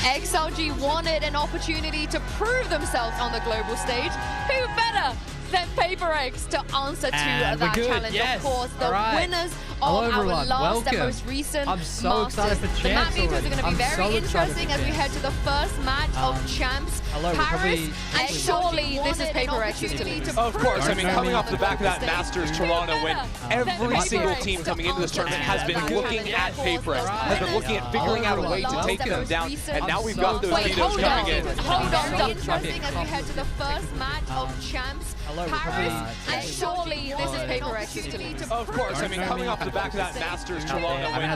XLG wanted an opportunity to prove themselves on the global stage. Who better than PRX to answer to that challenge? Yes. Of course, the winners Hello, of our everyone. last and Welcome. most recent I'm so Masters. excited for The Champs map vetoes are already. going to be I'm very so excited interesting for as we Champs. head to the first match of Champs. Hello, Paris, probably and surely this is PRX's to lead. Of course, I mean, coming off the back of that Masters Toronto win, every single team coming into this tournament has been looking at PRX, has been looking at figuring out a way to take them down, and now we've got those vetoes coming in. Hold on, very interesting as we head to the first match of Champs. Paris, and surely this is PRX's to lead. Of course, I mean, coming off the back of that Masters Toronto win,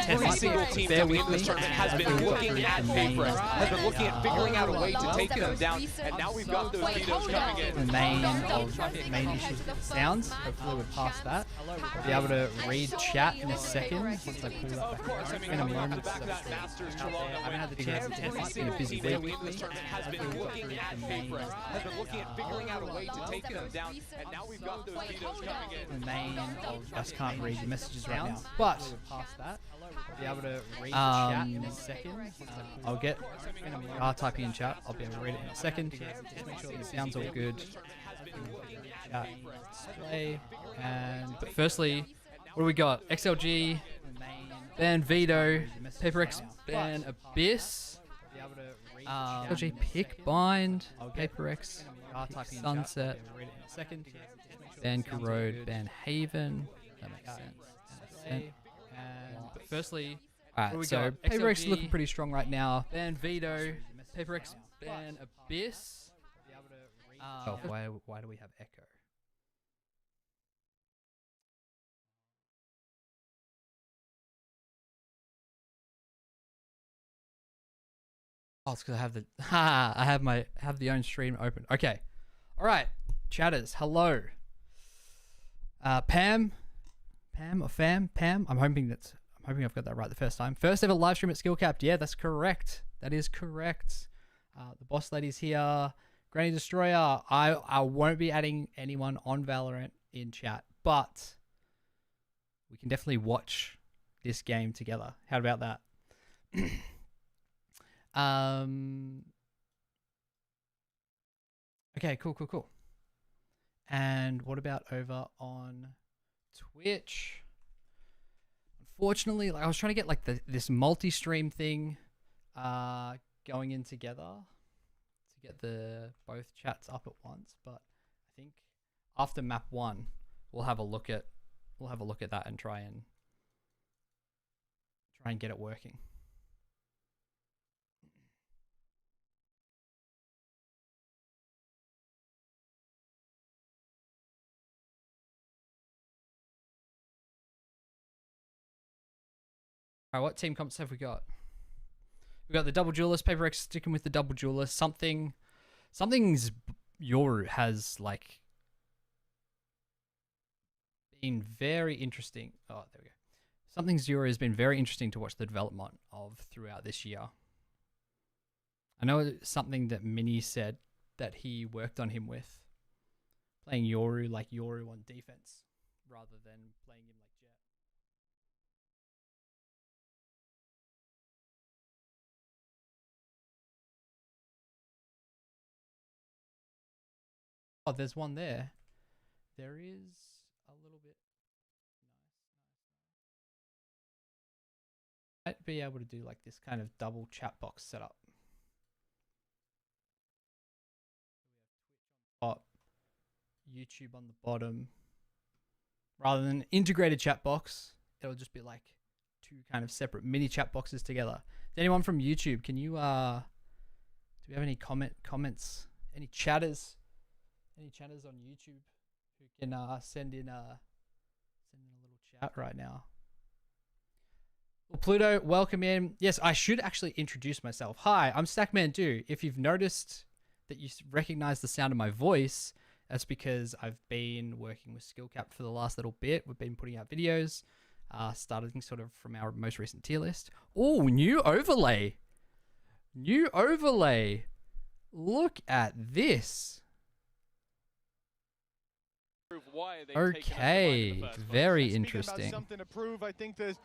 every single team coming into this tournament has been looking at PRX, has been looking at figuring out a way to take them down, and now we've got those vetoes coming in. The main issues with sounds. Hopefully we're past that. I'll be able to read chat in a second once I pull that Of course, I back. mean, In a coming off the moment, back of that Masters Toronto I haven't win, had the chance to test. every It's been a single busy team coming week. into this tournament has been looking at PRX, has been looking at figuring out a way to take them down, and now we've got those vetoes coming in. The main of just can't read the messages right now, but past that, I'll be able to read chat in a second. I'll get typing in chat. I'll be able to read it in a second. Just make sure the sounds all good. Chat display. But firstly, what do we got? XLG, ban Veto, PRX, ban Abyss, XLG pick bind, PRX, Sunset, ban Corrode, ban Haven. That makes sense. But firstly, alright, so PRX is looking pretty strong right now. Ban Veto, PRX, ban Abyss. Oh, why do we have Echo? Oh, it's because I have the I have the own stream open. Okay, all right, chatters. Hello, Pam or Fam. I'm hoping I've got that right the first time. First ever live stream at SkillCapped. Yeah, that's correct. That is correct. The boss lady's here. Granny Destroyer. I won't be adding anyone on Valorant in chat, but we can definitely watch this game together. How about that? Okay, cool. And what about over on Twitch? Unfortunately, like I was trying to get like this multi-stream thing going in together to get both chats up at once, but I think after map 1 we'll have a look at that and try and get it working. Alright, what team comps have we got? We got the double duelist, PRX sticking with the double duelist. Something's Yoru has like been very interesting. Oh, there we go. Something's Yoru has been very interesting to watch the development of throughout this year. I know it's something that Mini said that he worked on him with, playing Yoru like Yoru on defense rather than playing him like Jet. Oh, there's one there. There is a little bit. Nice. Might be able to do like this kind of double chat box setup. Top, YouTube on the bottom. Rather than an integrated chat box, it'll just be like two kind of separate mini chat boxes together. Is anyone from YouTube? Can you do we have any comments? Any chatters? Any chatters on YouTube who can send in a little chat right now? Well, Pluto, welcome in. Yes, I should actually introduce myself. Hi, I'm Stackman2. If you've noticed that you recognize the sound of my voice, that's because I've been working with SkillCapped for the last little bit. We've been putting out videos, starting sort of from our most recent tier list. Oh, new overlay. New overlay. Look at this. Okay, very interesting. Something to prove. I think the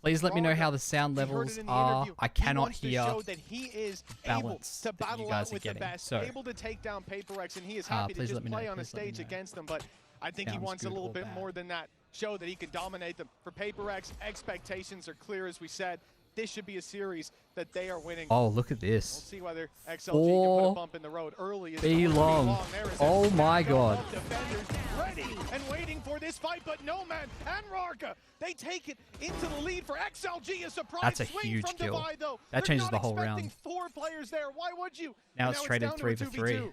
Please let me know how the sound levels are. I cannot hear that he is balance able to battle you guys out are with getting. the best, So, able to take down PRX, and he is happy to just play on a stage against them. But I think he wants a little bit more than that. Show that he can dominate them. For PRX, expectations are clear, as we said. This should be a series that they are winning. oh, look at this. We'll see whether XLG can put a bump in the road early. Be long. Oh my god. Defenders ready and waiting for this fight, but no man and Rarka, they take it into the lead for XLG. A surprise That's a swing huge from kill. Divide, though. That changes the whole round. 4 players there. Why would you? Now it's traded down to 3 a for 2v2. 3.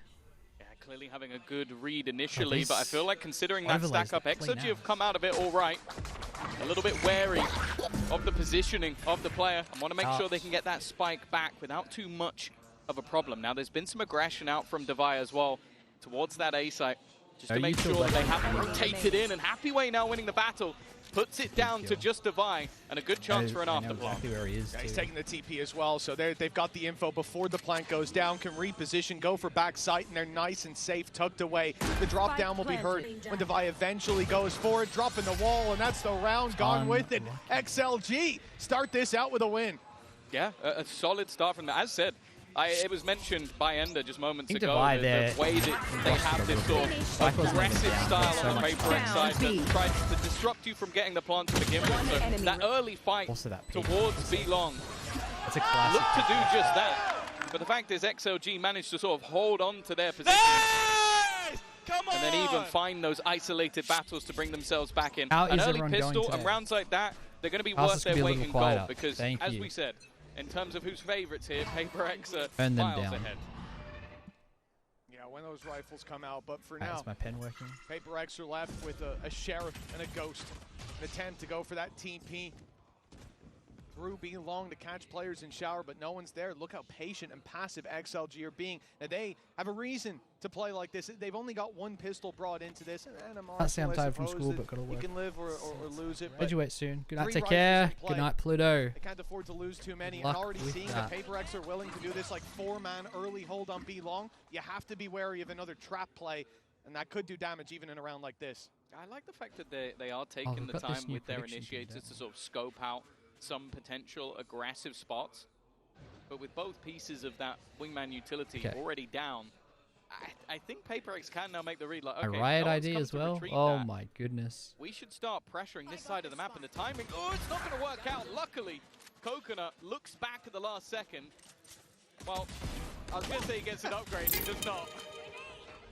Clearly having a good read initially, but I feel like considering that overlays stack up, look clean XLG have come out of it all right. A little bit wary of the positioning of the player and want to make sure they can get that spike back without too much of a problem. Now, there's been some aggression out from Devi as well towards that A site, just to make sure that they haven't rotated in, and Happyway now winning the battle. Puts it down to just Devi, and a good chance for an afterplant. Exactly where he is, he's taking the TP as well, so they've got the info before the plant goes down, can reposition, go for back sight, and they're nice and safe, tucked away. The drop down will be heard when Devi eventually goes for it, dropping the wall, and that's the round gone with it. XLG start this out with a win. Yeah, a solid start from that. As said, it was mentioned by Ender just moments ago, the way that they have this sort of aggressive style on the PRX side that tries to disrupt you from getting the plant to begin with. So that early fight towards B-Long That's a classic. looked to do just that. But the fact is XLG managed to sort of hold on to their position. And then even find those isolated battles to bring themselves back in. An early pistol and rounds like that, they're going to be worth their weight in gold because, as we said, in terms of who's favorites here, PRX are miles ahead. Yeah, when those rifles come out, but for now, is my pen working? PRX are left with a Sheriff and a Ghost. An attempt to go for that TP. Through being long to catch players in shower, but no one's there. Look how patient and passive XLG are being. Now they have a reason to play like this. They've only got 1 pistol brought into this, and Can't say I'm tired from school, but gotta work. You can live or lose it. Graduate soon. Good night, take care. Good night, Pluto. They can't afford to lose too many. And already seeing that PRX are willing to do this like 4-man early hold on B long. You have to be wary of another trap play, and that could do damage even in a round like this. I like the fact that they are taking the time with their initiators to sort of scope out some potential aggressive spots, but with both pieces of that wingman utility already down, I think PRX can now make the read like, okay, a riot ID as well. Oh my goodness. We should start pressuring this side of the map, and the timing, it's not going to work out. Luckily, Coconut looks back at the last second. Well, I was going to say he gets an upgrade, he does not.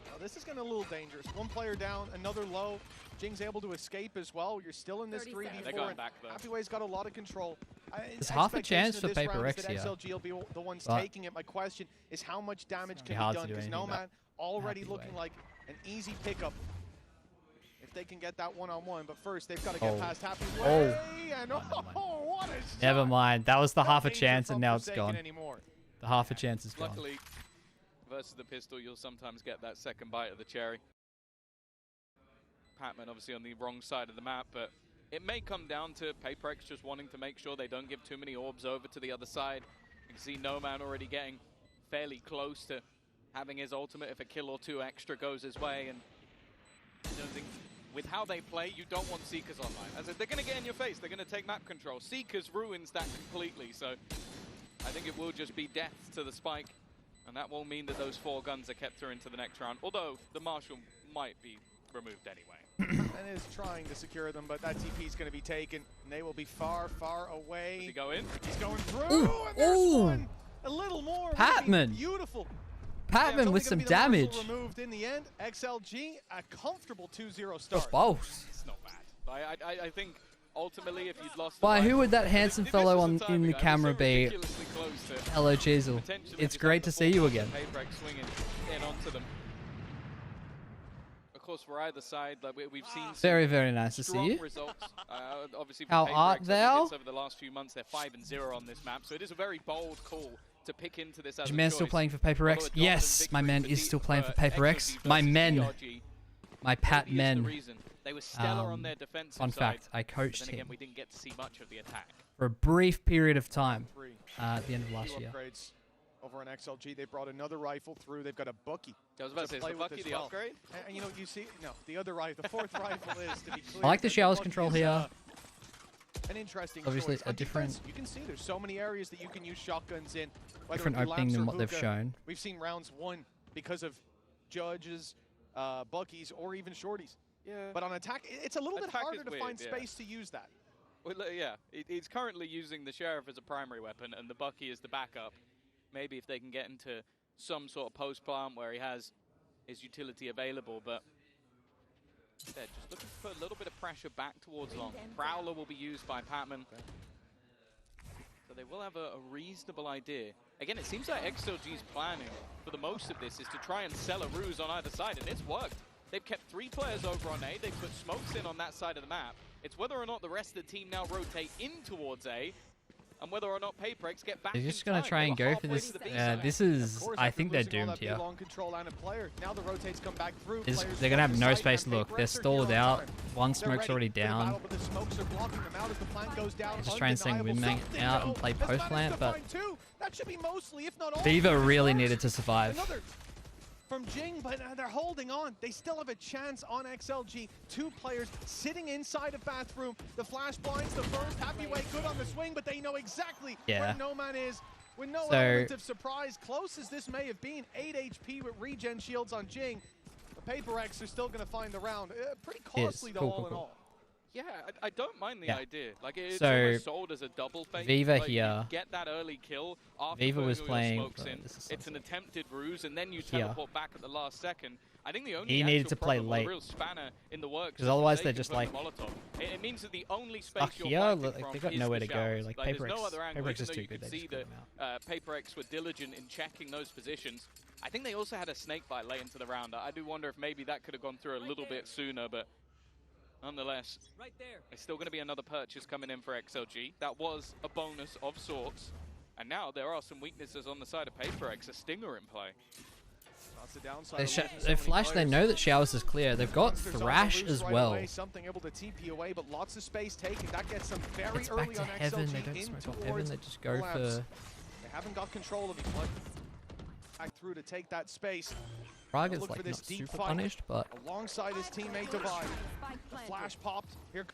Well, this is getting a little dangerous. 1 player down, another low. Jing's able to escape as well. You're still in this 3v4. They're going back, though. Happyway's got a lot of control. There's half a chance for PRX here. XLG will be the ones taking it. My question is how much damage can be done? Because Nomad already looking like an easy pickup if they can get that one-on-one. But first, they've got to get past Happyway. And what a shot. Never mind. That was the half a chance, and now it's gone. The half a chance is gone. Luckily, versus the pistol, you'll sometimes get that second bite of the cherry. Patman obviously on the wrong side of the map, but it may come down to PRX just wanting to make sure they don't give too many orbs over to the other side. You can see No Man already getting fairly close to having his ultimate if a kill or 2 extra goes his way, and I don't think with how they play, you don't want Seekers online. As if they're going to get in your face, they're going to take map control. Seekers ruins that completely, so I think it will just be death to the spike, and that will mean that those 4 guns are kept through into the next round, although the Marshal might be removed anyway. And is trying to secure them, but that TP is going to be taken, and they will be far, far away. Does he go in? He's going through, and there's one. A little more. Patman. Beautiful. Patman with some damage. Removed in the end. XLG, a comfortable 2-0 start. Both. It's not bad. I think ultimately, if you'd lost... Why, who would that handsome fellow in the camera be? Hello, Chisel. It's great to see you again. Swinging in onto them. Of course, for either side, like we've seen very, very nice to see you. Results. Obviously, how art thou? Over the last few months, they're 5-0 on this map, so it is a very bold call to pick into this as your man still playing for PRX? Yes, my man is still playing for PRX. My men, my Pat men. They were stellar on their defensive fun fact, I coached him. Again, we didn't get to see much of the attack for a brief period of time at the end of last year. Over on XLG, they brought another rifle through. They've got a Bucky. I was about to say, is the Bucky the upgrade? And you know, you see, no, the other rifle, the 4th rifle is, to be clear. I like the showers control here. an interesting obviously choice. a different defense, you can see there's so many areas that you can use shotguns in. different opening than what they've shown. We've seen rounds won because of judges, buckies, or even shorties. Yeah. But on attack, it's a little bit harder to weird, find space to use that. Well, yeah, he's currently using the Sheriff as a primary weapon and the Bucky as the backup. Maybe if they can get into some sort of post plant where he has his utility available, but they're just looking to put a little bit of pressure back towards long. Prowler will be used by Patman. So they will have a reasonable idea. Again, it seems like XLG's planning for the most of this is to try and sell a ruse on either side, and it's worked. They've kept 3 players over on A. They've put smokes in on that side of the map. It's whether or not the rest of the team now rotate in towards A, and whether or not PRX get back. They're just going to try and go for this. This is, I think they're doomed here. They're going to have no space. Look, they're stalled out. One smoke's already down. Just try and send Windmang out and play post plant, but Viva really needed to survive. From Jing, but they're holding on. They still have a chance on XLG. 2 players sitting inside a bathroom. The flash blinds the first. Happy Way good on the swing, but they know exactly where No Man is. With no element of surprise, close as this may have been, 8 HP with regen shields on Jing. The PRX are still going to find the round. Pretty costly though, all in all. Yeah, I don't mind the idea. Like it's almost sold as a double fake. Viva like, here. Get that early kill after Viva was playing. It's an attempted ruse, and then you teleport back at the last second. I think the only he needed to play late. Real spanner in the works, because otherwise they're just like it means that the only space here. They got nowhere to go. Like PRX is too good. They just put them out. PRX were diligent in checking those positions. I think they also had a snake bite late into the round. I do wonder if maybe that could have gone through a little bit sooner, but. Nonetheless, there's still going to be another purchase coming in for XLG. That was a bonus of sorts. And now there are some weaknesses on the side of PRX. A stinger in play. They flash. They know that Showers is clear. They've got Thrash as well. Something able to TP away, but lots of space taken. That gets them very it's early back to on Heaven. XLG. They don't smoke off Heaven. They just go for. They haven't got control of it. Back through to take that space. Fraga's like not super punished, but alongside his teammate Divide, the flash popped. Here,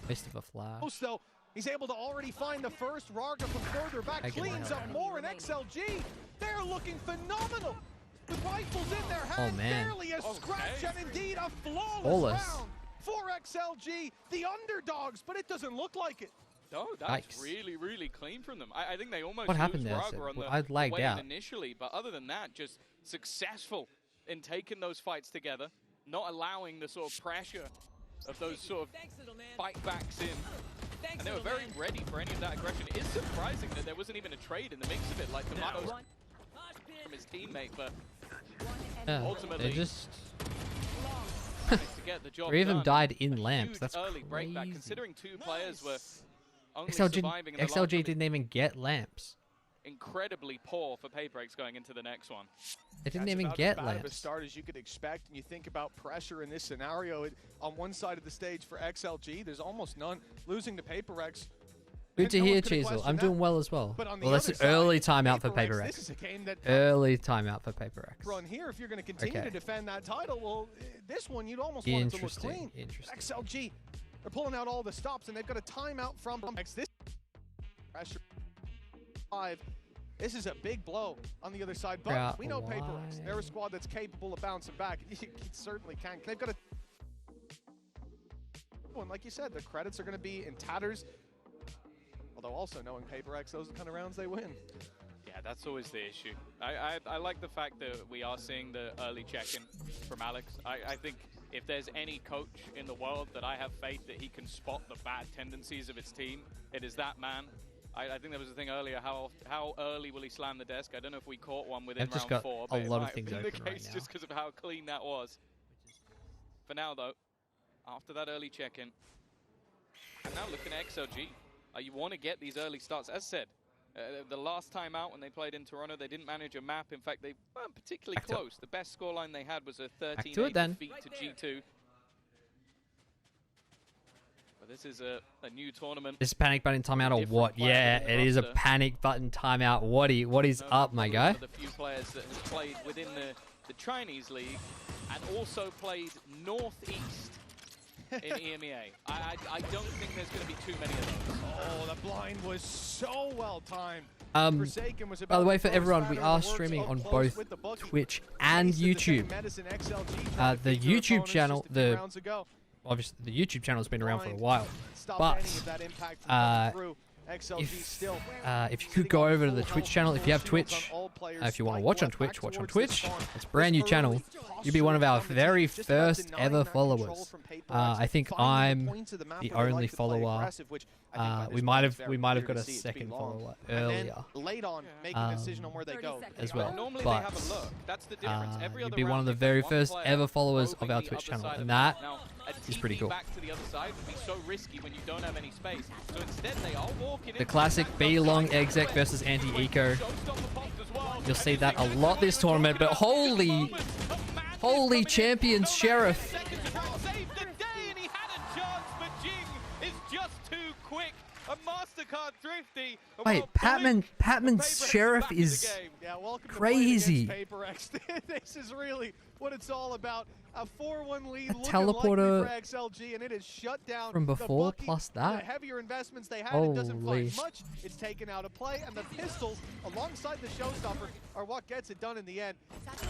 waste of a flash. So he's able to already find the first. Raga from further back cleans up more, and XLG, they're looking phenomenal. The rifles in their hand, barely a scratch, and indeed a flawless round for XLG, the underdogs, but it doesn't look like it. No, that's really, really clean from them. I think they almost what happened there? I'd lagged out initially, but other than that, just successful in taking those fights together, not allowing the sort of pressure of those sort of fight backs in. And they were very ready for any of that aggression. It is surprising that there wasn't even a trade in the mix of it, like Tomatoes from his teammate, but ultimately they just to get the job 3 of them done. died in lamps. That's early crazy. Breakback, considering 2 players were only surviving in the XLG didn't even get lamps. Incredibly poor for PRX going into the next one. They didn't even get lamps. As start as you could expect, and you think about pressure in this scenario. On one side of the stage for XLG, there's almost none. Losing to PRX. Good to hear, Chisel. I'm doing well as well. Well, that's an early timeout for PRX. This is a game that early timeout for PRX. Run here if you're going to continue to defend that title. Well, this one you'd almost want it to look clean. XLG, they're pulling out all the stops, and they've got a timeout from this pressure 5. This is a big blow on the other side, but we know PRX. They're a squad that's capable of bouncing back. You certainly can. They've got a one, like you said, the credits are going to be in tatters. Although also knowing PRX, those are the kind of rounds they win. Yeah, that's always the issue. I like the fact that we are seeing the early check-in from Alex. I think if there's any coach in the world that I have faith that he can spot the bad tendencies of his team, it is that man. I think there was a thing earlier, how early will he slam the desk? I don't know if we caught one within round 4, but a lot of things in open the case right now. just because of how clean that was. For now, though, after that early check-in, and now looking at XLG, you want to get these early starts. As said, the last time out when they played in Toronto, they didn't manage a map. In fact, they weren't particularly close. The best scoreline they had was a 13-8 defeat to G2. This is a new tournament. This is panic button timeout or what? Yeah, it is a panic button timeout. What is up, my guy? One of the few players that has played within the Chinese league and also played Northeast in EMEA. I don't think there's going to be too many of those. Oh, the blind was so well timed. By the way, for everyone, we are streaming on both Twitch and YouTube. The YouTube channel, obviously the YouTube channel has been around for a while, but if you could go over to the Twitch channel, if you have Twitch, if you want to watch on Twitch, watch on Twitch. It's a brand new channel. You'll be one of our very first ever followers. I think I'm the only follower. We might have got a second follower earlier as well. But you'd be one of the very first ever followers of our Twitch channel, and that is pretty cool. The classic B long exec versus anti-eco. You'll see that a lot this tournament, but holy champions, Sheriff. Wait, Patman's Sheriff is crazy. This is really what it's all about. A 4-1 lead. A teleporter for XLG, and it is shut down from before plus that. The heavier investments they had, it doesn't find much. It's taken out of play, and the pistols alongside the showstopper are what gets it done in the end.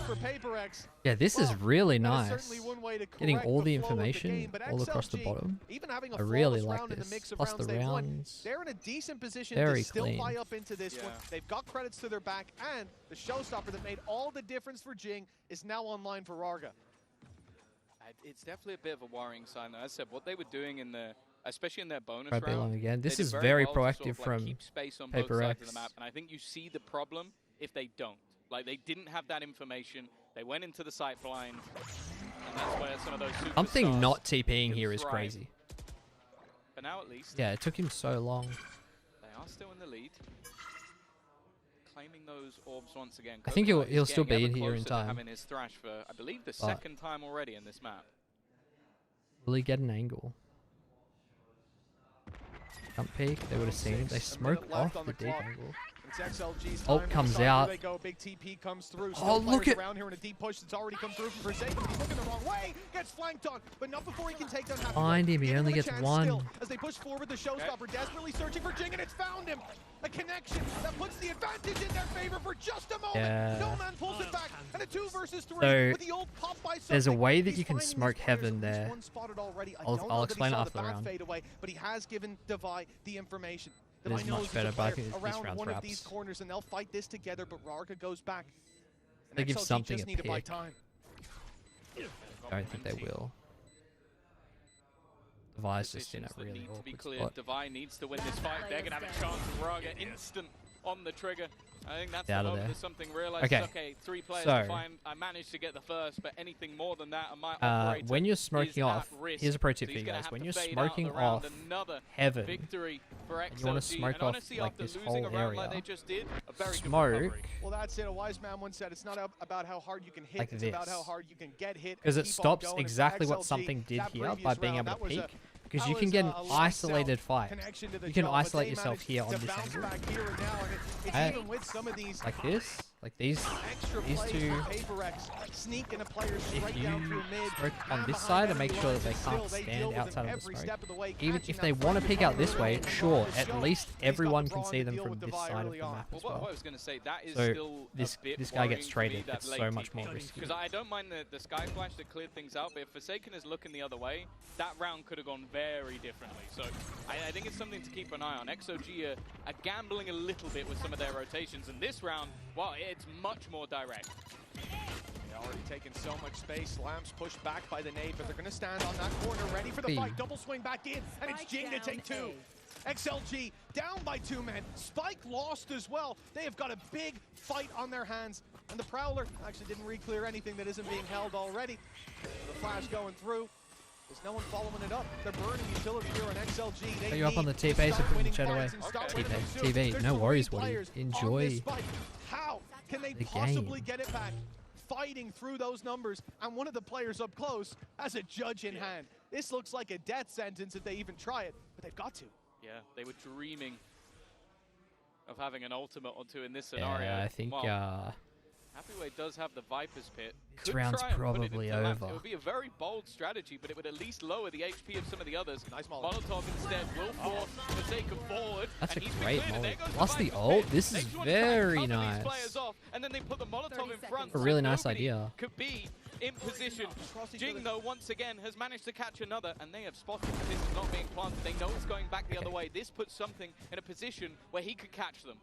For PRX, yeah, this is really nice. One way to getting all the information all across the bottom. Even having I really like this. Plus the rounds. They're in a decent position very to still clean. buy up into this one. They've got credits to their back, and the showstopper that made all the difference for Jing is now online for Rarga. It's definitely a bit of a worrying sign, though. As I said, what they were doing in the, especially in their bonus round. Again. This is very proactive from keep space on both sides of the PRX. map, and I think you see the problem if they don't. Like, they didn't have that information. They went into the sight blind, and that's where some of those superstars Something not TPing here is crazy. But now at least, yeah, it took him so long. They are still in the lead. Claiming those orbs once again. I think he'll still be in here in time. Having his thrash for, I believe, the second time already in this map. Will he get an angle? Jump peek, they would have seen him. They smoke off the deep angle. Ult comes out. Big TP comes through. Oh, look at around here in a deep push that's already come through from Forsaken. He's looking the wrong way. Gets flanked on, but not before he can take down. Find him. He only gets one. Still, as they push forward, the showstopper desperately searching for Jing, and it's found him. A connection that puts the advantage in their favor for just a moment. Yeah. No man pulls it back, and a 2 versus 3. So with the old pop by there's a way that He's you can finding smoke these players heaven there. I'll explain it after the round. Away, but he has given Devi the information. It is much better, but I think this round's one wraps. of these corners, and they'll fight this together, but Rarga goes back. They give something a need to buy pick. time. I don't think they will. Devi's just in a really awkward spot. Devi needs to win this fight. They're going to have a chance. Rarga instant on the trigger. I think that's out the of moment there. that something realized. Okay, 3 players to find. I managed to get the first, but anything more than that, my operator when you're smoking off, risk. here's a pro tip So for you guys. When you're fade smoking out off heaven, heaven, for and you want to smoke off like this whole area, like they just did, a very smoke. Well, that's it. A wise man once said, it's not about how hard you can hit, like it's about how hard you can get hit. Because it stops exactly what something did here by being able to peek. Because you can get an isolated fight. You can isolate yourself here on this angle. Like this. Like these two. If you smoke on this side and make sure that they can't stand outside of the smoke, even if they want to peek out this way, sure, at least everyone can see them from this side of the map as well. So this guy gets traded. It's so much more risky. Because I don't mind the sky flash that cleared things out, but if Forsaken is looking the other way, that round could have gone very differently. So I think it's something to keep an eye on. XLG are gambling a little bit with some of their rotations, and this round, well, it's much more direct. They're already taking so much space. Lambs pushed back by the nade, but they're going to stand on that corner, ready for the fight. Double swing back in, and it's Jing to take 2. XLG down by 2 men. Spike lost as well. They have got a big fight on their hands, and the Prowler actually didn't re-clear anything that isn't being held already. The flash going through. There's no one following it up. They're burning utility here on XLG. Are you up on the TP, so put the chat away. TP, no worries, Woody. Enjoy How can they the possibly game. get it back? Fighting through those numbers, and one of the players up close has a judge in hand. This looks like a death sentence if they even try it, but they've got to. Yeah, they were dreaming of having an ultimate or 2 in this scenario. Yeah, I think Happyway does have the Viper's Pit. This round's probably over. It would be a very bold strategy, but it would at least lower the HP of some of the others. Nice Molly. Molotov instead will force the take forward. That's a and great Molly. Plus the ult. This is very nice. Off, and then they put the Molotov in front. A really nice idea. Could be in position. Jing, though, once again, has managed to catch another, and they have spotted that this is not being planted. They know it's going back the other way. This puts something in a position where he could catch them.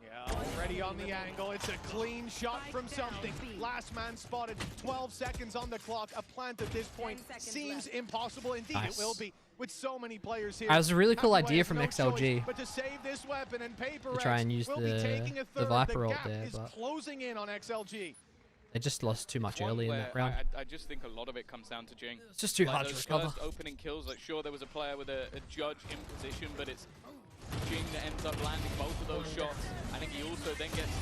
Yeah, already on the angle. It's a clean shot from something. Last man spotted. 12 seconds on the clock. A plant at this point seems impossible. Indeed, nice. It will be with so many players here. That was a really cool Happyway idea from no XLG. Choice, but to save this weapon and PRX to try and use the Viper ult there, is but closing in on XLG. they just lost too much early in that round. I just think a lot of it comes down to Jing. It's just too like hard to those recover. First opening kills, like sure there was a player with a judge in position, but it's Jing that ends up landing both of those shots. I think he also then gets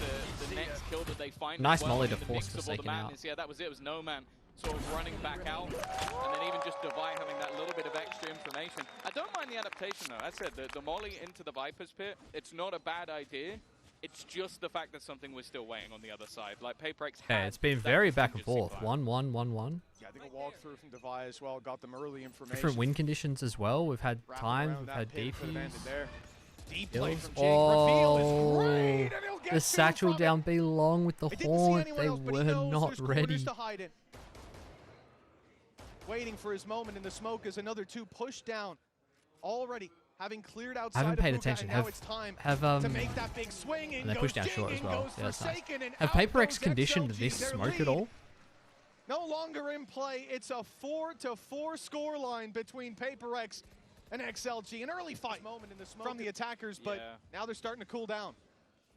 the next kill that they find. Nice well Molly to in the force mix of all the Forsaken out. madness. Yeah, that was it. It was No Man sort of running back out, and then even just Devi having that little bit of extra information. I don't mind the adaptation though. I said the Molly into the Viper's Pit. It's not a bad idea. It's just the fact that something was still weighing on the other side. Like PRX. Okay, it's been very back and forth. 1-1, 1-1. Yeah, I think a walkthrough from Devi as well got them early information. Different win conditions as well. We've had time. We've had DPs. Deep play Kills. from Jing. Reveal is great, Oh, and he'll get the two satchel from it. down B long with the I didn't see haunt. anyone They else, but he were knows not there's corners ready. to hide in. Waiting for his moment in the smoke as another two push down. Already having cleared outside. I haven't paid of Puka, attention. and now it's time to make that big swing. And they goes pushed down Jing, short as in well. goes Yeah, that's nice. Forsaken, and Have out PRX goes conditioned XLG, this their smoke at lead. all? No longer in play. It's a 4-4 scoreline between PRX and XLG. An early fight moment in the smoke from the attackers, but now they're starting to cool down.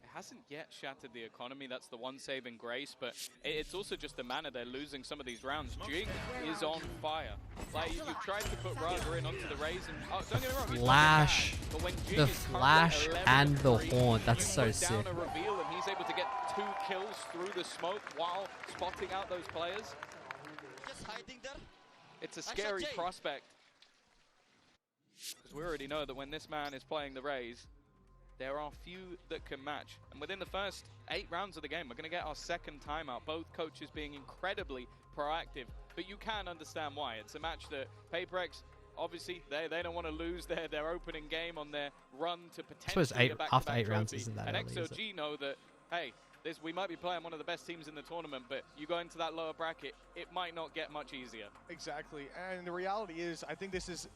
It hasn't yet shattered the economy. That's the one saving grace, but it's also just the manner they're losing some of these rounds. Jing is on fire. Like you've tried to put Raga in onto the Raze, and don't get me wrong, he's not Flash, bad, but when Jing the is currently flash 11 and the free, haunt. That's you so put sick. down a reveal, and he's able to get 2 kills through the smoke while spotting out those players. Just hiding there. It's a scary XLG. prospect. Because we already know that when this man is playing the Raze, there are few that can match. And within the first 8 rounds of the game, we're going to get our second timeout. Both coaches being incredibly proactive. But you can understand why. It's a match that PRX, obviously, they don't want to lose their opening game on their run to potentially suppose after 8 rounds trophy. isn't that and early, is XLG know that, hey, we might be playing one of the best teams in the tournament, but you go into that lower bracket, it might not get much easier. Exactly. And the reality is, I think this is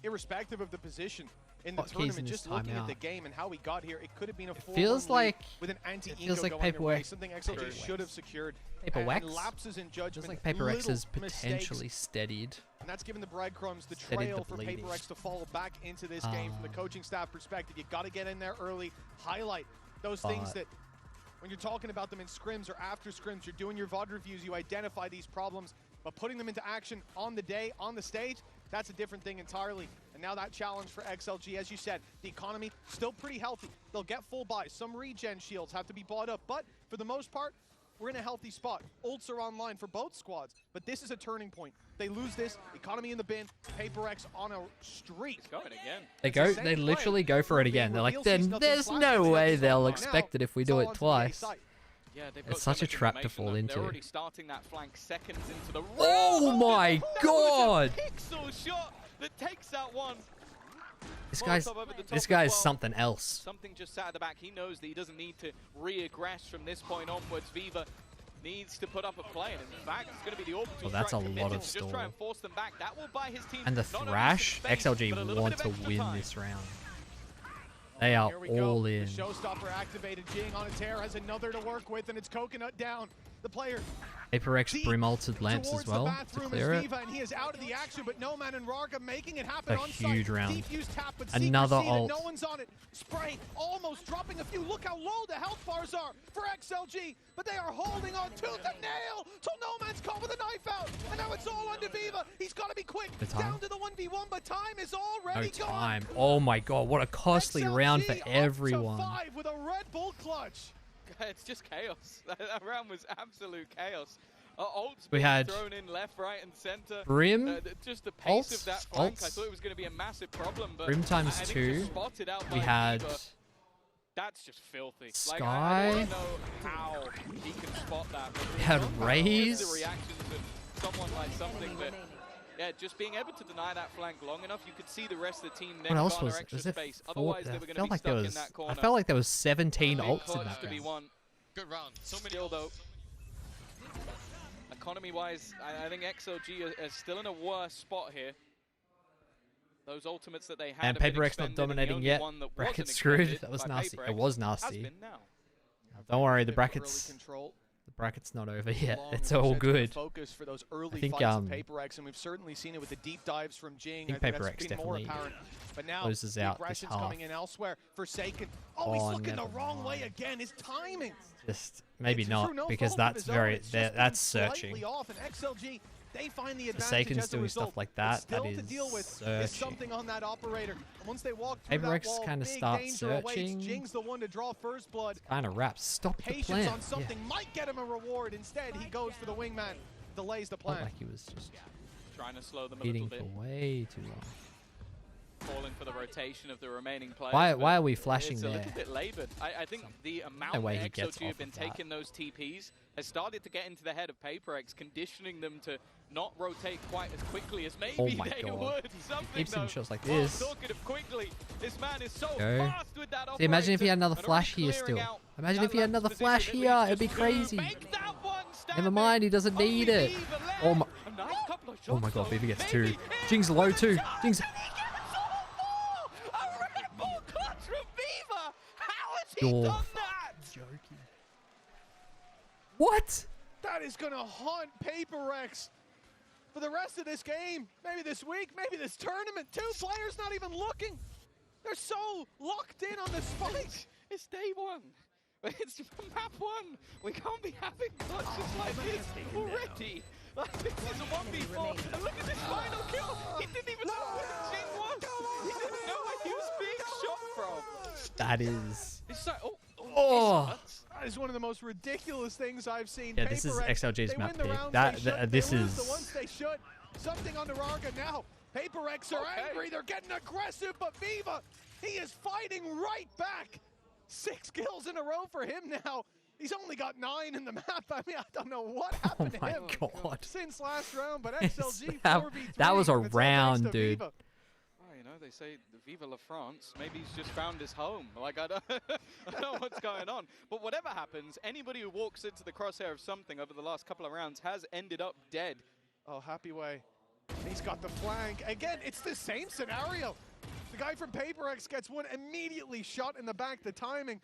irrespective of the position in the Hotkeys tournament, in this just looking at timeout. the game and how we got here, it could have been a 4-1 feels lead like with an anti-eco feels like going your way, Paperwork. something XLG should have secured. Paperwork. And lapses in judgment, Feels like PRX is little potentially mistakes, steadied. and that's given the breadcrumbs, the Steadied trail the for bleeding. PRX to fall back into this game from the coaching staff perspective. You got to get in there early, highlight those things that when you're talking about them in scrims or after scrims, you're doing your VOD reviews, you identify these problems, but putting them into action on the day, on the stage, that's a different thing entirely. And now that challenge for XLG, as you said, the economy still pretty healthy. They'll get full buys. Some regen shields have to be bought up, but for the most part, we're in a healthy spot. Ults are online for both squads, but this is a turning point. They lose this, economy in the bin, PRX on a streak. It's going again. They literally go for it again. They're like, there's no way they'll expect it if we do it twice. Yeah, they've got It's such so a much trap to information, fall though. into. They're already starting that flank seconds into the Oh my god! Pixel shot that takes out one. This Molotov guy's as well. something else. Something just sat at the back. He knows that he doesn't need to re-aggress from this point onwards. Viva needs to put up a play, and in fact, it's going to be the orbital Well, that's strike a lot committed of to just try stall. and force them back. That will buy his team And the not only Thrash, some space, XLG but a little want bit to of extra win time. this round. They are Here we go. all in. The showstopper activated. Jing on a tear has another to work with, and it's Coconut down. The player PRX Brim ulted lamps as towards well the to bathroom clear is it. Viva, and he is out of the action, but No Man and Raga making it happen A on huge site. round. Defuse tap, but Another secret ult. no one's on it. Spray almost dropping a few. Look how low the health bars are for XLG, but they are holding on tooth and nail till No Man's caught with a knife out, and now it's all onto Viva. He's got to be quick. Down to the 1v1, but time is already No gone. time. Oh my god, what a costly XLG round for up to everyone. 5 with a Red Bull clutch. It's just chaos. That round was absolute chaos. Ults We being had thrown in left, right, and center. Brim, just the pace of ults, that flank, I ults. thought it was going to be a massive problem. But Brim times I think 2. just spotted out We by had Viva. That's just filthy. Sky. Like, I don't know how he can spot that. Had raise. The reactions of someone like something that, yeah, just being able to deny that flank long enough, you could see the rest of the team then What else garner was extra there? space. Otherwise, they were going to be like stuck in that corner. I felt like there was 17 Big ults in clutch that to be round. won. Good round. So many Still, though, economy-wise, I think XLG is still in a worse spot here. Those ultimates that they had. And PRX not dominating yet. Bracket screwed. That was nasty. It was nasty. Don't worry, the bracket's not over yet. It's all good. Focus for those early I think PRX, and we've certainly seen it with the deep dives from Jing. I think PRX definitely but now closes out this half. coming in elsewhere. Forsaken. Oh, he's looking the wrong way again. His timing. Just maybe not, because that's very that's searching. Off, and XLG, they find the Forsaken's doing stuff like that. That is searching. Something on that operator. Once they walk through PRX kind of starts searching. Jing's the one to draw first blood. Kind of wraps. Stop the Patience plan. on something might get him a reward. Instead, he goes for the wingman. Delays the plan. Felt like he was just trying to slow them a little eating bit. for way too long. Calling for the rotation of the remaining players. Why are we flashing it's there? It's a little bit laboured. I think the amount No way that he gets XLG have off been of that. taking those TPs has started to get into the head of PRX, conditioning them to not rotate quite as quickly as maybe they would. Something Keeps him though, shots like this. talking of quickly, this man is so Go. fast with that operator. See, imagine if he had another and flash already here clearing still. out Imagine that if he had last another position flash that here. leads It'd be to crazy. make that one stand Never mind, he doesn't Only need it. Viva left. Oh my, A nice couple of oh my shots, god, though. Viva gets Maybe 2. it Jing's low too. Jing's... A Red Bull clutch from Viva! How has he You're done that? joking. What? That is going to haunt PRX for the rest of this game. Maybe this week, maybe this tournament. 2 players not even looking. They're so locked in on the spike. It's day 1. It's map 1. We can't be having clutches like this already. Like, this is a 1v4. And look at this final kill. He didn't even know where the Jing was. He didn't know where he was being shot from. That is... It's so, Oh. That is one of the most ridiculous things I've seen. Yeah, this is XLG's they map win the pick. rounds they should, This they lose is... the ones they should. Something on Naranga now. PRX are angry. They're getting aggressive, but Viva, he is fighting right back. 6 kills in a row for him now. He's only got 9 in the map. I mean, I don't know what happened to him God. since last round, but XLG that 4v3. that was a It's all round, thanks to dude. Viva. you know, they say Viva la France. Maybe he's just found his home. Like, I don't, I don't know what's going on. But whatever happens, anybody who walks into the crosshair of something over the last couple of rounds has ended up dead. Oh, Happy Way. He's got the flank. Again, it's the same scenario. The guy from PRX gets one immediately shot in the back. The timing.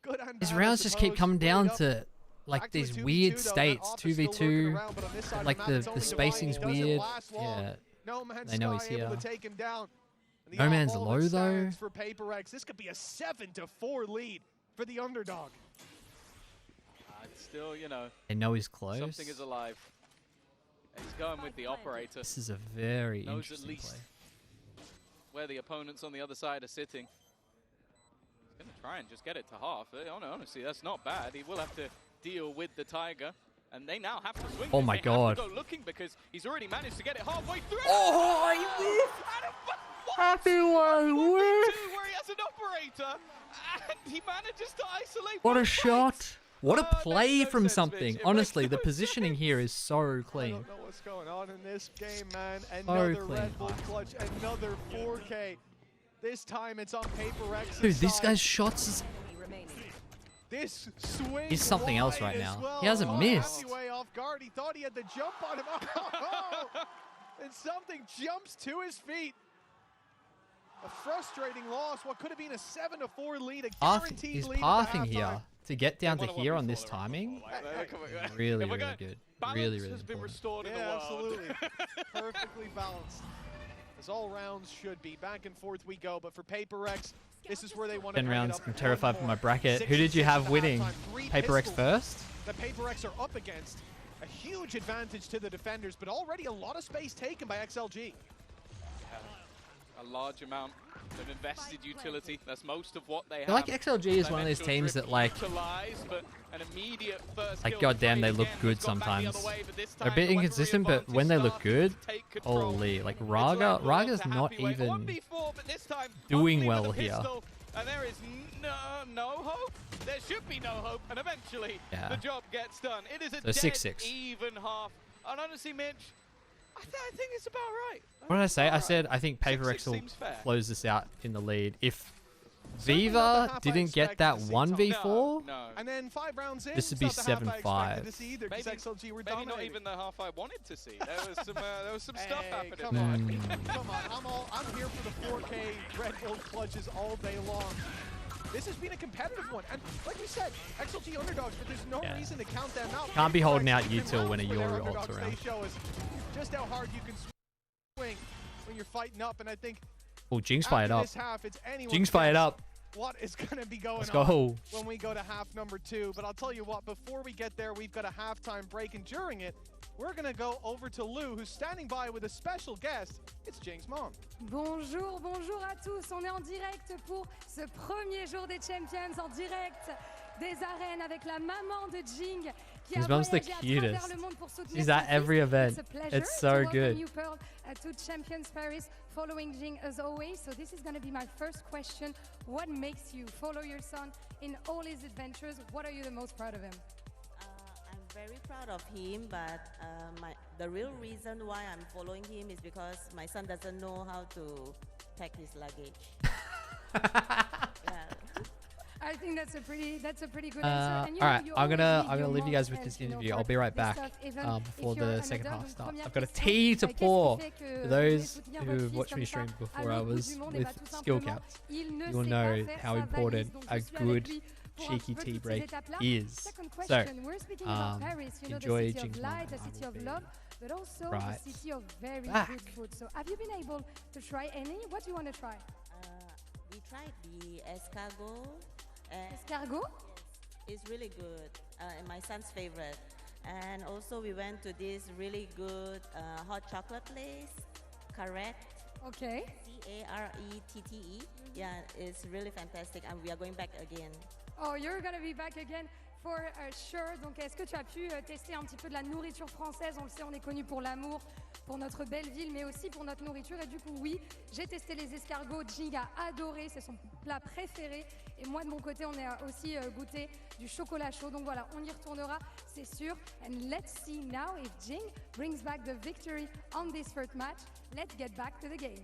Good and These bad, rounds just keep coming down to like Back to a these 2v2 weird though. states, That off is still lurking 2v2, around, but on this side of like map, the it's only spacing's Divine. It doesn't weird. last long. Yeah, No Man's they know Sky he's able here. to take him down. And the No Man's all low though. stands for PRX. This could be a 7-4 lead for the underdog. It's still, you know, They know he's close. something is alive. He's going with the operator. This is a very Knows at interesting least play. where the opponents on the other side are sitting. He's going to try and just get it to half. Honestly, that's not bad. He will have to deal with the Tiger. And they now have to swing. Oh this. my They God. have to go looking because he's already managed to get it halfway through. Oh, he whiffed! Happy Way whiff! Where he has an operator and he manages to isolate. What a both shot! sides. What a Oh, it play makes no from sense, something. Mitch. It Honestly, makes the no positioning sense. here is so I clean. don't know what's going on in this game, man. Another clean. Red Bull clutch, another 4K. This time it's on PRX. Dude, this guy's shots is... This swing He's something else wide right as now. well. He hasn't Oh, missed. Happy Way off guard. He thought he had the jump on him. Oh, and something jumps to his feet. A frustrating loss. What could have been a 7-4 lead, a guaranteed He's lead at pathing the here halftime. to get down to What a here on 1v4 this there. timing. Like, Really, if we're really going- good. Balance Really, really has been important. restored in the Yeah, world. absolutely. Perfectly balanced. As all rounds should be. Back and forth we go, but for PRX, this is where they want to 10 bring it rounds. up I'm one terrified for more. my bracket. 6 Who did you and 6 have at winning? halftime. 3 PRX pistols first? that PRX are up against. A huge advantage to the defenders, but already a lot of space taken by XLG. A large amount of invested utility. That's most of what they I have. feel like XLG is one of those Dimensional teams drift that like... utilize, but an immediate first Like, kill goddamn, they again. look good It's gone back the other sometimes. way, but this They're a time bit the weaponry inconsistent, but when they look advantage good, starts to take control. holy, like It's leveled up Raga's to not Happy Way. even 1v4, but this time doing only with well a here. pistol. and there is no hope. There should be no hope, and eventually the job gets done. It is a dead 6-6. even half. And honestly, Mitch, I think it's about right. What did I say? I said I think PRX will close this out in the lead. If Viva didn't get that 1v4, and then 5 rounds in, this would be 7-5. Maybe not even the half I wanted to see. There was some stuff happening. Come on, come on. I'm here for the 4K Red Bull clutches all day long. This has been a competitive one, and like we said, XLG underdogs, but there's no reason to count them out. Can't be holding out util when a Yoru ults around. They show us just how hard you can swing when you're fighting up, and I think. Oh, Jing's fired up. Jing's fired up. What is going to be going Let's on go. when we go to half number 2? But I'll tell you what, before we get there, we've got a halftime break, and during it, we're going to go over to Lou, who's standing by with a special guest. It's Jing's mom. Bonjour, bonjour à tous. On est en direct pour ce premier jour des Champions, en direct des arènes avec la maman de Jing. His mom's the cutest. She's at every event. It's so good. To Champions Paris, following Jing as always. So this is going to be my first question. What makes you follow your son in all his adventures? What are you the most proud of him? I'm very proud of him, but the real reason why I'm following him is because my son doesn't know how to pack his luggage. I think that's a pretty good answer. And all right, I'm gonna leave you guys with this interview. I'll be right back before the second half starts. I've got a tea to pour. For those who watched me stream before I was with SkillCapped, you will know how important a good cheeky tea break is. So, enjoy Jing's mom. But also Right. a city of very Back. good food. So have you been able to try any? What do you want to try? We tried the escargot. Escargot? It's really good, and my son's favorite. And also we went to this really good hot chocolate place, Carette. Okay. C-A-R-E-T-T-E. Yeah, it's really fantastic, and we are going back again. Oh, you're gonna be back again for sure. Donc, est-ce que tu as pu tester un petit peu de la nourriture française? On le sait, on est connu pour l'amour, pour notre belle ville, mais aussi pour notre nourriture. Et du coup, oui, j'ai testé les escargots. Jing a adoré, c'est son plat préféré. Et moi, de mon côté, on a aussi goûté du chocolat chaud. Donc voilà, on y retournera, c'est sûr. And let's see now if Jing brings back the victory on this first match. Let's get back to the game.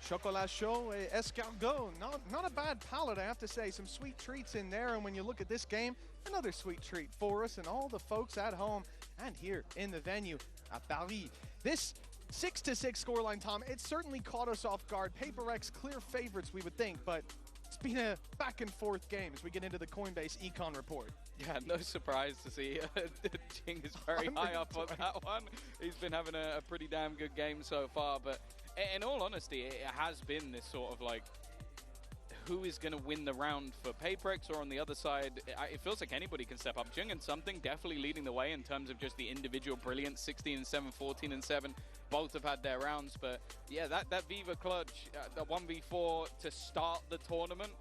Chocolat chaud, escargot, not a bad palate, I have to say. Some sweet treats in there, and when you look at this game, another sweet treat for us and all the folks at home and here in the venue at Paris. This 6-6 scoreline, Tom, it certainly caught us off guard. PRX clear favorites, we would think, but it's been a back and forth game as we get into the Coinbase Econ report. Yeah, no surprise to see Jing is very high up on that one. He's been having a pretty damn good game so far, but in all honesty, it has been this sort of like, who is going to win the round for PRX, or on the other side, it feels like anybody can step up. Jing and Something definitely leading the way in terms of just the individual brilliance. 16-7, 14-7, both have had their rounds, but yeah, that Viva clutch, the 1v4 to start the tournament,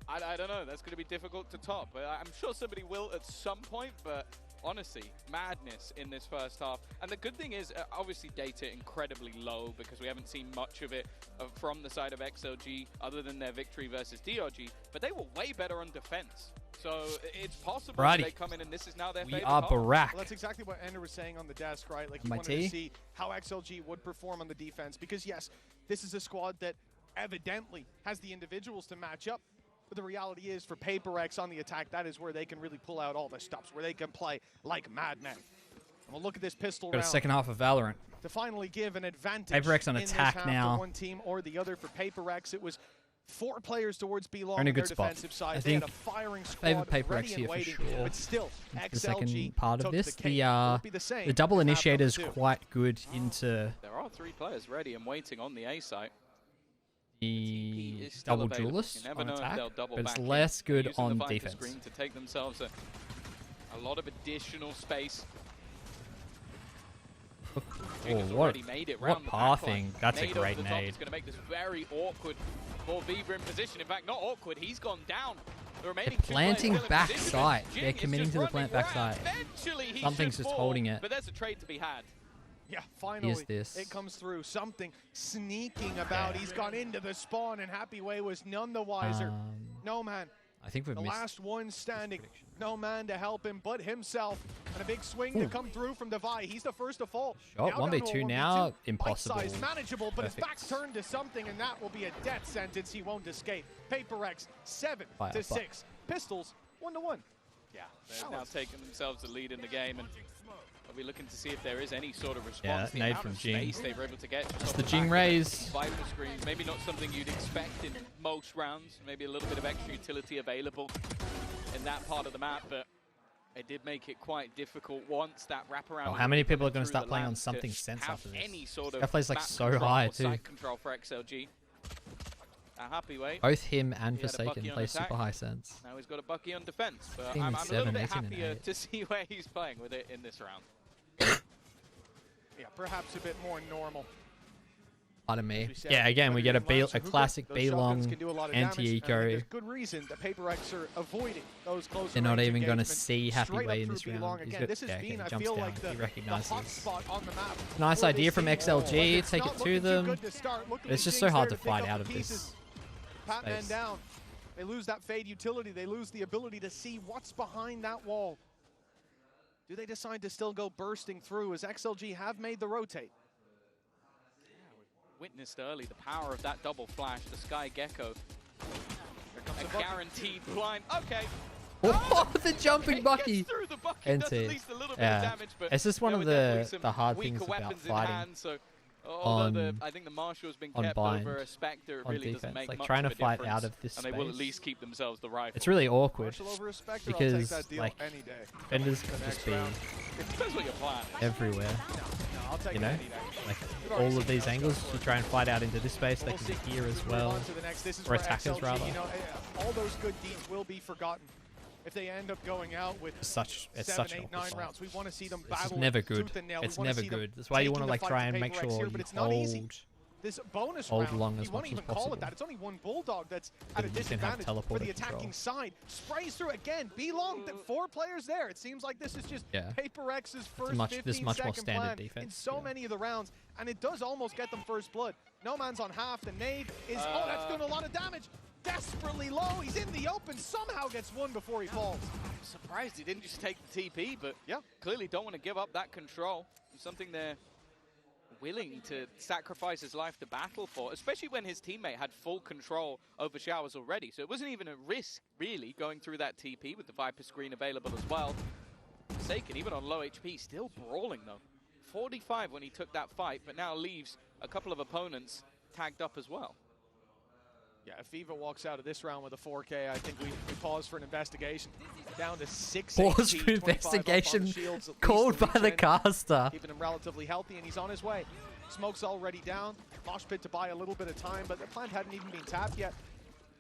I don't know, that's going to be difficult to top. I'm sure somebody will at some point, but honestly, madness in this first half. And the good thing is, obviously data incredibly low because we haven't seen much of it from the side of XLG other than their victory versus DRG, but they were way better on defense. So it's possible that they come in and this is now their favorite are Barack. Well, that's exactly what Ender was saying on the desk, right? Like, he wanted to see how XLG would perform on the defense, because yes, this is a squad that evidently has the individuals to match up. But the reality is, for PRX on the attack, that is where they can really pull out all the stops, where they can play like madmen. And we'll look at this pistol round. Got a second half of Valorant. To finally give an advantage PRX on attack now. For one team or the other. For PRX, it was 4 players towards B-Long in a on good their spot. defensive side. I They had think a firing squad favorite PRX ready here and for waiting, sure. but still, The second XLG part of took this, the cake. It'll be the same the double in half initiator is number 2. quite good into There are 3 players ready and waiting on the A site. the double duelist on attack, but it's back less good using on the Viper defense. screen to take themselves a lot of additional space. Oh, Already made it round the pathing. backline. That's a Nade over great the top nade. is going to make this very awkward for Viva in position. In fact, not awkward. He's gone down. The remaining They're planting backside. Jing They're is committing just to the running plant backside. Eventually he Something's should just fall, holding it. But there's a trade to be had. Yeah, finally, this. it comes through. Something sneaking about. He's gone into the spawn, and Happy Way was none the wiser. No man. I think we've The missed last one standing. No man to help him but himself. And a big swing to come through from Devi. He's the first to fall. Shot 1v2 now. Impossible. Size, manageable, but his Perfect. back's turned to something, and that will be a death sentence. He won't escape. PRX 7-6. Pistols 1-1. Yeah, they've now taken themselves the lead in the game, and are we looking to see if there is any sort of response? Yeah, nade from Jing. They were able to get It's the Jing raise. Viper screens, maybe not something you'd expect in most rounds. Maybe a little bit of extra utility available in that part of the map, but it did make it quite difficult once that wraparound. Oh, how many people are going to start playing on something sense after this? Any sort of that plays like so high too. Side control for XLG. A Happy Way. Both him and Forsaken play super high sense. Now he's got a Bucky on defense, but I'm a little bit happier to see where he's playing with it in this round. Yeah, perhaps a bit more normal. Pardon me. Yeah, again, we get a classic B-long anti-eco. There's good reason that PRX are avoiding those close. They're not even going to see Happy Way in this round. He's got, he jumps down. He recognizes. Nice idea from XLG. Take it to them. It's just so hard to fight out of this. Pat man down. They lose that fade utility. They lose the ability to see what's behind that wall. Do they decide to still go bursting through as XLG have made the rotate? Witnessed early the power of that double flash, the Sky Gecko. A guaranteed blind. Okay. Oh, the jumping Bucky. Through the Bucky does at least a little bit of damage, but it's just one of the hard things about fighting. Hand, so I think the Marshal's been kept over a Spectre. It really doesn't make like much trying of to a fight difference, out of this and space. they will at least keep themselves the rifle. It's really awkward Spectre, because like defenders could just be everywhere. You know, like all of these angles, you try and fight out into this space, they can be here as well, or attackers rather. You know, all those good deeds will be forgotten if they end up going out with it's 7, such 8, 9 rounds. We want to see them battle. It's never good. It's never good. That's why you want to like try and make sure you hold. This bonus hold round, long as you much won't even as possible. call it that. It's only one Bulldog that's at a disadvantage for the attacking side. Sprays through again. B-long, 4 players there. It seems like this is just PRX's first 15-second plan in so many of the rounds, and it does almost get them first blood. No man's on half. The nade is, oh, that's doing a lot of damage. Desperately low. He's in the open. Somehow gets one before he falls. I'm surprised he didn't just take the TP, but clearly don't want to give up that control. It's something they're willing to sacrifice his life to battle for, especially when his teammate had full control over Showers already. So it wasn't even a risk, really, going through that TP with the Viper screen available as well. Forsaken, even on low HP, still brawling, though. 45 when he took that fight, but now leaves a couple of opponents tagged up as well. Yeah, if Viva walks out of this round with a 4K, I think we pause for an investigation. Down to 6 Pause for investigation called by the caster. Keeping him relatively healthy, and he's on his way. Smoke's already down. Mosh pit to buy a little bit of time, but the plant hadn't even been tapped yet.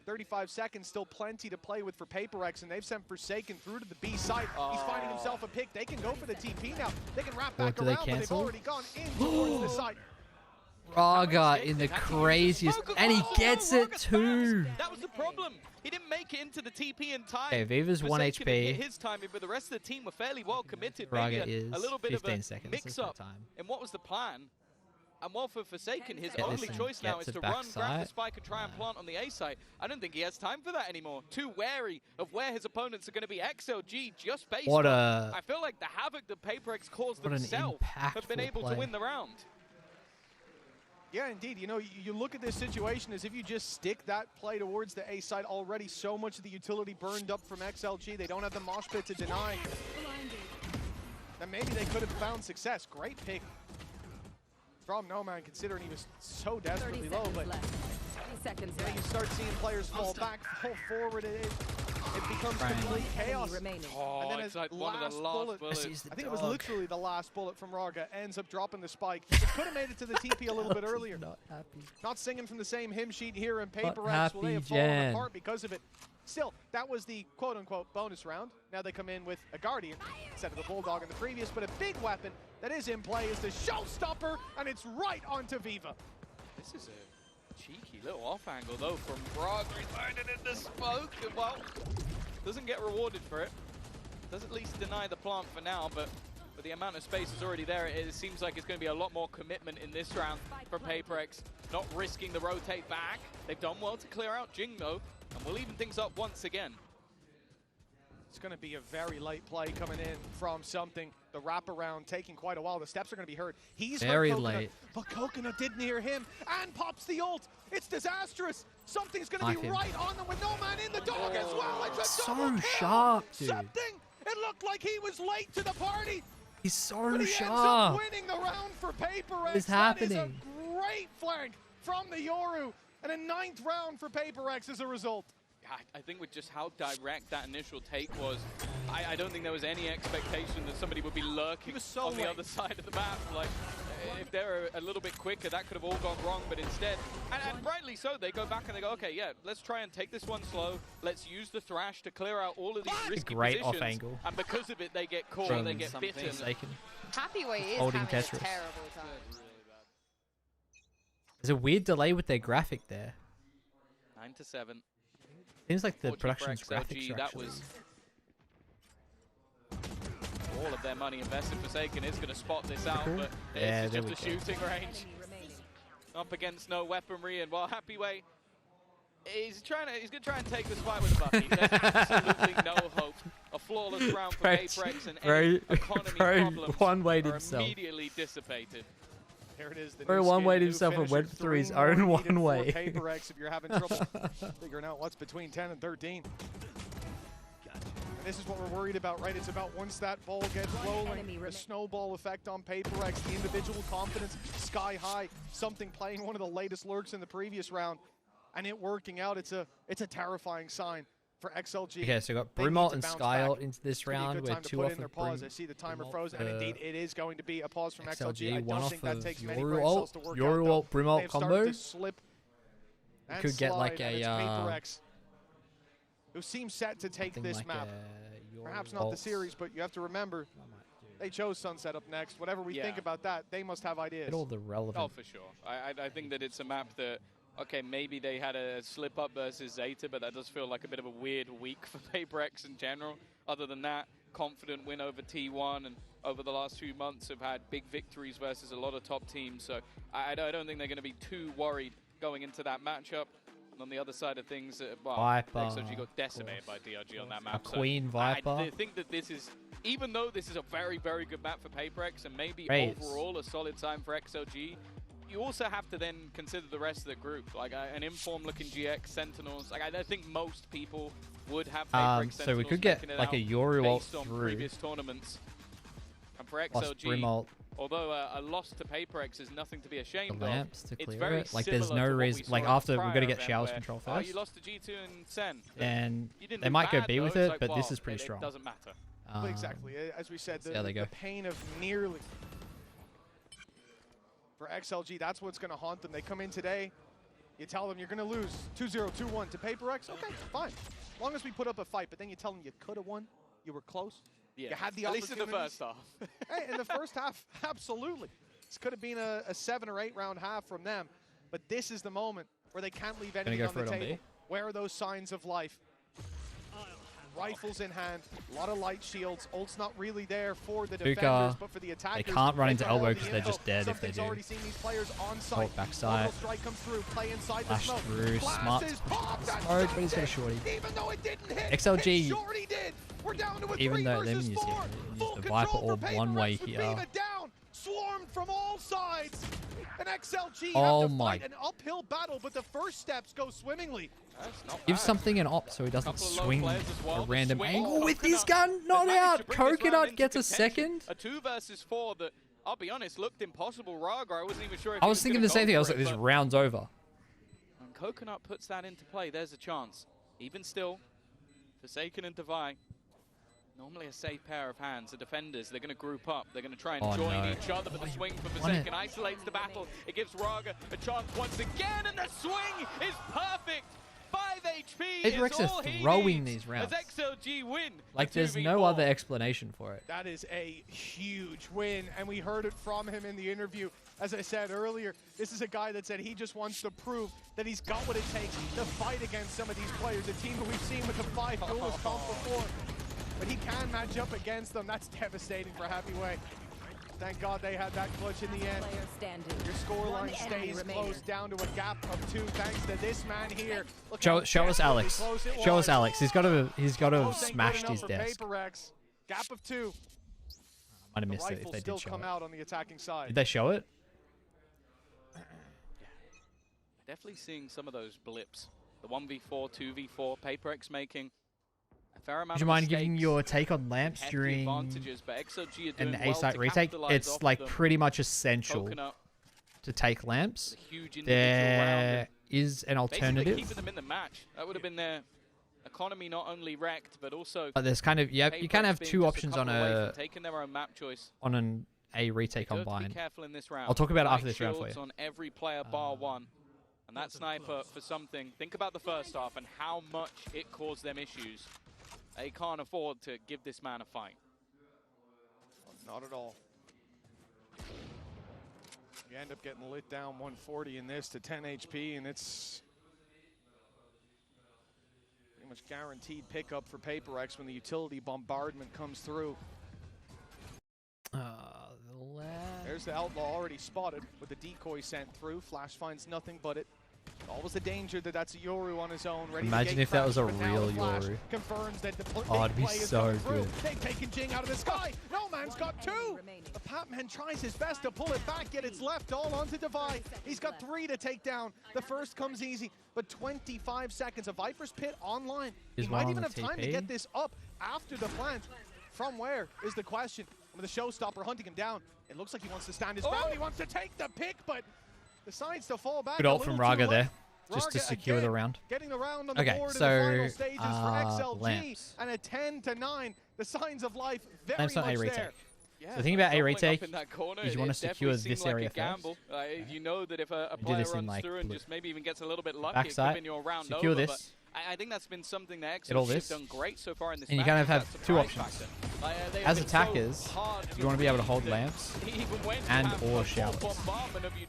35 seconds, still plenty to play with for PRX, and they've sent Forsaken through to the B site. He's finding himself a pick. They can go for the TP now. They can wrap back around, but they've already gone in towards the site. Raga in the craziest, and he gets it too. That was the problem. He didn't make it into the TP in time. Okay, Viva's 1 HP. His timing, but the rest of the team were fairly well committed. Raga is a little bit 15 of a seconds. mix-up. And what was the plan? And while for Forsaken, his only choice now is to run, grab the spike, and try and plant on the A side. I don't think he has time for that anymore. Too wary of where his opponents are going to be. XLG just based on, I feel like the havoc that PRX caused themselves have been able to win the round. Yeah, indeed. You know, you look at this situation as if you just stick that play towards the A side. Already so much of the utility burned up from XLG. They don't have the mosh pit to deny. Then maybe they could have found success. Great pick from No Man, considering he was so desperately low. But yeah, you start seeing players fall back, fall forward. It becomes complete chaos. Oh, and then it's like one of the last bullets. I think it was literally the last bullet from Raga. Ends up dropping the spike. It could have made it to the TP a little bit earlier. Not singing from the same hymn sheet here in PRX. Will they have fallen apart because of it? Still, that was the quote-unquote bonus round. Now they come in with a Guardian instead of the Bulldog in the previous, but a big weapon that is in play is the Showstopper, and it's right onto Viva. This is a cheeky little off angle though from Raga. He's landing in the smoke, and well, doesn't get rewarded for it. Does at least deny the plant for now, but but the amount of space is already there. It seems like it's going to be a lot more commitment in this round from PRX, not risking the rotate back. They've done well to clear out Jing, though, and we'll even things up once again. It's going to be a very late play coming in from something. The wraparound taking quite a while. The steps are going to be heard. He's very late. But Coconut didn't hear him and pops the ult. It's disastrous. Something's going to be right on them with no man in the dog as well. It's a double kill. Sharp, dude. Something. It looked like he was late to the party. He's so but he sharp. ends up winning the round for PRX. What is happening? That is a great flank from the Yoru. And a 9th round for PRX as a result. I think with just how direct that initial take was, I don't think there was any expectation that somebody would be lurking on the other side of the map. Like, if they were a little bit quicker, that could have all gone wrong, but instead, and rightly so, they go back and they go, okay, yeah, let's try and take this one slow. Let's use the thrash to clear out all of these risky great positions. off angle. And because of it, they get caught, and they get bitten. Happyway is holding having Tetris. a terrible time. There's a weird delay with their graphic there. 9-7. Seems like the production's graphics are that was all of their money invested. Forsaken is going to spot this out, but yeah, it's just a shooting range. Up against no weaponry, and while Happyway, he's going to try and take this fight with a Bucky. There's absolutely no hope. A flawless round for PRX, and any economy problems are immediately dissipated. Here it is. Very one-wayed himself and went through his own one-way. PRX, if you're having trouble figuring out what's between 10 and 13. And this is what we're worried about, right? It's about once that ball gets rolling, the snowball effect on PRX, the individual confidence sky high, something playing one of the latest lurks in the previous round, and it working out. It's a terrifying sign for XLG. Okay, so we got Brumalt and Skyalt into this round with 2 off of pause. I see the timer frozen, and indeed it is going to be a pause from XLG. I one don't off think that takes many Yoru brain cells to work Yoru ult, Brumalt combo. Could get like a PRX, who seems set to take this like map. Perhaps not the series, but you have to remember they chose Sunset up next. Whatever we think about that, they must have ideas. Get all the relevant. Oh, for sure. I think that it's a map that, okay, maybe they had a slip up versus Zeta, but that does feel like a bit of a weird week for PRX in general. Other than that, confident win over T1, and over the last few months have had big victories versus a lot of top teams. So I don't think they're going to be too worried going into that matchup. And on the other side of things, well, XLG got decimated by DRG on that map. Queen Viper. I think that this is, even though this is a very, very good map for PRX and maybe overall a solid sign for XLG, you also have to then consider the rest of the group, like an informed-looking GX Sentinels. Like I think most people would have PRX Sentinels. So we could get like a Yoru ult through previous tournaments. And for XLG, although a loss to PRX is nothing to be ashamed of, it's very like there's no reason. Like after we've got to get Showers control first. You lost to G2 and SEN. And they might go B with it, but this is pretty strong. It doesn't matter. Exactly, as we said, the pain of nearly. For XLG, that's what's going to haunt them. They come in today, you tell them you're going to lose 2-0, 2-1 to PRX. Okay, fine. As long as we put up a fight, but then you tell them you could have won, you were close. Yeah. You had the at least in the first half. Hey, in the first half, absolutely. This could have been a 7 or 8 round half from them, but this is the moment where they can't leave anything on the table. Where are those signs of life? Rifles in hand, a lot of light shields. Ult's not really there for the defenders, but for the attackers. They can't run into elbow because they're just dead if they do. Already seen these players on site. Ult backside. Strike comes through, play inside Flash the smoke. through, smart. Oh, but he's got a shorty. Even though it didn't hit, XLG, shorty did. We're down to a even 3 though they versus use 4. the Viper orb one way here. Down, swarmed from all sides. And XLG have to fight an uphill battle, but the first steps go swimmingly. Give something an op so he doesn't swing a random angle with his gun. Not out. Coconut gets a second. A 2 versus 4 that, I'll be honest, looked impossible. Raga, I wasn't even sure if I was thinking the same thing. I was like, this round's over. When Coconut puts that into play, there's a chance. Even still, Forsaken and Devi, normally a safe pair of hands. The defenders, they're going to group up. They're going to try and join each other, but the swing for Forsaken isolates the battle. It gives Raga a chance once again, and the swing is perfect. 5 HP PRX is all are throwing these as rounds. XLG win. Like there's no other explanation for it. That is a huge win, and we heard it from him in the interview. As I said earlier, this is a guy that said he just wants to prove that he's got what it takes to fight against some of these players. A team that we've seen with the 5 duelist comp before. but he can match up against them. That's devastating for Happyway. Thank God they had that clutch in the end. Your scoreline stays close down to a gap of 2 thanks to this man here. Show us Alex. Show us Alex. He's got to smash his desk. Gap of 2. I might have missed it if they did show come out on the attacking side. Did they show it? Definitely seeing some of those blips. The 1v4, 2v4, PRX making a fair amount. Would you mind giving your take on lamps during an A-site retake? It's like pretty much essential to take lamps. There is an alternative. Keeping them in the match. That would have been their economy not only wrecked, but also. But there's kind of you kind of have 2 options on taking their own map choice. On an A retake on Vine. Be careful in this round. I'll talk about it after this round for you. On every player bar 1. And that sniper, for something, think about the first half and how much it caused them issues. They can't afford to give this man a fight. Not at all. You end up getting lit down 140 in this to 10 HP, and it's pretty much guaranteed pickup for PRX when the utility bombardment comes through. There's the Outlaw already spotted with the decoy sent through. Flash finds nothing but it. Always the danger that that's a Yoru on his own. Ready Imagine if that was a real Yoru. Confirms that the oh, it'd be so good. They've taken Jing out of the sky. No man's got 2. The Patman tries his best to pull it back, yet it's left all onto Divide. He's got 3 to take down. The first comes easy, but 25 seconds. A Viper's Pit online. He might even have time to get this up after the plant. From where is the question? With the showstopper hunting him down, it looks like he wants to stand his ground. He wants to take the pick, but decides to fall back. Good ult from Raga there, just to secure the round. Getting the round on the board in the final stages for XLG, lamps. and a 10-9. The signs of life very lamps much on A retake. there. So the thing about A retake is you want to secure this area first. You know that if a player runs through and just maybe even gets a little bit lucky, backside, your round secure over, this. I think that's been something that XLG have done great so far in this match. And you kind of have 2 options. As attackers, you want to be able to hold lamps and or showers.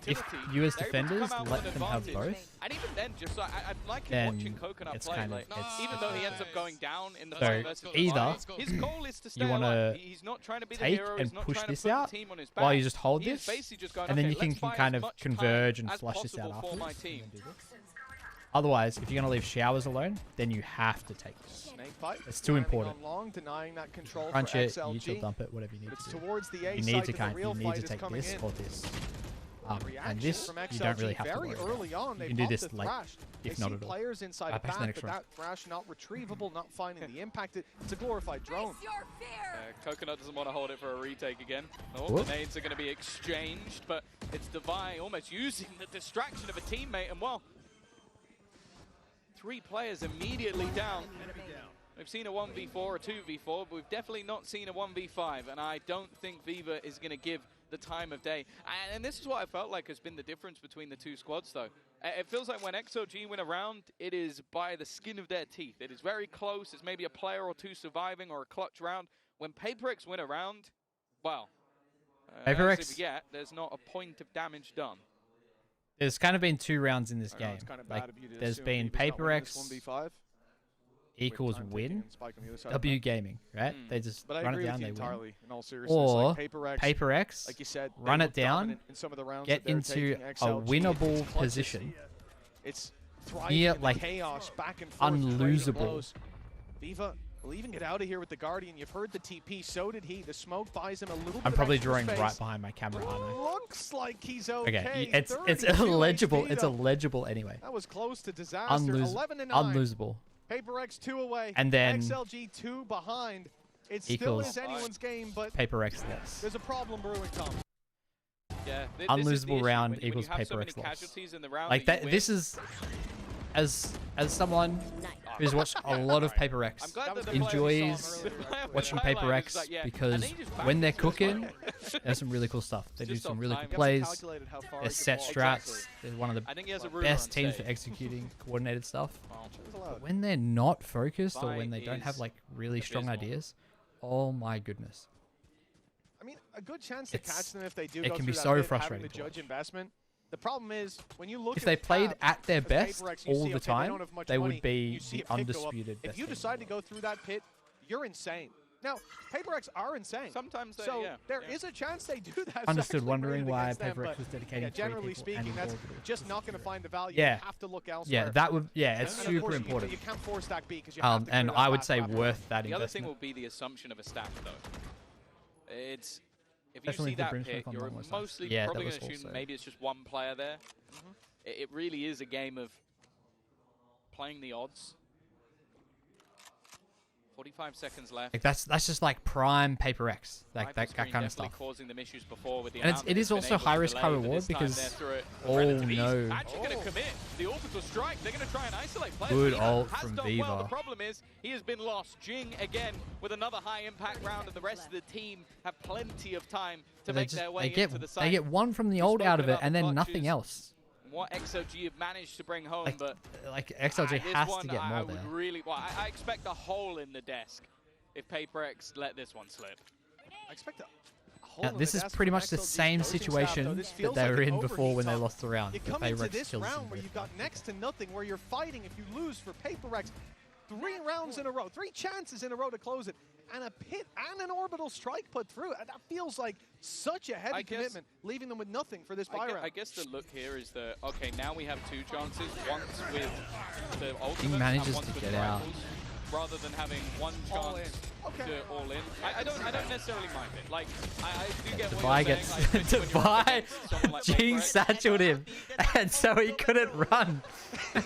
If you as defenders let them have both, and even then, just I like then watching Coconut it's play. kind of even though he ends up going down in the so versus either his goal is to stay you want to he's not trying to be the take hero, and not push trying this to put out the team on his back. while you just hold this, going, and then you okay, can kind of converge and as flush this out possible for my afterwards. team. Otherwise, if you're going to leave showers alone, then you have to take this. It's too important. Crunch it, util dump it, whatever you need to do. You need to take this or this. And this, you don't really have to worry about. You can do this late, if not at all. Players inside Pass the next round. that thrash not retrievable, not finding the impact. It's a glorified drone. Coconut doesn't want to hold it for a retake again. Oh, the nades are going to be exchanged, but it's Divine almost using the distraction of a teammate, and well, 3 players immediately down. We've seen a 1v4, a 2v4, but we've definitely not seen a 1v5, and I don't think Viva is going to give the time of day. And this is what I felt like has been the difference between the 2 squads, though. It feels like when XLG win a round, it is by the skin of their teeth. It is very close. It's maybe a player or 2 surviving or a clutch round. When PRX win a round, well, PRX, there's not a point of damage done. There's kind of been 2 rounds in this game. Like, there's been PRX equals win, W Gaming, right? They just run it down, they win. Or PRX, like you said, run it down, get into a winnable position. It's near, like, chaos, back and forth, unlosable. Viva will even get out of here with the Guardian. You've heard the TP, so did he. The smoke buys him a little bit. I'm probably drawing right behind my camera, aren't I? Looks like he's okay. Okay, it's illegible. It's illegible anyway. That was close to disaster. 11-9. Unlosable. PRX 2 away. And then XLG 2 behind. It still is anyone's game, but PRX loss. There's a problem brewing, Tom. Yeah, unlosable round equals PRX loss. Like that. This is as someone who's watched a lot of PRX, enjoys watching PRX because when they're cooking, there's some really cool stuff. They do some really cool plays. They're set strats. They're one of the best teams for executing coordinated stuff. But when they're not focused or when they don't have like really strong ideas, oh my goodness. I mean, a good chance to catch them if they do. It can be so frustrating. To judge investment. The problem is, when you look if they played at their best PRX, all the time, they would be the the undisputed best. If you decide to go through that pit, you're insane. Now, PRX are insane. Sometimes they, so there is a chance they do that. Understood. Wondering why PRX was dedicating. Generally speaking, that's just not going to find the value. Yeah. You have to look elsewhere. Yeah, that would. Yeah, it's super important. You can't force that B because you have to and clear I that would back say platform. worth that The investment. other thing will be the assumption of a stack, though. It's if Especially you see if the that pick, Brimstone you're combo was mostly nice. probably Yeah, going that to was assume also- maybe it's just one player there. It really is a game of playing the odds. 45 seconds left. Like that's just like prime PRX, like that kind of stuff. Causing them issues before with the And it is also high risk, high reward because no. Actually going to commit the orbital strike. They're going to try and isolate players. Good Viva ult has from done Viva. Well. The problem is he has been lost. Jing again with another high impact round, and the rest of the team have plenty of time to make their way into the site. They get one from the ult out of it, and then nothing else. What XLG have managed to bring home, but XLG has one, to get more there. I expect a hole in the desk if PRX let this one slip. I expect a hole Now, in this the is desk pretty from much the XLG's same coaching situation staff, though. This that feels they were like in an before when they overheat lost the round. You The come into PRX this kills round them where very you've got next to nothing, where you're fighting if you lose for PRX. 3 rounds in a row, 3 chances in a row to close it, and a pit and an orbital strike put through it. That feels like such a heavy commitment, leaving them with nothing for this buy round. I guess the look here is that, okay, now we have 2 chances, once with the ultimate He manages and once to with get rifles, out. rather than having one chance to all in. I don't necessarily mind it. Like, I do get what you're saying. Devi Jing satcheled him, and so he couldn't run.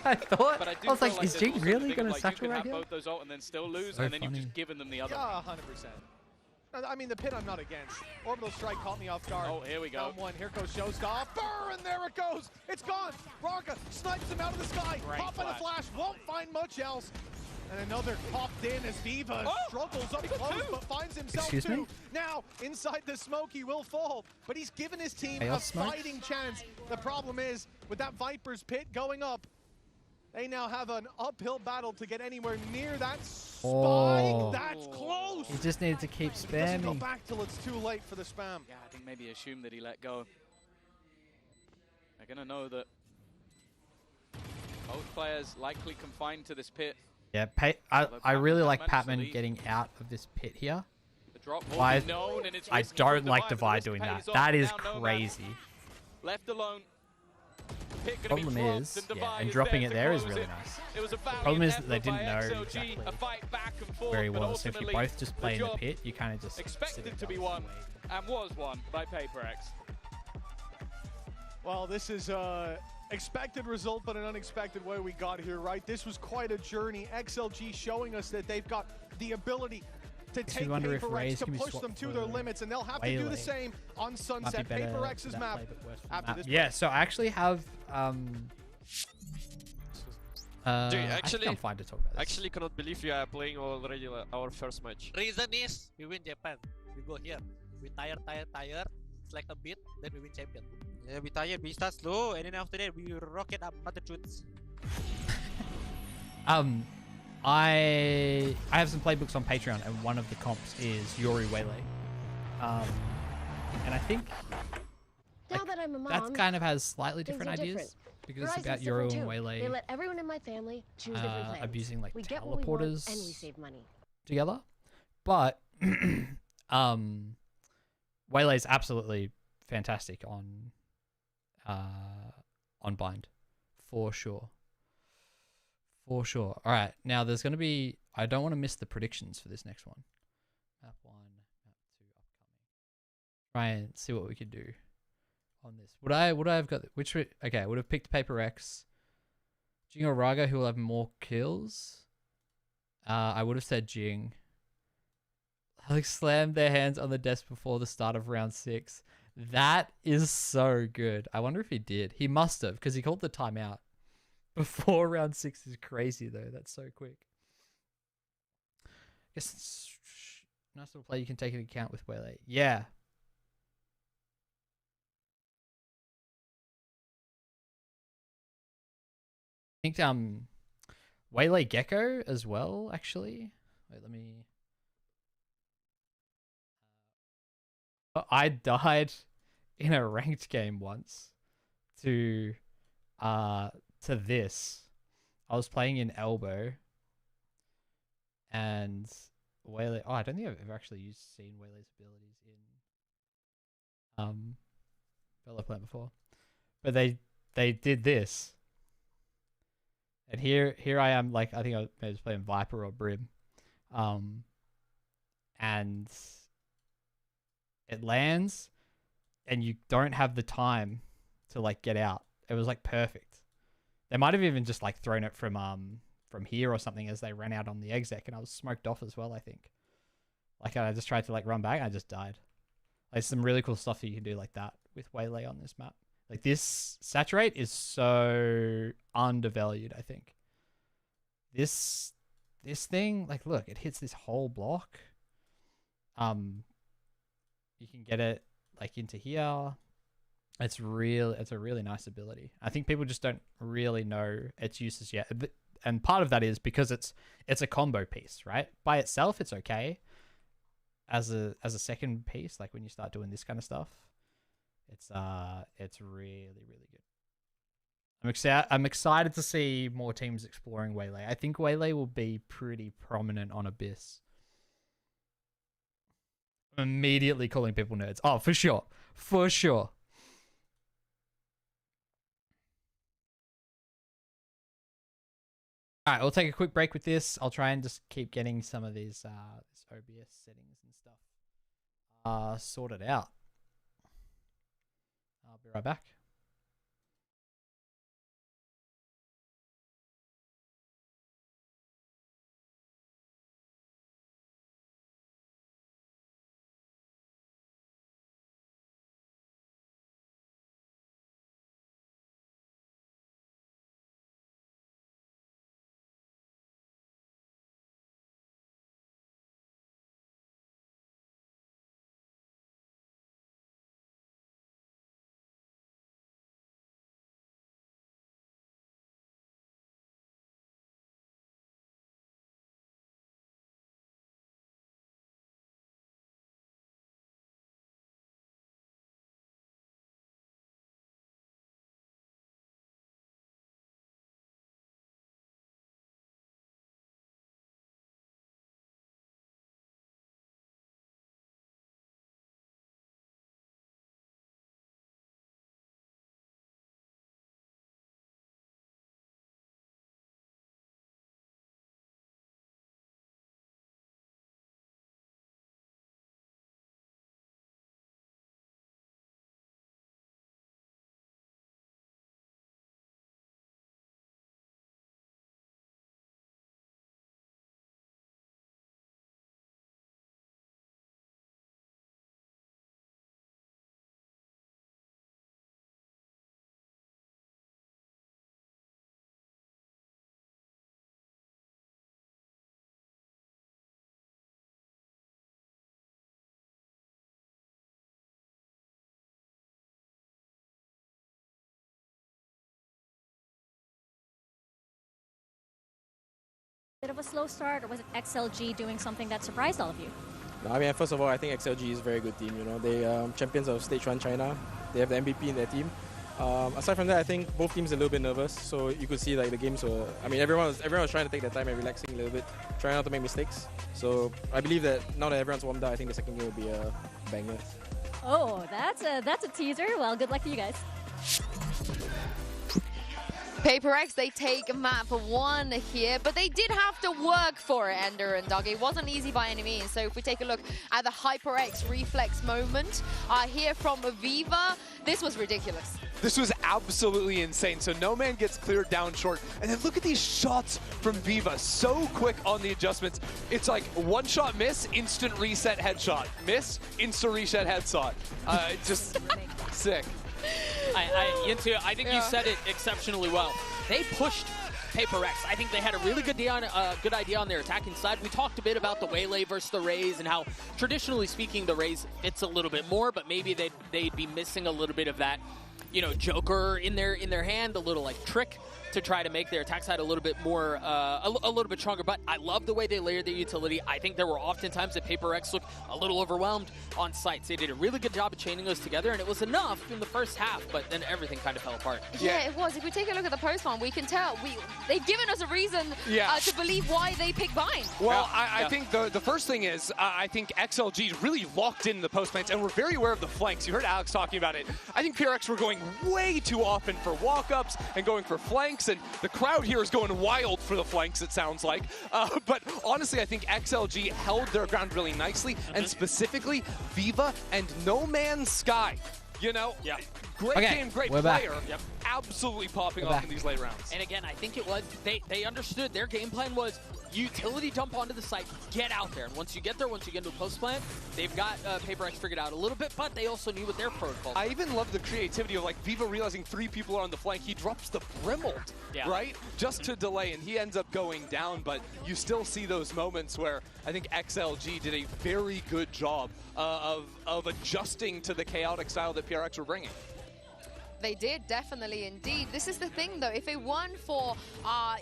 I thought, I was like, is Jing really going to satchel right here? Both those ult and then still lose, So and then you've funny. just given them the other. Yeah, 100%. I mean, the pit I'm not against. Orbital strike caught me off guard. Oh, here we go. Down 1, here goes Showstopper, and there it goes. It's gone. Raga snipes him out of the sky. Great Pop and a flash, won't find much else. And another popped in as Viva struggles up close, but finds himself Excuse me? Now, inside the smoke, he will fall, but he's given his team a fighting chance. The problem is, with that Viper's pit going up, they now have an uphill battle to get anywhere near that spike. That's close. He just needed to keep Doesn't go spamming. back till it's too late for the spam. Yeah, I think maybe assume that he let go. They're going to know that both players likely confined to this pit. Yeah, I really like Patman getting out of this pit here. The drop will Why? be known, and it's I risky don't from like Devi, but Devi risk doing pays that. off. That is Now no crazy. man left alone. Pit gonna be Problem dropped, is, and yeah, Devi and is dropping there it to there is close really it. nice. It was a Problem is that they effort didn't by know XLG, exactly a fight back and forth, very but well. So if you ultimately, both just play in the job pit, you kind of just expected to be won, and was won by PRX. Well, this is expected result, but an unexpected way we got here, right? This was quite a journey. XLG showing us that they've got the ability to take PRX, to push them to their limits, and they'll have to do the same on Sunset, PRX's map. After this yeah, so I actually have actually, I'm fine to talk about this. Actually, cannot believe we are playing already our first match. Reason is we win Japan. We go here. We tired. It's like a bit, then we win champion. Yeah, we tired. We start slow, and then after that we rocket up other truths. I have some playbooks on Patreon, and one of the comps is Yuri Waylay. And I think Now that I'm a mom, that kind of has slightly things different are ideas different. because it's Verizon's about Yuri and different too. They Waylay let everyone in my family choose different plans. abusing like we get what we want, teleporters and we save money. together. But Waylay's absolutely fantastic on Bind, for sure. For sure. All right, now there's going to be. I don't want to miss the predictions for this next one. Map 1, map 2, upcoming. Try and see what we could do on this. Would I have got which? Okay, I would have picked PRX. Jing or Raga, who will have more kills. I would have said Jing. Alex slammed their hands on the desk before the start of round 6. That is so good. I wonder if he did. He must have, because he called the timeout before round 6 is crazy, though. That's so quick. I guess it's nice little play you can take into account with Waylay. Yeah. I think Waylay Gecko as well, actually. Wait, let me... I died in a ranked game once to this. I was playing in Elbow, and Waylay. Oh, I don't think I've ever actually seen Waylay's abilities in Valorant before, but they did this, and here I am. Like I think I was playing Viper or Brim, and it lands, and you don't have the time to like get out. It was like perfect. They might have even just like thrown it from here or something as they ran out on the exec, and I was smoked off as well, I think. Like I just tried to like run back and I just died. Like some really cool stuff that you can do like that with Waylay on this map. Like this saturate is so undervalued, I think. This thing, like look, it hits this whole block. You can get it like into here. It's a really nice ability. I think people just don't really know its uses yet. And part of that is because it's a combo piece, right? By itself, it's okay. As a second piece, like when you start doing this kind of stuff, it's really, really good. I'm excited to see more teams exploring Waylay. I think Waylay will be pretty prominent on Abyss. I'm immediately calling people nerds. Oh, for sure. For sure. All right, we'll take a quick break with this. I'll try and just keep getting some of these this OBS settings and stuff sorted out. I'll be right back. Bit of a slow start, or was it XLG doing something that surprised all of you? No, I mean, first of all, I think XLG is a very good team. You know, they champions of Stage 1 China. They have the MVP in their team. Aside from that, I think both teams are a little bit nervous. So you could see like the games were. I mean, everyone was trying to take their time and relaxing a little bit, trying not to make mistakes. So I believe that now that everyone's warmed up, I think the second game will be a banger. Oh, that's a teaser. Well, good luck to you guys. PRX, they take map 1 here, but they did have to work for it, Ender and Doug. It wasn't easy by any means. So if we take a look at the HyperX reflex moment here from Viva, this was ridiculous. This was absolutely insane. So No Man gets cleared down short. And then look at these shots from Viva. So quick on the adjustments. It's like one shot miss, instant reset headshot. Miss, instant reset headshot. Just sick. Yintu, I think you said it exceptionally well. They pushed PRX. I think they had a really good idea on their attacking side. We talked a bit about the Waylay versus the Raze and how, traditionally speaking, the Raze fits a little bit more, but maybe they'd be missing a little bit of that, you know, Joker in their hand, a little like trick to try to make their attack side a little bit more, a little bit stronger. But I love the way they layered their utility. I think there were often times that PRX looked a little overwhelmed on sites. They did a really good job of chaining those together, and it was enough in the first half, but then everything kind of fell apart. Yeah, it was. If we take a look at the post one, we can tell they've given us a reason to believe why they picked Bind. Well, I think the first thing is I think XLG really locked in the post plants and we're very aware of the flanks. You heard Alex talking about it. I think PRX were going way too often for walk-ups and going for flanks, and the crowd here is going wild for the flanks, it sounds like. But honestly, I think XLG held their ground really nicely, and specifically Viva and No Man's Sky. You know, great game, great player. Absolutely popping off in these late rounds. And again, I think it was, they understood their game plan was utility dump onto the site, get out there. And once you get there, once you get into a post plant, they've got PRX figured out a little bit, but they also knew what their protocol was. I even love the creativity of like Viva realizing 3 people are on the flank. He drops the Brimald, right? Just to delay, and he ends up going down, but you still see those moments where I think XLG did a very good job of adjusting to the chaotic style that PRX were bringing. They did, definitely, indeed. This is the thing, though. If it weren't for,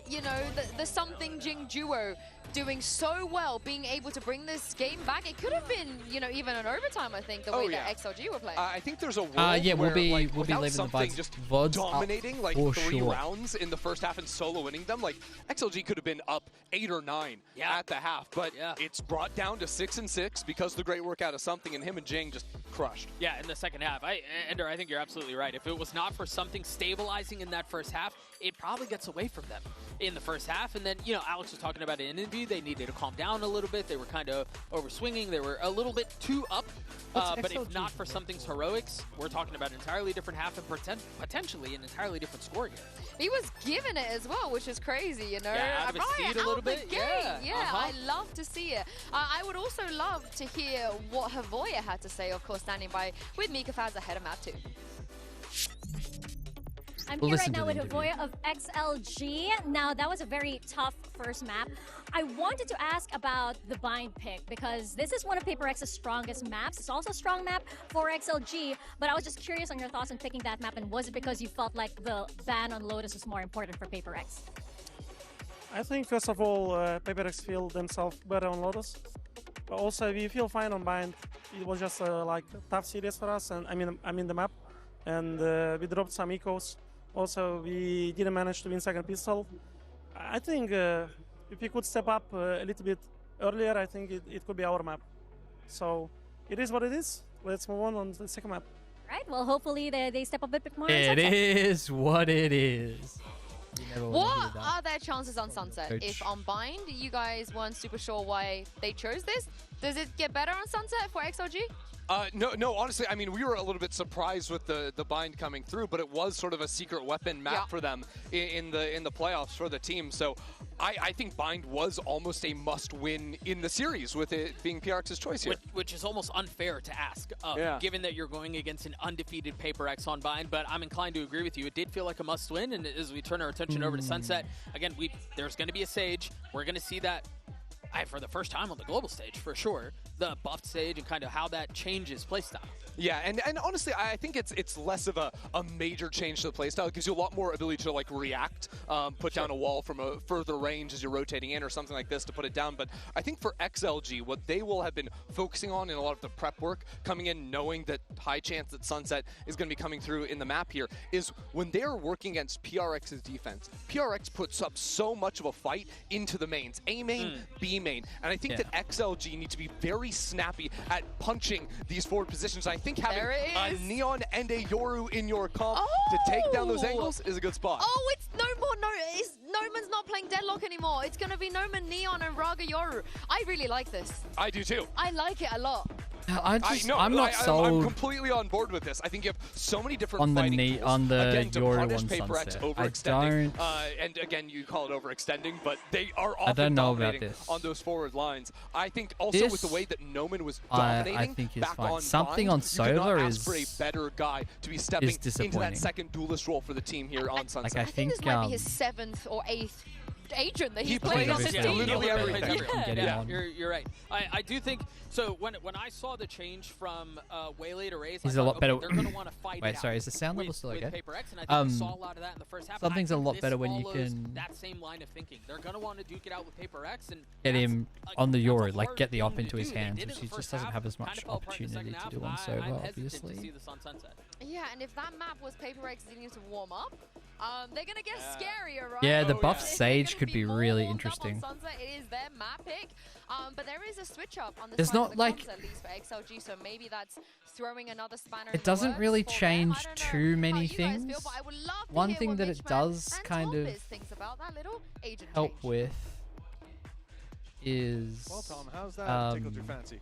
you know, the Something Jing duo doing so well, being able to bring this game back, it could have been, you know, even an overtime, I think, the way that XLG were playing. I think there's a world we'll where, be like, leaving the Something VODs just up dominating, like, for 3 sure. rounds in the first half and solo winning them. Like, XLG could have been up 8 or 9 at the half, but it's brought down to 6 and 6 because of the great work out of Something, and him and Jing just crushed. Yeah, in the second half. Ender, I think you're absolutely right. If it was not for Something stabilizing in that first half, it probably gets away from them in the first half. And then, you know, Alex was talking about it in interview. They needed to calm down a little bit. They were kind of overswinging. They were a little bit too up. But if not for Something's heroics, we're talking about an entirely different half and potentially an entirely different score here. He was giving it as well, which is crazy, you know. Yeah, out of his seat a little bit. I love to see it. I would also love to hear what Havoya had to say, of course, standing by with Mika Faz ahead of map 2. I'm here right now with Havoya of XLG. Now, that was a very tough first map. I wanted to ask about the Bind pick because this is one of PRX's strongest maps. It's also a strong map for XLG, but I was just curious on your thoughts on picking that map, and was it because you felt like the ban on Lotus was more important for PRX? I think, first of all, PRX feel themselves better on Lotus. But also, we feel fine on Bind. It was just like a tough series for us, and I mean the map. And we dropped some ecos. Also, we didn't manage to win second pistol. I think if we could step up a little bit earlier, I think it could be our map. So it is what it is. Let's move on the second map. Right. Well, hopefully they step up a bit more. It is what it is. What are their chances on Sunset? If on Bind, you guys weren't super sure why they chose this, does it get better on Sunset for XLG? No, honestly, I mean, we were a little bit surprised with the Bind coming through, but it was sort of a secret weapon map for them in the playoffs for the team. So I think Bind was almost a must-win in the series, with it being PRX's choice here. Which is almost unfair to ask, given that you're going against an undefeated PRX on Bind, but I'm inclined to agree with you. It did feel like a must-win, and as we turn our attention over to Sunset, again, there's going to be a Sage. We're going to see that for the first time on the global stage, for sure, the buffed stage and kind of how that changes playstyle. Yeah, and honestly, I think it's less of a major change to the playstyle. It gives you a lot more ability to like react, put down a wall from a further range as you're rotating in or something like this to put it down. But I think for XLG, what they will have been focusing on in a lot of the prep work, coming in knowing that high chance that Sunset is going to be coming through in the map here, is when they're working against PRX's defense, PRX puts up so much of a fight into the mains, A main, B main. And I think that XLG need to be very snappy at punching these forward positions. I think having a Neon and a Yoru in your comp to take down those angles is a good spot. Oh, it's Noman's not playing Deadlock anymore. It's going to be Noman, Neon, and Raga Yoru. I really like this. I do too. I like it a lot. I'm not sold. I'm completely on board with this. I think you have so many different on fighting the tools. on the again, to Yoru punish one PRX Sunset. overextending. And again, you call it overextending, but they are often dominating on those forward lines. I think also with the way that Noman was dominating I think back fine. on Something Bind, on you Sova could not ask is for a better guy to be stepping into that second duelist role for the team here on Sunset. I think this might be his 7th or 8th agent that he's He playing on plays this team. literally everything. Yeah, you're right. I do think so. When I saw the change from Waylay to Raze, He's I a thought, lot better. okay, they're gonna want to fight Wait, it sorry, out is the sound level with, still with okay? PRX, and I think we saw a lot of that in the first half. Something's a lot better when you follows can that same line of thinking. They're gonna want to duke it out with PRX and get him on the Euro, like hard get the thing op to into his do. They hands, did which it he in the just first doesn't half, have as much kind of fell apart in the opportunity second to do half. on I'm Sova, hesitant to obviously. see the Sun Sunset. Yeah, and if that map was PaperX needing to warm up, they're gonna get scarier, right? Yeah, the buff If they're Sage gonna could be more really warmed up on interesting. Sunset, it is their map pick, but there is a switch up on the There's side not of the like- comms, at least for XLG, so maybe that's throwing another spanner. It doesn't really change too many you guys things. feel, but I would love to One hear thing what that Mitch it Man does and kind Tom of Biz thinks about that little agent help change. with is Well, Tom, how's that tickled your um, fancy?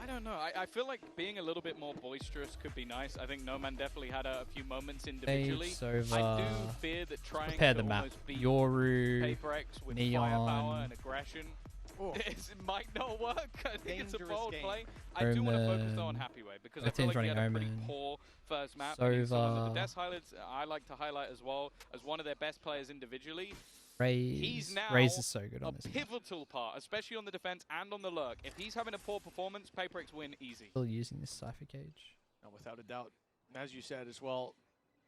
I don't know. I feel like being a little bit more boisterous could be nice. I think No Man definitely had a few moments individually. Sova, I do fear that trying prepare to the map. almost beat Yoru, PaperX with Neon. firepower and aggression it might not work. I think it's a Dangerous bold game. play. I do want to focus though on Omen. Happyway because I Both feel teams like he had a running pretty Omen. poor first map. And he's someone that Sova. the Death highlights I like to highlight as well as one of their best players individually. Raze. He's now Raze is so good a on this. map. pivotal part, especially on the defense and on the lurk. If he's having a poor performance, PaperX win easy. Still using this Cypher Cage. No, without a doubt. As you said as well,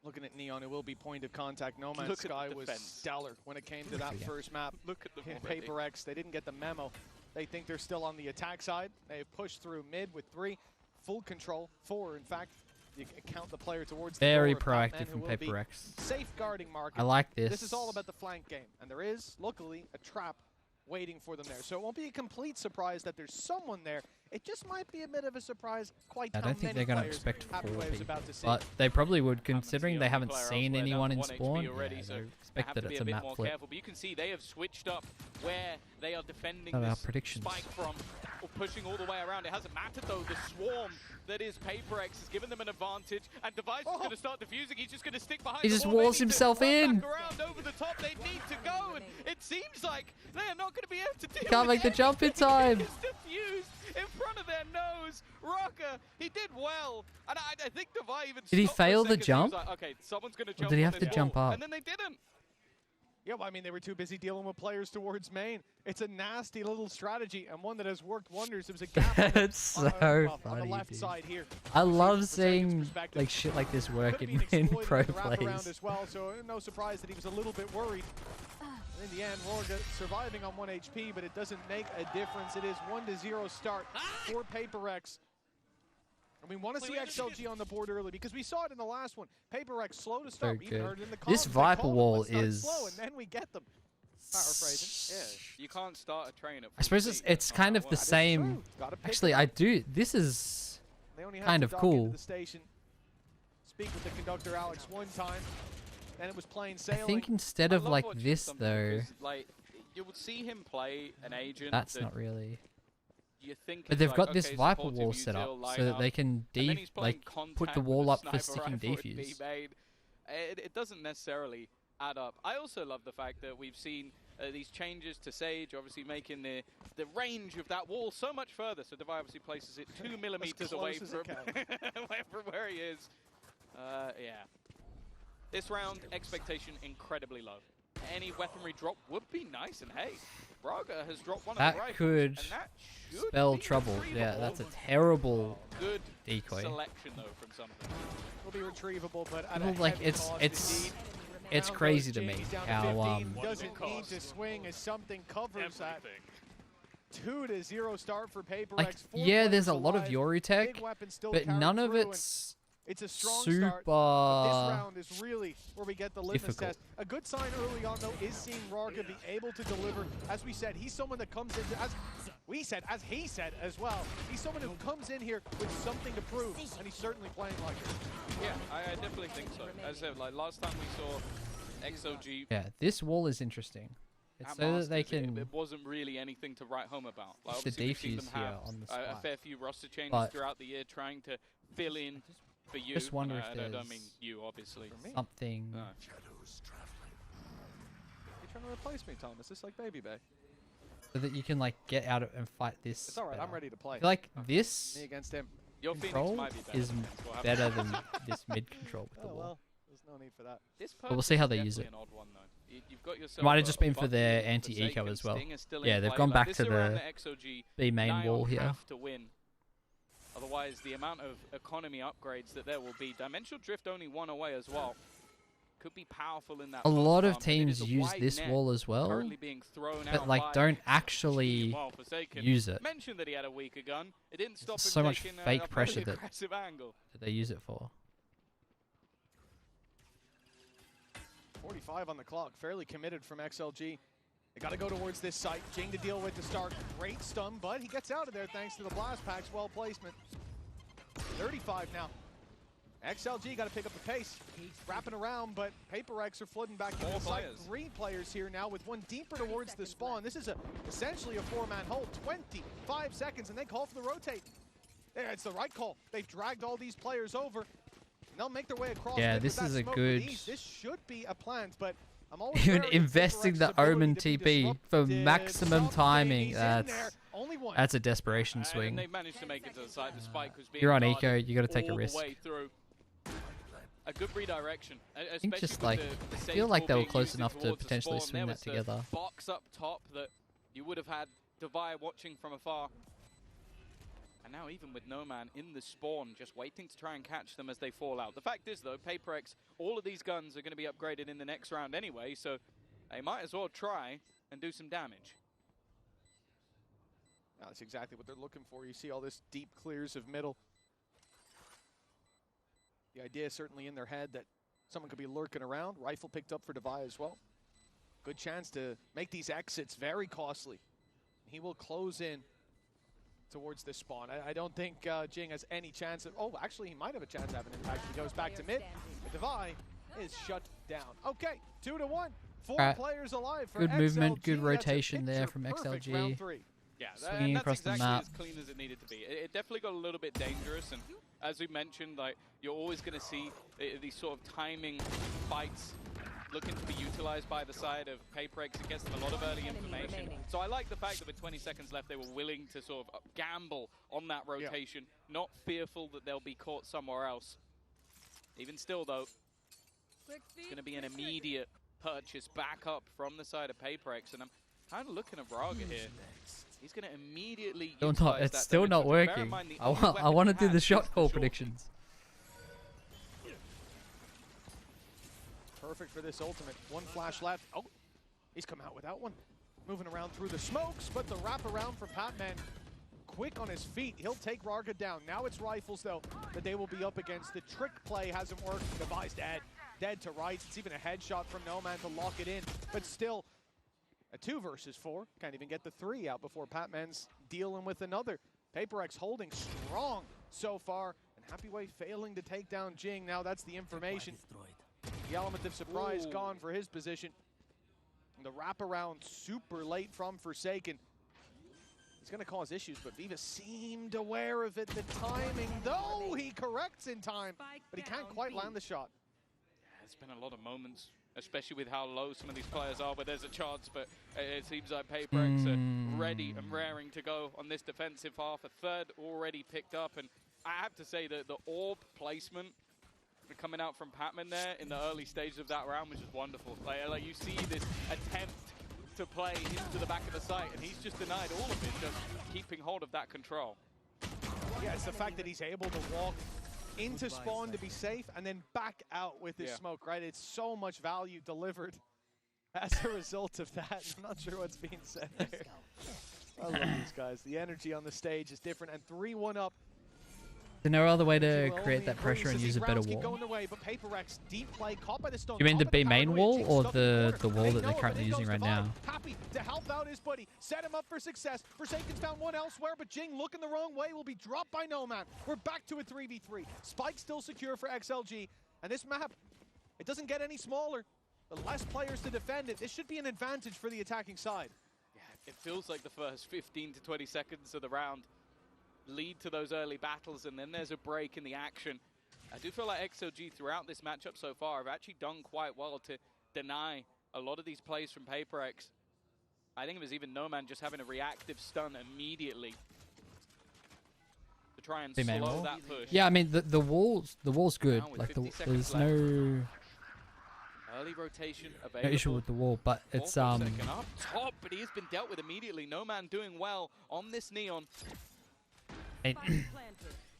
looking at Neon, it will be point of contact. No Man's Look at the Sky was defense. stellar when it came to that first map. Look at them In already. PaperX, they didn't get the memo. They think they're still on the attack side. They've pushed through mid with 3. Full control. 4, in fact. You can count the player towards Very the door of Batman, proactive who from will be PaperX. safeguarding market. I like this. This is all about the flank game. And there is, luckily, a trap waiting for them there. So it won't be a complete surprise that there's someone there. It just might be a bit of a surprise quite I how don't think many they're going to players expect 4 Happyway was people, about to see. but they probably would, considering they haven't player seen elsewhere anyone down in to 1 spawn. HP already, Yeah, so they they expect have that to be it's a a bit map more flip. careful. But you can see they have switched up where they are defending Oh, our this predictions. spike from, or pushing all the way around. It hasn't mattered though. The swarm that is PaperX has given them an advantage, and Device is going to start defusing. He's just going to stick behind. He the just wall, walls maybe to himself run in. Back around over the top. They need to go, and it seems like they are not going to be able to deal Can't with make the jump in time. It's diffused in front of their nose. Rocker, he did well, and I think Devi even Did he stopped for a fail the second. He was jump? like, okay, someone's going to Or jump. did he on have to this jump wall. up? And then they didn't. Yeah, well, I mean, they were too busy dealing with players towards main. It's a nasty little strategy, and one that has worked wonders. There was a gap It's so on funny, the left dude. side here. I love From Sagan's seeing perspective. like shit like this work Could in, have been in exploited pro in the wraparound plays. as well, so no surprise that he was a little bit worried. And in the end, Rorga surviving on 1 HP, but it doesn't make a difference. It is 1-0 start for PaperX. And we want to see XLG on the board early because we saw it in the last one. PaperX slow to start. We even good. heard it in the This comms. They Viper called it, wall "Let's start is- slow," and then we get them. Paraphrasing. Yeah, you can't start a train at I suppose it's kind of the same. Gotta pick Actually, it I up. do. This is They only had kind to of dock cool. into the station, speak with the conductor Alex one time, and it was plain I sailing. think instead I of love like watching this something though, because, like, you would see him play an agent. that's that not really. You think But is they've like, got this okay, Viper supportive wall set up util so that they lineup, can and then he's playing put the contact wall with up a for sniper sticking rifle at B defuse. main. It doesn't necessarily add up. I also love the fact that we've seen these changes to Sage, obviously making the range of that wall so much further. So Devi obviously places it 2 millimeters away close as from, it away from where he is. Yeah. This round, expectation incredibly low. Any weaponry drop would be nice, and hey, Braga has dropped one of the That rifles, could and that should spell be trouble. Yeah, retrievable. that's a terrible Good decoy. selection though from something. Will be retrievable, but at Well, a like heavy cost it's indeed. Down crazy goes to me James down to how 15. Doesn't need to swing as something covers that. 2-0 start for PaperX. like 4 yeah, there's players a lot of alive. Yoru tech, Big weapon still but carried none of through, and it's it's a strong super start. But this round is really where we get the litmus difficult. test. A good sign early on, though, is seeing Rorga be able to deliver. As we said, he's someone that comes in, as he said as well, he's someone who comes in here with something to prove, and he's certainly playing like it. Yeah, I definitely think so. As I said, like last time we saw XLG. Yeah, this wall is interesting. It's at so that they Masters, can It wasn't really anything to write home about. Like, the obviously we've seen them defuse here have on the a spot. fair few roster changes But- throughout the year, trying to fill in for you. just wonder if I don't there's mean you, obviously. something. No. You trying to replace me, Tom? Is this like Baby Bay? So that you can like get out and fight this. It's all right. I'm better. ready to play. I feel like this Me against him. Your Phoenix control might be better. is That's what better happens. than this mid control with the Oh wall. well, there's no need for that. This But we'll see how they is use it. definitely an odd one, though. You've got yourself Might have just been for Bucky their and anti-eco Forsaken. as well. Sting is still Yeah, in they've play. gone Like, back this to is around the XLG. B main Niall wall here. have to win. Otherwise, the amount of economy upgrades that there will be. Dimensional Drift only one away as well. Could be powerful in that. A lot of farm, but it teams is a use wide this net wall as well, currently being thrown but out like by don't actually Well, Forsaken use it. mentioned that he had a weaker gun. It didn't stop him So much taking fake a pressure really that aggressive angle. they use it for. 45 on the clock, fairly committed from XLG. They got to go towards this site. Jing to deal with to start. Great stun, but he gets out of there thanks to the blast packs. Well placement. 35 now. XLG got to pick up the pace. Wrapping around, but PRX are flooding back into the site. 3 players here now with one deeper towards the spawn. This is essentially a 4-man hold. 25 seconds, and they call for the rotate. Yeah, it's the right call. They've dragged all these players over. And they'll make their way across. Yeah, this is a good. This should be a plant, but I'm always Even investing the Omen TP for maximum timing. That's a desperation swing. And they managed to make it to the site. The spike was being You're on guarded eco. You got to take a all the risk. way through. A good redirection. I think just like I feel like they were close enough to potentially swing that together. Box up top that you would have had Devi watching from afar. And now even with no man in the spawn, just waiting to try and catch them as they fall out. The fact is though, PRX, all of these guns are going to be upgraded in the next round anyway, so they might as well try and do some damage. That's exactly what they're looking for. You see all this deep clears of middle. The idea is certainly in their head that someone could be lurking around. Rifle picked up for Devi as well. Good chance to make these exits very costly. He will close in towards this spawn. I don't think Jing has any chance of, oh, actually he might have a chance of having an impact. He goes back to mid, but Devi is shut down. Okay, 2-1. 4 players alive for good XLG. movement, good That's a rotation there from picture-perfect XLG. round 3. Yeah, swinging that's across exactly the map. as clean as it needed to be. It definitely got a little bit dangerous, and as we mentioned, like you're always going to see these sort of timing fights looking to be utilized by the side of PRX. It gets them a lot of early information. So I like the fact that with 20 seconds left, they were willing to sort of gamble on that rotation, not fearful that they'll be caught somewhere else. Even still, though, it's going to be an immediate purchase back up from the side of PRX, and I'm kind of looking at Braga here. He's going to immediately It's still not working. I want to do the shot call predictions. Perfect for this ultimate. One flash left. Oh, he's come out without one. Moving around through the smokes, but the wraparound for Patman. Quick on his feet. He'll take Raga down. Now it's Rifles, though, that they will be up against. The trick play hasn't worked. Devi's dead. Dead to right. It's even a headshot from No Man to lock it in. But still, a 2 versus 4. Can't even get the 3 out before Patman's dealing with another. PRX holding strong so far. And Happy Way failing to take down Jing. Now that's the information. The element of surprise gone for his position. And the wraparound super late from Forsaken. It's going to cause issues, but Viva seemed aware of it. The timing, though, he corrects in time, but he can't quite land the shot. Yeah, it's been a lot of moments, especially with how low some of these players are, where there's a chance, but it seems like PRX are ready and raring to go on this defensive half. A third already picked up, and I have to say that the orb placement coming out from Patman there in the early stages of that round was just wonderful. Like you see this attempt to play into the back of the site, and he's just denied all of it, just keeping hold of that control. Yeah, it's the fact that he's able to walk into spawn to be safe and then back out with his smoke, right? It's so much value delivered as a result of that. I'm not sure what's being said there. I love these guys. The energy on the stage is different, and 3-1 up. There's no other way to create that pressure and use a better wall. You mean the B main wall or the wall that they're currently using right now? Happy to help out his buddy, set him up for success. Forsaken's found one elsewhere, but Jing looking the wrong way will be dropped by No Man. We're back to a 3v3. Spike still secure for XLG, and this map, it doesn't get any smaller. The less players to defend it. This should be an advantage for the attacking side. Yeah, it feels like the first 15 to 20 seconds of the round lead to those early battles, and then there's a break in the action. I do feel like XLG throughout this matchup so far have actually done quite well to deny a lot of these plays from PRX. I think it was even No Man just having a reactive stun immediately to try and slow that push. Yeah, I mean the wall's good. Like there's no. Early rotation No available. issue with the wall, but it's Second up top, but he has been dealt with immediately. No man doing well on this Neon.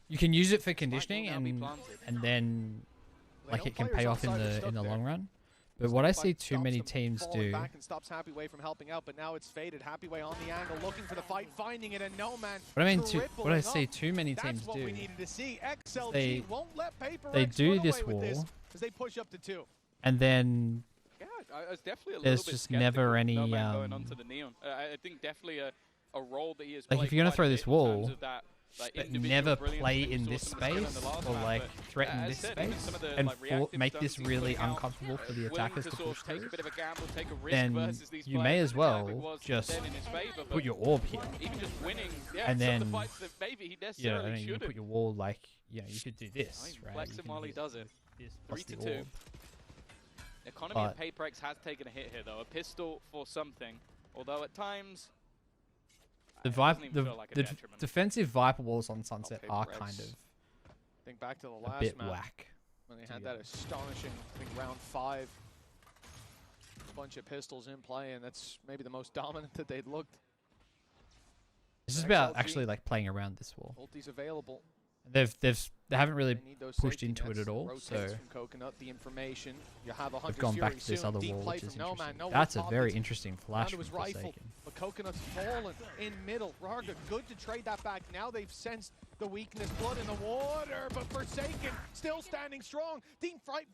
you can use it for conditioning and then like it can pay off in the long run. But what I see too many teams do. Back and stops Happyway from helping out, but now it's faded. Happyway on the angle, looking for the fight, finding it, and no man. What I see too many teams do. We needed to see. XLG won't let they do this wall, as they push up to 2. and then Yeah, I was definitely a little there's bit just skeptical never any. No man going onto the Neon. I think definitely a role that he has Like played if you're gonna quite throw a this bit in wall, terms of that, like, but individual never brilliance play that we in saw this some of the skill in space the last or map, like but, threaten as this said, even space some of the, and like, reactive make stunts this he's really putting out, uncomfortable for the willing attackers to to sort push of take a through, bit of a gamble, take a risk then versus these you may players. as The well tactic was just then in his favor, put your orb here. even just winning, And some of then, the fights that maybe he yeah, necessarily and then you shouldn't. put your wall like, you could do this, right? Flex You him can while he do does it. this 3 plus the to 2. orb. Economy of PaperX has taken a hit here, though. A pistol for something, although at times The defensive Viper walls on Sunset are kind of Think back to the a last bit map whack. when they had that astonishing, I think round 5, bunch of pistols in play, and that's maybe the most dominant that they'd looked. This is about actually like playing around this wall. Ulti's available. They haven't really They need those pushed safety into it nets. at all, Rotates so from Coconut, the information. You have a they've gone back to this other wall, which is interesting. That's a very interesting flash from Forsaken. But Coconut's fallen in middle. Rarga, good to trade that back. Now they've sensed the weakness. Blood in the water, but Forsaken still standing strong. Team fight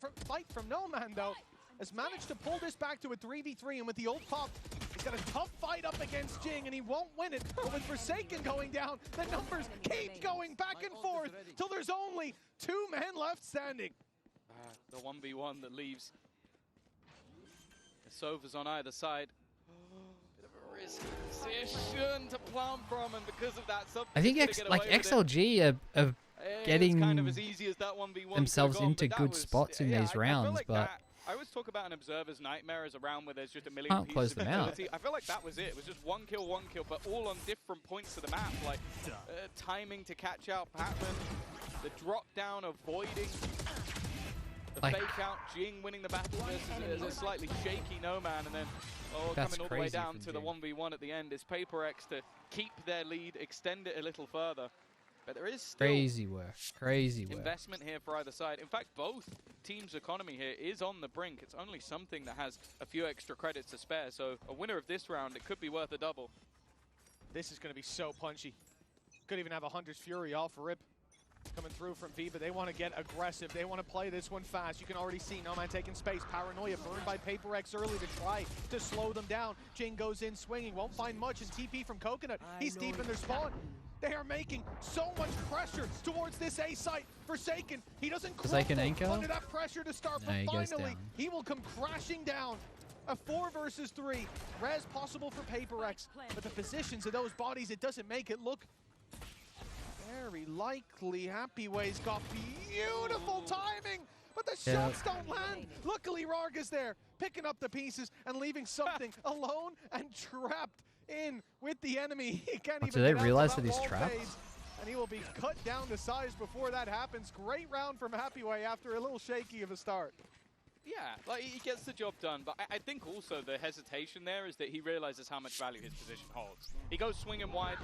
from No Man, though, has managed to pull this back to a 3v3, and with the ult pop, he's got a tough fight up against Jing, and he won't win it. But with Forsaken going down, the numbers keep going back and forth till there's only 2 men left standing. The 1v1 that leaves the Sovas on either side. Bit of a risky position to plumb from, and because of that, I think like XLG are getting kind of as easy as that 1v1 themselves into good spots in these rounds, but I always talk about an observer's nightmare as a round where there's just a million can't pieces close of them out. ability. I feel like that was it. It was just one kill, but all on different points of the map, like timing to catch out Patman, the drop down avoiding, the fake out, Jing winning the battle versus a slightly shaky No Man, and then coming all the way down to the 1v1 at the end is PaperX to keep their lead, extend it a little further. But there is still crazy work. Investment here for either side. In fact, both teams' economy here is on the brink. It's only something that has a few extra credits to spare. So a winner of this round, it could be worth a double. This is going to be so punchy. Could even have a Hunter's Fury off rip coming through from Viva. They want to get aggressive. They want to play this one fast. You can already see No Man taking space. Paranoia burned by PaperX early to try to slow them down. Jing goes in swinging. Won't find much. And TP from Coconut. He's deep in their spawn. They are making so much pressure towards this A site. Forsaken, he doesn't crumble under that pressure to start, but finally he will come crashing down. A 4 versus 3. Res possible for PaperX, but the positions of those bodies, it doesn't make it look very likely. Happyway's got beautiful timing, but the shots don't land. Luckily, Rarga's there, picking up the pieces and leaving something alone and trapped in with the enemy. He can't even do they get out realize to that he's wall trapped? phase, and he will be cut down to size before that happens. Great round from Happyway after a little shaky of a start. Yeah, like he gets the job done, but I think also the hesitation there is that he realizes how much value his position holds. He goes swinging wide,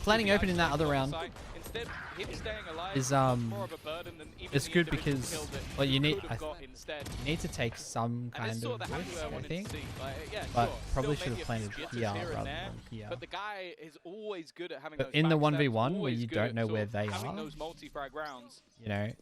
planning open in that other round Instead, him staying alive is more of a burden than even it's good because well, you need to take some kind of risk, I think. But probably should have planted here rather than here. But the guy is always good at having but those in the backstabs, 1v1 where you don't know where they having are, those multi-frag rounds. you know,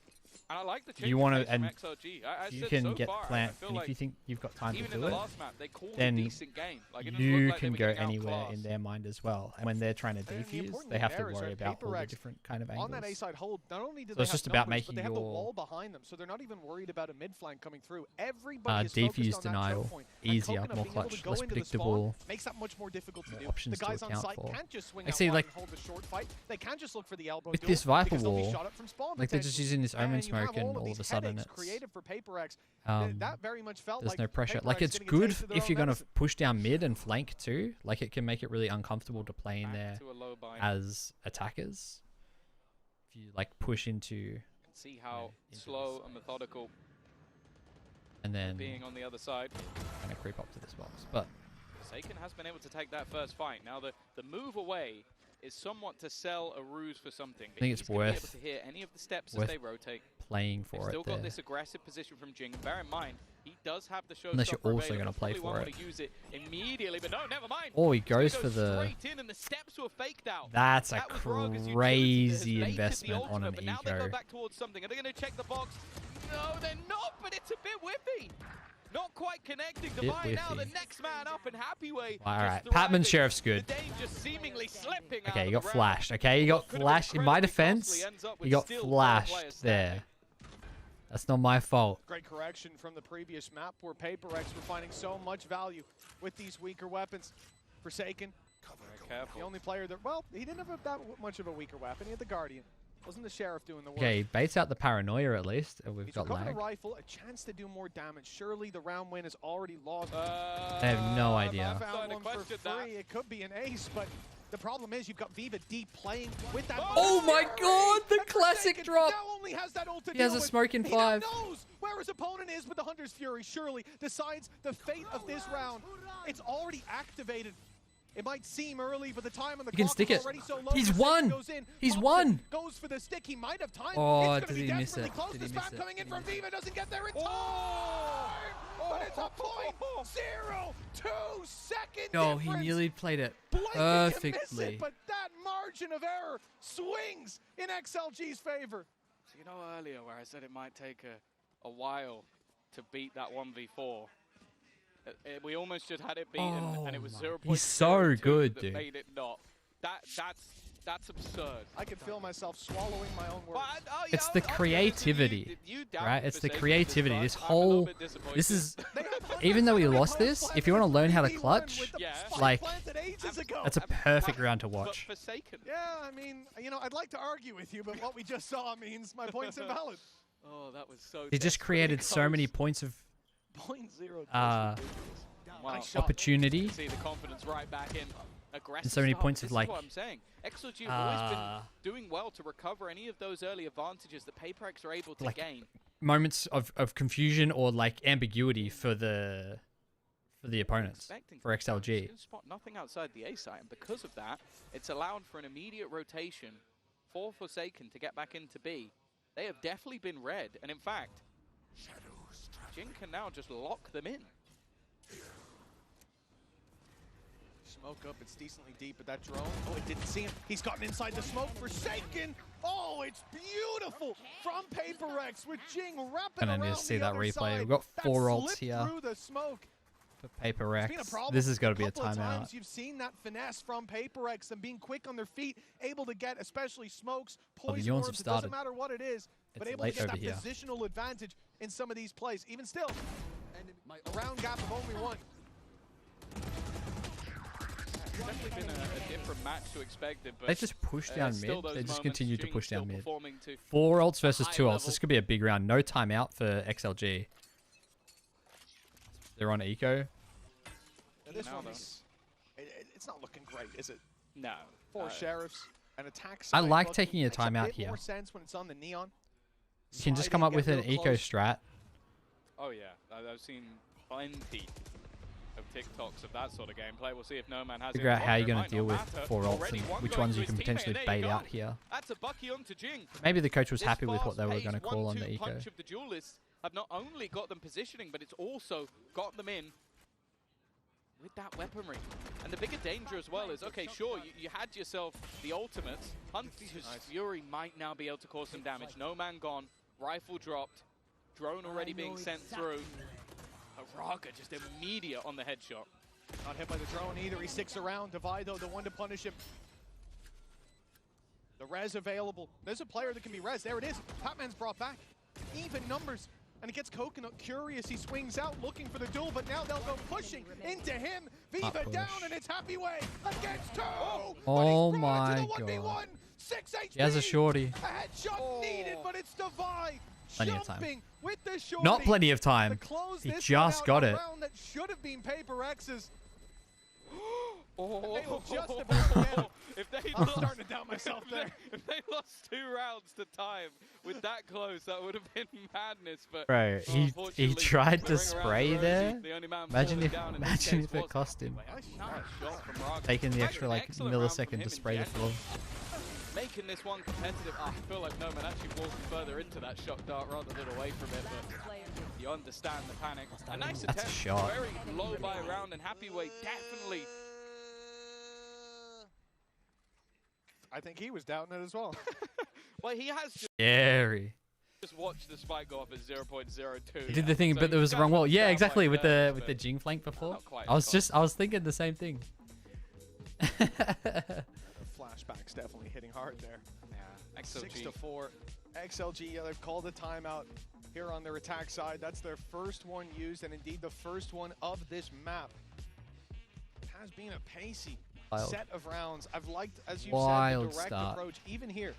And I like the you want to, from and XLG. you can get plant, and if you think you've got time to do it, map, then you can go anywhere in their mind as well. And when they're trying to defuse, they have to worry about all the different kind of angles. On that A side hold, not only do So they it's have just about numbers, making but they have the your wall behind them, so they're not even worried about a mid flank coming through. Everybody is focused defuse on that denial choke point. And easier, Coconut more being able to clutch, go less into the spawn predictable, makes that much more difficult to do. options The to guys on account site for. can't just swing Like, out see, wide like, and hold the short fight. They can't just look for the elbow with duel this Viper because they'll be wall, shot up from spawn like they're just potentially. using this Omen And you have smoke, and all all these of a sudden headaches it's created for PaperX. um, That very much felt there's like no pressure. PaperX Like it's getting a good taste of their if own you're gonna medicine. push down mid and flank too. Like it can make it really uncomfortable to play in there as attackers. If you like push into. See how slow and methodical And then being on the other side. Kind of creep up to this box. But Forsaken has been able to take that first fight. Now the move away is somewhat to sell a ruse for something. I think it's worth to hit any of the steps as they rotate. Playing for Still it got there. this aggressive position from Jing. Bear in mind, he does have the show. Unless you're also going to play for it. Use it immediately, but no, never mind. Oh, he goes for the. In and the steps were faked out. That's a crazy investment on an but now they eco. go back towards something. Are they going to check the box? No, they're not. But it's a bit whiffy. Not quite connecting. Divine now the next man up, and Happyway. All right, Patman Sheriff's good. Okay, he got flashed. Okay, he got flashed. In my defense, he got flashed there. That's not my fault. Great correction from the previous map where PRX were finding so much value with these weaker weapons. Forsaken, the only player that, well, he didn't have that much of a weaker weapon. He had the Guardian. Wasn't the Sheriff doing the work? Okay, baits out the paranoia at least. We've He's got recovered lag. a rifle, a chance to do more damage. Surely the round win is already lost. I have no idea. I found one for free. It could be an ace, but the problem is you've got Viva deep playing with that. Oh my god, the classic drop! Now only has that ult to He has deal a with. smoke in He 5. knows where his opponent is, but the Hunter's Fury surely decides the fate of this round. It's already activated. It might seem early, but the time on the He can clock stick is it. already so low. He's Forsaken won. goes in, He's pops won. it, goes for the stick. He might have time. Oh, it's did be he miss desperately it? close. Did The he miss spam it? coming in from Viva doesn't get there in time. But it's a point. 0.2 second No, he difference. nearly played it Blink and you miss perfectly. it, but that margin of error swings in XLG's favor. So you know earlier where I said it might take a while to beat that 1v4. We almost just had it beaten, and it was 0.02 He's so good, that dude. made it not. That's absurd. I can feel myself swallowing my own words. It's the creativity, right? It's the creativity. This whole, this is, even though he lost this, if you want to learn how to clutch, like, that's a perfect round to watch. Yeah, I mean, you know, I'd like to argue with you, but what we just saw means my point's invalid. Oh, that was so. He just created so many points of opportunity. See the confidence right back in. Aggressive And so many start. points of, This is like, what I'm saying. XLG have always been doing well to recover any of those early advantages that PRX are able to Like, gain. moments of confusion or like ambiguity for the opponents, for XLG. Can spot nothing outside the A site, and because of that, it's allowed for an immediate rotation for Forsaken to get back into B. They have definitely been red, and in fact, Jin can now just lock them in. Smoke up, it's decently deep, but that drone, oh, it didn't see him. He's gotten inside the smoke. Forsaken. Oh, it's beautiful from PRX with Jing wrapping And around then just see the that other replay. side. We've got That 4 ults slipped here through the smoke. for It's been a PRX. problem. This has got to be a couple of timeout. times you've seen that finesse from PRX and being quick on their feet, able to get especially smokes, Oh, the poison yawns have orbs, it doesn't started. matter what it is, but It's able to late get over that here. positional advantage in some of these plays. Even still, a round gap of only 1. It's definitely been a different match to expected, but They just push down mid. still those They just moments, continue to Jing push down still mid. performing to 4 ults versus high 2 ults. level. This could be a big round. No timeout for XLG. They're on eco. Now this Now, one though. is, it's not looking great, is it? No. 4 sheriffs, an attack I side like looking- taking a makes timeout bit here. more sense when it's on the neon. You can just Slide come in, up get with an real eco close. strat. Oh yeah, I've seen plenty of TikToks of that sort of gameplay. We'll see if No Man has Figure it. out how you're It going might to deal not with matter. 4 ults Already and one which going ones to you his can teammate, potentially and there you bait go. out here. That's a Bucky onto Jing. Maybe the coach was This happy with what they were going to fast-paced call on the 1-2 eco. punch of the duelists have not only got them positioning, but it's also got them in with that weaponry. And the bigger danger as well is, okay, sure, you had yourself the ultimates. Hunter's Fury might now be able to cause some damage. No Man gone, rifle dropped, drone already being sent through. Araga just immediate on the headshot. Not hit by the drone either. He sticks around. Divido, the one to punish him. The res available. There's a player that can be res. There it is. Patman's brought back. Even numbers. And it gets Coconut curious. He swings out looking for the duel, but now they'll go pushing into him. Viva down, and it's Happyway against 2. Oh my god. 6 HP. He has a shorty. A headshot needed, but it's Divide. Plenty of time. Jumping with the shorty. Not plenty of time. To close He this just one out, got a it. round that should have been PRX's. They will just about get it. I'm starting to doubt myself there. If they lost 2 rounds to time with that close, that would have been madness. But Bro, he tried to spray there. Imagine if it cost him. Taking the extra like millisecond to spray the floor. Making this one competitive. I feel like Noman actually walked further into that shock dart rather than away from it, but you understand the panic. A nice That's a attempt, shot. very low by round, and Happy Way definitely. I think he was doubting it as well. Well, he has Scary. just watched the spike go off at 0.02. He did the thing, So but there was the wrong wall. Yeah, exactly. With the Jing flank not before. quite I was thinking the same thing. Flashbacks definitely hitting hard there. Yeah, XLG. 6-4. XLG, they've called a timeout here on their attack side. That's their first one used, and indeed the first one of this map. It has been a pacey set of rounds. I've liked, as you said, the direct approach. Even here,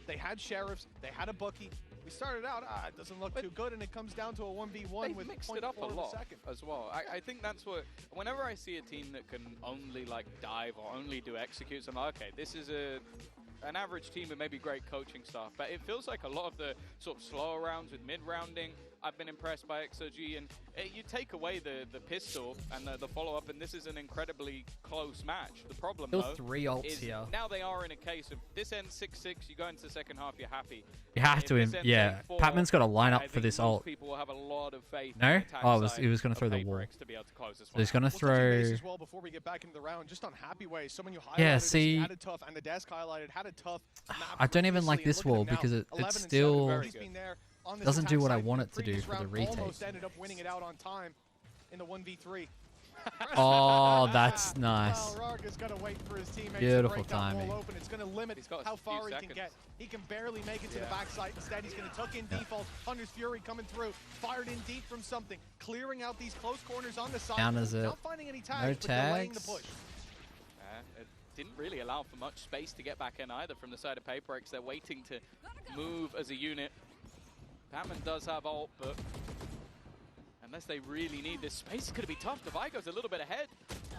they had sheriffs, they had a bookie. We started out, it doesn't look too good, and it comes down to a 1v1 with mixed it up a lot second. as well. I think that's what, whenever I see a team that can only like dive or only do executes, I'm like, okay, this is an average team with maybe great coaching staff, but it feels like a lot of the sort of slower rounds with mid-rounding, I've been impressed by XLG, and you take away the pistol and the follow-up, and this is an incredibly close match. The problem, Still though, 3 ults is here. now they are in a case of this ends 6-6, you go into the second half, you're happy. You have to, yeah. Patman's got to line up for this ult. People will have a lot of faith No? in the attack Oh, side he was going to throw the of wall. PRX to be able to close this So one he's going to out. throw... As well, before we get back into the round, just on Happy Way, someone you highlighted, Yeah, see... had a tough, and the desk highlighted, had a tough map I don't even like previously, this and look wall at him because now, it 11-7, still he's been there on this doesn't do attack what I side. want it to do Previous for the round retake. almost ended up winning it out on time in the 1v3. Oh, that's nice. Well, Rark is going to wait for his teammates Beautiful to break that timing. wall open. It's going to limit how far he can get. He can barely make it to the backside. Instead, he's going to tuck in default. Hunter's Fury coming through. Fired in deep from something. Clearing out these close corners on the side. Counters it. Not finding any tags, No but delaying the tags. push. It didn't really allow for much space to get back in either from the side of PRX. They're waiting to move as a unit. Patman does have ult, but unless they really need this space, it's going to be tough. The Vigo's a little bit ahead.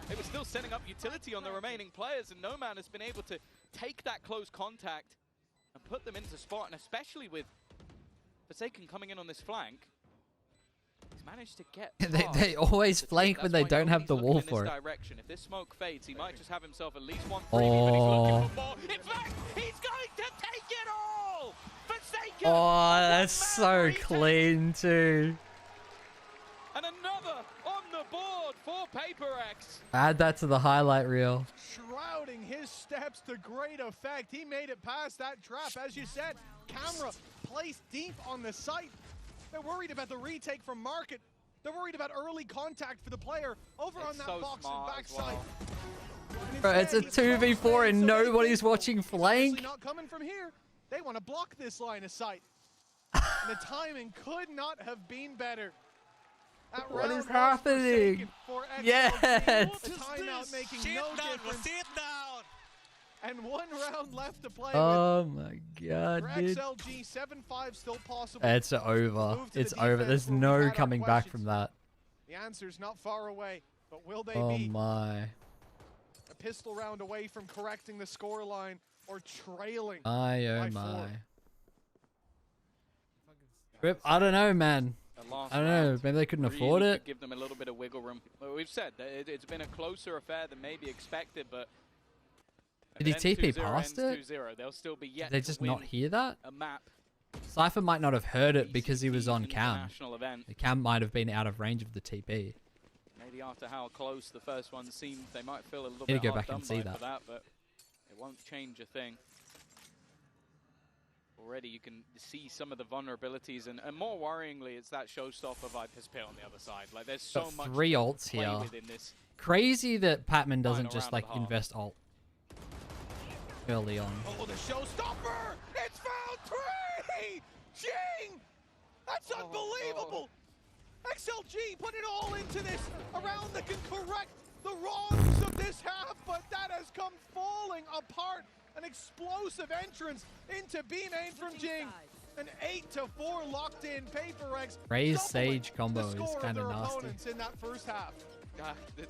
They were still setting up utility on the remaining players, and Noman has been able to take that close contact and put them into spot, and especially with Forsaken coming in on this flank, he's managed to get they always flank when they don't have the wall for it. Direction. If this smoke fades, he might just have himself at least one freebie, but he's looking for more. In fact, he's going to take it all! Forsaken! Oh, that's so clean too. And another on the board for PRX. Add that to the highlight reel. Shrouding his steps to great effect. He made it past that trap. As you said, camera placed deep on the site. They're worried about the retake from Market. They're worried about early contact for the player over on that box and backside. Bro, it's a 2v4 and nobody's watching flank. Not coming from here. They want to block this line of sight. And the timing could not have been better. What is happening? Yes! The timeout making no difference. And 1 round left to play Oh my god, for dude. XLG, 7-5 still possible. It's over. It's over. There's no coming back from that. The answer's not far away, but will they Oh be my. a pistol round away from correcting the scoreline or trailing My oh by my. 4? Rip, I don't know, man. last I don't know. round Maybe they couldn't really afford could it. give them a little bit of wiggle room. Well, we've said that it's been a closer affair than maybe expected, but Did he TP past it? 2-0, they'll still be yet Did they to just win not hear that? a map. Cypher might not have heard it because he was on cam. international event. The cam might have been out of range of the TP. Maybe after how close the first one seemed, they might feel a little Need to bit go hard back and done see by for that. that, but it won't change a thing. Already you can see some of the vulnerabilities, and more worryingly, it's that showstopper Viper's Pit on the other side. Like, there's so Got much 3 to ults play here. with in this. Crazy that Patman doesn't Final just round like of the half. invest ult early on. Oh, the showstopper! It's found 3! Jing! That's unbelievable! XLG put it all into this, a round that can correct the wrongs of this half, but that has come falling apart. An explosive entrance into B main from Jing. An 8-4 locked in PRX. Raise Sage combo is kind of nasty. In that first half.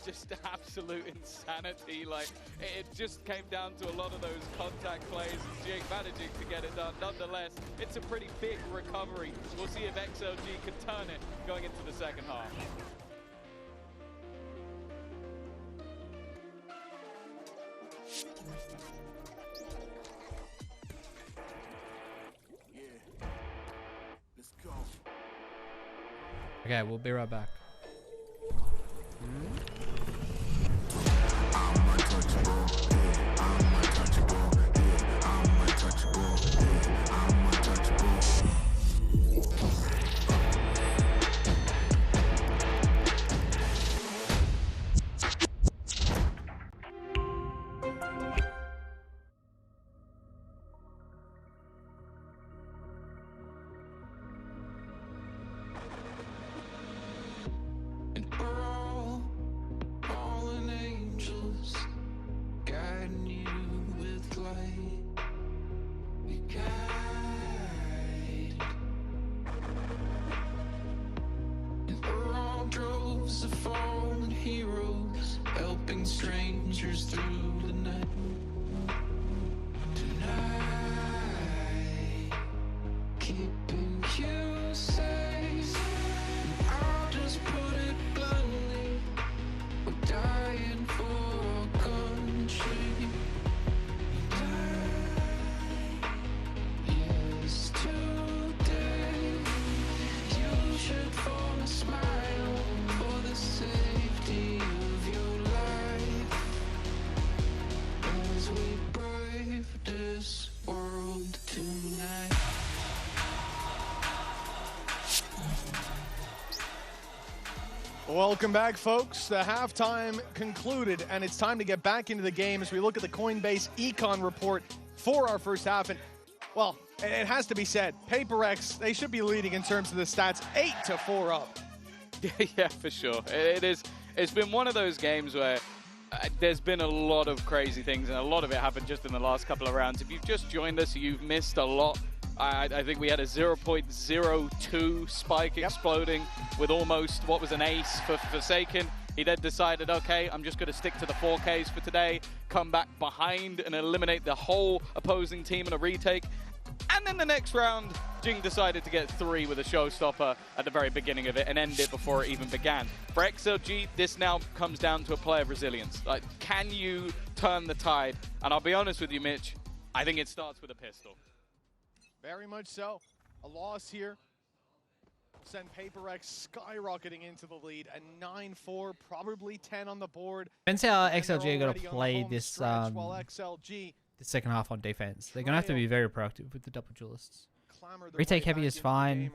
Just absolute insanity. Like, it just came down to a lot of those contact plays and Jake managing to get it done. Nonetheless, it's a pretty big recovery. We'll see if XLG can turn it going into the second half. Okay, we'll be right back. Strangers through the night. Tonight, keeping you safe. I'll just put it bluntly, we're dying for our country. Yes, today you should form a smile for the safety of your life. As we brave this world tonight. Welcome back, folks. The halftime concluded, and it's time to get back into the game as we look at the Coinbase Econ report for our first half. And, well, it has to be said, PRX, they should be leading in terms of the stats, 8-4 up. Yeah, for sure. It's been one of those games where there's been a lot of crazy things, and a lot of it happened just in the last couple of rounds. If you've just joined us, you've missed a lot. I think we had a 0.02 spike exploding with almost what was an ace for Forsaken. He then decided, okay, I'm just going to stick to the 4Ks for today, come back behind and eliminate the whole opposing team in a retake. And then the next round, Jing decided to get 3 with a showstopper at the very beginning of it and end it before it even began. For XLG, this now comes down to a play of resilience. Like, can you turn the tide? And I'll be honest with you, Mitch, I think it starts with a pistol. Very much so. A loss here sent PRX skyrocketing into the lead. A 9-4, probably 10 on the board. Depends how XLG are going to play this XLG the second half on defense. They're going to have to be very proactive with the double duelists. Retake heavy is fine,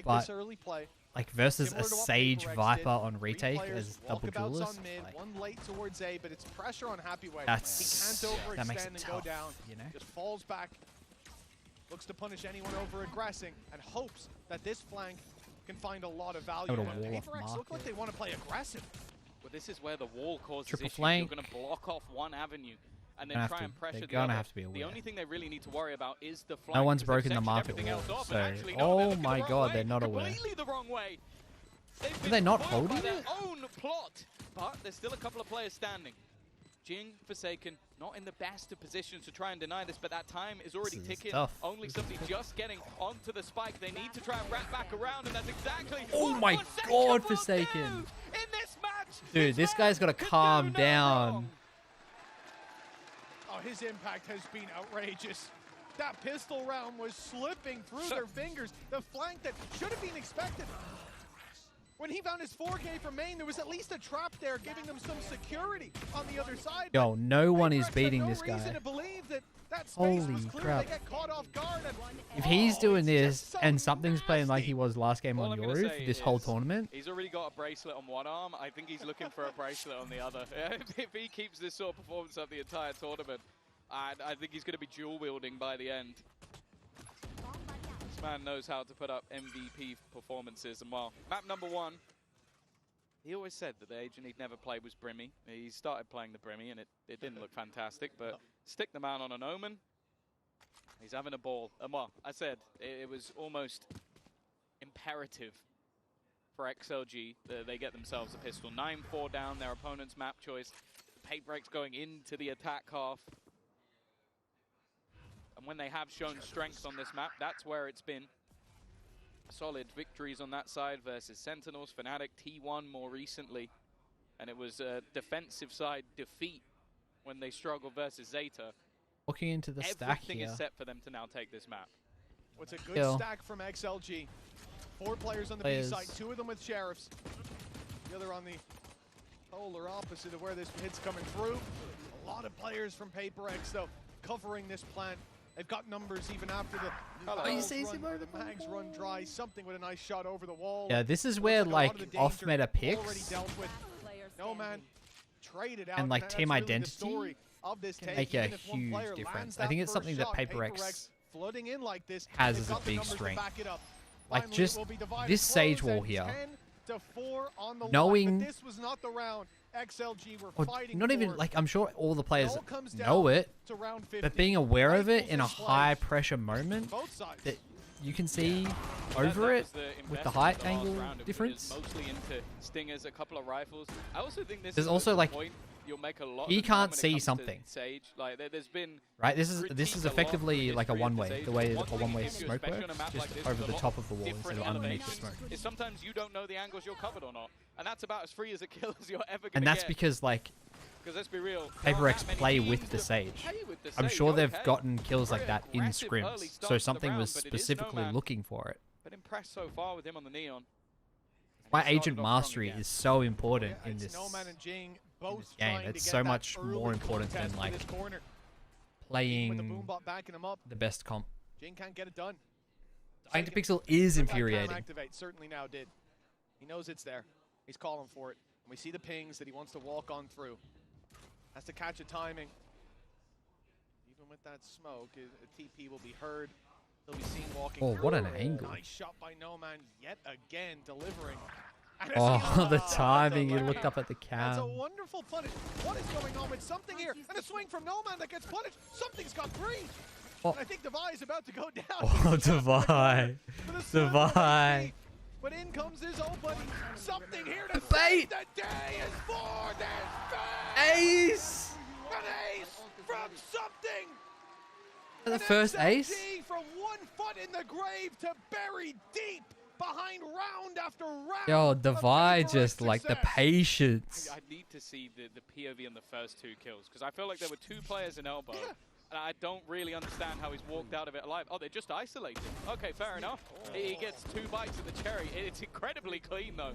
but like versus a Sage Viper on retake as double duelist, like, one late towards A, but it's pressure on Happyway. That makes it tough, you know? Just falls back, looks to punish anyone over aggressing, and hopes that this flank can find a lot of value. PRX look like they want to play aggressive. Well, this is where the wall causes Triple issues. flank. You're going to block off one avenue and then try and pressure They're the gonna other. have to be aware. The only thing they really need to worry about is the flank. No one's broken the market wall, so oh my god, they're not aware. The wrong way. Are they not holding their it? own plot, but there's still a couple of players standing. Jing, Forsaken, not in the best of positions to try and deny this, but that time is already ticking. Only somebody just getting onto the spike. They need to try and wrap back around, and that's exactly oh what my god, Forsaken! In this match, dude, this guy's got to calm down. Oh, his impact has been outrageous. That pistol round was slipping through their fingers. The flank that should have been expected. When he found his 4K from main, there was at least a trap there giving them some security on the other side. Yo, no one is beating this guy. Holy crap. If he's doing this and something's playing like he was last game on your roof this whole tournament. He's already got a bracelet on one arm. I think he's looking for a bracelet on the other. If he keeps this sort of performance up the entire tournament, I think he's going to be dual wielding by the end. This man knows how to put up MVP performances, and well, map number 1. He always said that the agent he'd never played was Brimmy. He started playing the Brimmy, and it didn't look fantastic, but stick the man on an Omen. He's having a ball. And well, I said it was almost imperative for XLG that they get themselves a pistol. 9-4 down, their opponent's map choice. PRX going into the attack half. And when they have shown strength on this map, that's where it's been. Solid victories on that side versus Sentinels, Fnatic, T1 more recently. And it was a defensive side defeat when they struggled versus Zeta. Walking into the stack Everything here. is set for them to now take this map. What's a good stack from XLG. 4 players on the B side, 2 of them with Sheriffs. The other on the polar opposite of where this hit's coming through. A lot of players from PRX though covering this plant. They've got numbers even after the mags run dry. Something with a nice shot over the wall. Yeah, this is where like off-meta picks Nomad traded out and like team identity of this can make a huge difference. I think it's something that PRX has as a big strength. Like just this Sage wall here, knowing, or not even like, I'm sure all the players know it, but being aware of it in a high pressure moment that you can see over it with the height angle difference. Mostly into stingers, a couple of rifles. I also think this There's is also like you'll make a lot he of the time can't when it see comes to something. Sage. Like there's been right. This is effectively like a one-way. The way a one-way smoke works, just over the top of the wall instead of underneath the smoke. Is sometimes you don't know the angles you're covered or not, and that's about as free as a kill as you're ever gonna get. And that's because like let's be real, PRX play with the Sage. I'm sure they've gotten kills like that in scrims, so something was specifically looking for it. But impressed so far with him on the neon. Why agent mastery is so important in this game. It's so much more important than like playing the best comp. Jing can't get it done. Dying to Pixel is infuriating. Certainly now did. He knows it's there. He's calling for it. And we see the pings that he wants to walk on through. Has to catch a timing. Even with that smoke, a TP will be heard. He'll be seen walking through. What an angle. Nice shot by Noman yet again, delivering. Oh, the timing. He looked up at the That's a cam. wonderful punish. What is going on with something here? And a swing from Noman that gets punished. Something's got 3. Oh. And I think Devi is about to go down. Oh, Devi. Devi. But in comes his old buddy. Something here to bait. The day is for this Ace. An ace from something. The first ace. From 1 foot in the grave to bury deep behind round after round. Yo, Devi just like the patience. I need to see the POV on the first 2 kills because I feel like there were 2 players in elbow. And I don't really understand how he's walked out of it alive. Oh, they're just isolated. Okay, fair enough. He gets 2 bites of the cherry. It's incredibly clean though.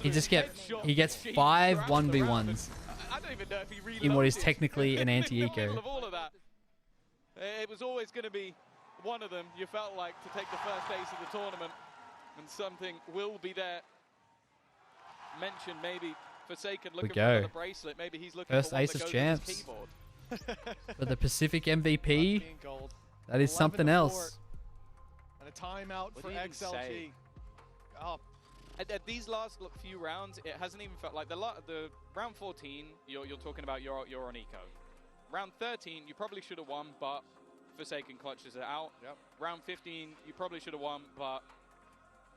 He gets 5 1v1s I don't even know if he reloaded in what is technically an anti-eco. of all of that. It was always going to be one of them, you felt like, to take the first ace of the tournament. And something will be there. Mentioned maybe Forsaken looking for another bracelet. Maybe he's looking First for one ace that as goes champs. on his keyboard. For the Pacific MVP, that is something else. And a timeout for XLG. Oh. At these last few rounds, it hasn't even felt like the round 14. You're talking about you're on eco. Round 13, you probably should have won, but Forsaken clutches it out. Yep. Round 15, you probably should have won, but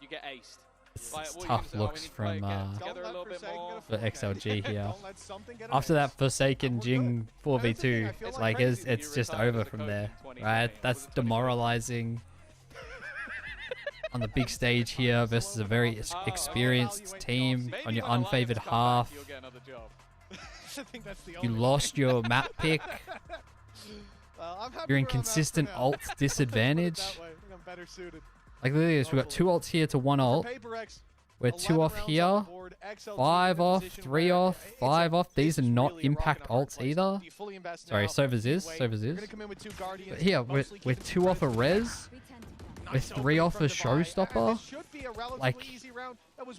you get aced. It's tough looks from for XLG here. After that Forsaken Jing 4v2, it's like it's just over from there, right? That's demoralizing. On the big stage here versus a very experienced team on your unfavored half. You lost your map pick. You're in consistent ult disadvantage. Like look at this, we've got 2 ults here to 1 ult. We're 2 off here, 5 off, 3 off, 5 off. These are not impact ults either. Sorry, Sovers is. But here, we're 2 off a res. We're 3 off a showstopper. Like,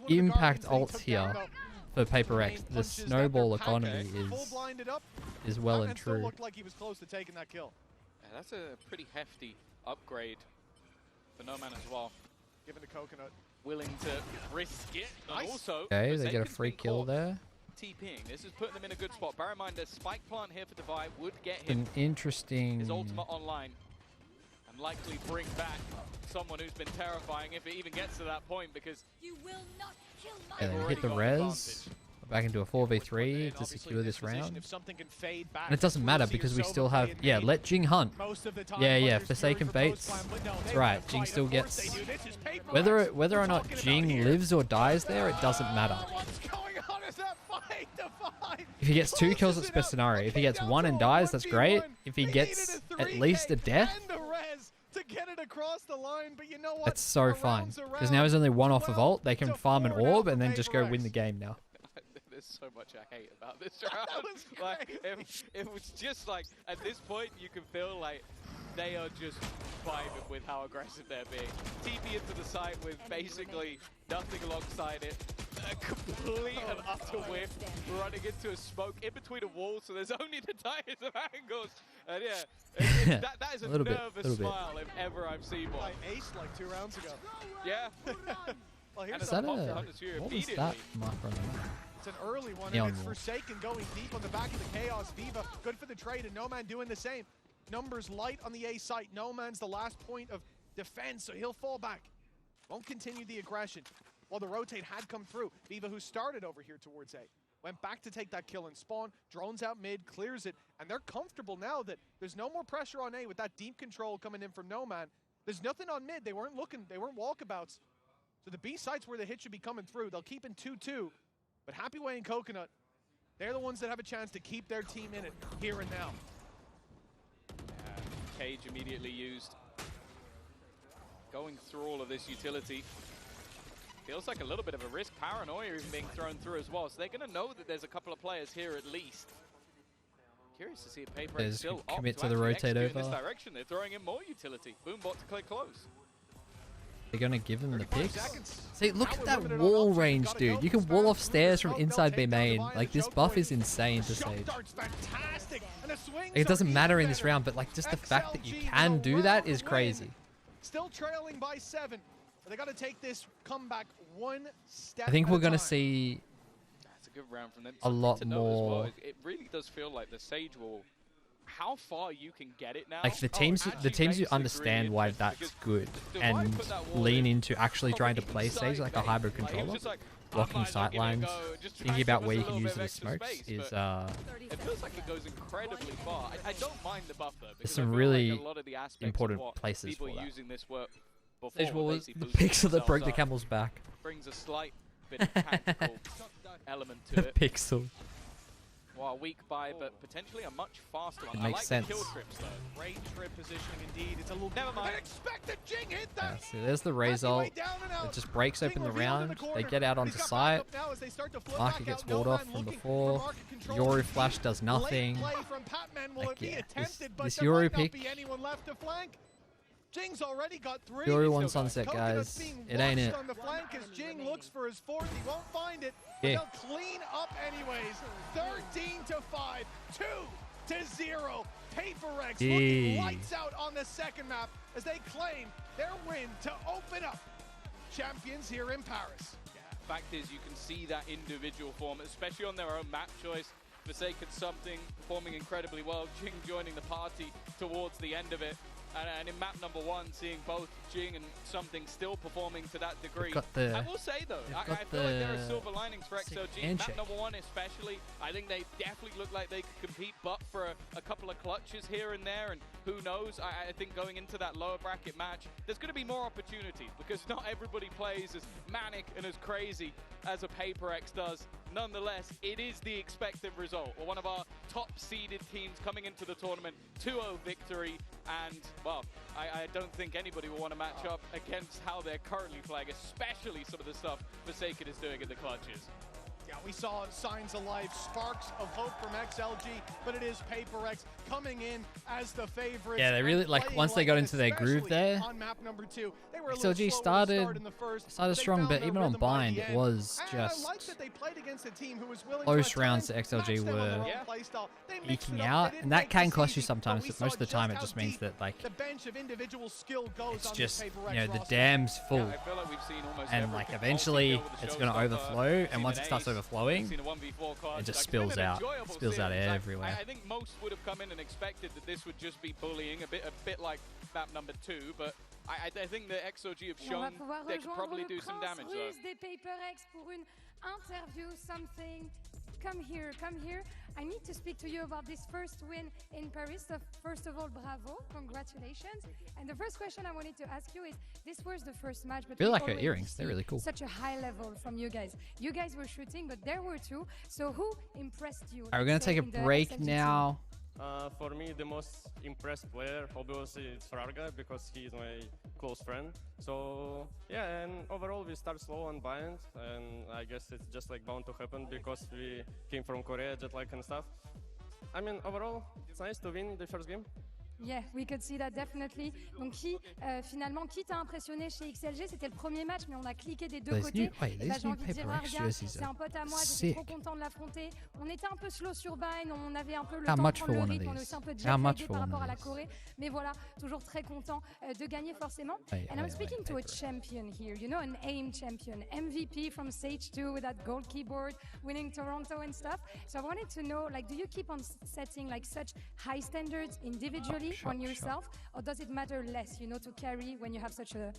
impact ults here for PRX. The snowball economy is well and true. Yeah, that's a pretty hefty upgrade for No Man as well. Given the coconut. Willing to risk it. And also, okay, they get a free kill there. TPing. This is putting them in a good spot. Bear in mind, the spike plant here for Devi would get him An interesting his ultimate online. and likely bring back someone who's been terrifying if it even gets to that point, because you will not kill my And then hit the res. Back into a 4v3 to secure this round. And it doesn't matter because we still have, yeah, let Jing hunt. Yeah, Forsaken baits. That's right, Jing still gets, whether or not Jing lives or dies there, it doesn't matter. If he gets 2 kills, it's best scenario. If he gets 1 and dies, that's great. If he gets at least a death, that's so fine. Because now he's only 1 off of ult, they can farm an orb and then just go win the game now. There's so much I hate about this round. Like, it was just like, at this point, you can feel like they are just vibing with how aggressive they're being. TP into the site with basically nothing alongside it. A complete and utter whiff, running into a smoke in between a wall, so there's only the tires of angles. And yeah, that is a nervous smile if ever I've seen one. Ace like 2 rounds ago. Yeah. Well, here's Is that what was that mark on there? It's an early one, and it's Forsaken going deep on the back of the Chaos. Viva, good for the trade, and Noman doing the same. Numbers light on the A site. Noman's the last point of defense, so he'll fall back. Won't continue the aggression. While the rotate had come through, Viva, who started over here towards A, went back to take that kill and spawn, drones out mid, clears it, and they're comfortable now that there's no more pressure on A with that deep control coming in from Noman. There's nothing on mid. They weren't looking, they weren't walkabouts. So the B sites where the hit should be coming through. They'll keep in 2-2. But Happy Way and Coconut, they're the ones that have a chance to keep their team in it here and now. Cage immediately used. Going through all of this utility. Feels like a little bit of a risk. Paranoia even being thrown through as well. So they're going to know that there's a couple of players here at least. Curious to see if PRX still commit to the rotate over. In this direction. They're throwing in more utility. Boombot to click close. They're gonna give him the picks. See, look at that wall range, dude. You can wall off stairs from inside B main. Like, this buff is insane to Sage. Like, it doesn't matter in this round, but like, just the fact that you can do that is crazy. Still trailing by 7. They got to take this comeback 1 step. I think we're gonna see That's a good round from them a lot to know more. as well. It really does feel like the Sage will. How far you can get it now? Like the teams who understand why that's good and lean into actually trying to play Sage like a hybrid controller, blocking sight lines, thinking about where you can use it as smokes is it feels like it goes incredibly far. I don't mind the buff though. There's some really important places for that. Using this work Sage was the pixel that broke the camel's back. Brings a slight bit of tactical element to it. Pixel. Well, a weak buy, but potentially a much faster one. It makes sense. The kill trips, though. Great trip positioning indeed. It's a little. Never mind. Unexpected Jing hit that. Yeah, see, there's the Raze ult. It just breaks open the round. They get out onto site. Market gets walled off from before. Yori flash does nothing. Like, yeah, this Yori pick. Jing's already got 3. Yori 1 sunset, guys. It ain't it. On the flank as Jing looks for his 4th. He won't find it. Yeah. They'll clean up anyways. 13-5, 2-0. PRX looking lights out on the second map as they claim their win to open up champions here in Paris. Yeah, fact is, you can see that individual form, especially on their own map choice. Forsaken something, performing incredibly well. Jing joining the party towards the end of it. And in map number 1, seeing both Jing and something still performing to that degree. I will say though, I feel like there are silver linings for XLG. Map number 1 especially, I think they definitely look like they could compete, but for a couple of clutches here and there, and who knows, I think going into that lower bracket match, there's going to be more opportunities, because not everybody plays as manic and as crazy as a PRX does. Nonetheless, it is the expected result. One of our top seeded teams coming into the tournament, 2-0 victory, and well, I don't think anybody will want to match up against how they're currently playing, especially some of the stuff Forsaken is doing in the clutches. Yeah, we saw signs of life, sparks of hope from XLG, but it is PRX coming in as the favorite. Yeah, they really, like, once they got into their groove there, on map number 2, they were XLG started strong, but even on bind, it was just close rounds that XLG were eking out, and that can cost you sometimes, but most of the time it just means that, like, it's just, you know, the dam's full, and like eventually it's going to overflow, and once it starts overflowing, overflowing, Seen a 1v4 card. it just Like, it's been spills an out. enjoyable Spills out series. everywhere. I think most would have come in and expected that this would just be bullying, a bit like map number 2, but I think the XLG have shown they could probably do some damage though. Des PRX pour une interview, something. Come here, come here. I need to speak to you about this first win in Paris. So first of all, bravo, congratulations. And the first question I wanted to ask you is, this was the first match, but I really we like her already earrings. They're see really cool. Such a high level from you guys. You guys were shooting, but there were two. So who impressed you? All right, we're gonna take a break now. For me, the most impressed player, obviously, it's Frarga because he is my close friend. So yeah, and overall we start slow and bind, and I guess it's just like bound to happen because we came from Korea, jet lag and stuff. I mean, overall, it's nice to win the first game. Yeah, we could see that definitely. Donc finalement, qui t'a impressionné chez XLG? C'était le premier match, mais on a cliqué des deux côtés. Et bah, j'ai envie de dire, regarde, c'est un pote à moi, j'étais trop content de l'affronter. On était un peu slow sur bind, on avait un peu le temps de prendre le rythme, on est aussi un peu jet-laggé par rapport à la Corée. Mais voilà, toujours très content de gagner forcément. And I'm speaking to a champion here, you know, an AIM champion, MVP from Stage 2 with that gold keyboard, winning Toronto and stuff. So I wanted to know, like, do you keep on setting like such high standards individually on yourself, or does it matter less, you know, to carry when you have such a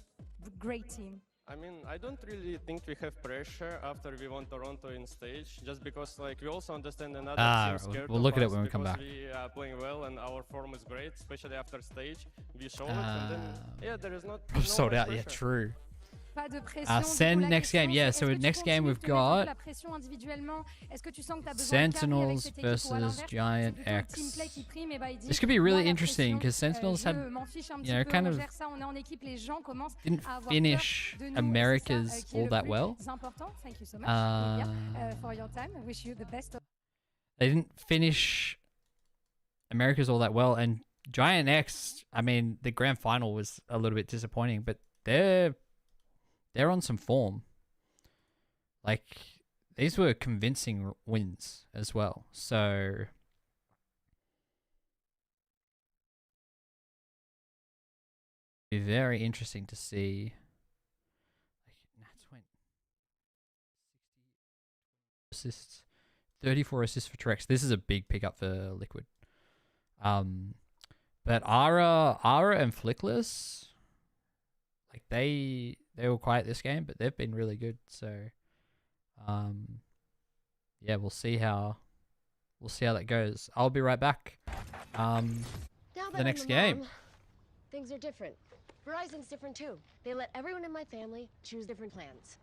great team? I mean, I don't really think we have pressure after we won Toronto in stage, just because like we also understand another team scared we'll look of at it us when we come because back. we are playing well and our form is great, especially after stage. We show it, and then yeah, there is not. Sold out, yeah, true. SEN next game, yeah. So next game we've got Sentinels versus Giant X. This could be really interesting because Sentinels had, you know, kind of didn't finish Americas all that well. They didn't finish Americas all that well, and Giant X, I mean, the grand final was a little bit disappointing, but they're on some form. Like, these were convincing wins as well. So be very interesting to see. Like, Nats went 60 assists, 34 assists for Trex. This is a big pickup for Liquid. But Ara and Flickless, like they were quiet this game, but they've been really good. So, yeah, we'll see how that goes. I'll be right back. The next game. Things are different. Verizon's different too. They let everyone in my family choose different plans.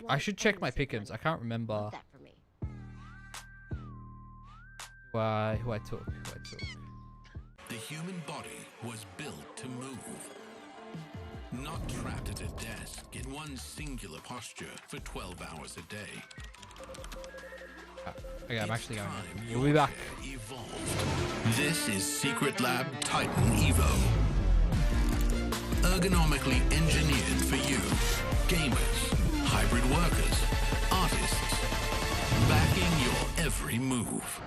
I should check my pick'ems. I can't remember who I took. The human body was built to move. Not trapped at a desk in one singular posture for 12 hours a day. Okay, I'm actually going. We'll be back. Evolved. This is Secret Lab Titan Evo. Ergonomically engineered for you. Gamers, hybrid workers, artists. Backing your every move.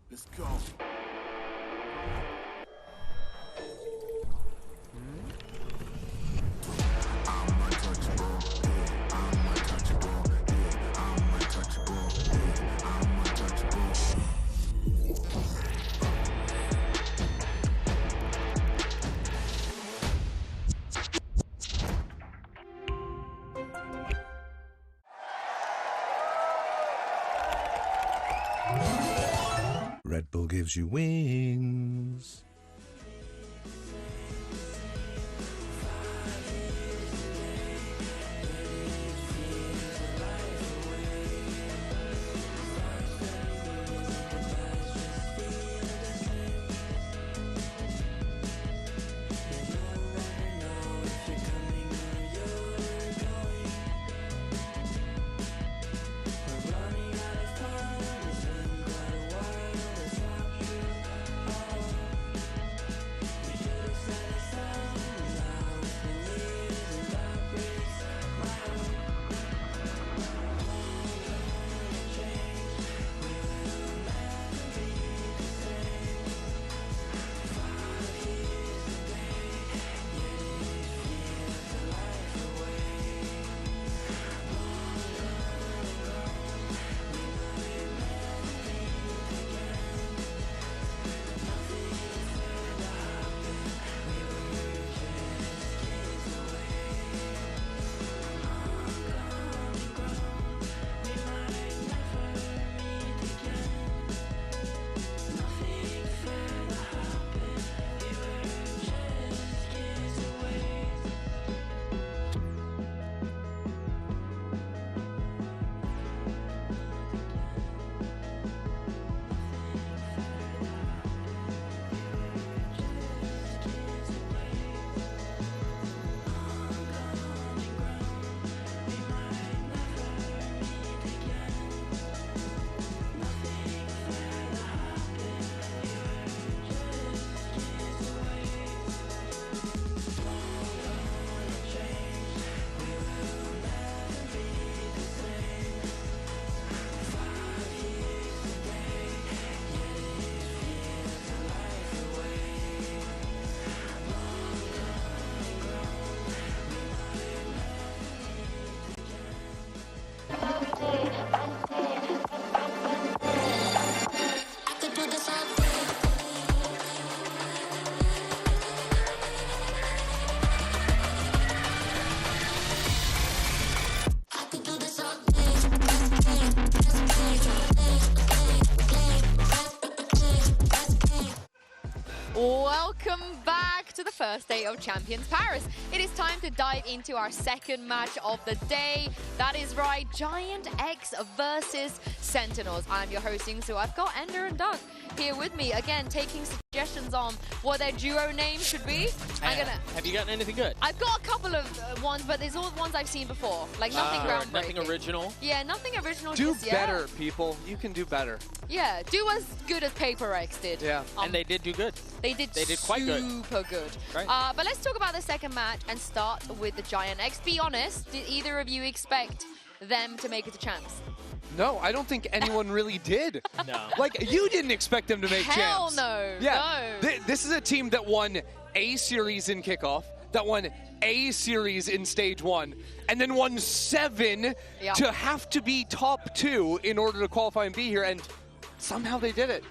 Let's go. I'm untouchable. I'm untouchable. I'm untouchable. I'm untouchable. Red Bull gives you wings. first day of Champions Paris. It is time to dive into our second match of the day. That is right, Giant X versus Sentinels. I'm your hosting, so I've got Ender and Doug here with me, again, taking suggestions on what their duo name should be. Have you gotten anything good? I've got a couple of ones, but there's all ones I've seen before. Like nothing groundbreaking. Nothing original? Yeah, nothing original Do just yet. better, people. You can do better. Yeah, do as good as PRX did. Yeah. And they did do good. They did quite good. Super good. Right. But let's talk about the second match and start with the Giant X. Be honest, did either of you expect them to make it to champs? No, I don't think anyone really did. No. Like, you didn't expect them to make Hell champs. no. Yeah. No. This is a team that won a series in kickoff, that won a series in stage 1, and then won 7 to have to be top 2 in order to qualify and be here, and somehow they did it.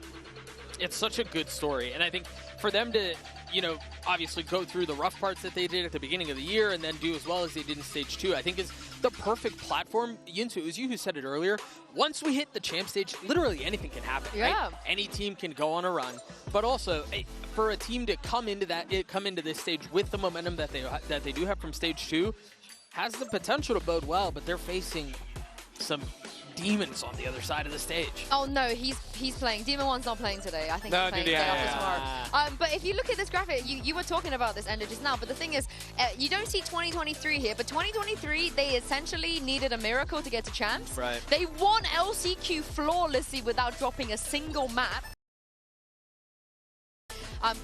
It's such a good story, and I think for them to, you know, obviously go through the rough parts that they did at the beginning of the year and then do as well as they did in stage 2, I think is the perfect platform. Yinsu, it was you who said it earlier, once we hit the champ stage, literally anything can happen, right? Any team can go on a run, but also for a team to come into this stage with the momentum that they do have from stage 2 has the potential to bode well, but they're facing some demons on the other side of the stage. Oh no, he's playing. Demon 1's not playing today. I think he's playing day after tomorrow. But if you look at this graphic, you were talking about this, Ender, just now, but the thing is, you don't see 2023 here, but 2023, they essentially needed a miracle to get to champs. Right. They won LCQ flawlessly without dropping a single map.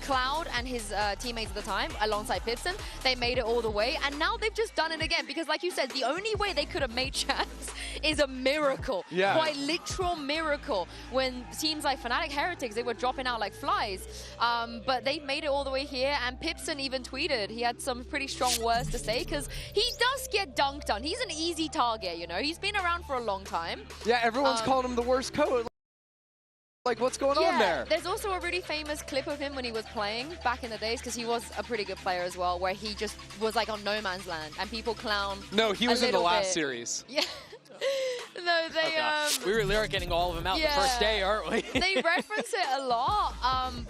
Cloud and his teammates at the time, alongside Pipson, they made it all the way, and now they've just done it again, because like you said, the only way they could have made champs is a miracle. Yeah. Quite literal miracle. When teams like Fnatic, Heretics, they were dropping out like flies. But they made it all the way here, and Pipson even tweeted. He had some pretty strong words to say, because he does get dunked on. He's an easy target, you know? He's been around for a long time. Yeah, everyone's calling him the worst coach. Like, what's going on there? There's also a really famous clip of him when he was playing back in the days, because he was a pretty good player as well, where he just was like on no man's land, and people clown. No, he was in the last series. Yeah. No, they we really are getting all of them out the first day, aren't we? They reference it a lot,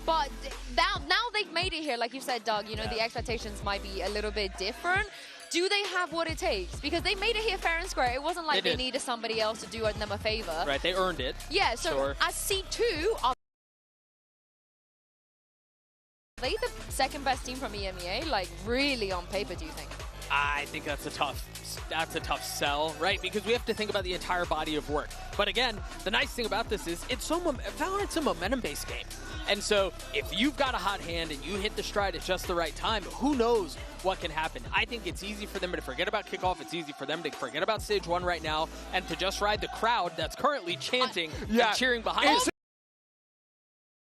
but now they've made it here, like you said, Doug. You know, the expectations might be a little bit different. Do they have what it takes? Because they made it here fair and square. It wasn't like they needed somebody else to do them a favor. Right, they earned it. Yeah, so as C2, are they the second best team from EMEA? Like, really on paper, do you think? I think that's a tough sell, right? Because we have to think about the entire body of work. But again, the nice thing about this is Valorant's a momentum-based game. And so if you've got a hot hand and you hit the stride at just the right time, who knows what can happen? I think it's easy for them to forget about kickoff. It's easy for them to forget about stage 1 right now and to just ride the crowd that's currently chanting and cheering behind them.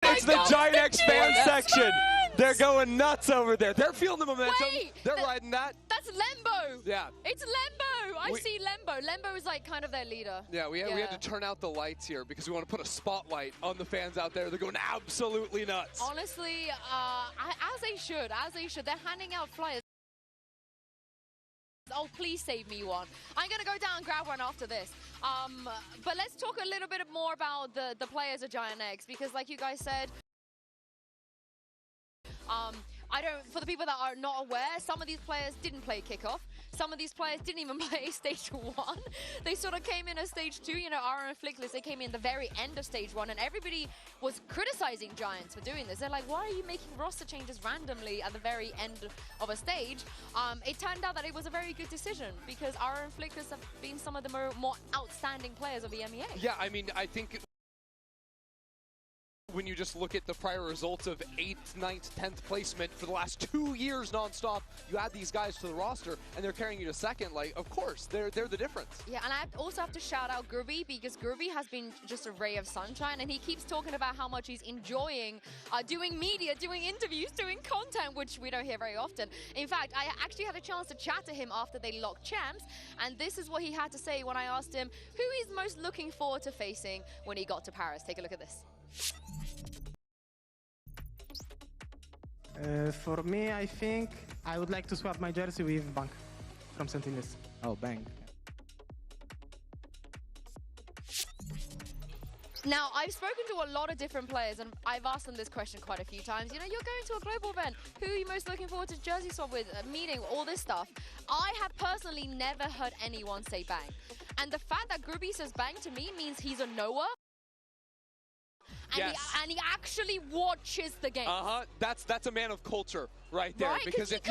It's the Giant X fan section. They're going nuts over there. They're feeling the momentum. Wait, they're riding that. That's Lembo. Yeah. It's Lembo. I see Lembo. Lembo is like kind of their leader. Yeah, we had to turn out the lights here because we want to put a spotlight on the fans out there. They're going absolutely nuts. Honestly, as they should. As they should. They're handing out flyers. Oh, please save me one. I'm going to go down and grab one after this. But let's talk a little bit more about the players of Giant X, because like you guys said, for the people that are not aware, some of these players didn't play kickoff. Some of these players didn't even play stage 1. They sort of came in as stage 2. You know, Ara and Flickless, they came in the very end of stage 1, and everybody was criticizing Giants for doing this. They're like, why are you making roster changes randomly at the very end of a stage? It turned out that it was a very good decision, because Ara and Flickless have been some of the more outstanding players of the EMEA. Yeah, I mean, I think when you just look at the prior results of 8th, 9th, 10th placement for the last 2 years nonstop, you add these guys to the roster and they're carrying you to second. Like, of course, they're the difference. Yeah, and I also have to shout out Gruby, because Gruby has been just a ray of sunshine, and he keeps talking about how much he's enjoying doing media, doing interviews, doing content, which we don't hear very often. In fact, I actually had a chance to chat to him after they locked champs, and this is what he had to say when I asked him who he's most looking forward to facing when he got to Paris. Take a look at this. For me, I think I would like to swap my jersey with Bank from Sentinels. Oh, Bank. Now, I've spoken to a lot of different players, and I've asked them this question quite a few times. You know, you're going to a global event. Who are you most looking forward to jersey swap with, meeting, all this stuff? I have personally never heard anyone say Bang. And the fact that Gruby says Bang to me means he's a knower. And, he actually watches the game. That's a man of culture right there. Right? Because if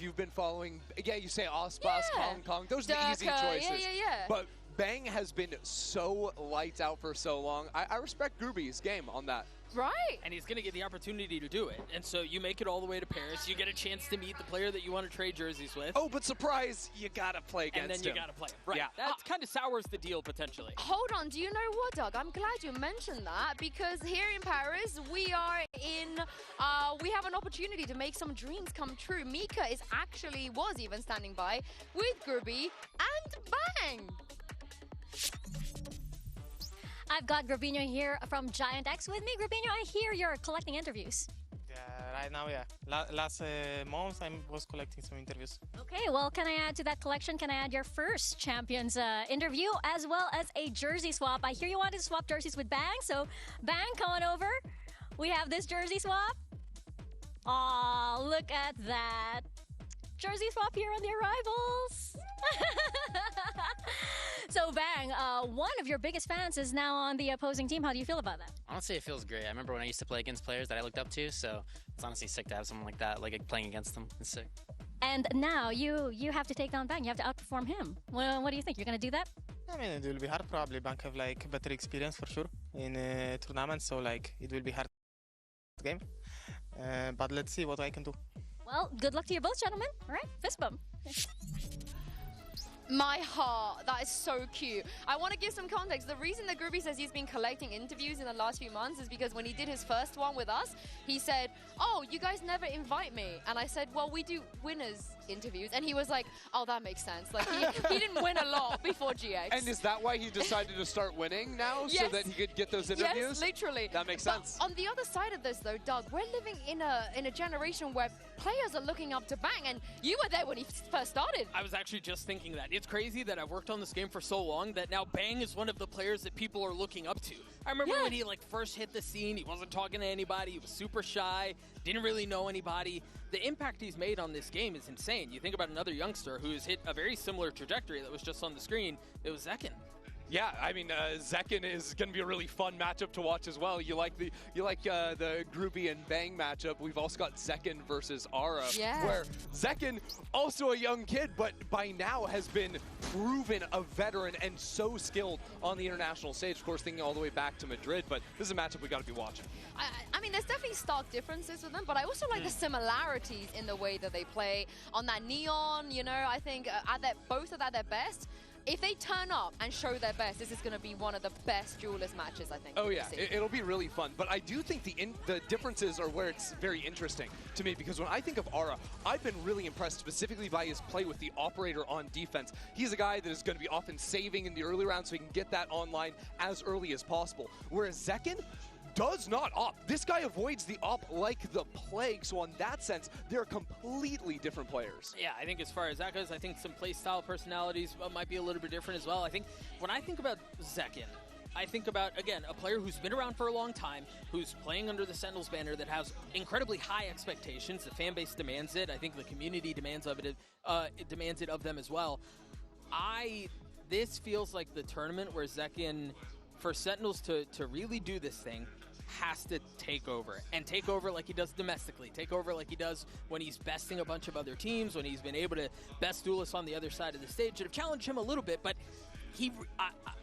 you've been following, you say Ospas, Hong Kong, those are the easy choices. But Bang has been so lights out for so long. I respect Gruby's game on that. Right. And he's going to get the opportunity to do it. And so you make it all the way to Paris. You get a chance to meet the player that you want to trade jerseys with. Oh, but surprise, you got to play against him. And then you got to play him. Right. Yeah. That kind of sours the deal, potentially. Hold on. Do you know what, Doug? I'm glad you mentioned that, because here in Paris, we have an opportunity to make some dreams come true. Mika was even standing by with Gruby and Bang. I've got Grabinho here from Giant X with me. Grabinho, I hear you're collecting interviews. Yeah, right now, yeah. Last month, I was collecting some interviews. Okay, well, can I add to that collection? Can I add your first Champions interview as well as a jersey swap? I hear you wanted to swap jerseys with Bang, so Bang, come on over. We have this jersey swap. Aw, look at that. Jersey swap here on the arrivals. So Bang, one of your biggest fans is now on the opposing team. How do you feel about that? Honestly, it feels great. I remember when I used to play against players that I looked up to, so it's honestly sick to have someone like that, like playing against them. It's sick. And now you have to take down Bang. You have to outperform him. Well, what do you think? You're going to do that? I mean, it will be hard. Probably Bang have like better experience for sure in tournaments, so like it will be hard game. But let's see what I can do. Well, good luck to you both, gentlemen. All right, fist bump. My heart, that is so cute. I want to give some context. The reason that Gruby says he's been collecting interviews in the last few months is because when he did his first one with us, he said, oh, you guys never invite me. And I said, well, we do winners interviews. And he was like, oh, that makes sense. Like, he didn't win a lot before GX. And is that why he decided to start winning now? Yes. So that he could get those interviews? Yes, literally. That makes sense. On the other side of this, though, Doug, we're living in a generation where players are looking up to Bang. And you were there when he first started. I was actually just thinking that. It's crazy that I've worked on this game for so long that now Bang is one of the players that people are looking up to. I remember when he first hit the scene, he wasn't talking to anybody, he was super shy, didn't really know anybody. The impact he's made on this game is insane. You think about another youngster who's hit a very similar trajectory that was just on the screen. It was Zekken. Yeah, I mean, Zekken is going to be a really fun matchup to watch as well. You like the Gruby and Bang matchup. We've also got Zekken versus Ara, where Zekken, also a young kid, but by now has been proven a veteran and so skilled on the international stage. Of course, thinking all the way back to Madrid, but this is a matchup we got to be watching. I mean, there's definitely stark differences with them, but I also like the similarities in the way that they play. On that neon, you know, I think both are at their best. If they turn up and show their best, this is going to be one of the best duelist matches, I think. Oh yeah, it'll be really fun. But I do think the differences are where it's very interesting to me, because when I think of Ara, I've been really impressed specifically by his play with the operator on defense. He's a guy that is going to be often saving in the early rounds so he can get that online as early as possible. Whereas Zekken does not op. This guy avoids the op like the plague. So on that sense, they're completely different players. Yeah, I think as far as that goes, I think some play style personalities might be a little bit different as well. I think when I think about Zekken, I think about, again, a player who's been around for a long time, who's playing under the Sentinels banner that has incredibly high expectations. The fan base demands it. I think the community demands it of them as well. This feels like the tournament where Zekken, for Sentinels to really do this thing, has to take over, and take over like he does domestically, take over like he does when he's besting a bunch of other teams, when he's been able to best duelists on the other side of the stage that have challenged him a little bit, but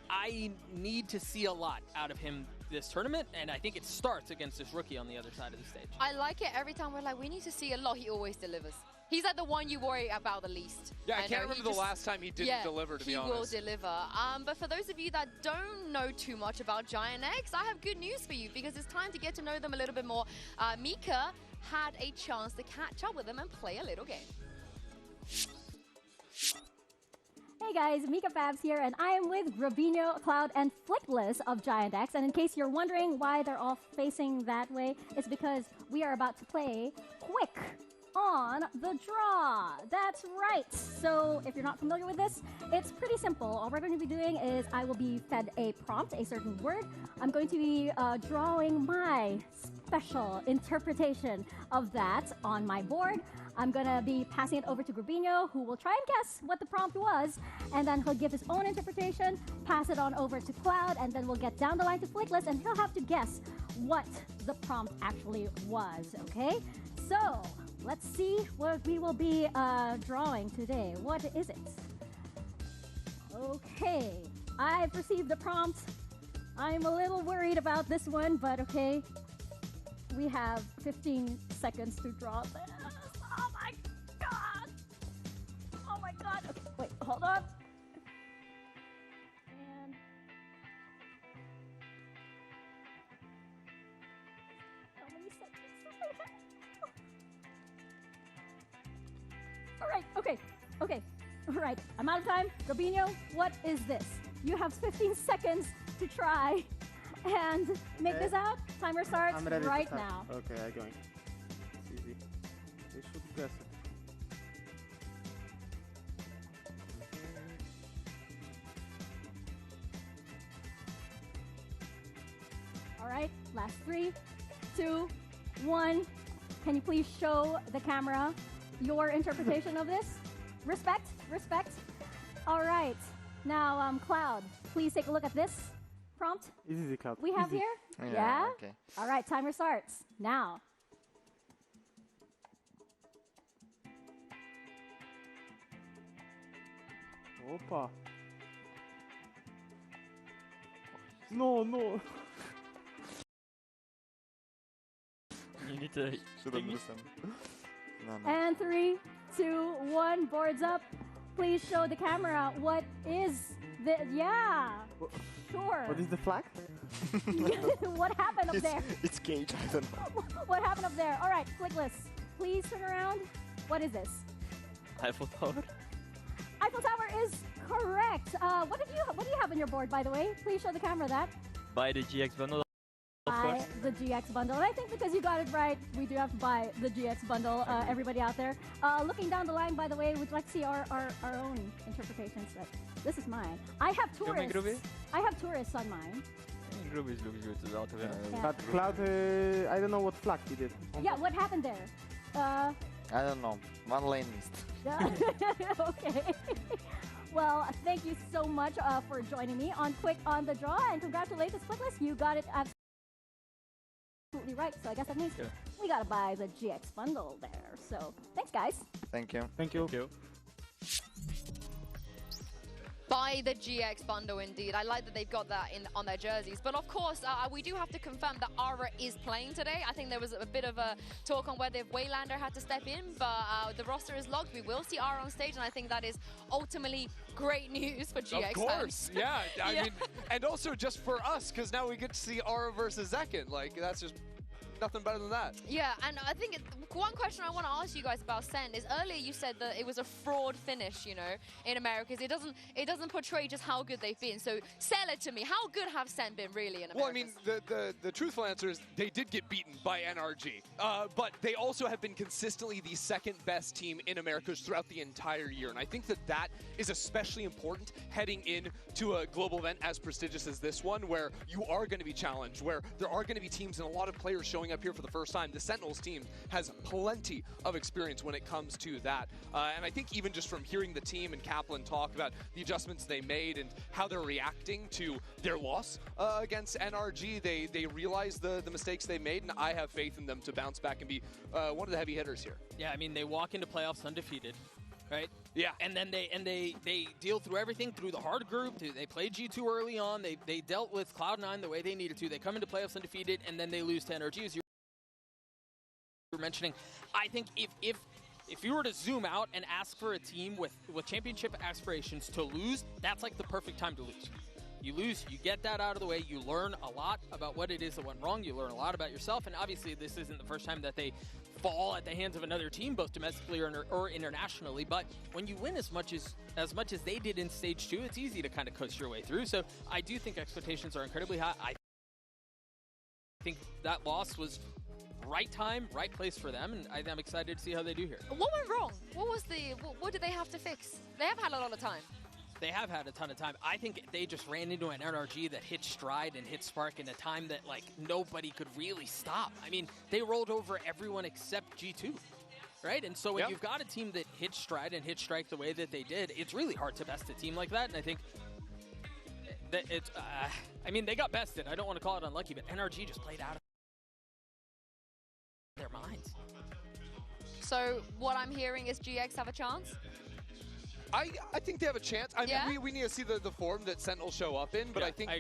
I need to see a lot out of him this tournament, and I think it starts against this rookie on the other side of the stage. I like it every time we're like, we need to see a lot. He always delivers. He's like the one you worry about the least. Yeah, I can't remember the last time he didn't deliver, to be honest. He will deliver. But for those of you that don't know too much about Giant X, I have good news for you, because it's time to get to know them a little bit more. Mika had a chance to catch up with them and play a little game. Hey guys, Mika Fabs here, and I am with Grabinho, Cloud, and Flickless of Giant X. And in case you're wondering why they're all facing that way, it's because we are about to play Quick on the draw. That's right. So if you're not familiar with this, it's pretty simple. All we're going to be doing is I will be fed a prompt, a certain word. I'm going to be drawing my special interpretation of that on my board. I'm going to be passing it over to Grubino, who will try and guess what the prompt was, and then he'll give his own interpretation, pass it on over to Cloud, and then we'll get down the line to Flickless, and he'll have to guess what the prompt actually was, okay? So, let's see what we will be drawing today. What is it? Okay, I've received the prompt. I'm a little worried about this one, but okay. We have 15 seconds to draw this. Oh my god! Oh my god! Okay, wait, hold on. And how many seconds do I have? All right, okay. All right, I'm out of time. Gabino, what is this? You have 15 seconds to try and make this out. Timer starts right now. Okay, I'm going. It's easy. They should guess it. All right, last 3, 2, 1. Can you please show the camera your interpretation of this? Respect. All right, now Cloud, please take a look at this prompt Easy, Cloud. we have Easy. here. Yeah? Okay. All right, timer starts now. Opa. No. You need to should understand. No. And 3, 2, 1, boards up. Please show the camera what is the, yeah, sure. What is the flag? What happened up there? It's cage, I don't know. What happened up there? All right, Flickless, please turn around. What is this? Eiffel Tower. Eiffel Tower is correct. What do you have on your board, by the way? Please show the camera that. Buy the GX bundle. Buy the GX bundle. And I think because you got it right, we do have to buy the GX bundle, everybody out there. Looking down the line, by the way, would like to see our own interpretations. But this is mine. I have tourists. I have tourists on mine. Groovy looks good to that. Yeah. But Cloud, I don't know what flag he did. Yeah, what happened there? I don't know. One lane missed. Okay. Well, thank you so much for joining me on Quick on the Draw, and congratulations, Flickless. You got it absolutely right. So I guess that means we gotta buy the GX bundle there. So thanks, guys. Thank you. Thank you. Buy the GX bundle, indeed. I like that they've got that on their jerseys. But of course, we do have to confirm that Aura is playing today. I think there was a bit of a talk on whether Waylander had to step in, but the roster is locked. We will see Aura on stage, and I think that is ultimately great news for GX Of course, fans. yeah. I mean, and also just for us, because now we get to see Aura versus Zekken. Like, that's just nothing better than that. Yeah, and I think one question I want to ask you guys about SEN is earlier you said that it was a fraud finish, you know, in America. It doesn't portray just how good they've been. So sell it to me. How good have SEN been really in America? Well, I mean, the truthful answer is they did get beaten by NRG, but they also have been consistently the second best team in Americas throughout the entire year. And I think that is especially important heading into a global event as prestigious as this one, where you are going to be challenged, where there are going to be teams and a lot of players showing up here for the first time. The Sentinels team has plenty of experience when it comes to that. And I think even just from hearing the team and Kaplan talk about the adjustments they made and how they're reacting to their loss against NRG, they realize the mistakes they made, and I have faith in them to bounce back and be one of the heavy hitters here. Yeah, I mean, they walk into playoffs undefeated, right? Yeah. And then they deal through everything through the hard group. They played G2 early on. They dealt with Cloud9 the way they needed to. They come into playoffs undefeated, and then they lose to NRG, as you were mentioning. I think if you were to zoom out and ask for a team with championship aspirations to lose, that's like the perfect time to lose. You lose, you get that out of the way, you learn a lot about what it is that went wrong, you learn a lot about yourself, and obviously this isn't the first time that they fall at the hands of another team, both domestically or internationally, but when you win as much as they did in Stage 2, it's easy to kind of coast your way through. So I do think expectations are incredibly high. I think that loss was right time, right place for them, and I'm excited to see how they do here. What went wrong? What did they have to fix? They have had a lot of time. They have had a ton of time. I think they just ran into an NRG that hit stride and hit spark in a time that like nobody could really stop. I mean, they rolled over everyone except G2, right? And so when you've got a team that hit stride and hit strike the way that they did, it's really hard to best a team like that. And I think that it's, I mean, they got bested. I don't want to call it unlucky, but NRG just played out of their minds. So what I'm hearing is GX have a chance? I think they have a chance. I mean, we need to see the form that Sentinels show up in, but I think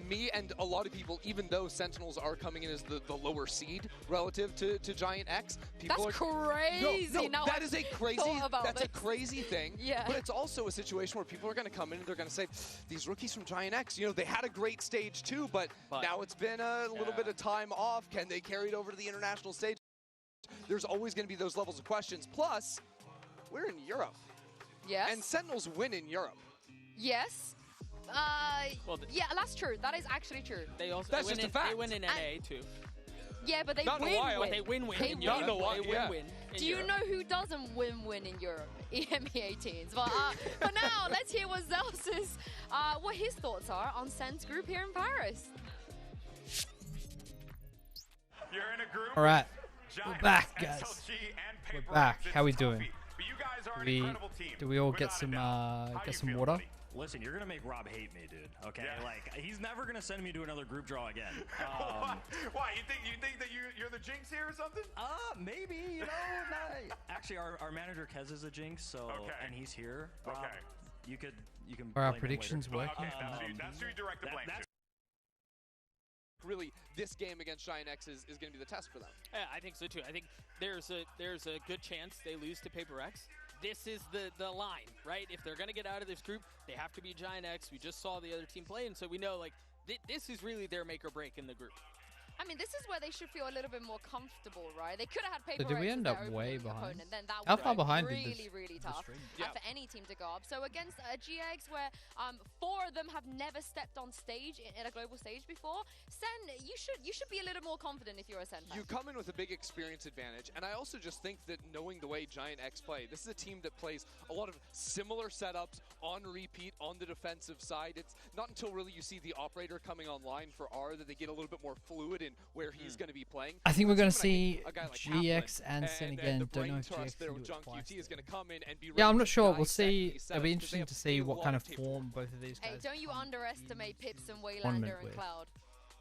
me and a lot of people, even though Sentinels are coming in as the lower seed relative to Giant X, people that's crazy. No, that is a crazy thing. Yeah. But it's also a situation where people are going to come in and they're going to say, these rookies from Giant X, you know, they had a great stage too, but now it's been a little bit of time off. Can they carry it over to the international stage? There's always going to be those levels of questions. Plus, we're in Europe. Yes. And Sentinels win in Europe. Yes. Yeah, that's true. That is actually true. They also that's just a fact. They win in NA too. Yeah, but they Not win. In a while. But they win in Europe. Do you know who doesn't win in Europe? EME18s. But now let's hear what Zels's, what his thoughts are on Sen's group here in Paris. You're in a group. All right, we're back, guys. We're back. How we doing? Do we all get some water? Listen, you're gonna make Rob hate me, dude. Okay, like he's never gonna send me to another group draw again. Why? You think that you're the jinx here or something? Maybe. You know, actually, our manager Kez is a jinx, so and he's here. Okay. You can. Are our predictions working? Okay, that's who you direct the blame to. Really, this game against Giant X is going to be the test for them. Yeah, I think so too. I think there's a good chance they lose to PRX. This is the line, right? If they're going to get out of this group, they have to be Giant X. We just saw the other team play, and so we know like this is really their make or break in the group. I mean, this is where they should feel a little bit more comfortable, right? They could have had PRX. So did we end up as their way opening behind? opponent, then that How would far be behind really, really tough for any team to go up. So against GX, where 4 of them have never stepped on stage in a global stage before, Sen, you should be a little more confident if you're a Sen fan. You come in with a big experience advantage, and I also just think that knowing the way Giant X play, this is a team that plays a lot of similar setups on repeat on the defensive side. It's not until really you see the operator coming online for R that they get a little bit more fluid in where he's going to be playing. I think we're going to see GX and Sen again. Don't know if GX can do it twice. Yeah, I'm not sure. We'll see. It'll be interesting to see what kind of form both of these guys. Hey, don't you underestimate Pips and Waylander and Cloud.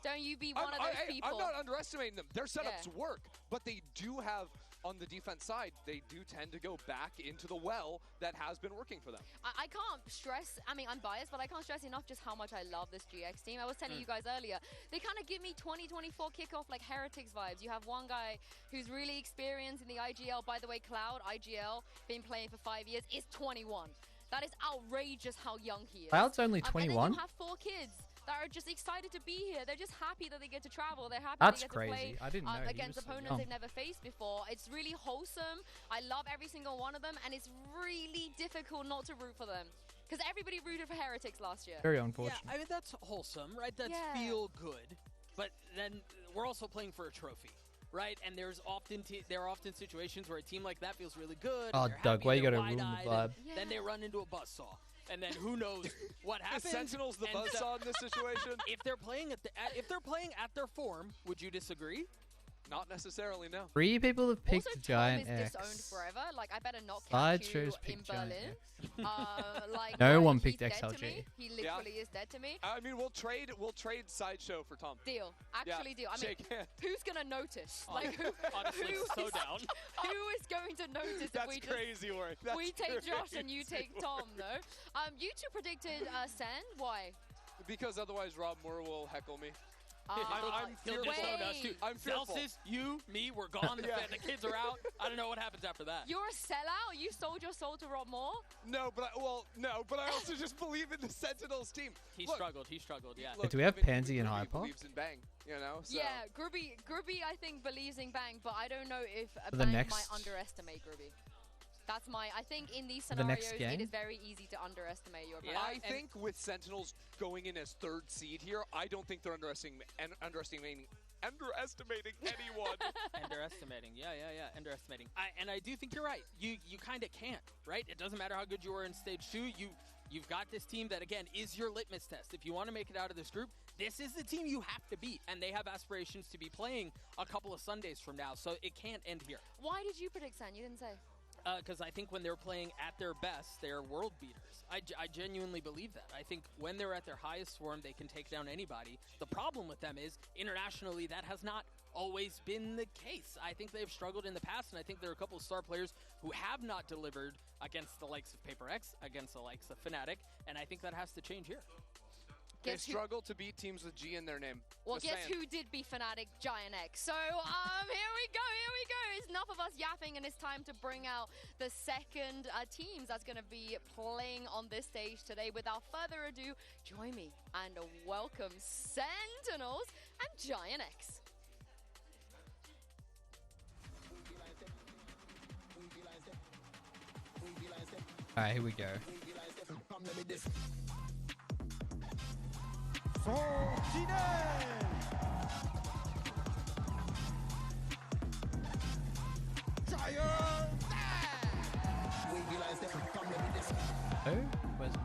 Don't you be one of those people. I'm not underestimating them. Their setups work, but they do have, on the defense side, they do tend to go back into the well that has been working for them. I can't stress, I mean, I'm biased, but I can't stress enough just how much I love this GX team. I was telling you guys earlier, they kind of give me 2024 kickoff like Heretics vibes. You have one guy who's really experienced in the IGL. By the way, Cloud, IGL, been playing for 5 years, is 21. That is outrageous how young he is. Cloud's only 21? And then you have 4 kids that are just excited to be here. They're just happy that they get to travel. They're happy That's they get crazy. to play I didn't know against opponents they've never faced before. It's really wholesome. I love every single one of them, and it's really difficult not to root for them. Because everybody rooted for Heretics last year. Very unfortunate. Yeah, I mean, that's wholesome, right? That's feel good. But then we're also playing for a trophy, right? And there are often situations where a team like that feels really good. Oh, Doug, why you gotta ruin the vibe? Then they run into a buzzsaw. And then who knows what happens? The Sentinels the buzzsaw in this situation? If they're playing at their form, would you disagree? Not necessarily, no. 3 people have picked also, Giant Tom is X. disowned forever. Like, I better not Side catch you shows in picked Giant Berlin. X. Like, No one he's picked dead XLG. to me. He literally is dead to me. I mean, we'll trade Sideshow for Tom. Deal. Actually deal. I mean, who's going to notice? Like, honestly, so down. Who is going to notice if we just... crazy work. We take Josh and you take Tom, though. You two predicted Sen. Why? Because otherwise Rob Moore will heckle me. I'm fearful. I'm fearful. Celsius, you, me, we're gone. The kids are out. I don't know what happens after that. You're a sellout? You sold your soul to Rob Moore? No, but I also just believe in the Sentinels team. He struggled, yeah. Do we have Pansy and Hyper? Believes in Bang, you know? So. Yeah, Grubby I think believes in Bang, but I don't know if Bang might underestimate Grubby. That's I think in these scenarios, it is very easy to underestimate your opponent. I think with Sentinels going in as 3rd seed here, I don't think they're underestimating underestimating anyone. Underestimating, yeah, underestimating. And I do think you're right. You kind of can't, right? It doesn't matter how good you are in stage 2. You've got this team that, again, is your litmus test. If you want to make it out of this group, this is the team you have to beat, and they have aspirations to be playing a couple of Sundays from now, so it can't end here. Why did you predict Sen? You didn't say. Because I think when they're playing at their best, they're world beaters. I genuinely believe that. I think when they're at their highest form, they can take down anybody. The problem with them is, internationally, that has not always been the case. I think they've struggled in the past, and I think there are a couple of star players who have not delivered against the likes of PRX, against the likes of Fnatic, and I think that has to change here. They struggle to beat teams with G in their name. Well, guess who did beat Fnatic? Giant X. So, here we go. It's enough of us yapping, and it's time to bring out the second teams that's going to be playing on this stage today. Without further ado, join me and welcome Sentinels and Giant X. Alright, here we go. Oh, where's my...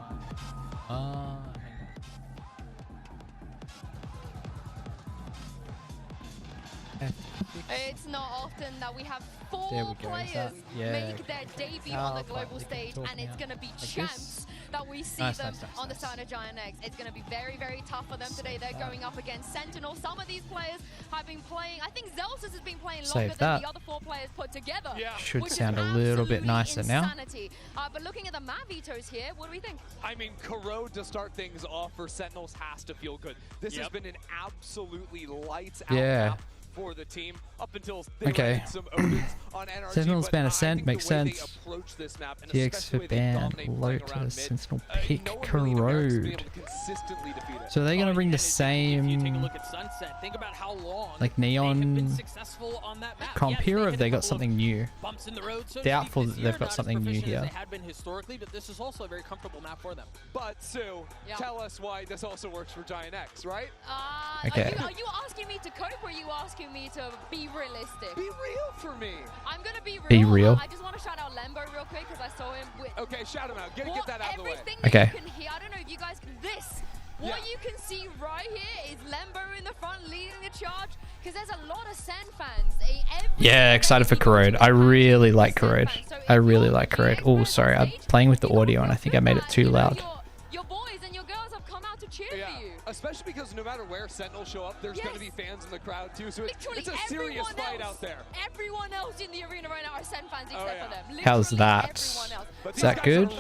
hang on. It's not often that we have 4 players make their debut on the global stage, and it's going to be champs that we see them on the side of Giant X. It's going to be very, very tough for them today. They're going up against Sentinel. Some of these players have been playing, I think Zelsus has been playing longer than the other 4 players put together. Should sound a little bit nicer now. But looking at the map vetoes here, what do we think? I mean, Corrode to start things off for Sentinels has to feel good. This has been an absolutely lights out map for the team up until they ran some Odins on NRG. Sentinels ban Ascent makes sense. This map, and GX for ban Lotus, Sentinel pick Corrode. So they're gonna bring the same like Neon comp here, or have they got something new? Doubtful that they've got something new here. They had been historically, but this is also a very comfortable map for them. But Sue, tell us why this also works for Giant X, right? Okay. Are you asking me to cope, or are you asking me to be realistic? Be real for me. I'm gonna be real. Be real. I just want to shout out Lembo real quick because I saw him with. Okay, shout him out. Get that out of the way. Okay. You can hear, I don't know if you guys can. What you can see right here is Lembo in the front leading the charge, because there's a lot of Sen fans. Yeah, excited for Corrode. I really like Corrode. I really like Corrode. Oh, sorry, I'm playing with the audio and I think I made it too loud. Your boys and your girls have come out to cheer for you. Especially because no matter where Sentinels show up, there's going to be fans in the crowd too. So it's a serious fight out there. Everyone else in the arena right now are Sen fans except for them. Literally how's that? Is that good?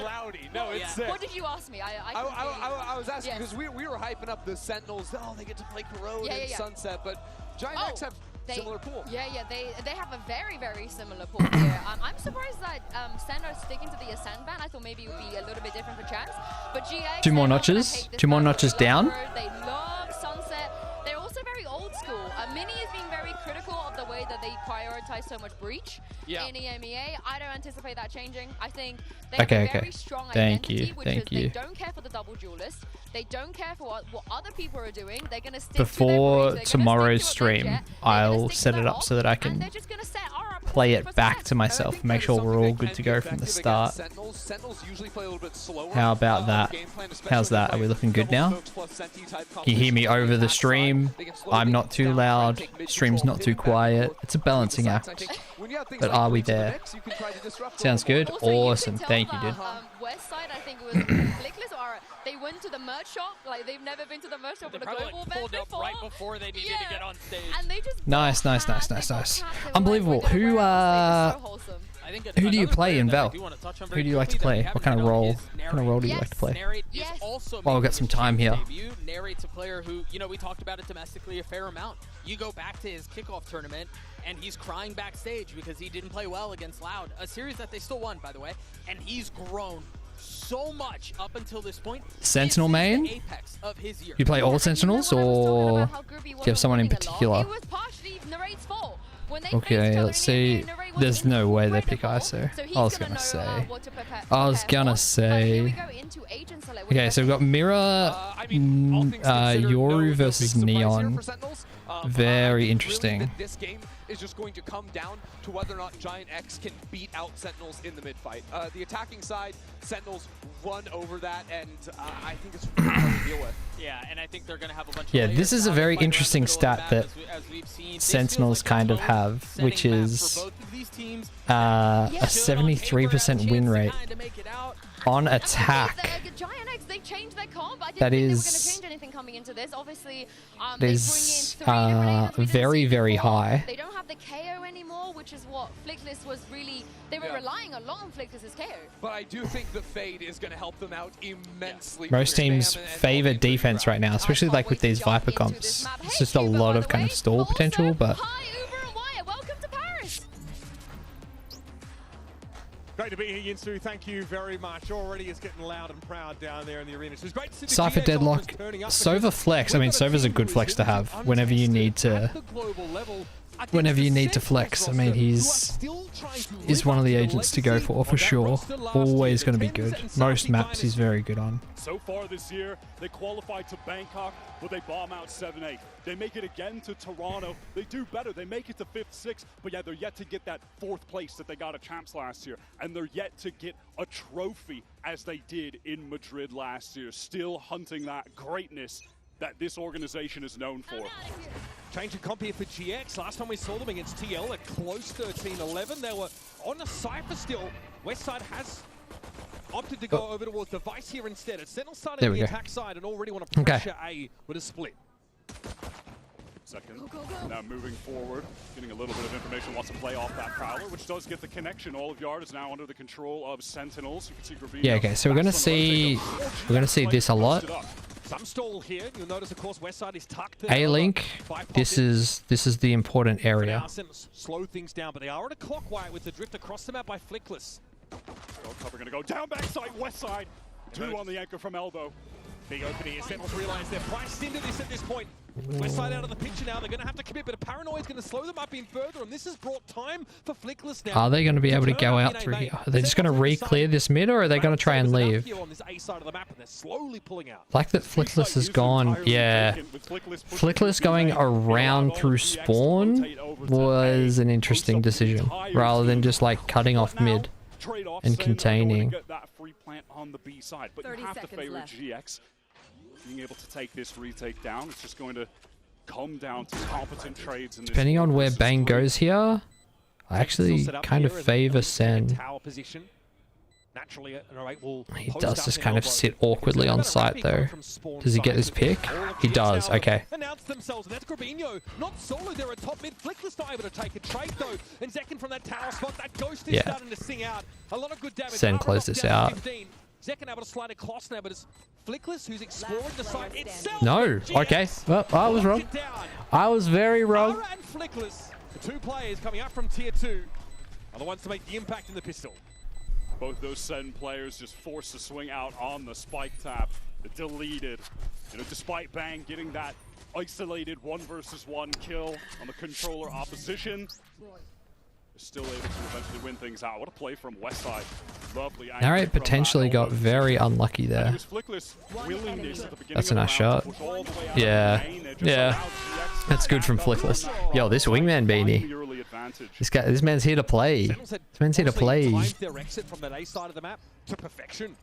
No, it's sick. What did you ask me? I was asking because we were hyping up the Sentinels. Oh, they get to play Corrode and Sunset, but Giant X have similar pool. They have a very, very similar pool here. I'm surprised that Sen are sticking to the Ascend ban. I thought maybe it would be a little bit different for champs. But GX, 2 more notches. 2 more notches down. They love Sunset. They're also very old school. Mini is being very critical of the way that they prioritize so much breach in EMEA. I don't anticipate that changing. I think they have a very strong identity, which is they don't care for the double duelist. They don't care for what other people are doing. They're going to stick Before to their tomorrow's stream, I'll set it up so that I can play it back to myself and make sure we're all good to go from the start. How about that? How's that? Are we looking good now? Can you hear me over the stream? I'm not too loud. Stream's not too quiet. It's a balancing act. But are we there? Sounds good. Awesome. Thank you, dude. West side, I think it was Flickless, or they went to the merch shop. Like, they've never been to the merch shop on a global event before. Right before they needed to get on stage. And they just Nice. Unbelievable. Who do you play in Val? Who do you like to play? What kind of role? What kind of role do you like to play? Well, we've got some time here. Narrate's a player who, we talked about it domestically a fair amount. You go back to his kickoff tournament, and he's crying backstage because he didn't play well against Loud. A series that they still won, by the way. And he's grown so much up until this point. Sentinel main? You play all Sentinels, or do you have someone in particular? Okay, let's see. There's no way they pick ISO. I was gonna say. Okay, so we've got Mirror, Yoru versus Neon. Very interesting. Really, this game is just going to come down to whether or not Giant X can beat out Sentinels in the mid-fight. The attacking side, Sentinels run over that, and I think it's really hard to deal with. Yeah, and I think they're going to have a bunch of Yeah, this is a very interesting stat that Sentinels kind of have, which is a 73% win rate on attack. That is very, very high. They don't have the KO anymore, which is what Flickless was really... They were relying a lot on Flickless's KO. But I do think the Fade is going to help them out immensely. Most teams favor defense right now, especially like with these Viper comps. It's just a lot of kind of stall potential, but... Great to be here, Yinsu. Thank you very much. Already it's getting loud and proud down there in the arena. So it's great to see the Cypher GX Deadlock, Sova flex. I mean, Sova's a good flex to have whenever you need to. Whenever you need to flex. I mean, he's one of the agents to go for sure. Always going to be good. Most maps he's very good on. So far this year, they qualified to Bangkok, but they bomb out 7-8. They make it again to Toronto. They do better. They make it to 5th, 6th, but yeah, they're yet to get that 4th place that they got at Champs last year. And they're yet to get a trophy as they did in Madrid last year. Still hunting that greatness that this organization is known for. Change of comp here for GX. Last time we saw them against TL at close 13-11. They were on a Cypher still. Westside has opted to go over towards Device here instead. It's Sentinel starting the attack side and already want to pressure A with a split. Second. Now moving forward, getting a little bit of information, wants to play off that Prowler, which does get the connection. All of Yard is now under the control of Sentinels. You can see Gravino. Yeah, okay, so we're gonna see this a lot. Some stall here. You'll notice, of course, Westside is tucked. A-Link, this is the important area. Slow things down, but they are at a clock wire with the drift across the map by Flickless. Gold cover gonna go down backside, Westside. 2 on the anchor from elbow. Big opening here. Sentinels realize they're priced into this point. Westside out of the picture now. They're going to have to commit, but a Paranoia is going to slow them up in further, and this has brought time for Flickless now. Are they going to be able to go out through here? Are they just going to re-clear this mid, or are they going to try and leave? Like that Flickless is gone. Yeah. Flickless going around through spawn was an interesting decision, rather than just like cutting off mid and containing. That free plant on the B side, but you have to favor GX being able to take this retake down. It's just going to come down to competent trades. Depending on where Bang goes here, I actually kind of favor SEN. He does just kind of sit awkwardly on site though. Does he get this pick? He does, okay. Themselves, and that's Gravino. Not solo, they're at top mid. Flickless not able to take a trade though. And Zekin from that tower spot, that ghost is starting to sing out. A lot of good damage. SEN closed this out. Zekin able to slide across now, but it's Flickless who's exploring the site itself. No, okay. Well, I was wrong. I was very wrong. Ara and Flickless, the 2 players coming up from tier 2, are the ones to make the impact in the pistol. Both those SEN players just forced to swing out on the spike tap. Deleted. You know, despite Bang getting that isolated 1 versus 1 kill on the controller opposition, still able to eventually win things out. What a play from Westside. Lovely. Narrate potentially got very unlucky there. That's a nice shot. Yeah. Yeah. That's good from Flickless. Yo, this wingman beanie. This man's here to play. This man's here to play. Their exit from that A side of the map to perfection.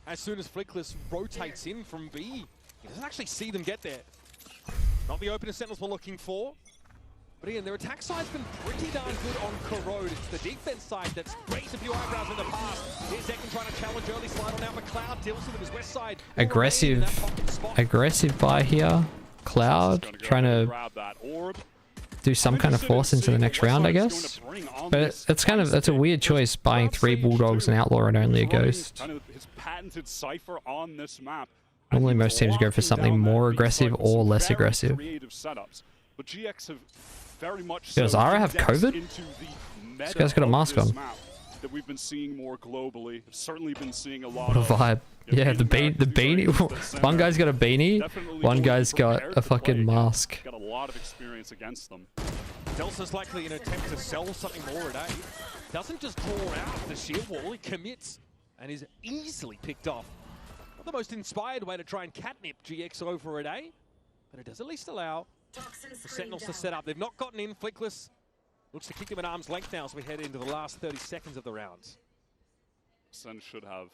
As soon as Flickless rotates in from B, he doesn't actually see them get there. Not the opener Sentinels were looking for. But again, their attack side's been pretty darn good on Corrode. It's the defense side that's raised a few eyebrows in the past. Here's Zekin trying to challenge early slide on out. McLeod deals with his west side. Aggressive buy here. Cloud trying to do some kind of force into the next round, I guess. But it's a weird choice buying 3 Bulldogs, an Outlaw, and only a Ghost. His patented cipher on this map. Normally most teams go for something more aggressive or less aggressive. But GX have very much does Zara have COVID? This guy's got a mask on. That we've been seeing more globally. I've certainly been seeing a lot what a vibe. Yeah, the beanie. One guy's got a beanie, one guy's got a fucking mask. Got a lot of experience against them. Delsa's likely an attempt to sell something more at A. Doesn't just draw out the shield wall, he commits and is easily picked off. Not the most inspired way to try and catnip GX over at A, but it does at least allow for Sentinels to set up. They've not gotten in. Flickless looks to kick them at arm's length now as we head into the last 30 seconds of the round. SEN should have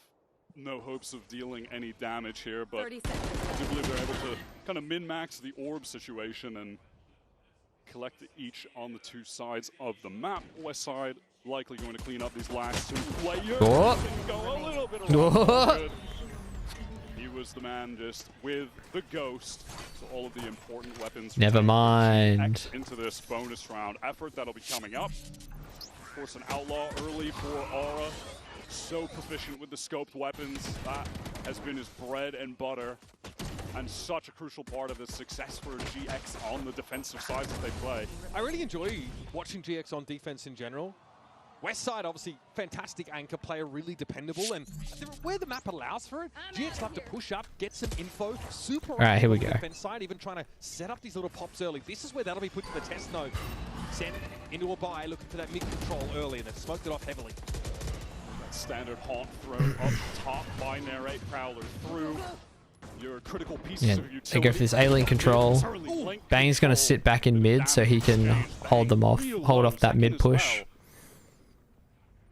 no hopes of dealing any damage here, but I do believe they're able to kind of min-max the orb situation and collect each on the two sides of the map. West side likely going to clean up these last two players. Oh. Go a little bit around. He was the man just with the ghost. So all of the important weapons. Never mind. Into this bonus round effort that'll be coming up. Of course, an outlaw early for Aura. So proficient with the scoped weapons. That has been his bread and butter. And such a crucial part of the success for GX on the defensive side that they play. I really enjoy watching GX on defense in general. West side, obviously, fantastic anchor player, really dependable, and where the map allows for it, GX have to push up, get some info, super. All right, here we go. Defense side, even trying to set up these little pops early. This is where that'll be put to the test node. Sent into a buy, looking for that mid control early, and they've smoked it off heavily. That standard haunt thrown up top by Narrate Prowler through your critical pieces of utility. They go for this A-Link control. Bang's going to sit back in mid so he can hold off that mid push.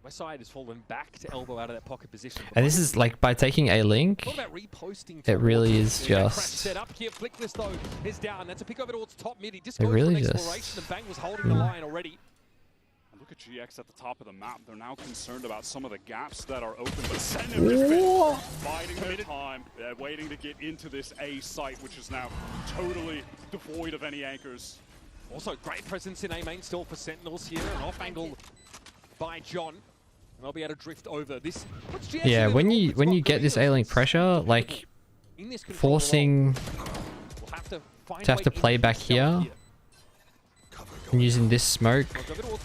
West side has fallen back to elbow out of that pocket position. And this is like, by taking A-Link, it really is just... Set up here. Flickless though is down. That's a pick over towards top mid. He just It goes really for an just... exploration, and Bang was holding the line already. Look at GX at the top of the map. They're now concerned about some of the gaps that are open, but SEN have just been biding their time. They're waiting to get into this A site, which is now totally devoid of any anchors. Also, great presence in A main still for Sentinels here. An off angle by John. And they'll be able to drift over this. Yeah, when you get this A-Link pressure, like forcing to have to play back here and using this smoke,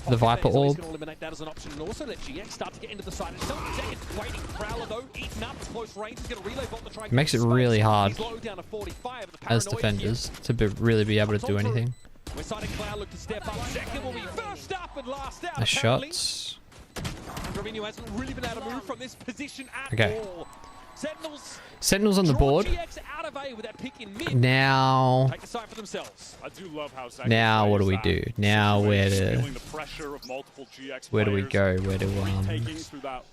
the Viper orb. Eliminate that as an option, and also let GX start to get into the side. It's still second. Waiting. Prowler though, eaten up close range. He's going to relay bot to try. It makes it really hard as defenders to really be able to do anything. West side of Cloud look to step up. Second will be first up and last out. Nice shots. Romino hasn't really been able to move from this position at all. Sentinels on the board. Out of A with that pick in mid. Now, take the side for themselves. I do love how now what do we do? Now where do we go? Where do through that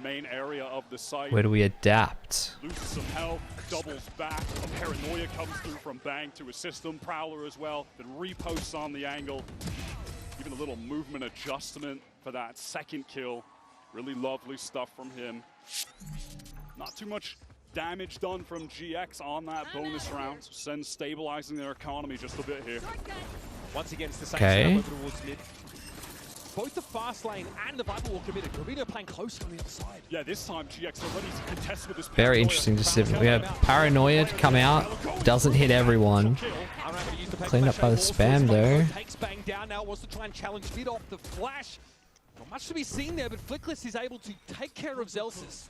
main area of the site. Where do we adapt? Loses some health, doubles back. A paranoia comes through from Bang to assist him. Prowler as well. Then reposts on the angle. Even a little movement adjustment for that second kill. Really lovely stuff from him. Not too much damage done from GX on that bonus round. SEN stabilizing their economy just a bit here. Once again, it's the same towards mid. Both the fast lane and the Viper were committed. Romino playing close on the other side. Yeah, this time GX are ready to contest with this. Very interesting decision. We have Paranoia to come out. Doesn't hit everyone. Cleaned up by the spam though. Takes Bang down now, wants to try and challenge mid off the flash. Not much to be seen there, but Flickless is able to take care of Zelsis.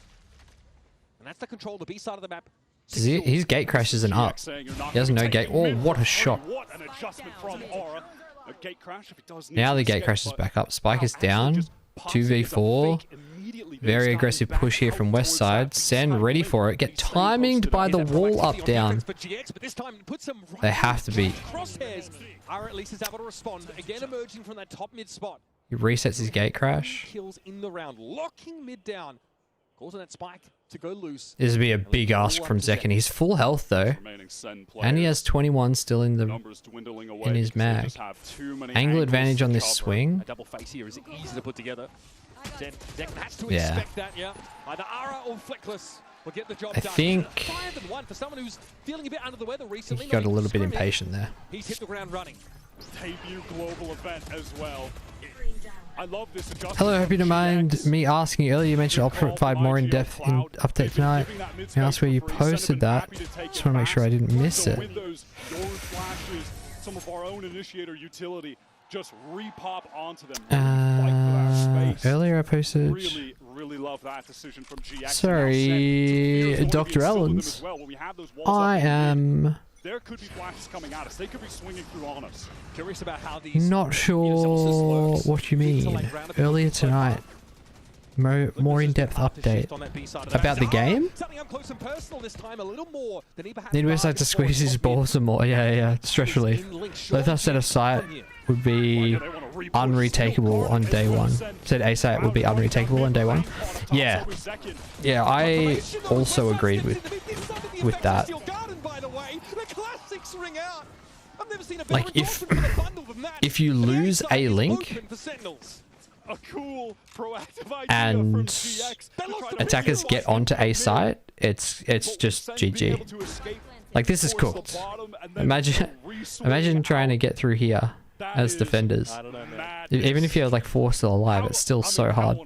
And that's the control of the B side of the map. His gate crash isn't up. He has no gate. Oh, what a shot. What an adjustment from Aura. A gate crash if it does. Now the gate crash is back up. Spike is down. 2v4. Very aggressive push here from West side. SEN ready for it. Get timinged by the wall up down. They have to beat. Aura at least is able to respond. Again emerging from that top mid spot. He resets his gate crash. Kills in the round. Locking mid down. Calls on that spike to go loose. This would be a big ask from Zekin. He's full health though. And he has 21 still in his mag. Angle advantage on this swing. A double face here is easy to put together. Zekin has to expect that, yeah. Either Aura or Flickless will get the job done. I think 5-1 for someone who's feeling a bit under the weather recently. He got a little bit impatient there. He's hit the ground running. Debut global event as well. I love this adjustment. Hello, hope you don't mind me asking earlier. You mentioned I'll provide more in depth in update tonight. I asked where you posted that. Just want to make sure I didn't miss it. Some of our own initiator utility just repop onto them. Earlier I posted. Really love that decision from GX. Sorry, Dr. Ellens. I am. There could be flashes coming at us. They could be swinging through on us. Curious about how these. Not sure what you mean. Earlier tonight. more in-depth update about the game. Need Westside to squeeze his balls some more. Yeah, stress relief. Let us set a site would be unretakeable on day one. Said A site would be unretakeable on day one. Yeah, I also agreed with that. Like if you lose a link and attackers get onto A site, it's just GG. Like this is cooked. Imagine trying to get through here as defenders. Even if you're like 4 still alive, it's still so hard.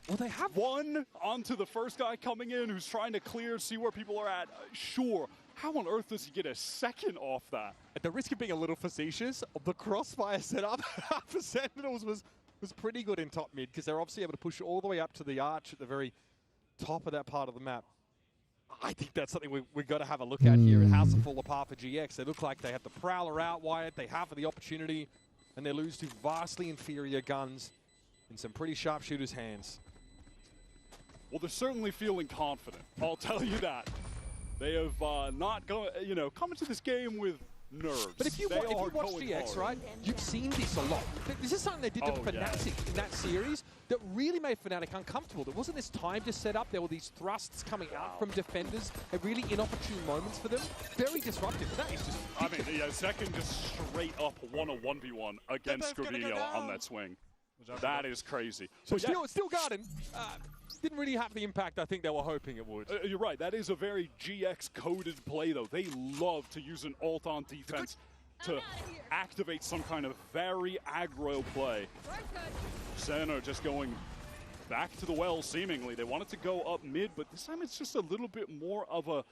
Well, they have one onto the first guy coming in who's trying to clear, see where people are at. Sure. How on earth does he get a second off that? At the risk of being a little facetious, the crossfire setup for Sentinels was pretty good in top mid, because they're obviously able to push all the way up to the arch at the very top of that part of the map. I think that's something we've got to have a look at here. It has to fall apart for GX. They look like they have the Prowler out wide. They have the opportunity, and they lose to vastly inferior guns in some pretty sharpshooters' hands. Well, they're certainly feeling confident. I'll tell you that. They have not come into this game with nerves. But if you watch GX, right, you've seen this a lot. This is something they did to Fnatic in that series that really made Fnatic uncomfortable. There wasn't this time to set up. There were these thrusts coming out from defenders at really inopportune moments for them. Very disruptive. That is just ridiculous. I mean, yeah, Second just straight up won a 1v1 against Scorpio on that swing. That is crazy. So still Garden didn't really have the impact I think they were hoping it would. You're right. That is a very GX-coded play, though. They love to use an ult on defense to activate some kind of very aggro play. Sen are just going back to the well, seemingly. They wanted to go up mid, but this time it's just a little bit more of a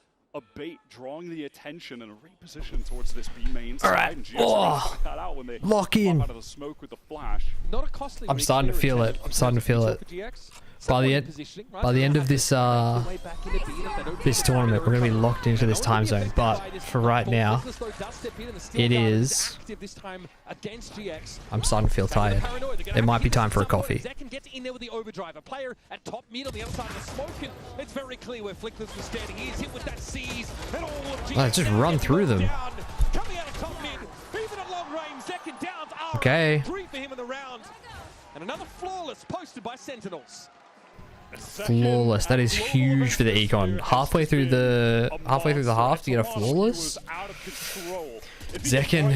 bait, drawing the attention and a reposition towards this B main side. Alright. And GX that out when they lock in. Out of the smoke with the flash. Not a costly. I'm starting to feel it. By the end of this this tournament, we're going to be locked into this time zone. But for right now, it is. I'm starting to feel tired. It might be time for a coffee. Gets in there with the overdrive. A player at top mid on the other side of the smoke. It's very clear where Flickless was standing. He's hit with that seize. And all of GX Let's just run through them. Coming out of top mid, even at long range. Second down. Okay. 3 for him in the round. And another flawless posted by Sentinels. Flawless. That is huge for the econ. Halfway through the half to get a flawless. Zekken,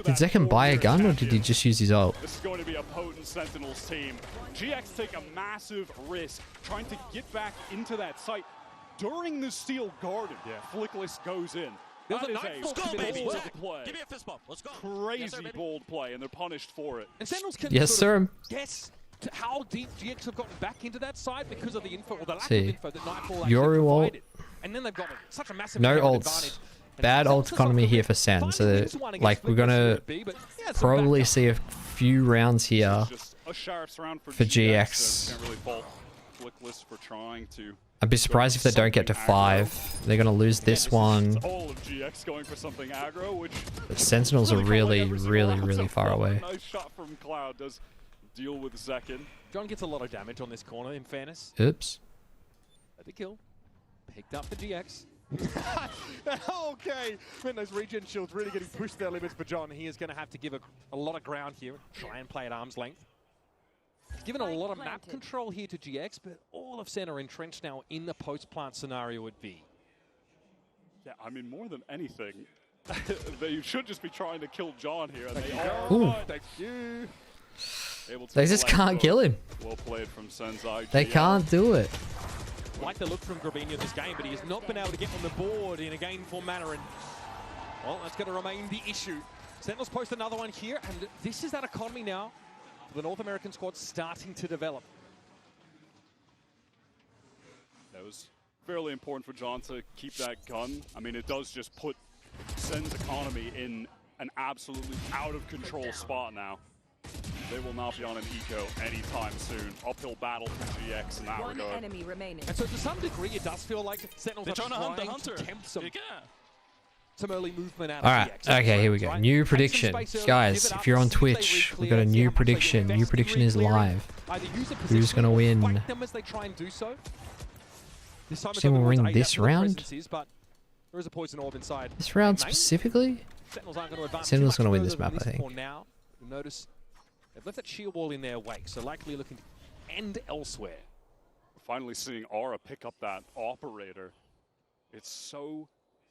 did Zekken buy a gun or did he just use his ult? This is going to be a potent Sentinels team. GX take a massive risk trying to get back into that site during the Steel Garden. Flickless goes in. That is a bold play. Give me a fist bump. Let's go. Crazy bold play, and they're punished for it. And Sentinels can guess to how deep GX have gotten back into that side because of the info or the lack of info that Nightfall actually provided. And then they've got such a massive ults. Bad ult economy here for Sen. So like we're gonna probably see a few rounds here for GX. For trying to. I'd be surprised if they don't get to 5. They're gonna lose this one. All of GX going for something aggro, which the Sentinels are really far away. Nice shot from Cloud does deal with Zekken. John gets a lot of damage on this corner, in fairness. Oops. The kill. Picked up for GX. Okay. Man, those regen shields really getting pushed their limits for John. He is going to have to give a lot of ground here. Try and play at arm's length. Given a lot of map control here to GX, but all of Sen are entrenched now in the post-plant scenario at B. Yeah, I mean, more than anything, they should just be trying to kill John here. And Thank you. They just can't kill him. Well played from Senzai. They can't do it. Like the look from Gravino this game, but he has not been able to get on the board in a gainful manner. And, well, that's going to remain the issue. Sentinels post another one here, and this is that economy now. The North American squad starting to develop. That was fairly important for John to keep that gun. I mean, it does just put Sen's economy in an absolutely out-of-control spot now. They will not be on an eco anytime soon. Uphill battle for GX in that regard. One enemy remaining. And so to some degree, it does feel like Sentinels are trying to tempt some some early movement out All of right. GX. Okay, here we go. New prediction. Guys, if you're on Twitch, we got a new prediction. New prediction is live. Who's going to win? Does anyone win this round? There is a poison orb inside. This round specifically? Sentinels going to win this map, I think. Now, you'll notice they've left that shield wall in their wake, so likely looking to end elsewhere. We're finally seeing Aura pick up that operator. It's so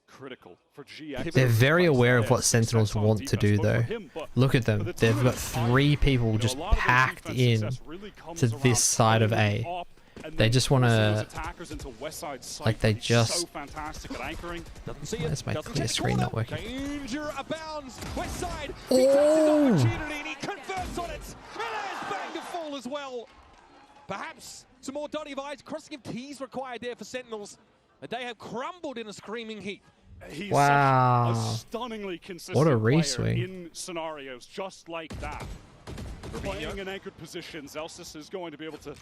critical for GX. They're very aware of what Sentinels want to do, though. Look at them. They've got 3 people just packed in to this side of A. They just want to, like, they just, where's my clear screen not working? Oh! As well. Perhaps some more Dotty vibes, crossing of T's required there for Sentinels. And they have crumbled in a screaming heap. He's wow. such a stunningly consistent what a player reswing. in scenarios just like that. Playing in anchored positions, Zelsis is going to be able to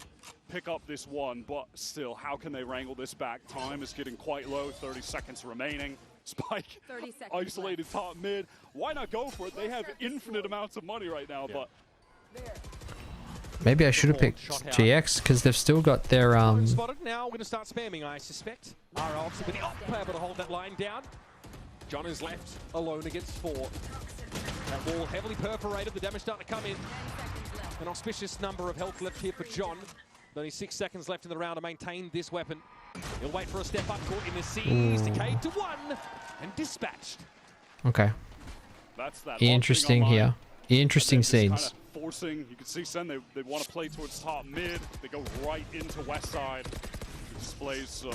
pick up this one, but still, how can they wrangle this back? Time is getting quite low, 30 seconds remaining. Spike, isolated top mid. Why not go for it? They have infinite amounts of money right now, but... Maybe I should have picked GX, because they've still got their, Spotted. Now we're going to start spamming, I suspect. Our ults with the up able to hold that line down. John is left alone against 4. That wall heavily perforated, the damage starting to come in. An auspicious number of health left here for John. Only 6 seconds left in the round to maintain this weapon. He'll wait for a step up, caught in the seas, decayed to 1, and dispatched. Okay. That's that interesting here. Interesting scenes. Kind of forcing, you can see Sen, they want to play towards top mid. They go right into west side. Displays some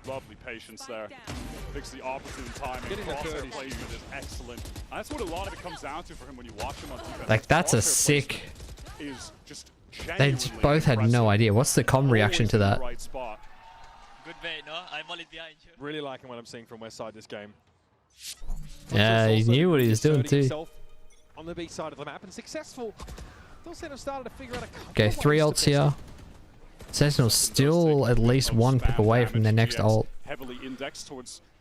lovely patience there. Picks the opportune timing. Crosshair play is excellent. And that's what a lot of it comes down to for him when you watch him on defense. Like, that's a sick... They both had no idea. What's the comm reaction to that? Good bait, no? I'm only behind you. Really liking what I'm seeing from west side this game. Yeah, he knew what he was doing too. On the B side of the map and successful. Started to figure out a Okay, 3 ults here. Sentinel's still at least 1 pick away from their next ult.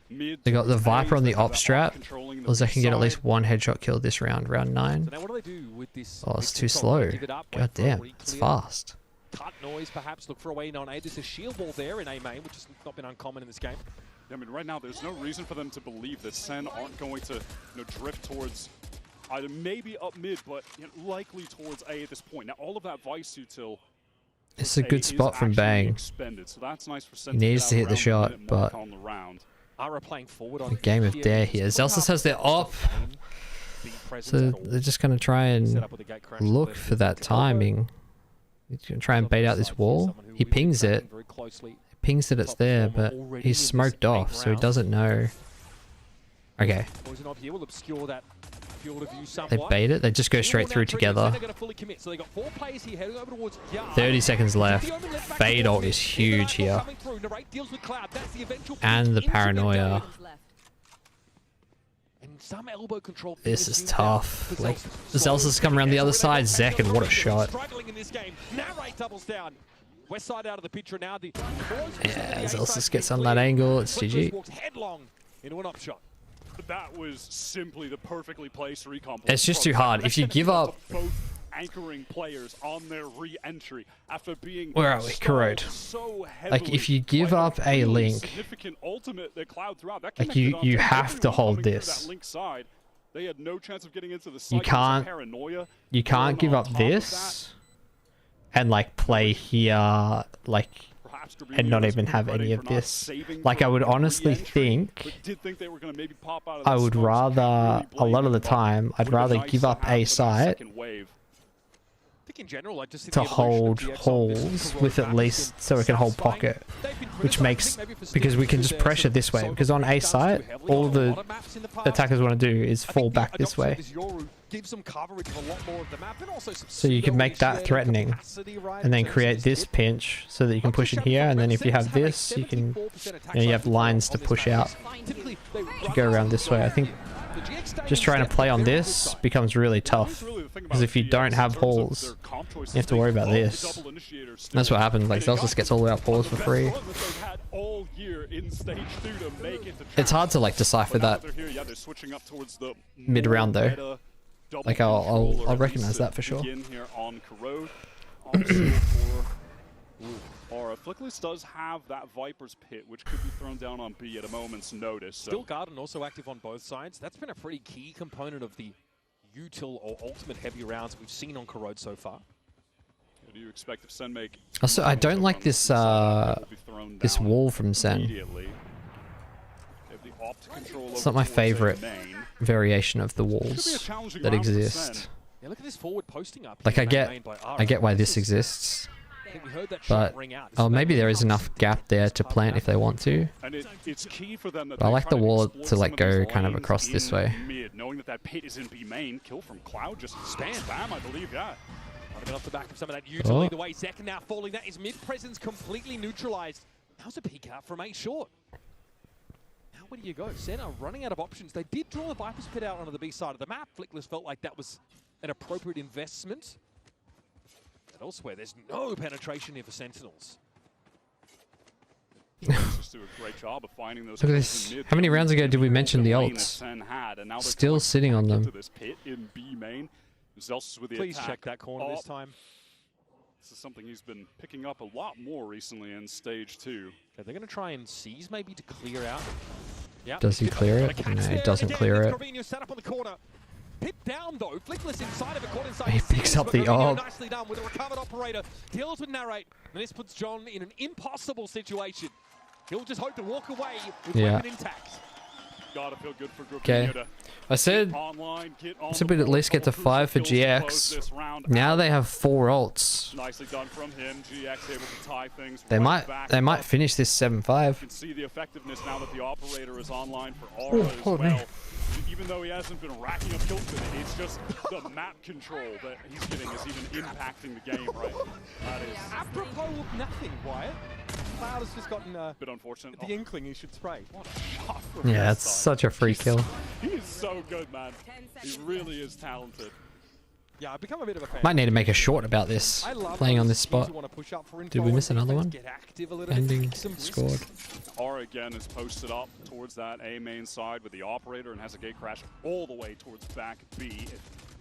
They got the Viper on the op strat. They can get at least 1 headshot kill this round, round 9. Oh, it's too slow. God damn, it's fast. Cut noise, perhaps look for a way in on A. There's a shield wall there in A main, which has not been uncommon in this game. I mean, right now, there's no reason for them to believe that Sen aren't going to drift towards either maybe up mid, but likely towards A at this point. Now, all of that Vice util. It's a good spot from Bang. So that's nice for Sen He needs to hit the shot, but a game of dare here. Zelsis has their op, so they're just going to try and look for that timing. He's going to try and bait out this wall. He pings it. Pings that it's there, but he's smoked off, so he doesn't know. Okay. They bait it. They just go straight through together. 30 seconds left. Fade ult is huge here. And the paranoia. This is tough. Like, Zelsis come around the other side. Zek, and what a shot. West side out of the picture now. Yeah, Zelsis gets on that angle. It's GG. Into an up shot. That was simply the perfectly placed recon. It's just too hard. If you give up... Both anchoring players on their re-entry after being... Where are we? Corrode. Like, if you give up a link, like, you have to hold this. You can't give up this and, like, play here, like... and not even have any of this. Like, I would honestly think I would rather, a lot of the time, I'd rather give up a site to hold holes with at least so we can hold pocket, which makes, because we can just pressure this way, because on a site all the attackers want to do is fall back this way, so you can make that threatening and then create this pinch so that you can push it here, and then if you have this, you can, you have lines to push out to go around this way. I think just trying to play on this becomes really tough, because if you don't have holes, you have to worry about this. That's what happens. Like, Zelsis gets all the way up holes for free. All year in stage 2 to make it to It's hard to like decipher that yeah, they're switching up towards the mid round though. Like I'll recognize that for sure. Begin here on Corrode. Also for Aura. Flickless does have that Viper's Pit, which could be thrown down on B at a moment's notice. So. Still Garden also active on both sides. That's been a pretty key component of the util or ultimate heavy rounds we've seen on Corrode so far. What do you expect if Sen make? Also, I don't like this this wall from Sen. It's not my favorite variation of the walls that exist. Yeah, look at this forward posting up. Like I get why this exists. But maybe there is enough gap there to plant if they want to. But I like the wall to like go kind of across this way. Knowing that pit is in B main, kill from Cloud, just spam, I believe, yeah. Running off the back of some of that util either way. Zek now falling. That is mid presence completely neutralized. Now's a peek out from A short. Now where do you go? Sen are running out of options. They did draw the Viper's Pit out onto the B side of the map. Flickless felt like that was an appropriate investment. Elsewhere, there's no penetration here for Sentinels. Just do a great job of finding those. Look at this. How many rounds ago did we mention the ults? Still sitting on them. This pit in B main. With the Please attack. check that corner this time. This is something he's been picking up a lot more recently in stage 2. Okay, they're going to try and seize maybe to clear out. Yep. Does he clear it? No, he doesn't clear it. Set up on the corner. Pit down though, Flickless inside of it, caught inside. He picks up the orb. Nicely done with a recovered operator. Deals with Narrate, and this puts John in an impossible situation. He'll just hope to walk away with weapon intact. Gotta feel good for okay. I said we'd at least get to 5 for GX. Now they have 4 ults. Nicely done from him. GX able to tie things. They might finish this 7-5. You can see the effectiveness now that the operator is online for Aura as well. Even though he hasn't been racking up kills with it, it's just the map control that he's getting is even impacting the game, right? That is apropos of nothing, Wyatt. Cloud has just gotten a bit unfortunate. The inkling he should spray. What a shot from yeah, that's such a free kill. He is so good, man. He really is talented. Yeah, I've become a bit of a fan. Might need to make a short about this. Playing on this spot. Did we miss another one? Ending scored. Aura again is posted up towards that A main side with the operator and has a gate crash all the way towards back B.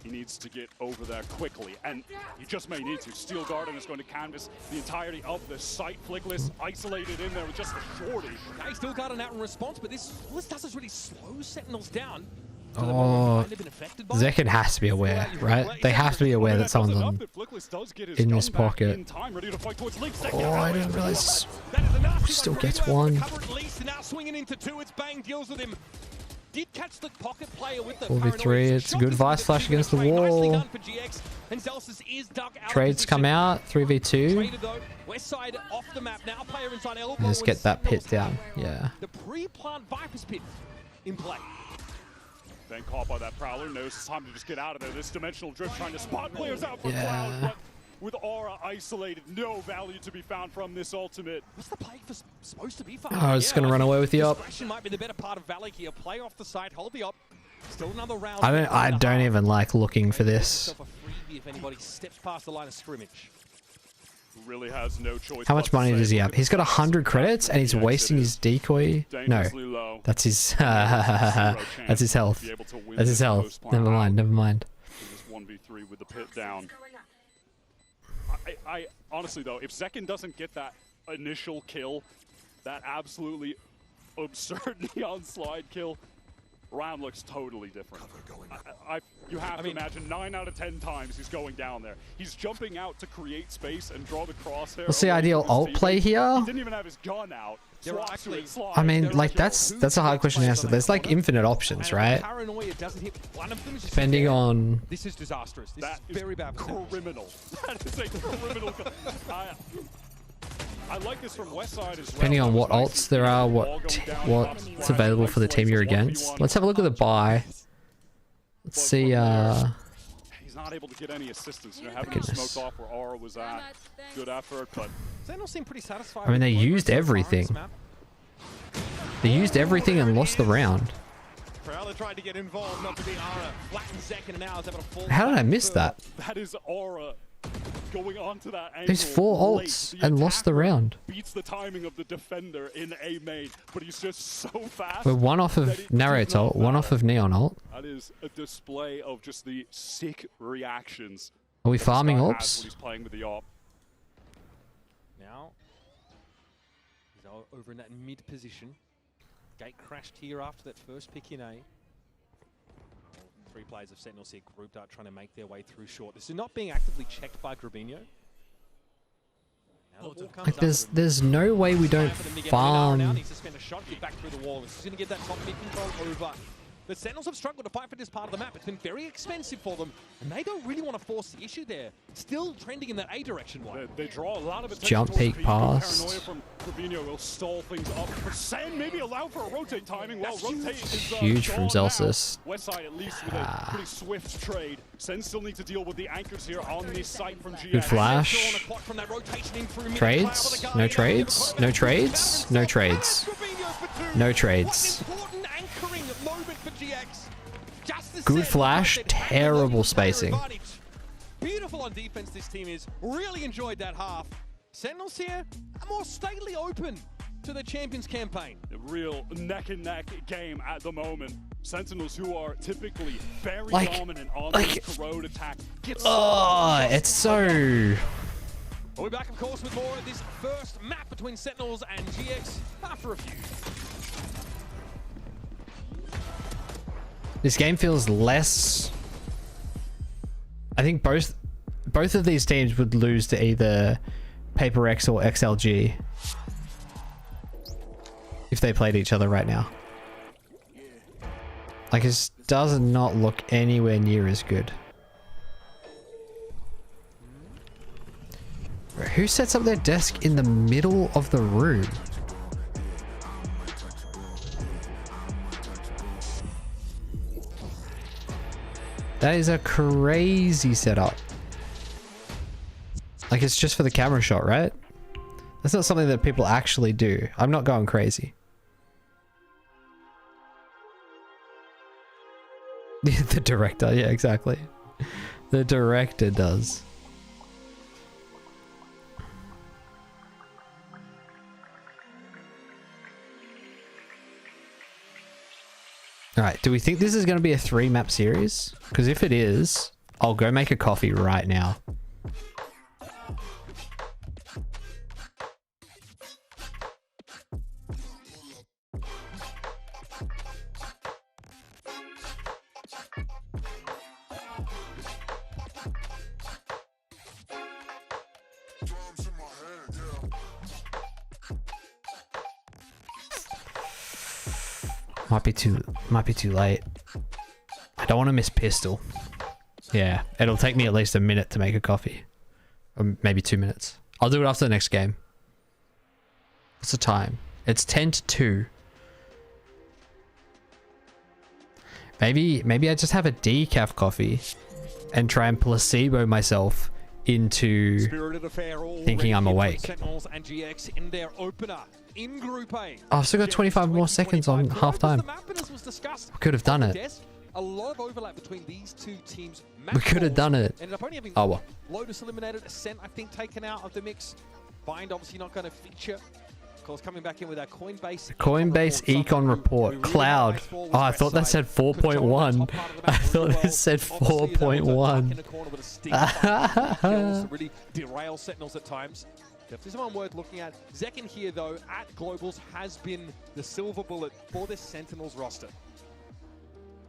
He needs to get over there quickly, and he just may need to. Steel Garden is going to canvas the entirety of the site. Flickless isolated in there with just a shorty. Okay, Steel Garden out in response, but this does really slow Sentinels down. Oh, Zekin has to be aware, right? They have to be aware that someone's in this pocket. Oh, I didn't realize. Still gets one. Did catch the pocket player with the 4v3, it's a good vice flash against the wall. Trades come out, 3v2. Just get that pit down, yeah. The pre-plant Viper's Pit in play. Then caught by that Prowler, knows it's time to just get out of there. This dimensional drift trying to spot players out for Cloud, but with Aura isolated, no value to be found from this ultimate. What's the play for supposed to be for? Oh, it's gonna run away with the up. Might be the better part of Valak here. Play off the side, hold the up. Still another round. I don't even like looking for this. If anybody steps past the line of scrimmage. Really has no choice. How much money does he have? He's got 100 credits and he's wasting his decoy. No, that's his. That's his health. That's his health. Never mind. Never mind. Just 1v3 with the pit down. I honestly though, if Zekin doesn't get that initial kill, that absolutely absurd neon slide kill, round looks totally different. You have to imagine 9 out of 10 times he's going down there. He's jumping out to create space and draw the crosshair. What's the ideal ult play here? He didn't even have his gun out. I mean, like that's a hard question to answer. There's like infinite options, right? Depending on. This is disastrous. This is very bad. Criminal. That is a criminal. I like this from Westside as well. Depending on what ults there are, what's available for the team you're against. Let's have a look at the buy. Let's see. He's not able to get any assistance. You know, having him smoked off where Aura was at. Good effort, but Sentinels seem pretty satisfied. I mean, they used everything. They used everything and lost the round. Tried to get involved, not to be Aura. Flatten second and now is able to fall. How did I miss that? That is Aura going onto that angle. He's 4 ults and lost the round. Beats the timing of the defender in A main, but he's just so fast. We're one off of Narrate's ult, one off of Neon ult. That is a display of just the sick reactions. Are we farming When ults? he's playing with the AWP. Now, he's over in that mid position. Gate crashed here after that first pick in A. 3 players of Sentinels here grouped up trying to make their way through short. This is not being actively checked by Grabinho. Like there's no way we don't farm. Now needs to spend a shot, get back through the wall. This is going to get that top mid control over. The Sentinels have struggled to fight for this part of the map. It's been very expensive for them, and they don't really want to force the issue there. Still trending in that A direction one. They draw a lot of attention. Jump peek pass. Paranoia from Grabinho will stall things up. For SEN, maybe allow for a rotate timing. Well, rotate is Huge from Zelsis. Westside at least with a pretty swift trade. SEN still need to deal with the anchors here on this site from GX. Good flash. Trades? No trades? No trades? No trades. No trades. Good flash, terrible spacing. Beautiful on defense, this team is. Really enjoyed that half. Sentinels here are more stately open to the Champions campaign. A real neck-and-neck game at the moment. Sentinels, who are typically very dominant on this corrode attack. Oh, it's so... We'll be back, of course, with more of this first map between Sentinels and GX after a few. This game feels less... I think both of these teams would lose to either PRX or XLG if they played each other right now. Like, it does not look anywhere near as good. Who sets up their desk in the middle of the room? That is a crazy setup. Like, it's just for the camera shot, right? That's not something that people actually do. I'm not going crazy. The director, yeah, exactly. The director does. Alright, do we think this is going to be a 3-map series? Because if it is, I'll go make a coffee right now. Might be too late. I don't want to miss pistol. Yeah, it'll take me at least a minute to make a coffee. Or maybe 2 minutes. I'll do it after the next game. What's the time? It's 10 to 2. Maybe I just have a decaf coffee and try and placebo myself into thinking I'm awake. And GX in their opener in Group A. Oh, I've still got 25 more seconds on half time. We could have done it. A lot of overlap between these two teams. We could have done it. Ended up only having Lotus eliminated, SEN I think taken out of the mix. Bind obviously not going to feature. Of course, coming back in with our Coinbase Econ report. Cloud. Oh, I thought that said 4.1. I thought it said 4.1. Really derail Sentinels at times. Definitely someone worth looking at. Zekin here, though, at Globals has been the silver bullet for this Sentinels roster.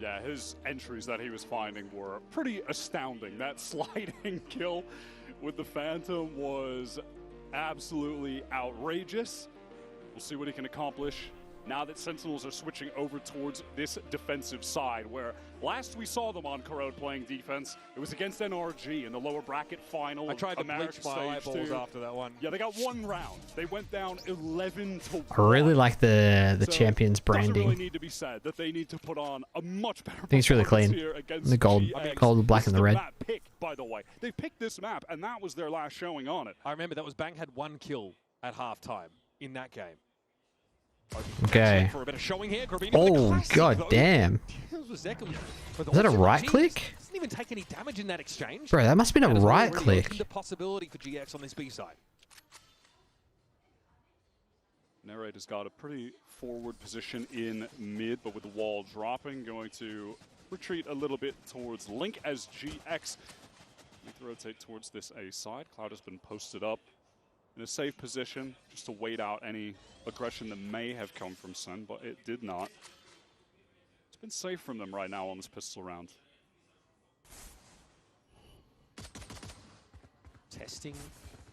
Yeah, his entries that he was finding were pretty astounding. That sliding kill with the Phantom was absolutely outrageous. We'll see what he can accomplish now that Sentinels are switching over towards this defensive side, where last we saw them on Corrode playing defense, it was against NRG in the lower bracket final. I tried to bleach my eyeballs after that one. Yeah, they got one round. They went down 11-1. I really like the champions branding. Doesn't really need to be said that they need to put on a much better. I think it's really clean. The gold, the black, and the red. Pick, by the way, they picked this map, and that was their last showing on it. I remember that was Bang had 1 kill at halftime in that game. Okay. Oh, god damn. Is that a right click? Doesn't even take any damage in that exchange. Bro, that must have been a right click. The possibility for GX on this B side. Narrator's got a pretty forward position in mid, but with the wall dropping, going to retreat a little bit towards Link as GX need to rotate towards this A side. Cloud has been posted up in a safe position just to wait out any aggression that may have come from SEN, but it did not. It's been safe from them right now on this pistol round. Testing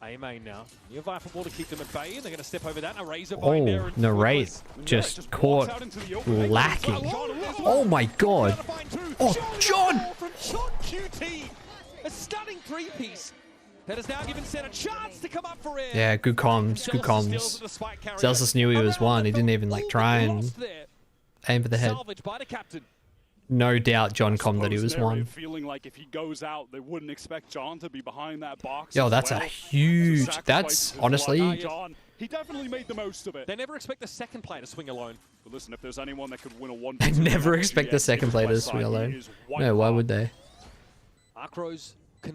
A main now. Near Viper ball to keep them at bay, and they're going to step over that. And a razor bind there. Oh, Narrate just caught lacking. Oh my god. Oh, John! From John QT. A stunning three-piece that has now given SEN a chance to come up for air. Yeah, good comms, good comms. Zelsus knew he was one. He didn't even like try and aim for the head. No doubt John commed that he was one. Feeling like if he goes out, they wouldn't expect John to be behind that box. Yo, that's a huge. That's honestly. John, he definitely made the most of it. They never expect the second player to swing alone. But listen, if there's anyone that could win a 1v2, They never expect the second player to swing alone. No, why would they?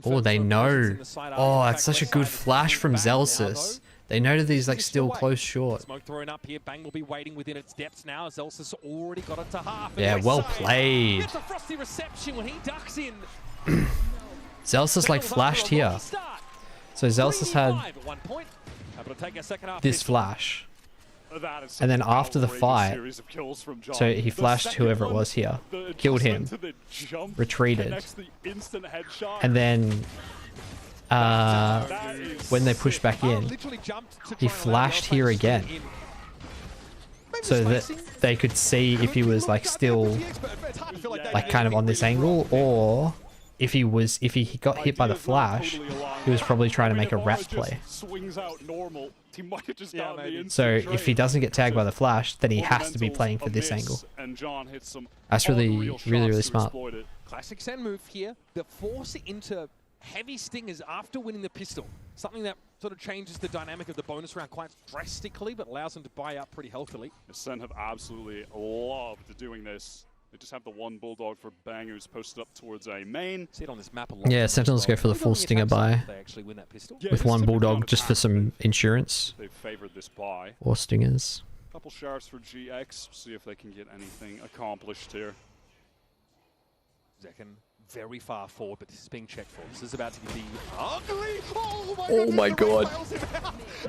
Oh, they know. Oh, that's such a good flash from Zelsus. They know that he's like still close short. Smoke thrown up here. Bang will be waiting within its depths now. Zelsus already got it to half. Yeah, well played. Gets a frosty reception when he ducks in. Zelsus like flashed here. So Zelsus had this flash. And then after the fight, so he flashed whoever it was here, killed him, retreated, and then when they pushed back in, he flashed here again, so that they could see if he was like still like kind of on this angle, or if he got hit by the flash, he was probably trying to make a rep play. So if he doesn't get tagged by the flash, then he has to be playing for this angle. That's really smart. Classic SEN move here. The force into heavy stingers after winning the pistol. Something that sort of changes the dynamic of the bonus round quite drastically, but allows them to buy up pretty healthily. The SEN have absolutely loved doing this. They just have the one Bulldog for Bang who's posted up towards a main. See it on this map a lot. Yeah, Sentinels go for the full stinger buy with one Bulldog just for some insurance. They've favored this buy. Or stingers. Couple sharps for GX. See if they can get anything accomplished here. Zekken very far forward, but this is being checked for. This is about to be ugly. Oh my god.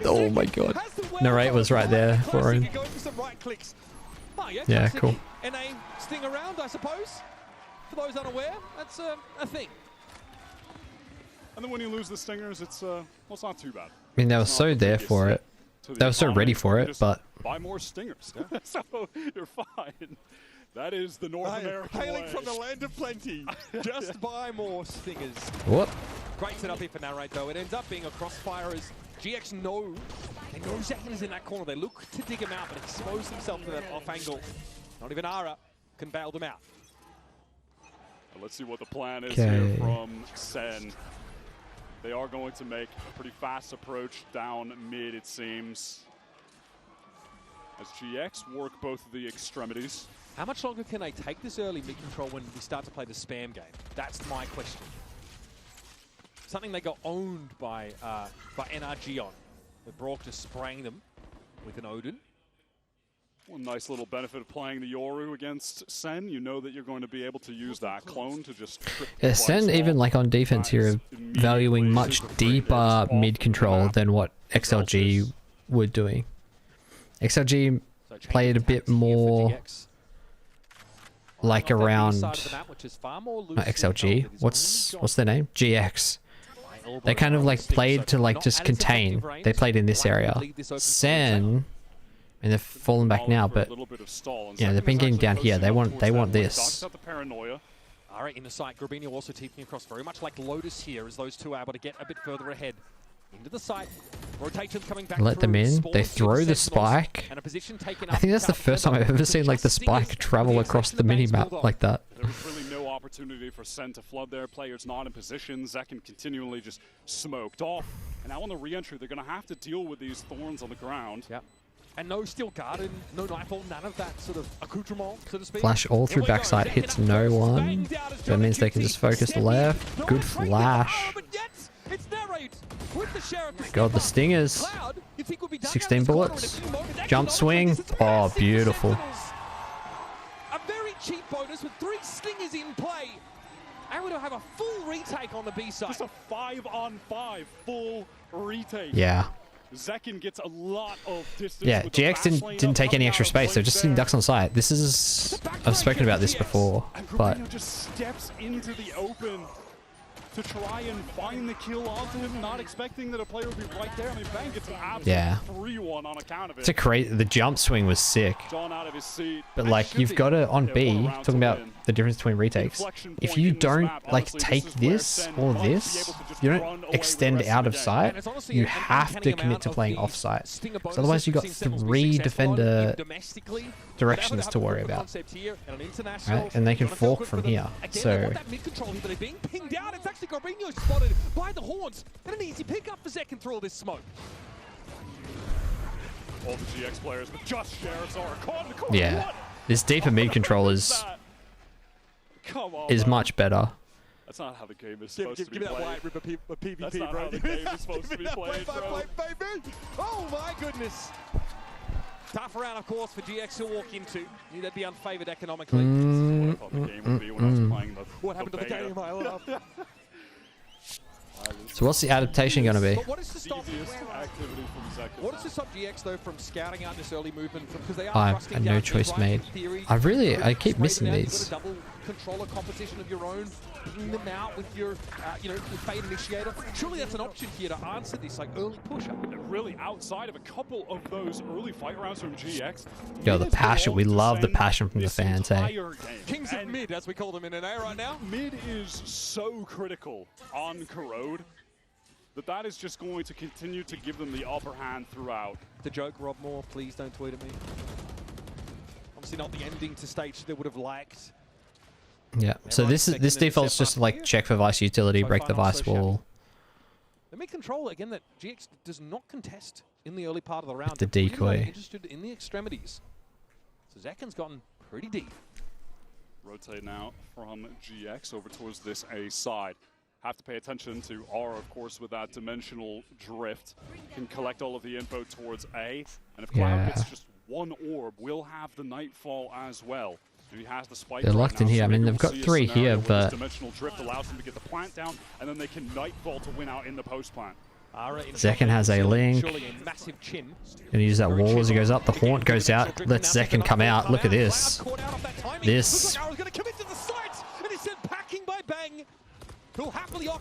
Oh my god. Narrate was right there for him. Oh, yeah, cool. And a sting around, I suppose. For those unaware, that's a thing. And then when you lose the stingers, it's well, it's not too bad. I mean, they were so there for it. They were so ready for it, but buy more stingers. So you're fine. That is the North American way. Hailing from the land of plenty. Just buy more stingers. What? Great setup here for Narrate, though. It ends up being a crossfire as GX know. They know Zekken is in that corner. They look to dig him out, but expose themselves to that off angle. Not even Ara can bail them out. Well, let's see what the plan is here from SEN. They are going to make a pretty fast approach down mid, it seems. As GX work both of the extremities. How much longer can they take this early mid-control when we start to play the spam game? That's my question. Something they got owned by NRG on. With Brock just spraying them with an Odin. One nice little benefit of playing the Yoru against SEN. You know that you're going to be able to use that clone to just trip. Yeah, SEN even like on defense here, valuing much deeper mid control than what XLG were doing. XLG played a bit more like around XLG. What's their name? GX. They kind of like played to like just contain. They played in this area. SEN, and they've fallen back now, but yeah, they've been getting down here. They want this. Alright, in the site, Grabinho also TPing across very much like Lotus here, as those two are able to get a bit further ahead. Into the site, rotations coming back. Let them in. They throw the spike. I think that's the first time I've ever seen like the spike travel across the mini-map like that. There was really no opportunity for SEN to flood their players not in position. Zekken continually just smoked off. And now on the re-entry, they're going to have to deal with these thorns on the ground. Yep. And no steel garden, no nightfall, none of that sort of accoutrement, so to speak. Flash all through backside, hits no one. That means they can just focus left. Good flash. My god, the stingers. 16 bullets. Jump swing. Oh, beautiful. A very cheap bonus with 3 stingers in play. And we're going to have a full retake on the B side. Just a 5-on-5 full retake. Yeah. Zekin gets a lot of distance. Yeah, GX didn't take any extra space, so just sitting ducks on site. This is... I've spoken about this before, but... just steps into the open to try and find the kill onto him, not expecting that a player would be right there. I mean, Bang gets an absolute 3-1 on account of it. It's a crazy... The jump swing was sick. John out of his seat. But like, you've got to, on B, talking about the difference between retakes, if you don't like take this or this, you don't extend out of sight, you have to commit to playing off site. Because otherwise you've got 3 defender directions to worry about. Right? And they can fork from here. So... spotted by the horns, and an easy pickup for Zekin through all this smoke. All the GX players with just sheriffs are caught in the corner. Yeah, this deeper mid control is much better. That's not how the game is supposed to be played. Give me that white rip of PvP, That's not how the game is supposed to be played, bro. Oh my goodness. Tough round, of course, for GX to walk into. They'd be unfavored economically. What happened to the game, I love. So what's the adaptation going to be? What is to stop GX though from scouting out this early movement? Because they are I had no choice made. I keep missing these. Double controller competition of your own, picking them out with your, your Fade Initiator. Surely that's an option here to answer this like early push-up. Really, outside of a couple of those early fight rounds from GX. Yo, the passion. We love the passion from the fans, hey. Kings of mid, as we call them in an A right now. Mid is so critical on Corrode that is just going to continue to give them the upper hand throughout. The joke, Rob Moore, please don't tweet at me. Obviously not the ending to stage they would have liked. Yeah, so this default's just like check for Vice utility, break the Vice wall. The mid control, again, that GX does not contest in the early part of the round. The decoy. Really interested in the extremities. So Zekin's gotten pretty deep. Rotate now from GX over towards this A side. Have to pay attention to Aura, of course, with that dimensional drift. Can collect all of the info towards A. And if Cloud gets just one orb, we'll have the Nightfall as well. He has the spike. They're locked in here. I mean, they've got 3 here, but dimensional drift allows them to get the plant down, and then they can Nightfall to win out in the post plant. Zekin has a link. Gonna use that wall as he goes up. The Haunt goes out. Lets Zekin come out. Look at this.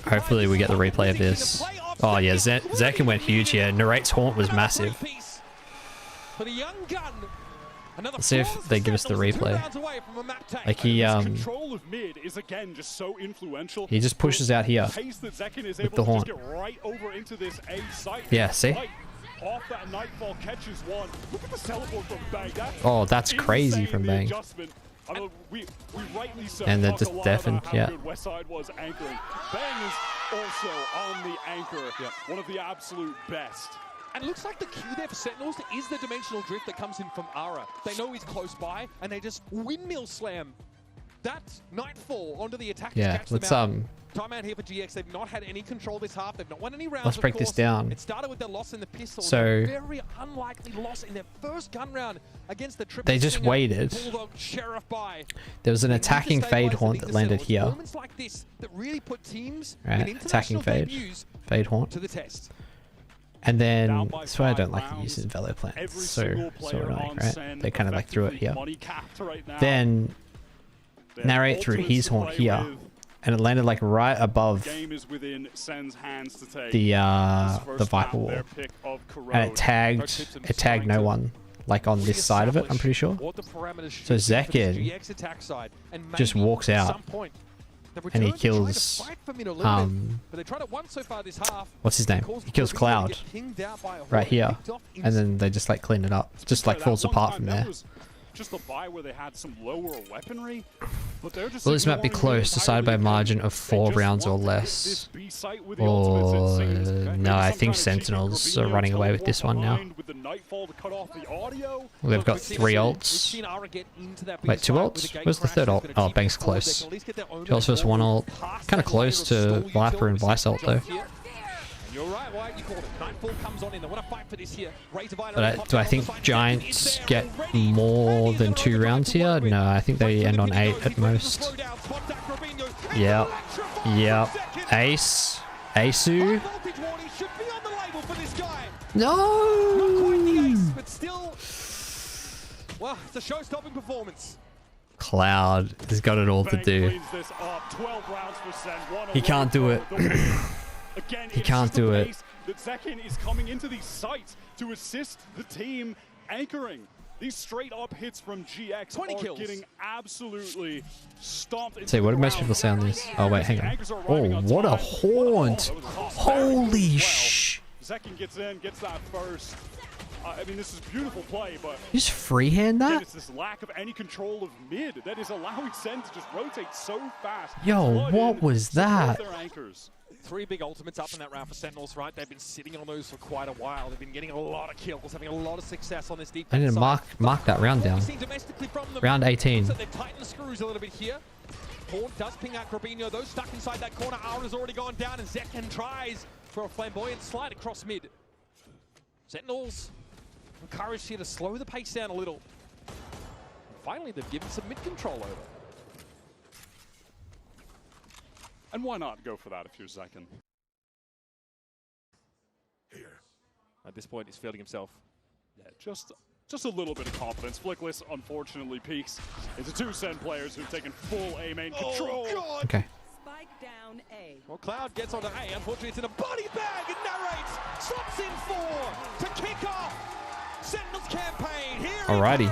Hopefully we get the replay of this. Oh yeah, Zekin went huge here. Narrate's Haunt was massive. Let's see if they give us the replay. Like he just pushes out here with the Haunt. Yeah, see? Oh, that's crazy from Bang. And they're just deafened, yeah. Westside was anchoring. Bang is also on the anchor. One of the absolute best. And it looks like the key there for Sentinels is the dimensional drift that comes in from Ara. They know he's close by, and they just windmill slam that Nightfall onto the attack. Yeah, let's time out here for GX. They've not had any control this half. They've not won any rounds. Let's break this down. It started with their loss in the pistol. So very unlikely loss in their first gun round against the triple. They just waited. There was an attacking Fade Haunt that landed here. Moments like this that really put teams right, attacking Fade Haunt. To the test. And then, that's why I don't like using Velo plants. So annoying, right? They kind of like threw it here. Then, narrate through his Haunt here. And it landed like right above the Viper wall. And it tagged no one. Like on this side of it, I'm pretty sure. So Zekin just walks out. And he kills, what's his name? He kills Cloud right here. And then they just like clean it up. Just like falls apart from there. just the buy where they had some lower weaponry. But they're just Will this map be close, decided by a margin of 4 rounds or less? Or no, I think Sentinels are running away with this one now. Well, they've got 3 ults. Wait, 2 ults? Where's the 3rd ult? Oh, Bank's close. 2 ults versus 1 ult. Kind of close to Viper and Vice ult though. You're right, White. You called it. Nightfall comes on in. They want to fight for this here. But do I think Giants get more than 2 rounds here? No, I think they end on 8 at most. Yep. Yep. Ace. Aceu. No! But still, well, it's a show-stopping performance. Cloud has got it all to do. He can't do it. He can't do it. That SEN is coming into these sites to assist the team anchoring. These straight up hits from GX are getting absolutely stomped. See, what did most people say on this? Oh wait, hang on. Oh, what a haunt! Holy sh! SEN gets in, gets that first. I mean, this is beautiful play, but you just freehand that? It's this lack of any control of mid that is allowing SEN to just rotate so fast. Yo, what was that? 3 big ultimates up in that round for Sentinels, right? They've been sitting on those for quite a while. They've been getting a lot of kills, having a lot of success on this defense. I didn't mark that round down. Round 18. So they've tightened the screws a little bit here. Horn does ping out Grabinho. Those stuck inside that corner. Aaron has already gone down, and SEN tries for a flamboyant slide across mid. Sentinels encouraged here to slow the pace down a little. And finally, they've given some mid control over. And why not go for that if you're SEN? Here. At this point, he's feeling himself. Yeah, just a little bit of confidence. Flickless, unfortunately, peaks into 2 SEN players who've taken full A main control. God. Okay. Spike down A. Well, Cloud gets onto A. Unfortunately, it's in a body bag and narrates. Slots in 4 to kick off Sentinels campaign. Here Alrighty.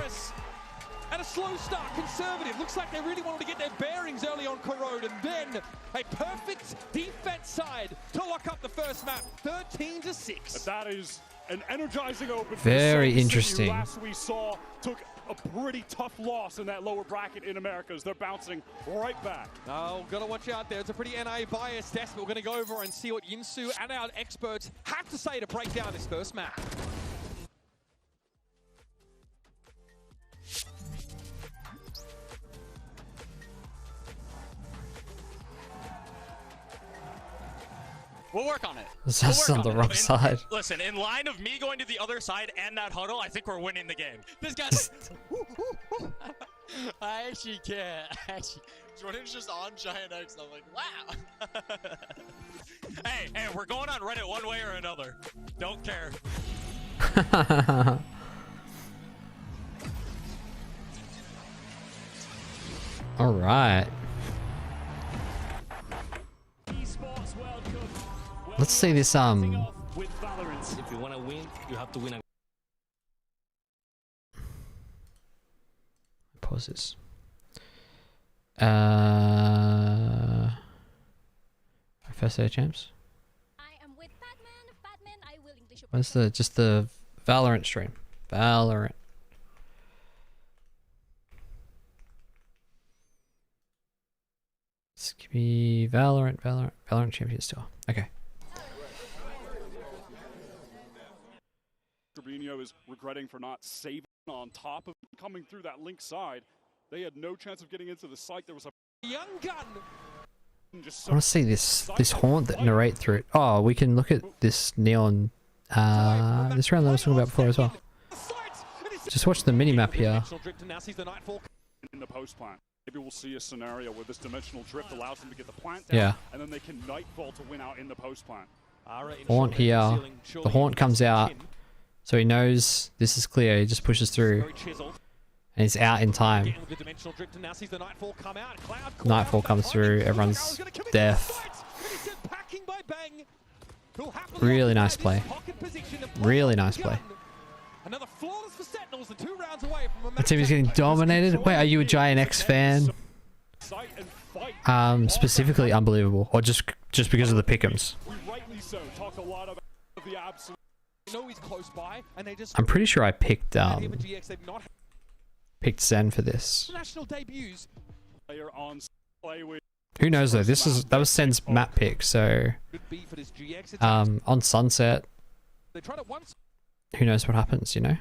And a slow start, conservative. Looks like they really wanted to get their bearings early on Corrode, and then a perfect defense side to lock up the first map, 13-6. That is an energizing open. Very interesting. Last we saw took a pretty tough loss in that lower bracket in Americas. They're bouncing right back. Oh, gotta watch out there. It's a pretty NA biased test, but we're gonna go over and see what Yinsu and our experts have to say to break down this first map. We'll work on it. That's on the wrong side. Listen, in line of me going to the other side and that huddle, I think we're winning the game. This guy's... I actually can't. Jordan's just on Giant X, and I'm like, wow. hey, we're going on Reddit one way or another. Don't care. All right. Let's see this with Valorant. If you want to win, you have to win. Pause this. First day of champs. What's just the Valorant stream? Valorant. This could be Valorant Champions Tour. Okay. Grabinho is regretting for not saving on top of coming through that link side. They had no chance of getting into the site. There was a young gun. I want to see this haunt that narrate through it. Oh, we can look at this neon. This round that I was talking about before as well. Just watch the mini map here. In the post plant. Maybe we'll see a scenario where this dimensional drift allows them to get the plant down, yeah, and then they can nightfall to win out in the post plant. Haunt here. The haunt comes out, so he knows this is clear. He just pushes through, and he's out in time. Nightfall comes through. Everyone's deaf. Really nice play. Really nice play. Another flawless for Sentinels, and 2 rounds away from the team is getting dominated. Wait, are you a Giant X fan? Specifically unbelievable, or just because of the pick'ems? I'm pretty sure I picked picked SEN for this. National debuts. Player on play with. Who knows though? That was SEN's map pick, so on Sunset. Who knows what happens, you know?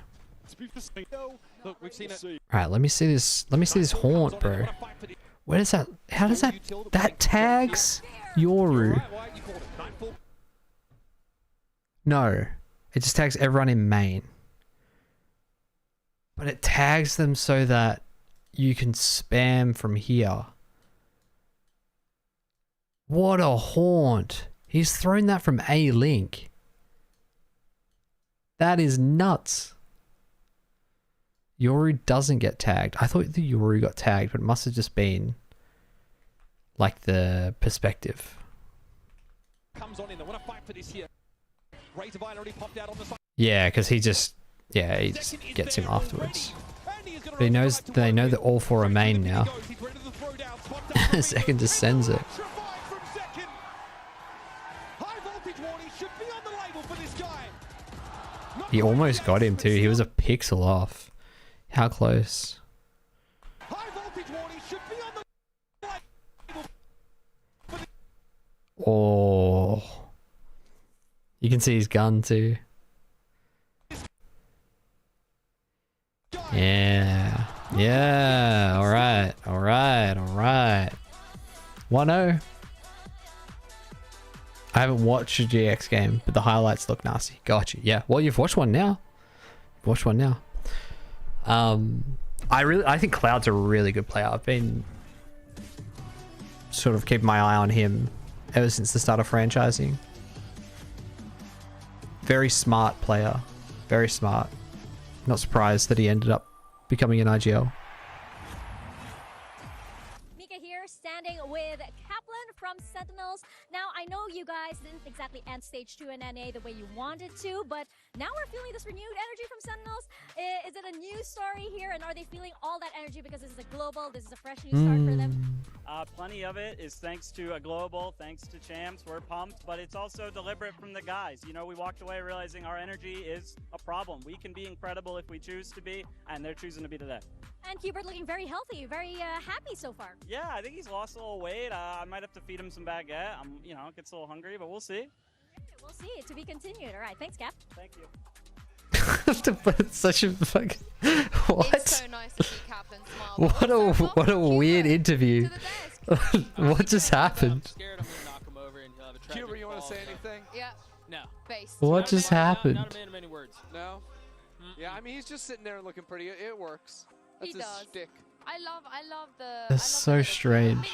Alright, let me see this. Let me see this haunt, bro. Where does that? How does that? That tags Yoru. No, it just tags everyone in main. But it tags them so that you can spam from here. What a haunt. He's thrown that from A link. That is nuts. Yoru doesn't get tagged. I thought the Yoru got tagged, but it must have just been like the perspective. Comes on in. They want to fight for this here. Razorvine already popped out on the side. Yeah, because he just gets him afterwards. But he knows they know that all four are main now. Second just sends it. He almost got him too. He was a pixel off. How close? Oh. You can see his gun too. Yeah. Yeah. Alright. Alright. Alright. 1-0. I haven't watched a GX game, but the highlights look nasty. Got you. Yeah. Well, you've watched one now. You've watched one now. I think Cloud's a really good player. I've been sort of keeping my eye on him ever since the start of franchising. Very smart player. Very smart. Not surprised that he ended up becoming an IGL. Mika here, standing with Kaplan from Sentinels. Now, I know you guys didn't exactly end Stage 2 in NA the way you wanted to, but now we're feeling this renewed energy from Sentinels. Is it a new story here, and are they feeling all that energy because this is a global, this is a fresh new start for them? Plenty of it is thanks to a global, thanks to champs. We're pumped, but it's also deliberate from the guys. You know, we walked away realizing our energy is a problem. We can be incredible if we choose to be, and they're choosing to be today. And Hubert looking very healthy, very happy so far. Yeah, I think he's lost a little weight. I might have to feed him some baguette. You know, gets a little hungry, but we'll see. We'll see. To be continued. All right, thanks, Cap. Thank you. Such a fucking what? It's so nice to see Kaplan smile. What a weird interview. What just happened? Cuber, you want to say anything? Yeah. No. Base. What just happened? Not a man of many words. No. Yeah, I mean he's just sitting there and looking pretty. It works. That's his shtick. I love the. That's so strange.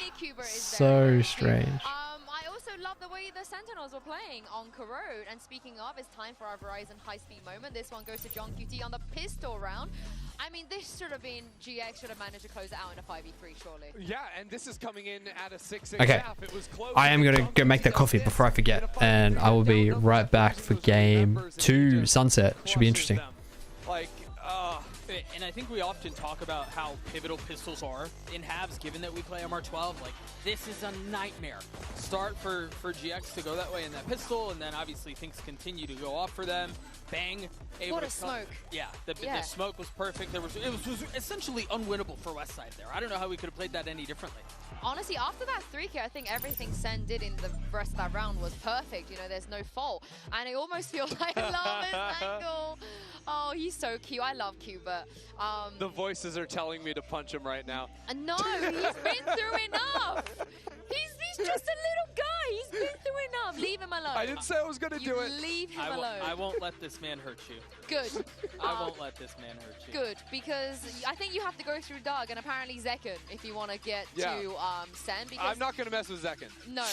So strange. I also love the way the Sentinels were playing on Corrode. And speaking of, it's time for our Verizon high-speed moment. This one goes to John QT on the pistol round. I mean, this should have been GX should have managed to close it out in a 5v3, surely. Yeah, and this is coming in at a 6-6 Okay. It was close. I am gonna go make that coffee before I forget, and I will be right back for game 2 Sunset. Should be interesting. Like, and I think we often talk about how pivotal pistols are in halves, given that we play MR12. Like, this is a nightmare. Start for GX to go that way in that pistol, and then obviously things continue to go off for them. Bang. What a smoke. Yeah, the smoke was perfect. It was essentially unwinnable for Westside there. I don't know how we could have played that any differently. Honestly, after that 3K, I think everything Sen did in the rest of that round was perfect. You know, there's no fault. And I almost feel like I love his angle. Oh, he's so cute. I love Cuba. The voices are telling me to punch him right now. No, he's been through enough. He's just a little guy. He's been through enough. Leave him alone. I didn't say I was going to do it. Leave him alone. I won't let this man hurt you. Good. I won't let this man hurt you. Good, because I think you have to go through Doug and apparently Zekken if you want to get to Sen. Because I'm not going to mess with Zekken. No,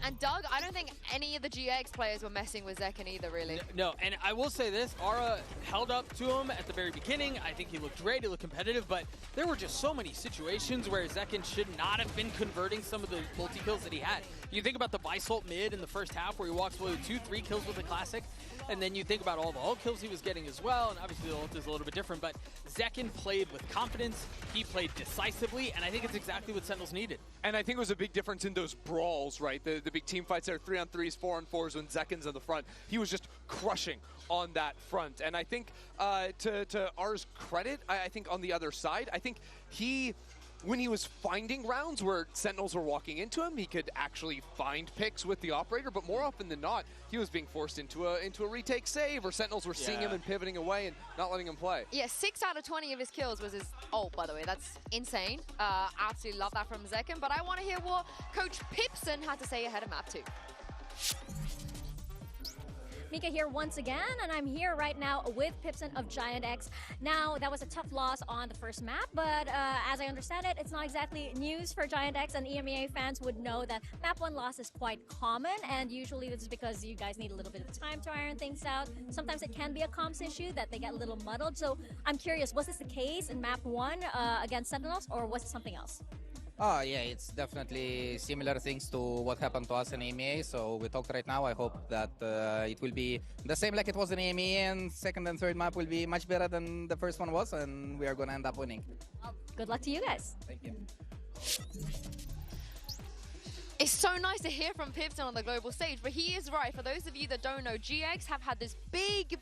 and Doug, I don't think any of the GX players were messing with Zekken either, really. No, and I will say this, Ara held up to him at the very beginning. I think he looked great, he looked competitive, but there were just so many situations where Zekken should not have been converting some of the multi-kills that he had. You think about the Visalt mid, did in the first half, where he walks away with 2-3 kills with the Classic, and then you think about all the ult kills he was getting as well, and obviously the ult is a little bit different, but Zekken played with confidence, he played decisively, and I think it's exactly what Sentinels needed. And I think it was a big difference in those brawls, right? The big team fights there, 3-on-3s, 4-on-4s, when Zekken's in the front. He was just crushing on that front. And I think to R's credit, I think on the other side, I think when he was finding rounds where Sentinels were walking into him, he could actually find picks with the operator, but more often than not, he was being forced into a retake save, or Sentinels were seeing him and pivoting away and not letting him play. Yeah, 6 out of 20 of his kills was his ult, by the way. That's insane. Absolutely love that from Zekken, but I want to hear what Coach Pipson had to say ahead of map 2. Mika here once again, and I'm here right now with Pipson of Giant X. Now, that was a tough loss on the first map, but as I understand it, it's not exactly news for Giant X, and EMEA fans would know that map 1 loss is quite common, and usually this is because you guys need a little bit of time to iron things out. Sometimes it can be a comms issue that they get a little muddled, so I'm curious, was this the case in map 1 against Sentinels, or was it something else? Oh yeah, it's definitely similar things to what happened to us in EMEA. So we talked right now. I hope that it will be the same like it was in EMEA, and second and third map will be much better than the first one was, and we are going to end up winning. Well, good luck to you guys. Thank you. It's so nice to hear from Pipson on the global stage, but he is right. For those of you that don't know, GX have had this big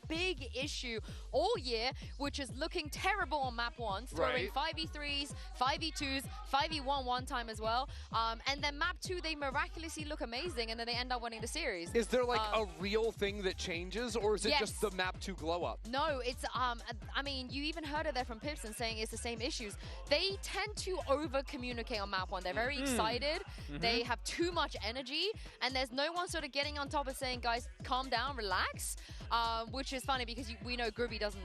issue all year, which is looking terrible on map 1, throwing 5v3s, 5v2s, 5v1 one time as well. And then map 2, they miraculously look amazing, and then they end up winning the series. Is there like a real thing that changes, or is it just the map 2 glow up? No, it's, I mean, you even heard it there from Pipson saying it's the same issues. They tend to over-communicate on map 1. They're very excited. They have too much energy, and there's no one sort of getting on top of saying, guys, calm down, relax, which is funny because we know Grubby doesn't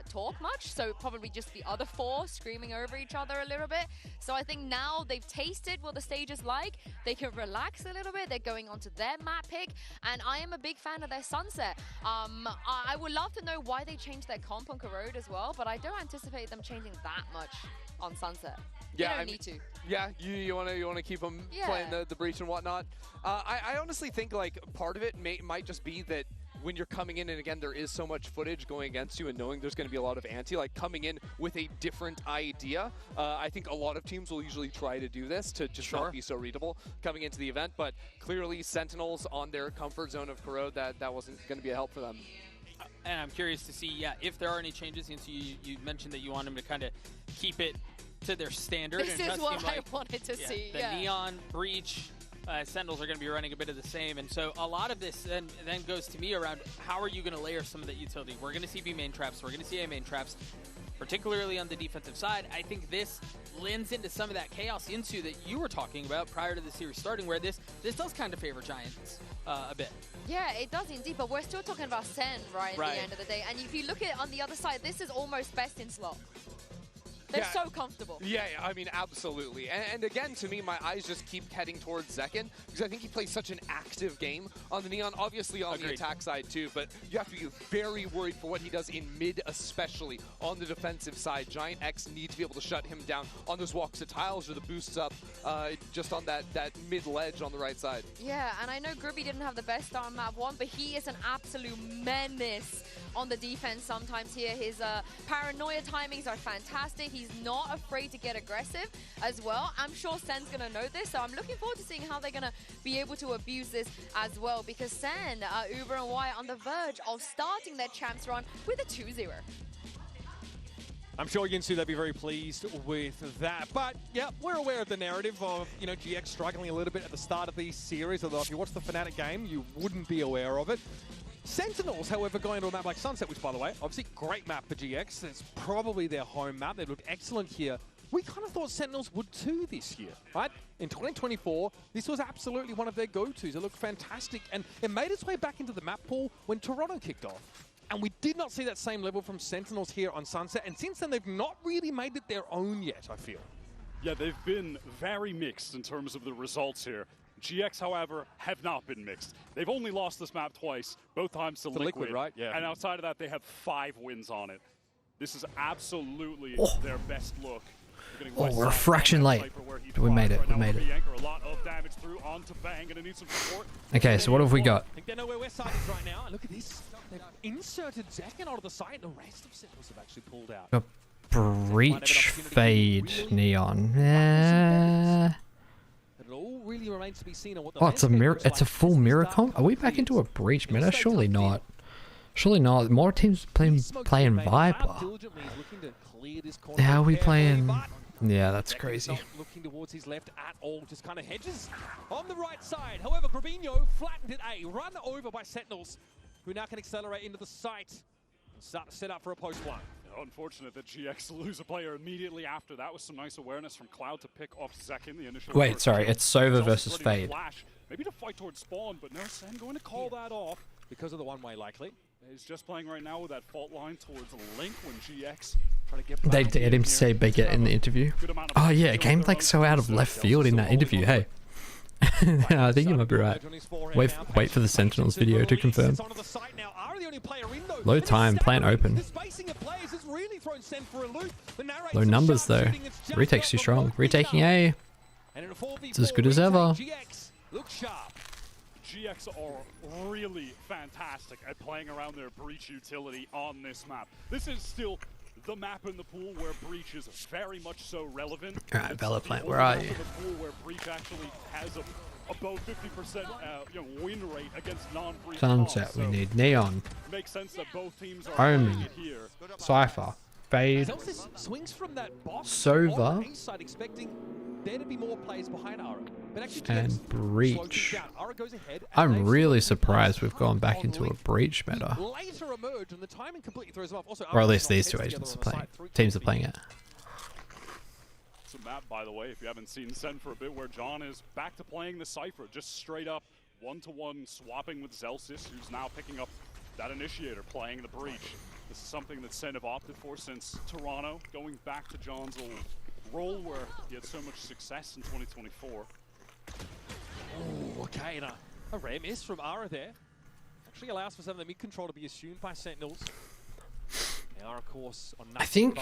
talk much, so probably just the other 4 screaming over each other a little bit. So I think now they've tasted what the stage is like, they can relax a little bit, they're going on to their map pick, and I am a big fan of their Sunset. I would love to know why they changed their comp on Corrode as well, but I don't anticipate them changing that much on Sunset. Yeah, you don't need to. Yeah, you want to keep them playing the breach and whatnot. I honestly think like part of it might just be that when you're coming in, and again, there is so much footage going against you and knowing there's going to be a lot of anti, like coming in with a different idea. I think a lot of teams will usually try to do this to just not be so readable coming into the event, but clearly Sentinels on their comfort zone of Corrode, that wasn't going to be a help for them. And I'm curious to see, if there are any changes, since you mentioned that you want them to kind of keep it to their standard. This is what I wanted to see. The Neon, Breach, Sentinels are going to be running a bit of the same, and so a lot of this then goes to me around how are you going to layer some of that utility. We're going to see B main traps, we're going to see A main traps, particularly on the defensive side. I think this lends into some of that chaos into that you were talking about prior to the series starting, where this does kind of favor Giants a bit. Yeah, it does indeed, but we're still talking about SEN at the end of the day, and if you look at it on the other side, this is almost best in slot. They're so comfortable. Yeah, I mean, absolutely. And again, to me, my eyes just keep heading towards Zekken, because I think he plays such an active game on the Neon, obviously on the attack side too, but you have to be very worried for what he does in mid, especially on the defensive side. Giant X need to be able to shut him down on those walks to tiles or the boosts up just on that mid ledge on the right side. Yeah, and I know Grubby didn't have the best start on map 1, but he is an absolute menace on the defense sometimes here. His paranoia timings are fantastic. He's not afraid to get aggressive as well. I'm sure Sen's going to know this, so I'm looking forward to seeing how they're going to be able to abuse this as well, because Sen, Uber and Wyatt on the verge of starting their champs run with a 2-0. I'm sure Yinsu, they'll be very pleased with that. But, yeah, we're aware of the narrative of, GX struggling a little bit at the start of the series, although if you watch the Fnatic game, you wouldn't be aware of it. Sentinels, however, going to a map like Sunset, which, by the way, obviously great map for GX. It's probably their home map. They looked excellent here. We kind of thought Sentinels would too this year, right? In 2024, this was absolutely one of their go-tos. It looked fantastic, and it made its way back into the map pool when Toronto kicked off. And we did not see that same level from Sentinels here on Sunset, and since then, they've not really made it their own yet, I feel. Yeah, they've been very mixed in terms of the results here. GX, however, have not been mixed. They've only lost this map twice, both times to Liquid, right? Yeah. And outside of that, they have 5 wins on it. This is absolutely their best look Oh, we're a fraction late. But we made it. We made it. Okay, so what have we got? I think they know where West Side is right now. Look at this. They've inserted Zekin onto the site. The rest of Sentinels have actually pulled out. Got breach, fade, neon. Yeah. It all really remains to be seen on what the Oh, it's a mirror. It's a full mirror comp. Are we back into a breach meta? Surely not. Surely not. More teams playing Viper. How are we playing? Yeah, that's crazy. Looking towards his left at all, just kind of hedges on the right side. However, Gravino flattened it A, run over by Sentinels, who now can accelerate into the site and start to set up for a post one. Unfortunate that GX lose a player immediately after. That was some nice awareness from Cloud to pick off Zekin, the initial. Wait, sorry, it's Sova versus Fade. Maybe to fight towards spawn, but no, Sen going to call that off. Because of the one-way, likely. He's just playing right now with that fault line towards Link when GX try to get back. They dared him to say Baguette in the interview. Oh yeah, it came like so out of left field in that interview, hey. I think you might be right. Wait for the Sentinels video to confirm. Low time, plant open. Low numbers though. Retake's too strong. Retaking A. It's as good as ever. GX are really fantastic at playing around their breach utility on this map. This is still the map in the pool where breach is very much so relevant. Alright, Valorant, where are you? The pool where breach actually has about 50% win rate against non-breach. Sunset, we need neon. Makes sense that both teams are Omen. here. Cypher. Fade. Swings from that box. Sova. Expecting there to be more players behind Ara. But actually And breach. I'm really surprised we've gone back into a breach meta. Later emerge and the timing completely throws them off. Also, Or at least these two agents are playing. Teams are playing it. It's a map, by the way, if you haven't seen Sen for a bit, where John is back to playing the Cypher, just straight up one-to-one swapping with Zelsis, who's now picking up that initiator, playing the breach. This is something that Sen have opted for since Toronto, going back to John's old role where he had so much success in 2024. Oh, okay, and a rare miss from Ara there. Actually allows for some of the mid-control to be assumed by Sentinels. They are, of course, on I think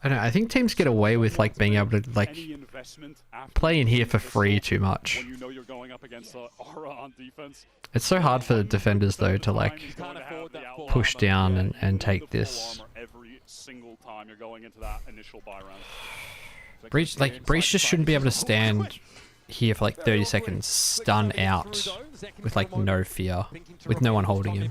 I don't know, I think teams get away with like being able to like play in here for free too much. When you know you're going up against Aura on defense. It's so hard for the defenders though to like push down and take this. Every single time you're going into that initial buy round. Breach just shouldn't be able to stand here for like 30 seconds, stun out with like no fear, with no one holding him.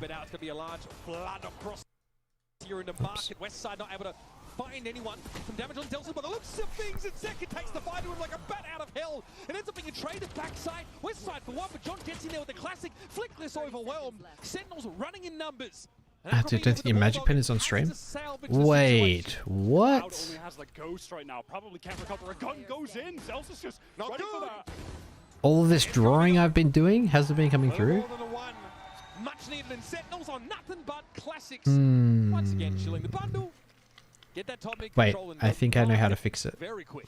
Oops. West side not able to find anyone. Some damage on Delta, but the looks of things, and Zekin takes the fight to him like a bat out of hell. It ends up being a traded backside. West side for one, but John gets in there with the classic. Flickless overwhelmed. Sentinels running in numbers. Dude, don't think your magic pen is on stream? Wait, what? Only has the ghost right now. Probably can't recover. A gun goes in. Zelsis just ready for that. All of this drawing I've been doing hasn't been coming through. Much needed in Sentinels on nothing but classics. Once again, chilling the bundle. Get that top mid Wait, control and I think I know how to fix it. very quick.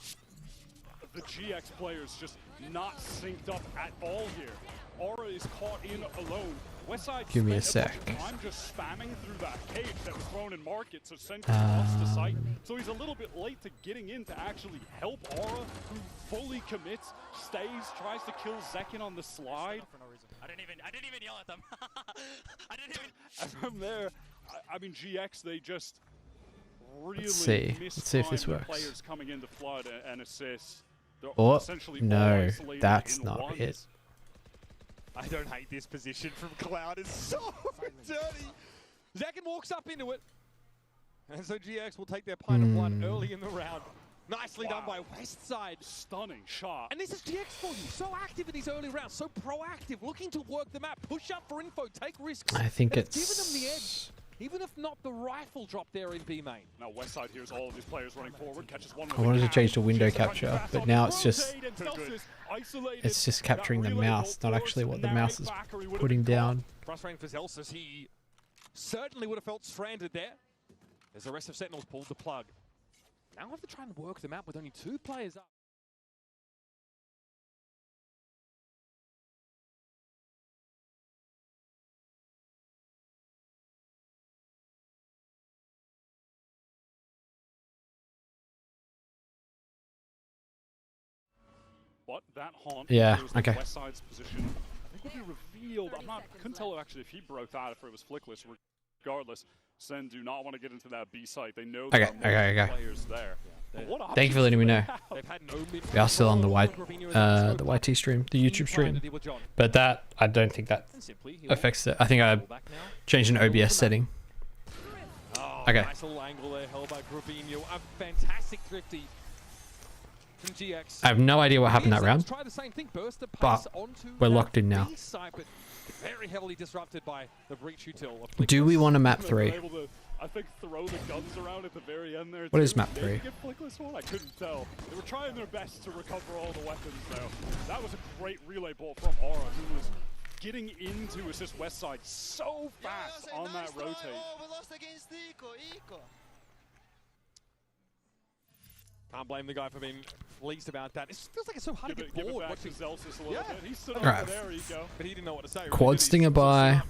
The GX players just not synced up at all here. Aura is caught in alone. Westside Give me a spent sec. bunch of time just spamming through that cage that was thrown in market, so Sentinel lost the sight. So he's a little bit late to getting in to actually help Aura, who fully commits, stays, tries to kill Zekin on the slide. I didn't even yell at them. I didn't even. And from there, I mean, GX, they just really Let's see if this mistimed the works. players coming into flood and assist. They're Oh, essentially all no, isolated that's in not ones. it. I don't hate this position from Cloud. It's so dirty. Zekin walks up into it. And so GX will take their pint of blood early in the round. Nicely done by Westside. Stunning shot. And this is GX for you. So active in these early rounds. So proactive. Looking to work the map. Push up for info. Take risks. I think And it's given them the edge. Even if not the rifle drop there in B main. Now Westside hears all of these players running forward. Catches one I wanted to change to window capture, but now it's just capturing the mouse, not actually what the mouse is putting down. Frustrating for Zelsis. He certainly would have felt stranded there. As the rest of Sentinels pulled the plug. Now I have to try and work them out with only 2 players up. But that haunt Yeah, shows the okay. West Side's position. I think will be revealed. Couldn't tell actually if he broke that, if it was flickless. Regardless, Sen do not want to get into that B site. They know there are players there. But what Thank you for letting me know. They've had no mid- We are still on the YT stream, the YouTube stream. But that, I don't think that affects it. I think I changed an OBS setting. Okay. Nice little angle there held by Gravino. A fantastic thrifty from GX. I have no idea what happened that round, but we're locked in now. Very heavily disrupted by the breach util. Do we want a map 3? I think throw the guns around at the very end there. What is map 3? I couldn't tell. They were trying their best to recover all the weapons though. That was a great relay ball from Aura, who was getting into assist West Side so fast on that rotate. Can't blame the guy for being pleased about that. It feels like it's so hard to get bored watching Zelsis a little bit. He stood Right. over there, Eco. But he didn't know what to say. Quad stinger by.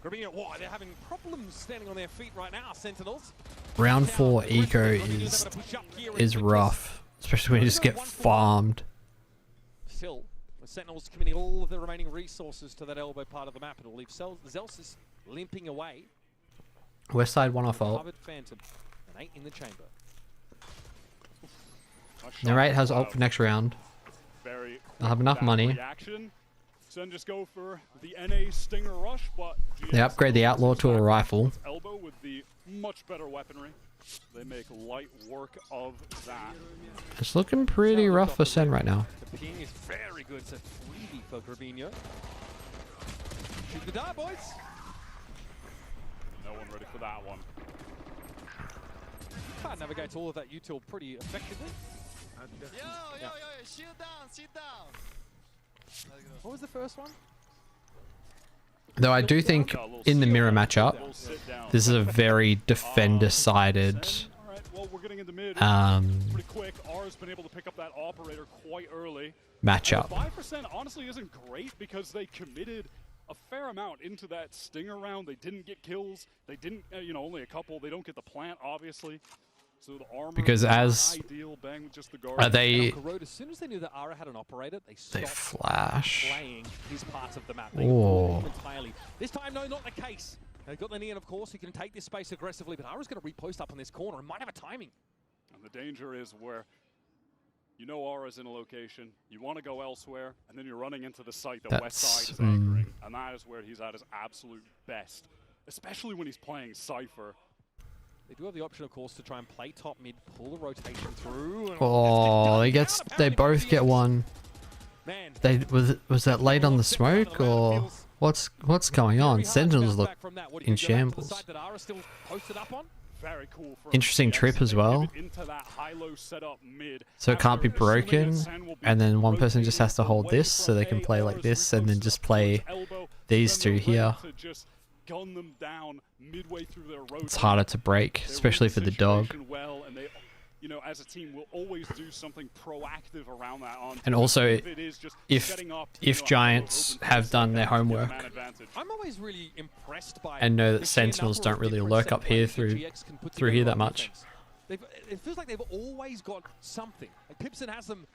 Wow, they're having problems standing on their feet right now, Sentinels. Round 4 eco is rough, especially when you just get farmed. Still, the Sentinels committing all of the remaining resources to that elbow part of the map. It'll leave Zelsis limping away. West side 1 off ult. Harvard Phantom, an 8 in the chamber. Narrate has ult for next round. They'll have enough money. Reaction. Sen just go for the NA Stinger Rush, but They upgrade the Outlaw to a rifle. Elbow with the much better weaponry. They make light work of that. It's looking pretty rough for Sen right now. The ping is very good. It's a freebie for Gravino. Shoot the dart, boys. No one ready for that one. Can't navigate all of that util pretty effectively. Shield down, sit down. What was the first one? Though I do think in the mirror matchup, this is a very defender-sided pretty quick. Aura's been able to pick up that operator quite early. matchup. 5% honestly isn't great because they committed a fair amount into that Stinger round. They didn't get kills. They didn't, only a couple. They don't get the plant, obviously. So the armor Because as ideal, bang with just the guard. are they? As soon as they knew that Aura had an operator, they They stopped flash. playing his parts of the map. They Oh. him entirely. This time, no, not the case. They've got the Neon, of course, who can take this space aggressively, but Aura's going to repost up on this corner and might have a timing. And the danger is where Aura's in a location, you want to go elsewhere, and then you're running into the site that West Side is anchoring, and that is where he's at his absolute best, especially when he's playing Cypher. They do have the option, of course, to try and play top mid, pull the rotation through. And Oh, they both get one. Man, Was that late on the smoke or what's going on? Sentinels look in shambles. Very cool. Interesting trip as well. Into that high-low setup mid. So it can't be broken, and then one person just has to hold this so they can play like this, and then just play these two here. Gun them down midway through their road. It's harder to break, especially for the dog. Well, and they, as a team, will always do something proactive around that. And also, it is just if Giants have done their homework I'm always really impressed by and know that Sentinels don't really lurk up here through here that much. It feels like they've always got something. Like Pipson has them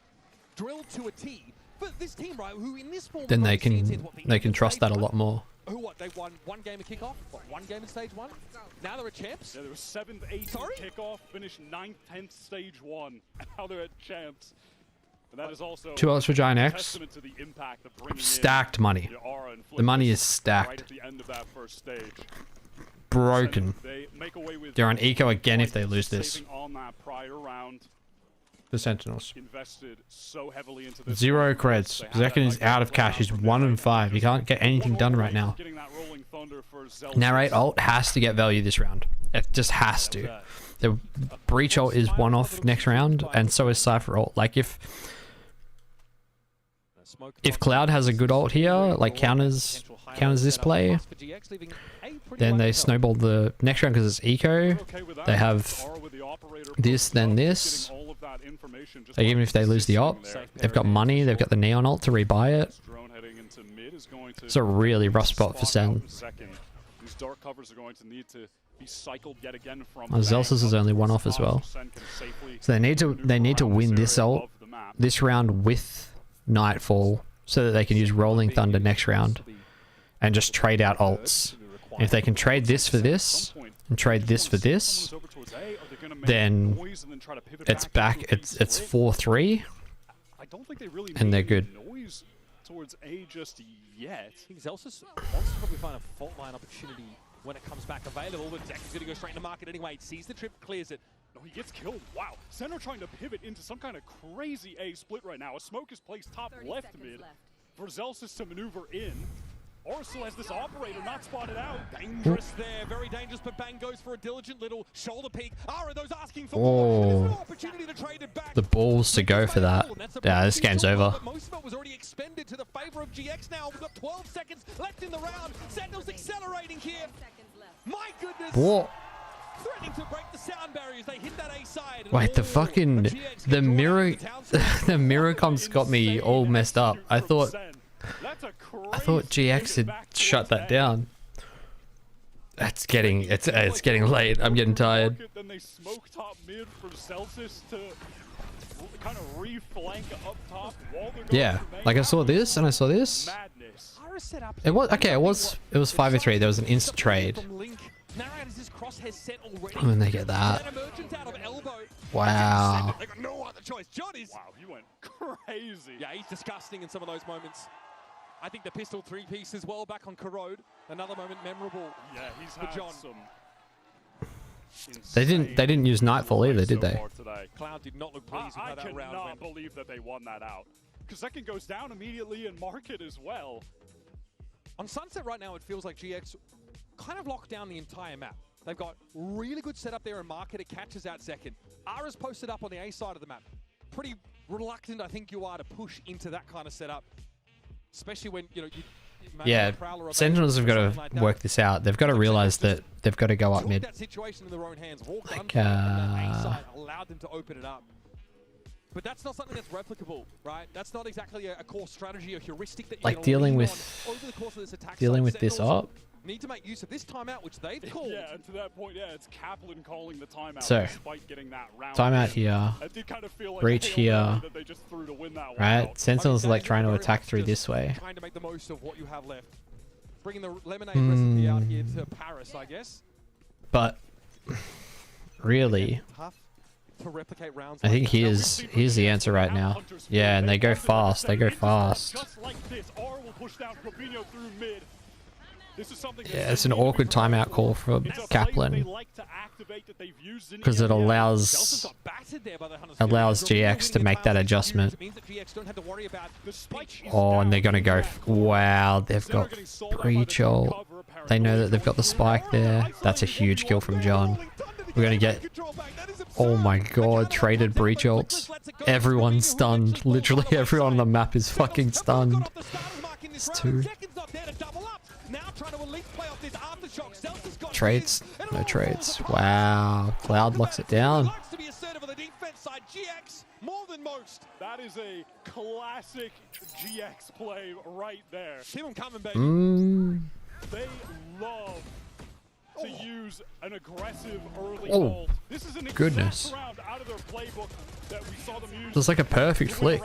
drilled to a T. But this team, right, who in this form, Then they can trust that a lot more. They won one game of kickoff? One game in stage 1? Now they're at champs? Yeah, they were 7th, 8th kickoff, finished 9th, 10th stage 1. Now they're at champs. And that is also 2 ults for Giant X. testament to the impact of bringing Stacked money. The money is stacked. Right at the end of that first stage. Broken. They make away with They're on eco again if they lose this. saving on that prior round. The Sentinels. Invested so heavily into this 0 creds. Zekin is out of cash. He's 1 and 5. He can't get anything done right now. Narrate ult has to get value this round. It just has to. The breach ult is 1 off next round, and so is Cypher ult. Like if Cloud has a good ult here, like counters this play, then they snowball the next round because it's eco. They have this, then this. Like even if they lose the ult, they've got money, they've got the Neon ult to rebuy it. It's a really rough spot for Sen. Zelsis is only 1 off as well. So they need to win this ult, this round with Nightfall so that they can use Rolling Thunder next round and just trade out ults. And if they can trade this for this and trade this for this, then it's back. It's 4-3, and they're good. Towards A just yet. I think Zelsis wants to probably find a fault line opportunity when it comes back available, but Zach is going to go straight into market anyway. He sees the trip, clears it. No, he gets killed. Wow. Sentinel trying to pivot into some kind of crazy A split right now. A smoke is placed top left mid for Zelsis to maneuver in. Orso has this operator not spotted out. Dangerous there, very dangerous, but Bang goes for a diligent little shoulder peek. Ara, those asking for more. There's no opportunity to trade it back. The balls to go for that. Yeah, this game's over. Most of it was already expended to the favor of GX now. We've got 12 seconds left in the round. Sentinels accelerating here. My goodness. What? Threatening to break the sound barriers. They hit that A side. Wait, the fucking the mirror the mirror comps got me all messed up. I thought GX had shut that down. It's getting late. I'm getting tired. Then they smoke top mid for Celsius to kind of reflank up top. Yeah, like I saw this and I saw this. It was okay. It was 5v3. There was an instant trade. And then they get that. Wow. They got no other choice. Johnny's. Wow, he went crazy. Yeah, he's disgusting in some of those moments. I think the pistol three-piece as well back on Corrode. Another moment memorable. Yeah, he's for had John. They didn't use Nightfall either, did they? Cloud did not look pleased with how that round went. I cannot believe that they won that out. Because second goes down immediately and Market as well. On Sunset right now, it feels like GX kind of locked down the entire map. They've got really good setup there in Market. It catches out second. Ara's posted up on the A side of the map. Pretty reluctant, I think you are, to push into that kind of setup. Especially when, you know, yeah, Sentinels have got to work this out. They've got to realize that they've got to go up mid. Like, allowed them to open it up. But that's not something that's replicable, right? That's not exactly a core strategy or heuristic that you're like dealing with this up. Need to make use of this timeout, which they've called. Yeah, and to that point, yeah, it's Kaplan calling the timeout so, despite getting that round. Timeout here, kind of feel like breach here, right? Sentinels are like trying to attack through this way. Trying to make the most of what you have left. Bringing the lemonade recipe out here to Paris, I guess. But really, I think here's the answer right now. Yeah, and they go fast. They go fast. Just like this, R will push down Corbino through mid. Yeah, it's an awkward timeout call from Kaplan because it allows GX to make that adjustment. Oh, and they're gonna go. Wow, they've got breach ult. They know that they've got the spike there. That's a huge kill from John. We're gonna get. Oh my god, traded breach ults. Everyone's stunned. Literally everyone on the map is fucking stunned. It's two. Trades? No trades. Wow. Cloud locks it down. That is a classic GX play right there. Keep them coming, baby. They love to use an aggressive early ult. This is an goodness. round out of their playbook that we saw them use. It was like a perfect flick.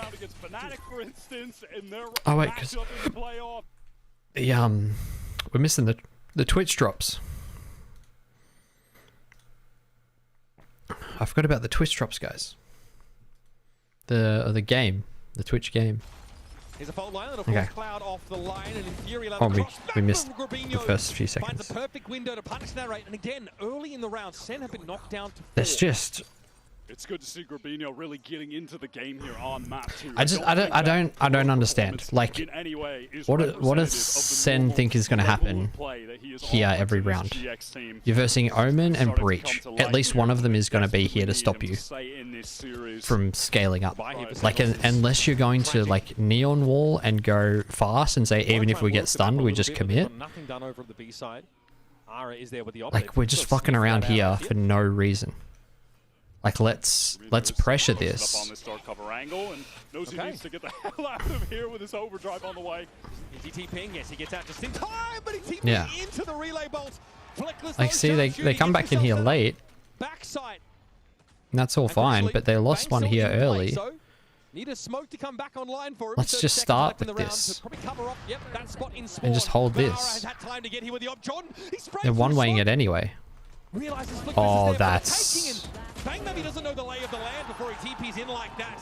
For instance, in their oh wait, because we're missing the Twitch drops. I forgot about the Twitch drops, guys. The game, the Twitch game. Okay. Oh, we missed the first few seconds. The perfect window to punish that rate, and again, early in the round, Sen have been knocked down to 4. There's just. It's good to see Corbino really getting into the game here on map 2. I don't understand. Like, what does Sen think is going to happen here every round? You're versing Omen and Breach. At least one of them is going to be here to stop you from scaling up. Like, unless you're going to like Neon Wall and go fast and say even if we get stunned, we just commit. Like, we're just fucking around here for no reason. Like, let's pressure this. On this dark cover angle and knows he needs to get the hell out of here with his overdrive on the way. Is he TPing? Yes, he gets out just in time, but he TPing into the relay bolt. Like, see, they come back in here late. Backside. And that's all fine, but they lost one here early. Need a smoke to come back online for him. Let's just start with this. Yep, that spot in And just hold this. They're one-waying it anyway. Oh, that's... Bang maybe doesn't know the lay of the land before he TP's in like that.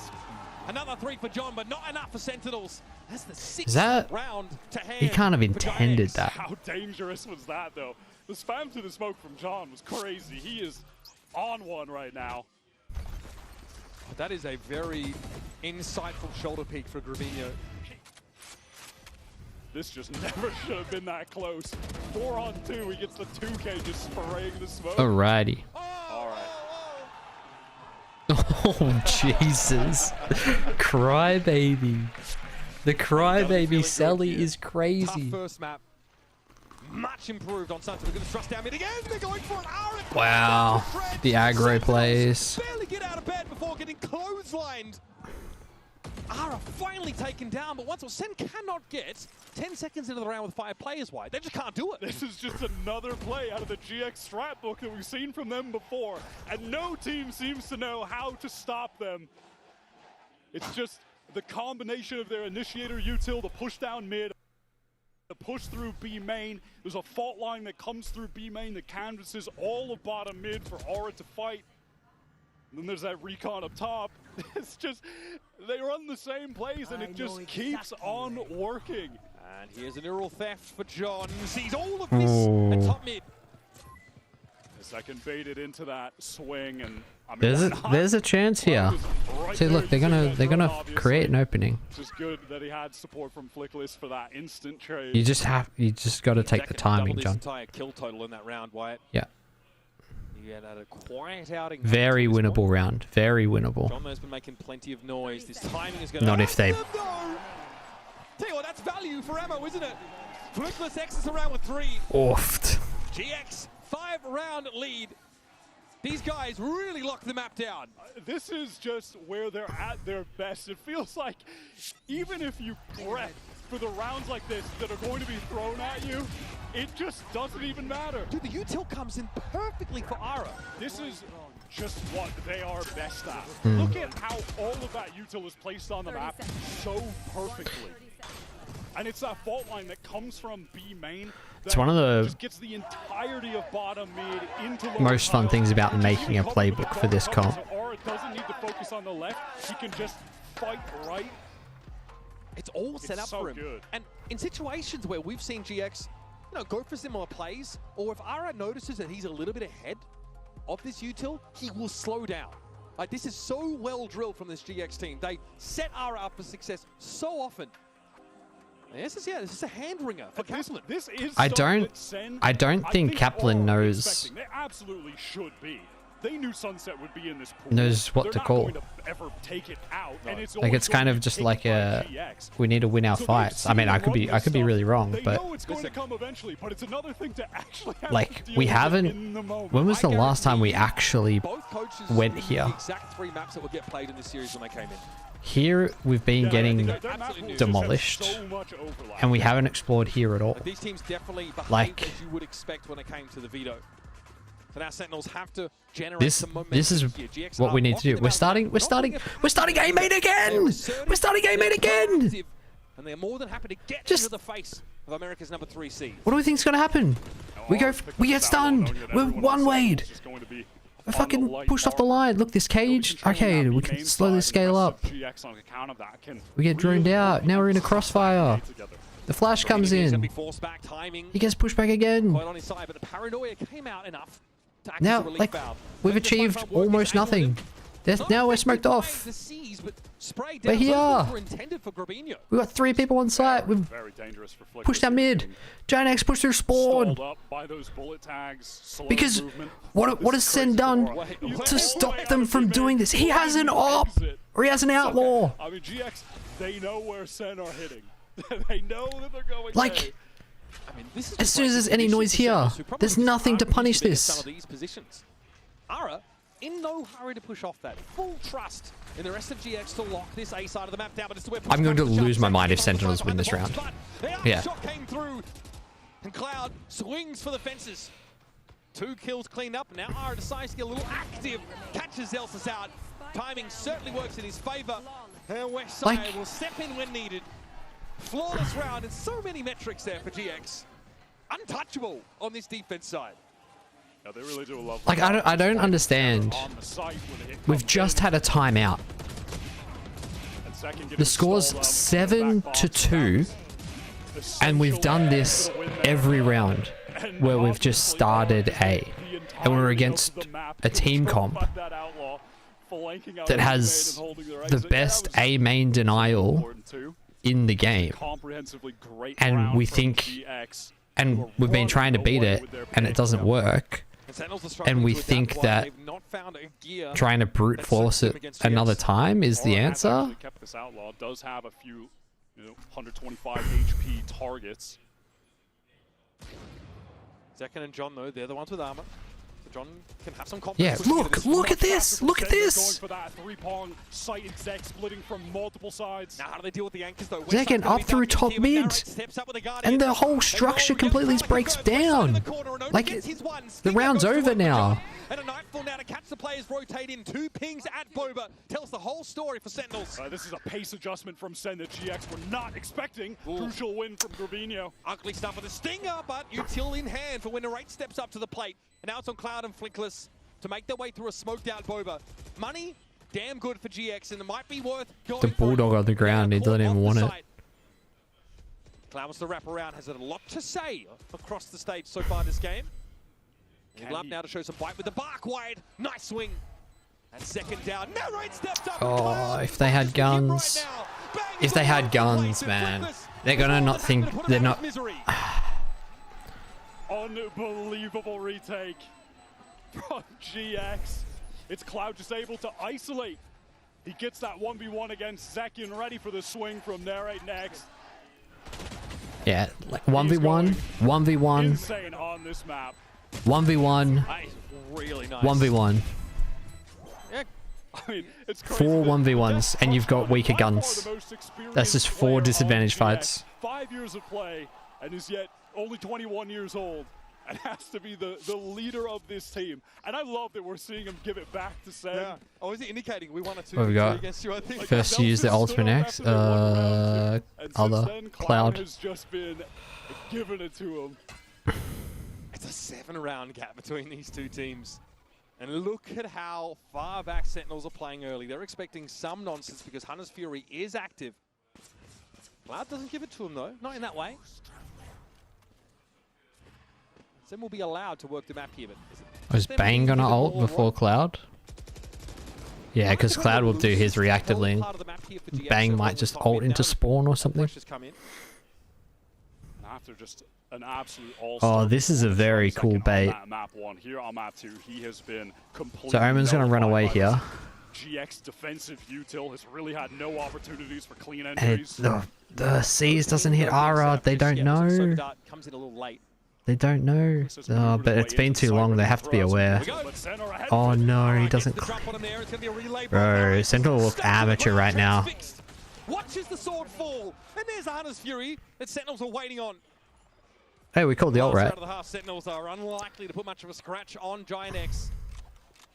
Another 3 for John, but not enough for Sentinels. That's the 6th round to hand. He kind of intended that. How dangerous was that, though? The spam to the smoke from John was crazy. He is on one right now. That is a very insightful shoulder peek for Gravino. This just never should have been that close. 4-on-2, he gets the 2K just spraying the smoke. Alrighty. All right. Oh, Jesus. Crybaby. The crybaby Sally is crazy. Tough first map. Much improved on Santa. They're going to thrust down mid again. They're going for an hour. Wow. The aggro plays. Barely get out of bed before getting clotheslined. Ara finally taken down, but once SEN cannot get 10 seconds into the round with 5 players wide. They just can't do it. This is just another play out of the GX strat book that we've seen from them before, and no team seems to know how to stop them. It's just the combination of their initiator util, the push down mid, the push through B main. There's a fault line that comes through B main that canvases all of bottom mid for Aura to fight. And then there's that recon up top. It's just, they run the same plays and it just keeps on working. And here's an neural theft for John. Sees all of this at top mid. The second baited into that swing, and I There's mean, there's a chance here. Right See, look, they're gonna obviously. create an opening. Just good that he had support from Flickless for that instant trade. You just got to take the timing, John. Entire kill total in that round, Wyatt. Yeah. You had a quiet outing. Very winnable round. Very winnable. John has been making plenty of noise. This timing is going to... Not if they... Tell you what, that's value for ammo, isn't it? Flickless exits around with 3. Oofed. GX, 5-round lead. These guys really lock the map down. This is just where they're at their best. It feels like even if you prep for the rounds like this that are going to be thrown at you, it just doesn't even matter. Dude, the util comes in perfectly for Ara. This is just what they are best at. Mm. Look at how all of that util is placed on the map so perfectly. And it's that fault line that comes from B main. It's one of the just gets the entirety of bottom mid into most fun things about making a playbook for this comp. Aura doesn't need to focus on the left. He can just fight right. It's all set up so for him. Good. And in situations where we've seen GX, go for similar plays, or if Ara notices that he's a little bit ahead of this util, he will slow down. Like, this is so well drilled from this GX team. They set Ara up for success so often. This is a hand ringer for Kaplan. This is I don't think Kaplan knows. They absolutely should be. They knew Sunset would be in this pool. Knows what They're to not call. going to ever take it out, and it's Like, it's kind of just like a we need to win our fights. I mean, I could be really wrong, they but know it's going to come eventually, but it's another thing to actually have like to deal we with haven't. in the moment. When was the last time we actually went here? The exact 3 maps that would get played in this series when they came in. Here we've been getting demolished, and we haven't explored here at all. These teams definitely behaved Like, as you would expect when it came to the veto. So now Sentinels have to generate this some momentum. this is here. GX what are we need to do. We're starting A main again. We're starting A main again. And they're more than happy to get Just- into the face of America's number 3 seed. What do we think's gonna happen? We get stunned. We're one-wayed. I fucking pushed off the line. Look, this cage. Okay, we can slowly scale up. We get droned out. Now we're in a crossfire. The flash comes in. He gets pushed back again. Quite on his side, but the paranoia came out enough to act as Now, a relief like, valve. we've achieved almost nothing. Now we're smoked off. We're here. We've got 3 people on site. We've pushed our mid. Giant X pushed through spawn. Because what has SEN done to stop them from doing this? He has an op, or he has an outlaw. I mean, GX, they know where SEN are hitting. They know that they're going Like, as soon as there's any noise here, there's nothing to punish this. Ara, in no hurry to push off that. Full trust in the rest of GX to lock this A side of the map down, but it's the way I'm going to lose my mind if Sentinels win this round. Yeah. Shot came through, and Cloud swings for the fences. 2 kills cleaned up. Now Ara decides to get a little active. Catches Zelsis out. Timing certainly works in his favor. And Westside will step in when needed. Flawless round and so many metrics there for GX. Untouchable on this defense side. Yeah, they really do love like, I don't understand. We've just had a timeout. The score's 7-2, and we've done this every round where we've just started A, and we're against a team comp that has the best A main denial in the game, and we think, and we've been trying to beat it, and it doesn't work. And we think that trying to brute force it another time is the answer. This outlaw does have a few, 125 HP targets. Second and John, though, they're the ones with armor. John can have some confidence. Yeah, look at this! Look at this! Going for that three-prong sight and Zek splitting from multiple sides. Now, how do they deal with the anchors, though? They're getting up through top mid, and the whole structure completely breaks down. Like, the round's over now. And a nightfall now to catch the players rotate in. 2 pings at Boba. Tells the whole story for Sentinels. This is a pace adjustment from Sen that GX were not expecting. Crucial win from Gravino. Ugly stuff with a stinger, but util in hand for when Narrate steps up to the plate. And now it's on Cloud and Flinkless to make their way through a smoked out Boba. Money, damn good for GX, and it might be worth going The Bulldog on the ground, he doesn't even want it. Cloud wants to wrap around, has a lot to say across the stage so far this game. He'd love now to show some bite with the bark wide. Nice swing. And second down. Narrate steps up. Oh, if they had guns. If they had guns, man. They're gonna not think, they're not... Unbelievable retake from GX. It's Cloud just able to isolate. He gets that 1v1 against Zekian, ready for the swing from Narrate next. Yeah, like 1v1, 1v1. Insane on this map. 1v1. Really nice. 1v1. Yeah. I mean, it's crazy 4 1v1s, and you've got weaker guns. That's just 4 disadvantage fights. 5 years of play, and is yet only 21 years old, and has to be the leader of this team. And I love that we're seeing him give it back to Sen. Yeah. Oh, is it indicating we won a 2 What we got? against you, I think? First to use the Ultimate X, other Cloud. Has just been giving it to him. It's a 7-round gap between these 2 teams. And look at how far back Sentinels are playing early. They're expecting some nonsense because Hunter's Fury is active. Cloud doesn't give it to him, though. Not in that way. Sen will be allowed to work the map here, but... Was Bang gonna ult before Cloud? Yeah, because Cloud will do his reactively. Bang might just ult into spawn or something. After just an absolute oh, this is a very cool bait. Map 1. Here on map 2, he has been completely... So Omen's gonna run away here. GX defensive util has really had no opportunities for clean And entries. the C's doesn't hit Ara. They don't know. They don't know. But it's been too long. They have to be aware. Oh no, he doesn't. Bro, Sentinel look amateur right now. Watches the sword fall, and there's Hunter's Fury that Sentinels are waiting on. Hey, we called the ult, right? The half Sentinels are unlikely to put much of a scratch on Giant X.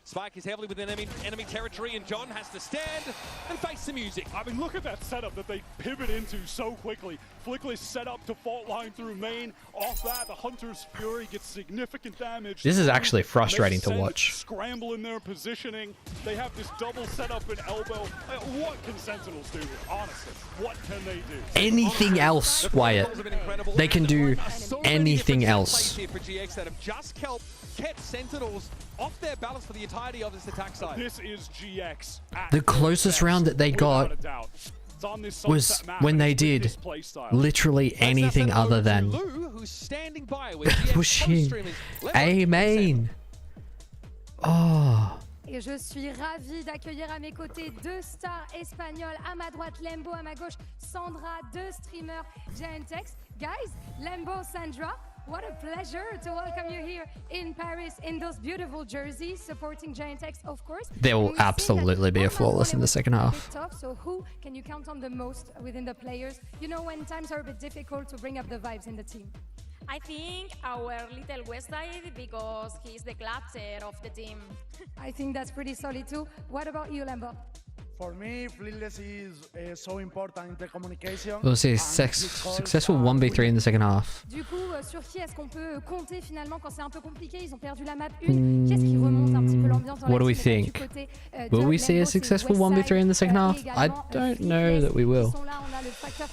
Spike is heavily within enemy territory, and John has to stand and face the music. I mean, look at that setup that they pivot into so quickly. Flickless set up to fault line through main. Off that, the Hunter's Fury gets significant damage. This is actually frustrating to watch. Scramble in their positioning. They have this double setup in elbow. What can Sentinels do? Honestly, what can they do? Anything else, Wyatt? They can do anything else. Kept Sentinels off their balance for the entirety of this attack side. This is GX. The closest round that they got was when they did literally anything other than pushing a main. Oh. Et je suis ravie d'accueillir à mes côtés 2 stars espagnols. À ma droite, Lembo. À ma gauche, Sandra. 2 streamers, Giant X. Guys, Lembo, Sandra, what a pleasure to welcome you here in Paris in those beautiful jerseys, supporting Giant X, of course. There will absolutely be a flawless in the second half. Tough, so who can you count on the most within the players? You know, when times are a bit difficult to bring up the vibes in the team. I think our little West Side because he's the captain of the team. I think that's pretty solid too. What about you, Lambo? For me, Flawless is so important in the communication. We'll see successful 1v3 in the second half. Du coup, sur qui est-ce qu'on peut compter finalement quand c'est un peu compliqué? Ils ont perdu la map 1. Qu'est-ce qui remonte un petit peu l'ambiance dans What do we la team? think? Will we see a successful 1v3 in the second half? I don't know that we will. Là, on a le facteur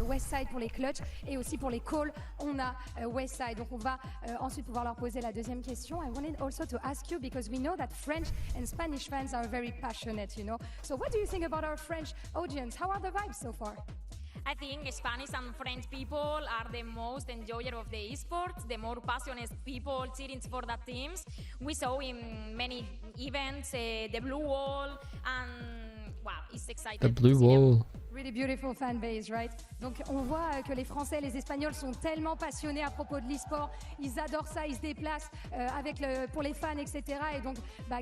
West Side pour les clutch et aussi pour les calls, on a West Side. Donc on va ensuite pouvoir leur poser la deuxième question. I wanted also to ask you because we know that French and Spanish fans are very passionate, you know. So what do you think about our French audience? How are the vibes so far? I think Spanish and French people are the most enjoyer of the esports, the more passionate people cheering for the teams. We saw in many events the blue wall and wow, it's exciting. The blue wall. Really beautiful fan base, right? Donc on voit que les Français et les Espagnols sont tellement passionnés à propos de l'e-sport. Ils adorent ça, ils se déplacent pour les fans, etc. Et donc,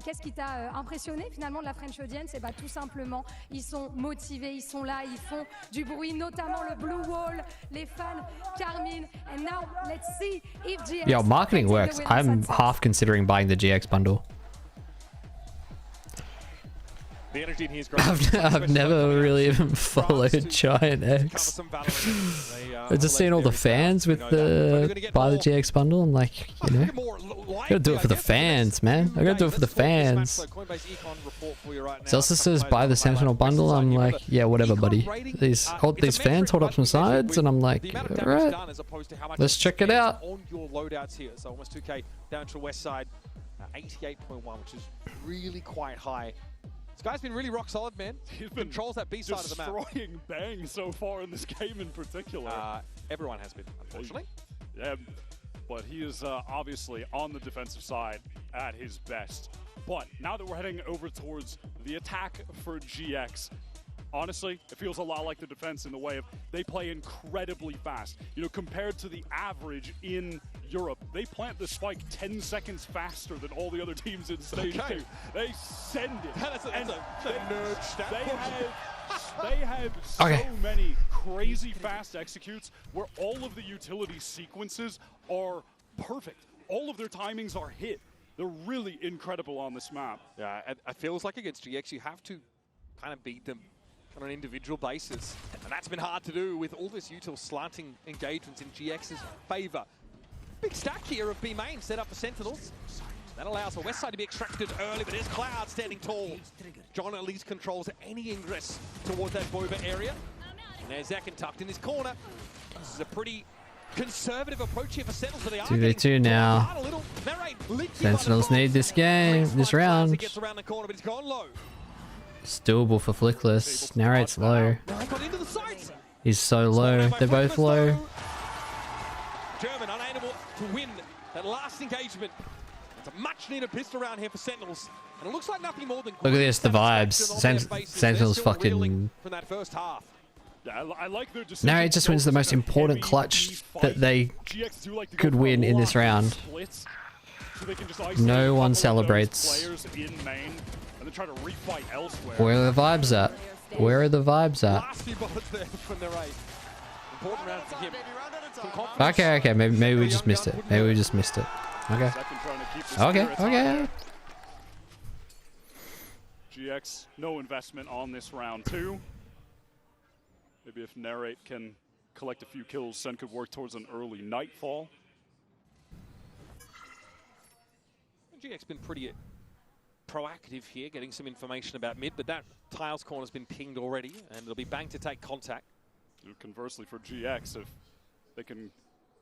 qu'est-ce qui t'a impressionné finalement de la French audience? Et tout simplement, ils sont motivés, ils sont là, ils font du bruit, notamment le Blue Wall, les fans, Carmine. And now, let's see if GX... Yo, marketing works. I'm half considering buying the GX bundle. The energy in here is great. I've never really even followed Giant X. I've just seen all the fans with the buy the GX bundle. I'm like, you know, I gotta do it for the fans, man. I gotta do it for the fans. Zelsa says buy the Sentinel bundle. I'm like, yeah, whatever, buddy. These fans hold up some sides, and I'm like, all right, let's check it out. On your loadouts here, so almost 2K down to West Side, 88.1, which is really quite high. This guy's been really rock solid, man. He's been controls that B side of the map. Destroying Bang so far in this game in particular. Everyone has been, unfortunately. Yeah, but he is obviously on the defensive side at his best. But now that we're heading over towards the attack for GX, honestly, it feels a lot like the defense in the way of they play incredibly fast. You know, compared to the average in Europe, they plant the spike 10 seconds faster than all the other teams in stage 2. They send it. That's a nerd stat. They have so many crazy fast executes where all of the utility sequences are perfect. All of their timings are hit. They're really incredible on this map. Yeah, it feels like against GX, you have to kind of beat them on an individual basis. And that's been hard to do with all this util slanting engagements in GX's favor. Big stack here of B main set up for Sentinels. That allows the West Side to be extracted early, but there's Cloud standing tall. John at least controls any ingress towards that Boba area. And there's Zakin tucked in his corner. This is a pretty conservative approach here for Sentinels, but they are 2v2 now. Sentinels need this game, this round. Gets around the corner, but he's gone low. It's doable for Flickless. Narrate's low. He's so low. They're both low. German unable to win that last engagement. It's a much needed pistol round here for Sentinels. And it looks like nothing more than Look at this, the vibes. Sentinels fucking... from that first half. Yeah, I like their Narrate just wins the most important clutch that they could win in this round. No one celebrates. Try to refight elsewhere. Where are the vibes at? Where are the vibes at? Okay, maybe we just missed it. Maybe we just missed it. Okay. Okay. GX, no investment on this round 2. Maybe if Narrate can collect a few kills, Sen could work towards an early nightfall. GX been pretty proactive here, getting some information about mid, but that Tiles corner's been pinged already, and it'll be Bang to take contact. Conversely for GX, if they can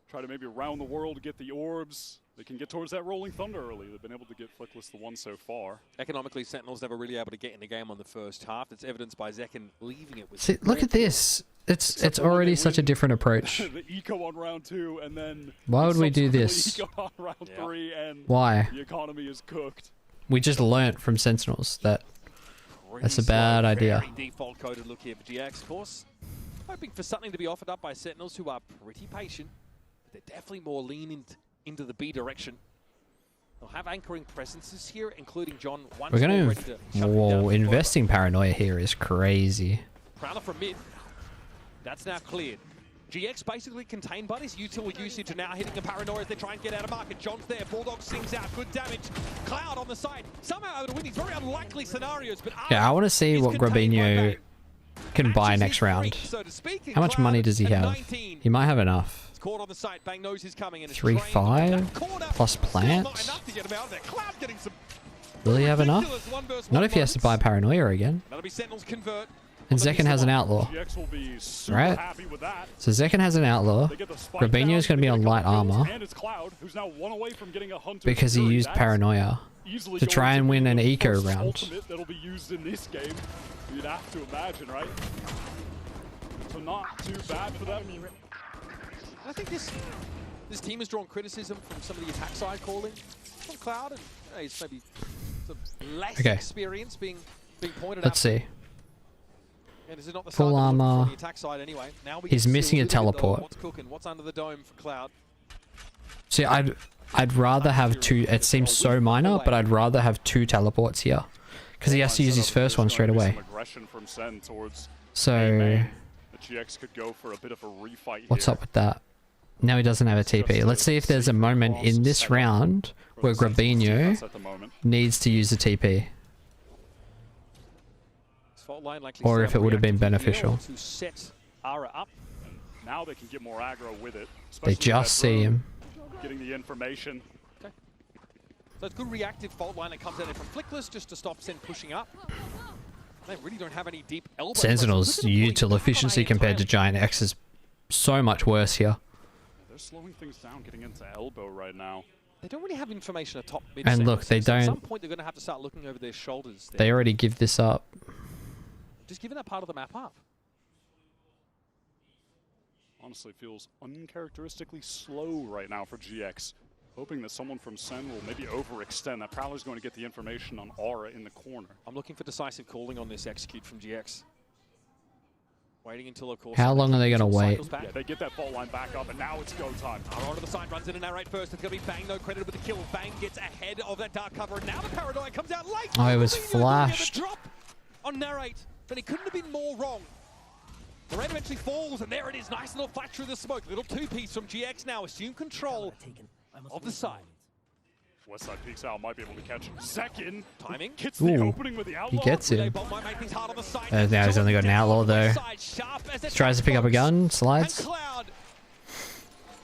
try to maybe around the world get the orbs, they can get towards that Rolling Thunder early. They've been able to get Flickless the one so far. Economically, Sentinels never really able to get in the game on the first half. That's evidenced by Zekin leaving it with... See, look at this. It's already such a different approach. The eco on round 2, and then... Why would we do this? Eco on round 3, and why? The economy is cooked. We just learnt from Sentinels that that's a bad idea. Very default coded look here for GX, of course. Hoping for something to be offered up by Sentinels, who are pretty patient, but they're definitely more lean into the B direction. They'll have anchoring presences here, including John. We're going to... Whoa, investing paranoia here is crazy. Prowler from mid. That's now cleared. GX basically contained buddies. Util usage are now hitting a paranoia as they try and get out of market. John's there. Bulldog sings out. Good damage. Cloud on the side. Somehow able to win these very unlikely scenarios. But Yeah, I want to see what Grabinho can buy next round. How much money does he have? He might have enough. Caught on the side. Bang knows he's coming in. 3-5 plus plant. Will he have enough? Not if he has to buy Paranoia again. That'll be Sentinels convert. And Zekken has an outlaw. Right? So Zekken has an outlaw. Grabinho is going to be on light armor. Because he used Paranoia to try and win an eco round. That'll be used in this game. You'd have to imagine, right? So not too bad for them. I think this team has drawn criticism from some of the attack side calling from Cloud, and it's maybe some less experience being pointed out. Let's see. And this is not the Full armor. the attack side anyway. Now He's missing a teleport. What's cooking? What's under the dome for Cloud? See, I'd rather have two. It seems so minor, but I'd rather have 2 teleports here, because he has to use his first one straight away. So, GX could go for a bit of a refight what's up with that? Now he doesn't have a TP. Let's see if there's a moment in this round where Grabinho needs to use a TP. Or if it would have been beneficial. Now they can get more aggro with it. They just see him. Getting the information. Okay. So it's good reactive fault line that comes out from Flickless just to stop Sen pushing up. They really don't have any deep elbow. Sentinels util efficiency compared to Giant X is so much worse here. They're slowing things down, getting into elbow right now. They don't really have information at top mid. And look, they don't. At some point, they're going to have to start looking over their shoulders. They already give this up. Just giving that part of the map up. Honestly, feels uncharacteristically slow right now for GX. Hoping that someone from SEN will maybe overextend. That Prowler's going to get the information on Aura in the corner. I'm looking for decisive calling on this execute from GX. Waiting until, of course... How long are they going to wait? Yeah, they get that fault line back up, and now it's go time. Aura to the side, runs in and narrate first. It's going to be Bang, no credit with the kill. Bang gets ahead of that dark cover, and now the Paranoia comes out late. Oh, it was flashed. Drop on narrate, but he couldn't have been more wrong. The raid eventually falls, and there it is. Nice little flash through the smoke. Little two-piece from GX now. Assume control of the side. Westside peeks out, might be able to catch him. Second timing. Gets the opening with the outlaw. He gets him. Now he's only got an outlaw though. Tries to pick up a gun, slides. Cloud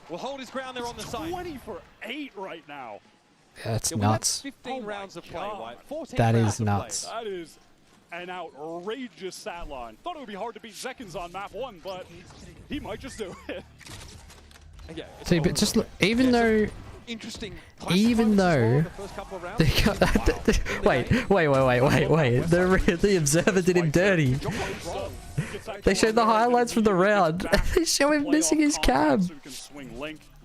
will hold his ground there on the side. 20 for 8 right now. Yeah, that's nuts. 15 rounds of play, right? 14 that rounds is nuts. That is an outrageous stat line. Thought it would be hard to beat Zekkens on map 1, but he might just do it. Yeah, see, but just look, even though they got wait, the observer did him dirty. They showed the highlights from the round. They show him missing his cab.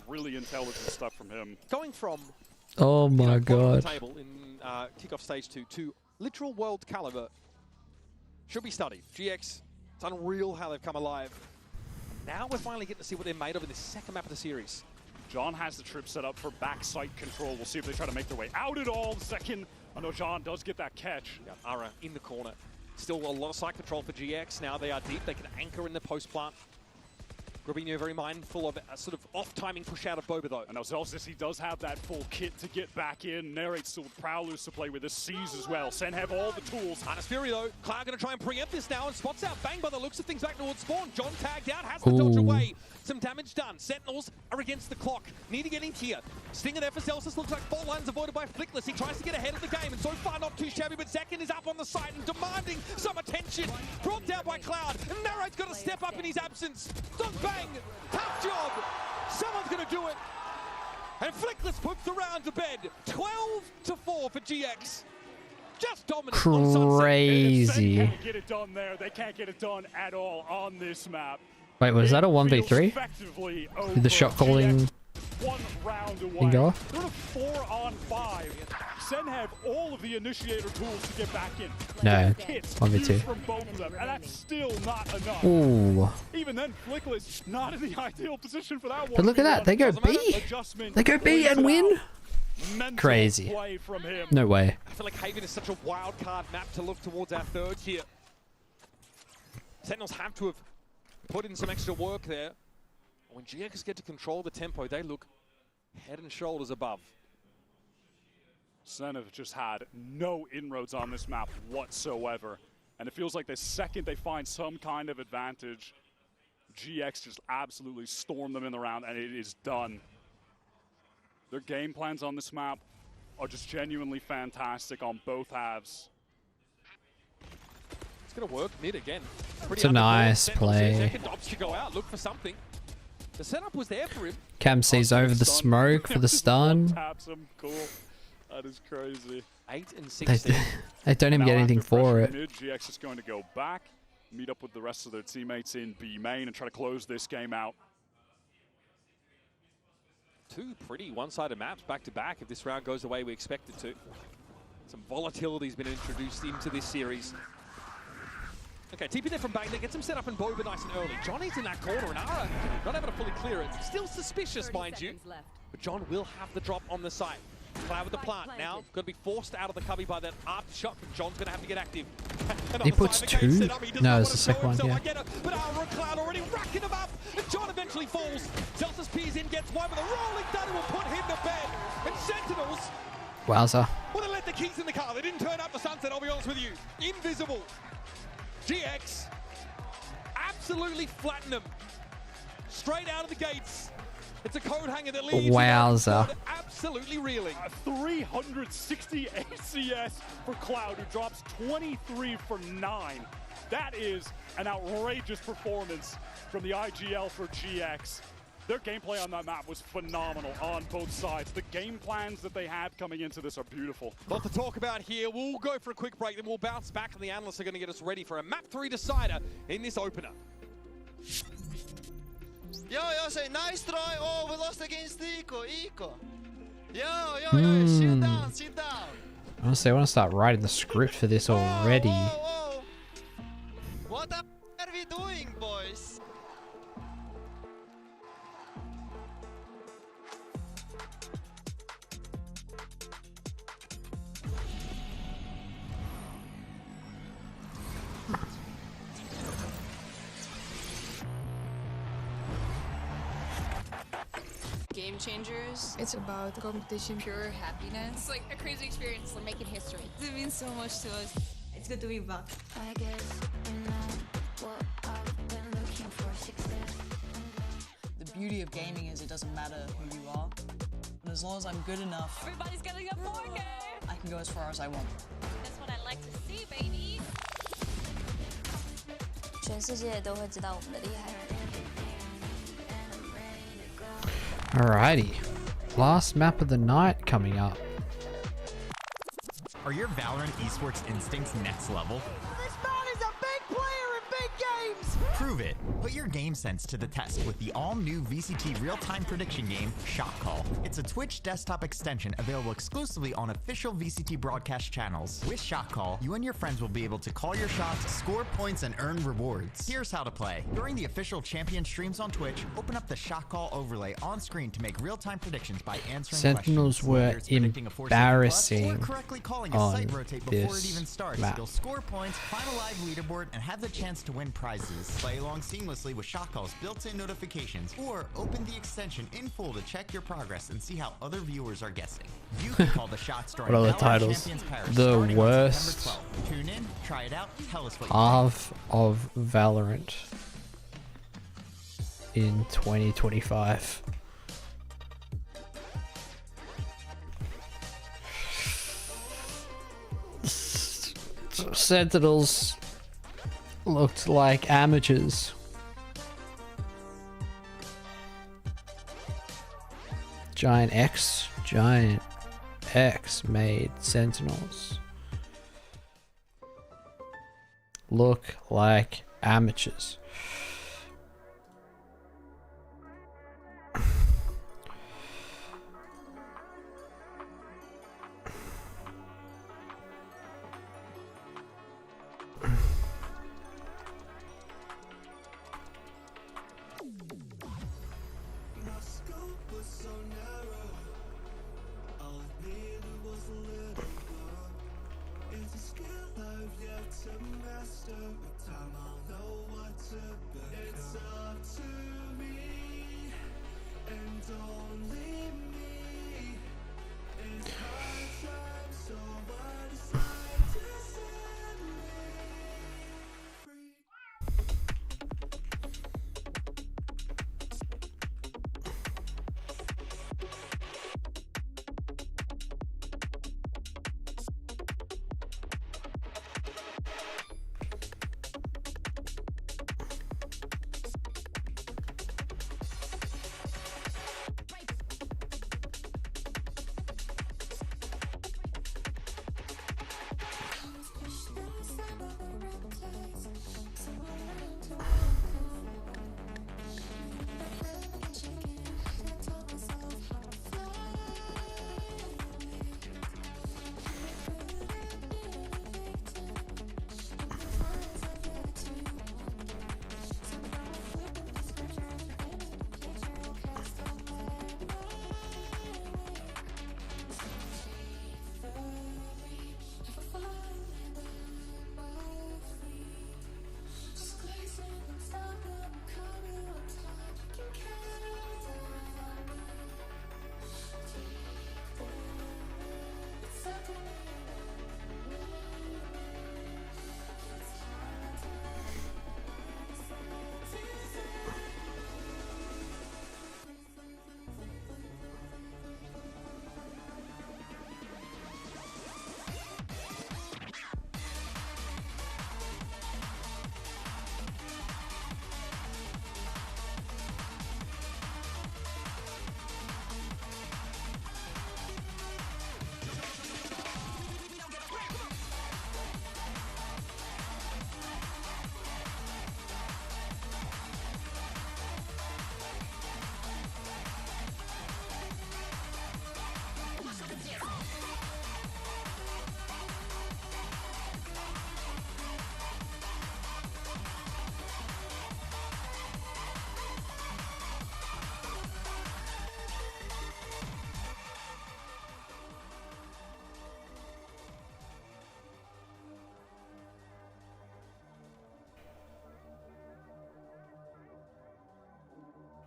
Really intelligent stuff from him. Going from oh my god. Table in kickoff stage 2 to literal world caliber should be studied. GX, it's unreal how they've come alive. Now we're finally getting to see what they're made of in the second map of the series. John has the trip set up for backside control. We'll see if they try to make their way out at all. Second, I know John does get that catch. Yeah, Ara in the corner. Still a lot of side control for GX. Now they are deep. They can anchor in the post plant. Grabinho very mindful of a sort of off-timing push out of Boba though. And Zelsis, he does have that full kit to get back in. Narrate's still Prowlers to play with. The C's as well. Sen have all the tools. Harness Fury though. Cloud going to try and preempt this now and spots out Bang by the looks of things back towards spawn. John tagged out, has to dodge away. Some damage done. Sentinels are against the clock. Need to get in here. Stinger there for Zelsis. Looks like fault lines avoided by Flickless. He tries to get ahead of the game and so far not too shabby, but Zekken is up on the side and demanding some attention. Brought down by Cloud. And Narrate's got to step up in his absence. Does Bang. Tough job. Someone's going to do it. And Flickless puts the round to bed. 12-4 for GX. Just dominant. Crazy. They can't get it done there. They can't get it done at all on this map. Wait, was that a 1v3? Did the shot calling go off? They're 4-on-5. Sen have all of the initiator tools to get back in. No, Hits 1v2. from both of them, and that's still not enough. Ooh. Even then, Flickless not in the ideal position for that one. But look at that, they go B. They go B and win. Crazy. No way. I feel like Haven is such a wild card map to look towards our third here. Sentinels have to have put in some extra work there. When GX get to control the tempo, they look head and shoulders above. SEN have just had no inroads on this map whatsoever. And it feels like the second they find some kind of advantage, GX just absolutely storm them in the round, and it is done. Their game plans on this map are just genuinely fantastic on both halves. It's going to work mid again. It's a nice play. Second opts to go out, look for something. The setup was there for him. Cam sees over the smoke for the stun. Taps him, cool. That is crazy. 8 and 16. They don't even get anything for it. Mid, GX is going to go back, meet up with the rest of their teammates in B main, and try to close this game out. Two pretty one-sided maps back-to-back if this round goes the way we expect it to. Some volatility has been introduced into this series. Okay, TP there from Bang, gets him set up in Boba nice and early. Johnny's in that corner, and Ara not able to fully clear it. Still suspicious, mind you. But John will have the drop on the site. Cloud with the plant now. Going to be forced out of the cubby by that after shot. John's going to have to get active. He puts two? No, it's the second one, yeah. But Ara and Cloud already racking him up. And John eventually falls. Delta's pees in, gets one with a rolling thunder will put him to bed. And Sentinels. Wowza. Well, they left the keys in the car. They didn't turn up the sunset, I'll be honest with you. Invisible. GX absolutely flatten them. Straight out of the gates. It's a code hanger that leaves. Wowza. Absolutely reeling. 360 ACS for Cloud, who drops 23 for 9. That is an outrageous performance from the IGL for GX. Their gameplay on that map was phenomenal on both sides. The game plans that they had coming into this are beautiful. Lot to talk about here. We'll go for a quick break, then we'll bounce back, and the analysts are going to get us ready for a map 3 decider in this opener. Yo, say nice try. Oh, we lost against Eco. Yo, sit down, sit down. Honestly, I want to start writing the script for this already. Whoa. What the f are we doing, boys? Game changers. It's about competition, pure happiness. It's like a crazy experience. We're making history. It means so much to us. It's good to be back. I guess what I've been looking for success. The beauty of gaming is it doesn't matter who you are. But as long as I'm good enough, Everybody's getting a 4K. I can go as far as I want. That's what I like to see, baby. 全世界都会知道我们的厉害。 Alrighty. Last map of the night coming up. Are your Valorant esports instincts next level? This man is a big player in big games. Prove it. Put your game sense to the test with the all-new VCT real-time prediction game, Shot Call. It's a Twitch desktop extension available exclusively on official VCT broadcast channels. With Shot Call, you and your friends will be able to call your shots, score points, and earn rewards. Here's how to play. During the official champion streams on Twitch, open up the Shot Call overlay on screen to make real-time predictions by answering Sentinels questions. were embarrassing correctly calling a on site rotate before it even this starts. map. You'll score points, find a live leaderboard, and have the chance to win prizes. Play along seamlessly with Shot Call's built-in notifications, or open the extension in full to check your progress and see how other viewers are guessing. You can call the shots during What are the Valorant titles? Champions Paris The starting on worst September 12th. Tune in, try it out, tell us what you half of Valorant in 2025. Sentinels looked like amateurs. Giant X made Sentinels look like amateurs.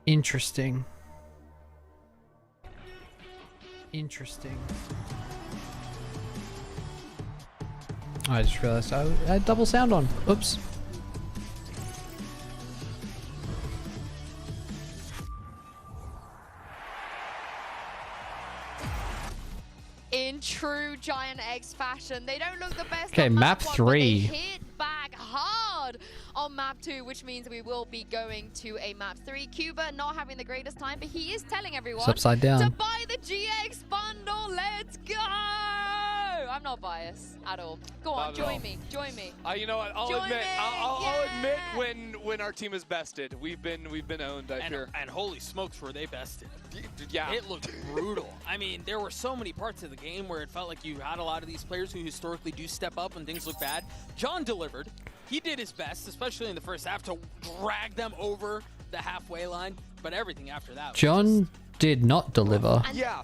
Interesting. Interesting. I just realized I had double sound on. Oops. In true Giant X fashion, they don't look the best. Okay, on map 1, 3. but they hit back hard on map 2, which means we will be going to a map 3. Cuba not having the greatest time, but he is telling everyone It's upside down. to buy the GX bundle. Let's go! I'm not biased at all. Go on, join me. Join me. You know what? I'll admit when our team is bested. We've been owned. I fear. And holy smokes, were they bested? Yeah. It looked brutal. I mean, there were so many parts of the game where it felt like you had a lot of these players who historically do step up when things look bad. John delivered. He did his best, especially in the first half, to drag them over the halfway line. But everything after that was John did not deliver. And, yeah,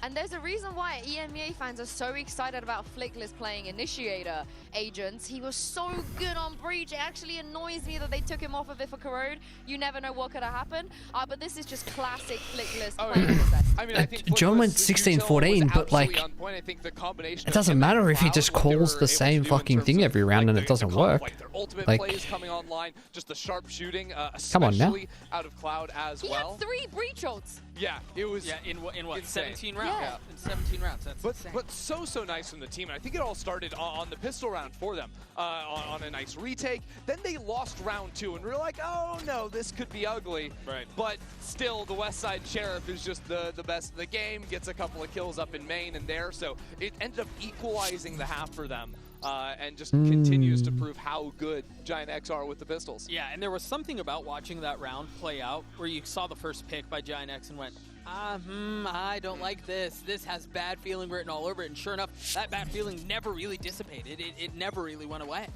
and there's a reason why EMEA fans are so excited about Flickless playing Initiator agents. He was so good on Breach. It actually annoys me that they took him off of it for Corrode. You never know what could have happened. But this is just classic Flickless playing. I mean, I think John went 16-14, but like, I think the combination it doesn't matter if he just calls the same fucking thing every round and it doesn't work. Their ultimate Like, plays coming online, just the sharp shooting, come on now. especially out of Cloud as He well. had 3 Breach ults. Yeah, it was. Yeah, in what? Insane. 17 rounds. Yeah. In 17 rounds. That's insane. But so nice from the team. And I think it all started on the pistol round for them, on a nice retake. Then they lost round 2, and we were like, oh no, this could be ugly. Right. But still, the West Side Sheriff is just the best of the game. Gets a couple of kills up in main and there, so it ended up equalizing the half for them. And just continues to prove how good Giant X are with the pistols. Yeah, and there was something about watching that round play out where you saw the first pick by Giant X and went, I don't like this. This has bad feeling written all over it. And sure enough, that bad feeling never really dissipated. It never really went away.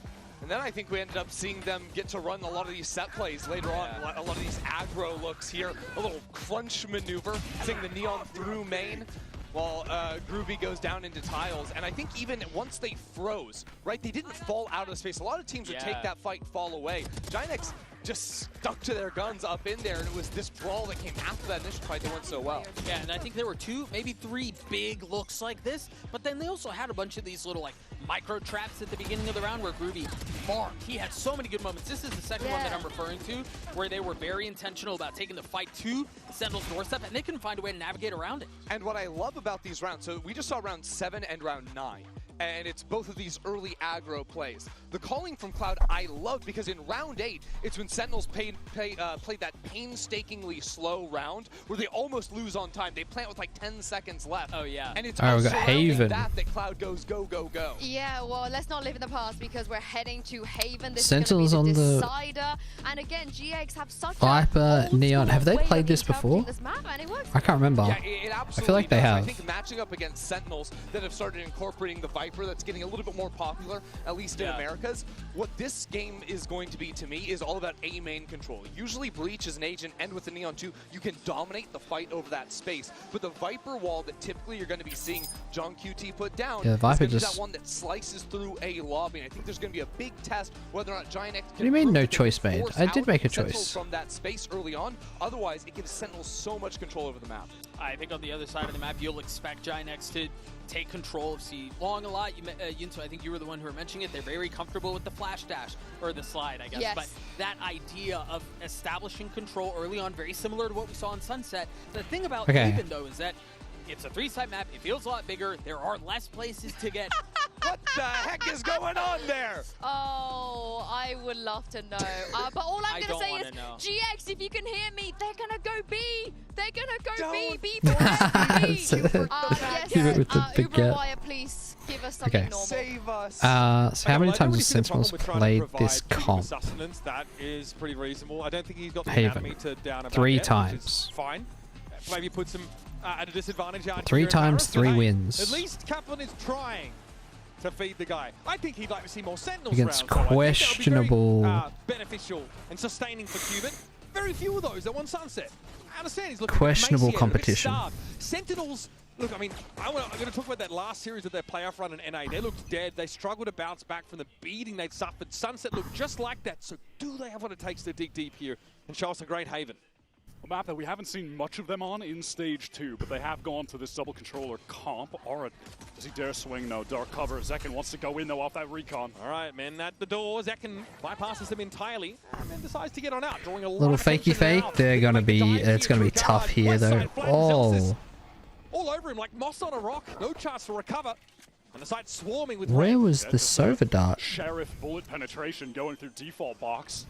And then I think we ended up seeing them get to run a lot of these set plays later on. A lot of these aggro looks here. A little crunch maneuver, seeing the Neon through main. While Groovy goes down into tiles. And I think even once they froze, right, they didn't fall out of space. A lot of teams would take that fight and fall away. Giant X just stuck to their guns up in there, and it was this brawl that came after that initial fight that went so well. Yeah, and I think there were 2, maybe 3 big looks like this, but then they also had a bunch of these little like micro traps at the beginning of the round where Groovy marked. He had so many good moments. This is the second one that I'm referring to, where they were very intentional about taking the fight to Sentinel's doorstep, and they couldn't find a way to navigate around it. And what I love about these rounds, so we just saw round 7 and round 9. And it's both of these early aggro plays. The calling from Cloud I love, because in round 8, it's when Sentinels played that painstakingly slow round where they almost lose on time. They plant with like 10 seconds left. Oh yeah. And it's we got Haven. that Cloud goes go, go, go. Yeah, well, let's not live in the past because we're heading to Haven. This Sentinels is going to be the on the decider. And again, GX have such Viper, Neon. Have they played this before? this map, and it works. I can't remember. Yeah, it I feel like they does. have. I think matching up against Sentinels that have started incorporating the Viper, that's getting a little bit more popular, at least in Americas. What this game is going to be to me is all about A main control. Usually Breach as an agent and with the Neon 2, you can dominate the fight over that space. But the Viper wall that typically you're going to be seeing John QT put down the Viper is just... that one that slices through a lobby. And I think there's going to be a big test whether or not Giant X can. What do you mean no choice made? I did make a Sentinels choice. from that space early on. Otherwise, it gives Sentinels so much control over the map. I think on the other side of the map, you'll expect Giant X to take control of C long a lot. Yunto, I think you were the one who were mentioning it. They're very comfortable with the flash dash, or the slide, I guess. Yes. But that idea of establishing control early on, very similar to what we saw in Sunset. The thing about Haven, though, is that it's a 3-side map. It feels a lot bigger. There are less places to get. What the heck is going on there? Oh, I would love to know. But all I'm going to say is, GX, if you can hear me, they're going to go B. They're going to go B. B for yes, Uber, please give us something normal. Save us. So how many times has Sentinels played this comp? That is pretty reasonable. I don't think he's got the Haven. anatomy to down about 3 yet, times. Fine. Maybe puts him at a disadvantage. 3 times, 3 wins. At least Kaplan is trying to feed the guy. I think he'd like to see more Sentinels Against rounds, questionable... Very, beneficial and sustaining for Cuban. Very few of those at one Sunset. I understand he's looking questionable competition. Sentinels, look, I mean, I'm going to talk about that last series of their playoff run in NA. They looked dead. They struggled to bounce back from the beating they'd suffered. Sunset looked just like that. So do they have what it takes to dig deep here and show us a great Haven? A map that we haven't seen much of them on in Stage 2, but they have gone to this double controller comp. Aura, does he dare swing? No. Dark cover. Zekken wants to go in, though, off that recon. All right, man, at the door. Zekken bypasses him entirely and then decides to get on out, drawing a little fakey fake. They're going to be... It's going to be tough here, though. Oh. All over him like moss on a rock. No chance to recover. And the side swarming with... Where was the Sova dart? Sheriff bullet penetration going through default box.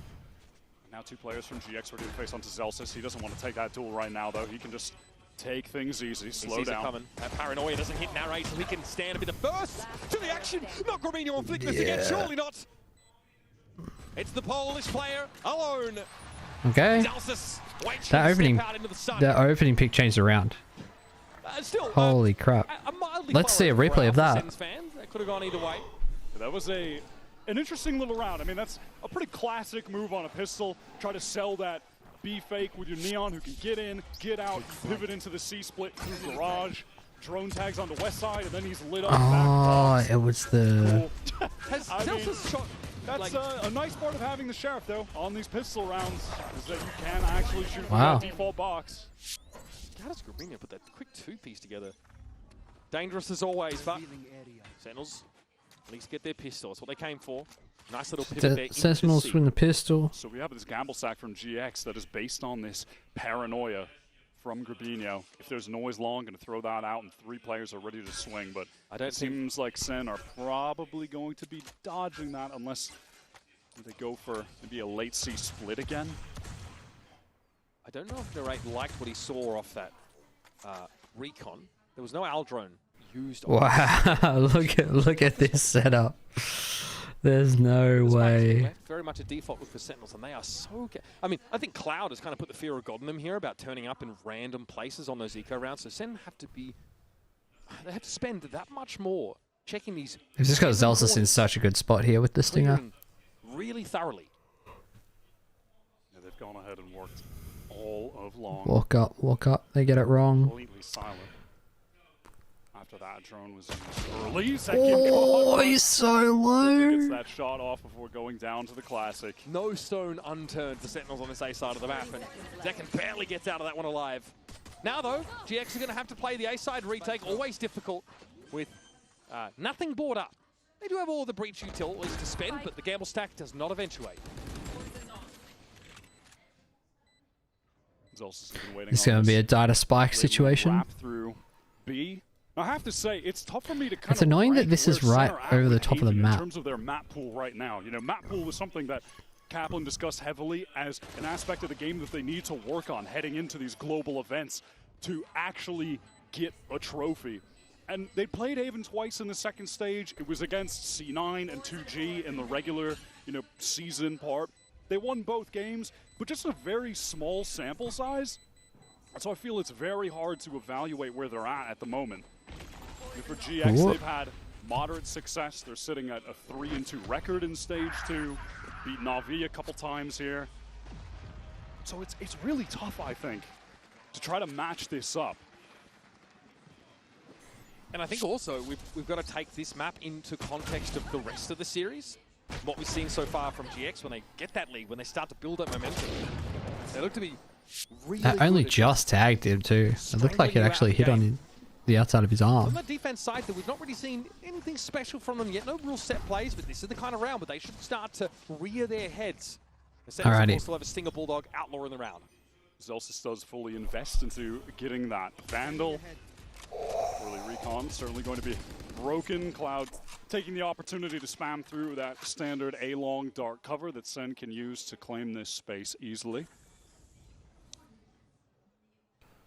Now 2 players from GX ready to face onto Zelsis. He doesn't want to take that duel right now, though. He can just take things easy, slow down. Coming. That paranoia doesn't hit Narrate, so he can stand a bit of burst to the action. Not Gromino on Flickness again, surely not. It's the Polish player alone. Okay. Zelsis, that opening pick changed around. Holy crap. Let's see a replay of that. That could have gone either way. That was an interesting little round. I mean, that's a pretty classic move on a pistol. Try to sell that B fake with your Neon, who can get in, get out, pivot into the C split through garage. Drone tags on the west side, and then he's lit up. Oh, it was the... That's a nice part of having the Sheriff, though, on these pistol rounds, is that you can actually shoot from that default box. How does Gromino put that quick 2-piece together? Dangerous as always, but Sentinels at least get their pistol. That's what they came for. Nice little pivot there. Sentinels win the pistol. So we have this gamble sack from GX that is based on this paranoia from Gromino. If there's noise long, going to throw that out, and 3 players are ready to swing. But it seems like SEN are probably going to be dodging that unless they go for maybe a late C split again. I don't know if Narrate liked what he saw off that recon. There was no Aldrone used. Wow! look at this setup. There's no way. Very much a default look for Sentinels, and they are so... I mean, I think Cloud has kind of put the fear of God in them here about turning up in random places on those eco rounds. So Sen have to be... They have to spend that much more checking these... They've just got Zelsis in such a good spot here with the Stinger. Really thoroughly. Yeah, they've gone ahead and worked all of long. Walk up. They get it wrong. Completely silent. After that, drone was early. Oh, he's so low. Gets that shot off before going down to the classic. No stone unturned for Sentinels on this A side of the map, and Zekken barely gets out of that one alive. Now though, GX are going to have to play the A side retake, always difficult, with nothing bought up. They do have all the breach utilities to spend, but the gamble stack does not eventuate. It's going to be a data spike situation. Through B. I have to say, it's tough for me to kind It's annoying that this is right over the top of the map. In terms of their map pool right now. You know, map pool was something that Kaplan discussed heavily as an aspect of the game that they need to work on heading into these global events to actually get a trophy. And they played Haven twice in the second stage. It was against C9 and 2G in the regular, you know, season part. They won both games, but just a very small sample size. So I feel it's very hard to evaluate where they're at the moment. And for GX, they've had moderate success. They're sitting at a 3-2 record in stage 2. Beat Na'Vi a couple times here. So it's really tough, I think, to try to match this up. And I think also we've got to take this map into context of the rest of the series. What we've seen so far from GX when they get that lead, when they start to build up momentum. They look to be really That only just tagged him too. It looked like it actually hit on the outside of his on arm. the defense side, that we've not really seen anything special from them yet. No real set plays, but this is the kind of round where they should start to rear their heads. The Sentinels still have a Stinger Bulldog Outlaw in the round. Zelsis does fully invest into getting that Vandal. Early recon, certainly going to be broken. Cloud taking the opportunity to spam through that standard A-long dark cover that SEN can use to claim this space easily.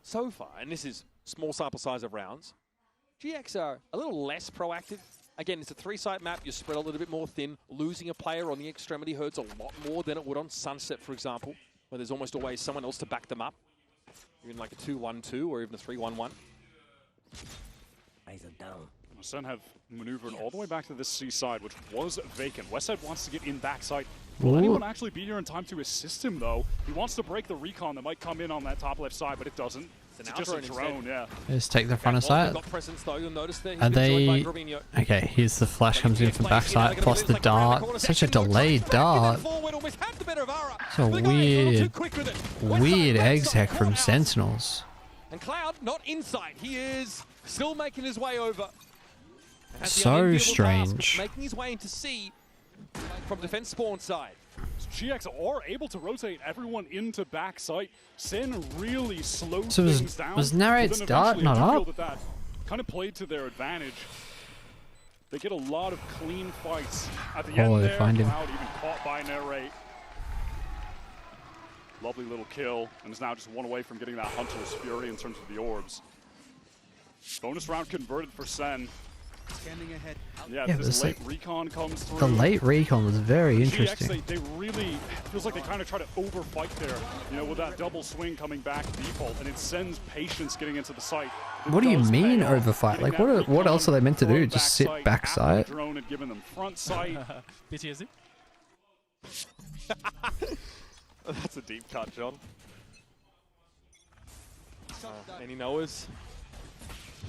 So far, and this is small sample size of rounds, GX are a little less proactive. Again, it's a 3-site map. You're spread a little bit more thin. Losing a player on the extremity hurts a lot more than it would on Sunset, for example, where there's almost always someone else to back them up. Even like a 2-1-2 or even a 3-1-1. Eyes are down. SEN have maneuvered all the way back to this C side, which was vacant. Westside wants to get in backside. Will anyone actually be here in time to assist him, though? He wants to break the recon that might come in on that top left side, but it doesn't. It's just a drone, yeah. Just take the front of side. Are they... Okay, here's the flash comes in from backside, plus the dart. Such a delayed dart. So weird exec from Sentinels. And Cloud not inside. He is still making his way over. So strange. Making his way into C from defense spawn side. GX are able to rotate everyone into backside. SEN really slowed things down. Was Narrate's dart not up? That kind of played to their advantage. They get a lot of clean fights at the end there. Find him. Cloud even caught by Narrate. Lovely little kill, and is now just one away from getting that Hunter's Fury in terms of the orbs. Bonus round converted for SEN. Scanning ahead. Yeah, this late recon comes through. The late recon was very interesting. GX, they really, feels like they kind of try to overfight there, you know, with that double swing coming back default, and it sends patience getting into the site. What do you mean overfight? Like, what else are they meant to do? Just sit backside? Drone had given them front sight. PTSD? That's a deep cut, John. Any knowers?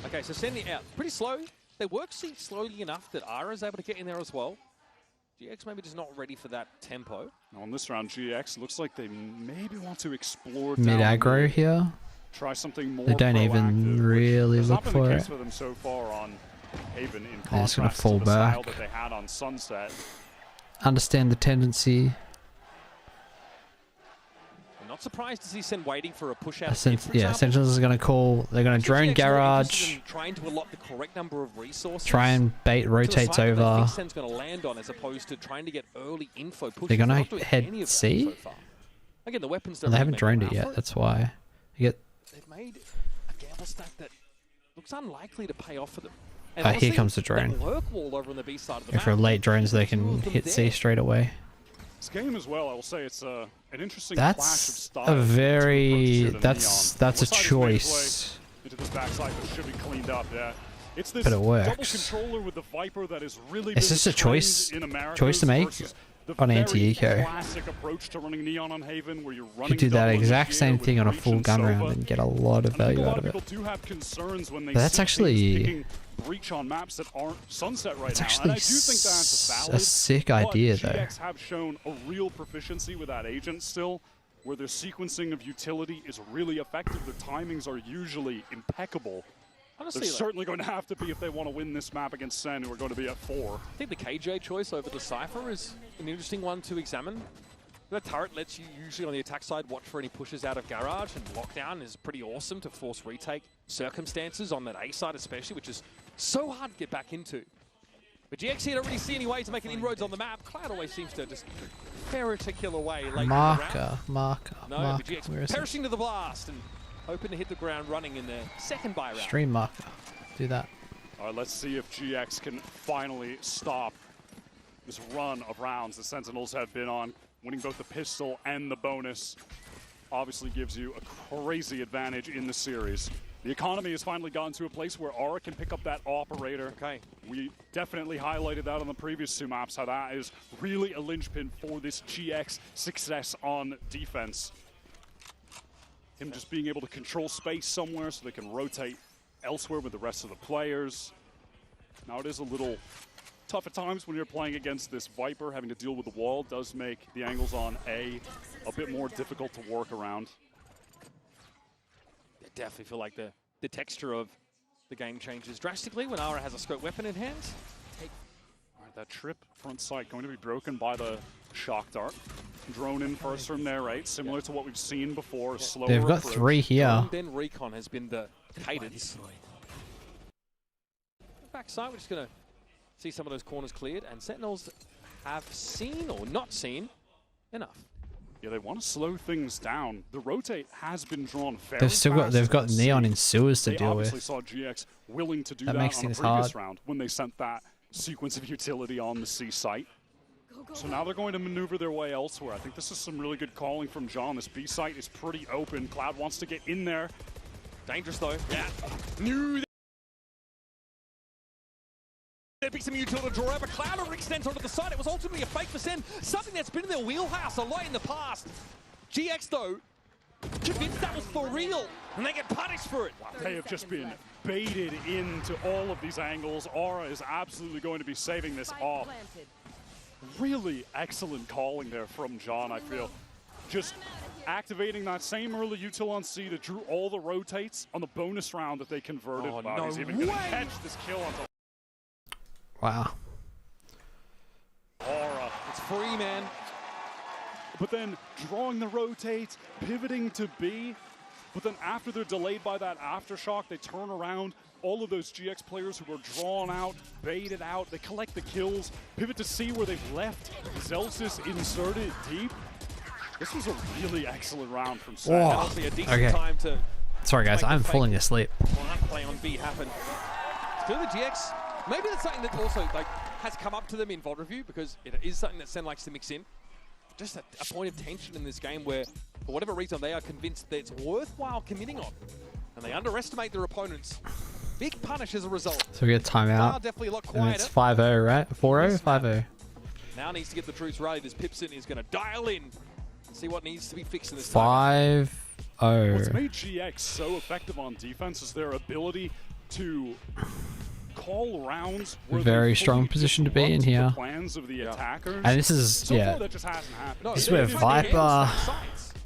Okay, so sending out pretty slow. They work slowly enough that Ara's able to get in there as well. GX maybe just not ready for that tempo. On this round, GX looks like they maybe want to explore mid aggro here. Try something more. They don't even really look for it. For them so far on Haven, in They're just gonna contrast fall to the style back. that they had on Sunset. Understand the tendency. I'm not surprised to see SEN waiting for a push out. Yeah, Sentinels is gonna call. They're gonna drone garage. Trying to allot the correct number of resources. Try and bait rotates over. SEN's gonna land on as opposed to trying to get early info. They're gonna head C. So again, the weapons. Well, they haven't droned it yet. That's why. You get. They've made a gamble stack that looks unlikely to pay off for them. Here comes the drone. If for late drones, they can hit C straight away. This game as well, I will say it's an interesting clash of styles. A very that's a choice. Into this backside that should be cleaned up. Yeah, it's this but it works. double controller with the Viper that is really. Is this a choice to make? on anti-eco. Classic approach to running Neon on Haven, where you're running You could do that double exact initiator same with thing on a Breach full and gun round Sova. and get a lot of value out of it. People do have concerns when they But that's see actually- things picking Breach on maps that aren't Sunset right It's now. actually And I do think that's valid. a sick idea, though. GX have shown a real proficiency with that agent still, where their sequencing of utility is really effective. Their timings are usually impeccable. Honestly, They're like, certainly going to have to be if they want to win this map against SEN, who are going to be at 4. I think the KJ choice over the Cypher is an interesting one to examine. The turret lets you usually on the attack side watch for any pushes out of garage, and lockdown is pretty awesome to force retake circumstances on that A side especially, which is so hard to get back into. But GX here don't really see any way to make an inroads on the map. Cloud always seems to just particular way late in the round. Marker. No, Marker. but GX Where is it? perishing to the blast and hoping to hit the ground running in their second buy round. Stream marker. Do that. All right, let's see if GX can finally stop this run of rounds the Sentinels have been on. Winning both the pistol and the bonus obviously gives you a crazy advantage in the series. The economy has finally gotten to a place where Aura can pick up that operator. Okay. We definitely highlighted that on the previous 2 maps, how that is really a linchpin for this GX success on defense. Him just being able to control space somewhere so they can rotate elsewhere with the rest of the players. Now it is a little tough at times when you're playing against this Viper. Having to deal with the wall does make the angles on A bit more difficult to work around. I definitely feel like the texture of the game changes drastically when Aura has a scope weapon in hand. All right, that trip front sight going to be broken by the shock dart. Drone in first from there, right? Similar to what we've seen before. Slower They've got approach. 3 here. Drone, then recon has been the cadence. Backside, we're just going to see some of those corners cleared, and Sentinels have seen or not seen enough. Yeah, they want to slow things down. The rotate has been drawn very They've got fast. Neon in sewers to They deal obviously with. saw GX willing to do That that makes on a things previous hard. round when they sent that sequence of utility on the C site. So now they're going to maneuver their way elsewhere. I think this is some really good calling from John. This B site is pretty open. Cloud wants to get in there. Dangerous though. Yeah. Knew there'd be some utility to draw out, but Cloud overextends onto the side. It was ultimately a fake for SEN. Something that's been in their wheelhouse a lot in the past. GX though, convinced that was for real, and they get punished for it. Wow, they have just been baited into all of these angles. Aura is absolutely going to be saving this off. Really excellent calling there from John, I feel. Just activating that same early util on C that drew all the rotates on the bonus round that they converted. Oh, Wow, no he's even going to way. catch this kill on Wow. Aura. It's free, man. But then drawing the rotates, pivoting to B, but then after they're delayed by that aftershock, they turn around. All of those GX players who were drawn out, baited out, they collect the kills, pivot to C where they've left Zelsis inserted deep. This was a really excellent round from SEN. Whoa. Honestly, a decent Okay. time to Sorry guys, make the I'm fake falling asleep. play on B happen. Still the GX, maybe that's something that also like has come up to them in VOD review, because it is something that SEN likes to mix in. Just a point of tension in this game where, for whatever reason, they are convinced that it's worthwhile committing on. And they underestimate their opponents. Big punish as a result. So we get timeout. Definitely a lot And it's quieter. 5-0, right? 4-0? 5-0. Now needs to get the troops rallied as Pipson is going to dial in and see what needs to be fixed in this 5-0. What's made GX so effective on defense is their ability to call rounds where Very they strong fully position to be in disrupt here. the plans of the attackers. And this is, so yeah. far that just hasn't happened. This is where Viper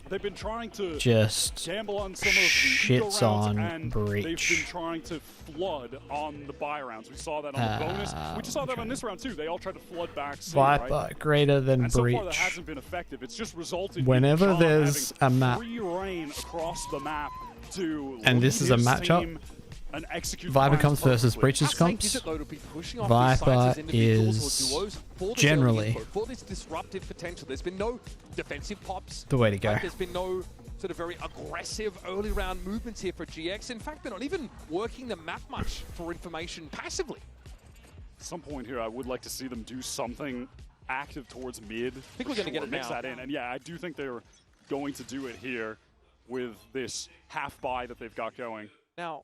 They've been trying to just gamble on some of the shits eco rounds, on and Breach. they've been trying to flood on the buy rounds. We saw that on the bonus. We just saw that on this round too. They all tried to flood back. C, Viper right? greater than And so far that Breach. hasn't been effective. It's just resulted Whenever in John there's having a map- free reign across the map to And this lead is a his matchup. team and execute Viper plans comes versus perfectly. Breach's comps. Viper is generally for this disruptive potential. There's been no defensive pops. the way to go. Like, there's been no sort of very aggressive early round movements here for GX. In fact, they're not even working the map much for information passively. At some point here, I would like to see them do something active towards mid. I think we're going to get it mix now. that in. And yeah, I do think they're going to do it here with this half buy that they've got going. Now,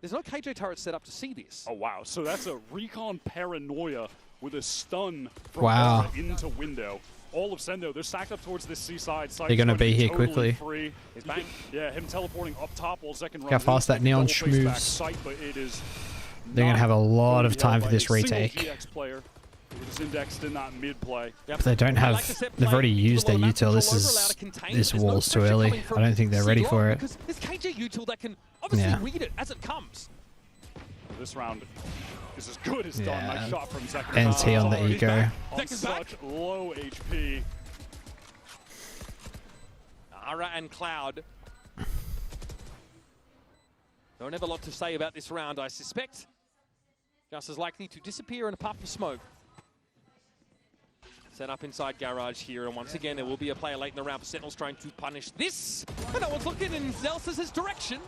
there's no KJ turret set up to see this. Oh, wow. So that's a recon paranoia with a stun from Wow. into window. All of SEN, though, they're stacked up towards this C-side. They're going to be here quickly. Free. Yeah, him teleporting up top while second round. How fast that neon moves. They're going to have a lot of time for this retake. But they don't have... They've already used their util. This wall's too early. I don't think they're ready for it. There's KJ util that can obviously read it as it comes. This round is as good as done. Nice shot from second. NT on the ego. On such low HP. Ara and Cloud. Don't have a lot to say about this round, I suspect. Just as likely to disappear in a puff of smoke. Set up inside garage here, and once again there will be a player late in the round for Sentinels trying to punish this. But no one's looking in Zelsa's direction,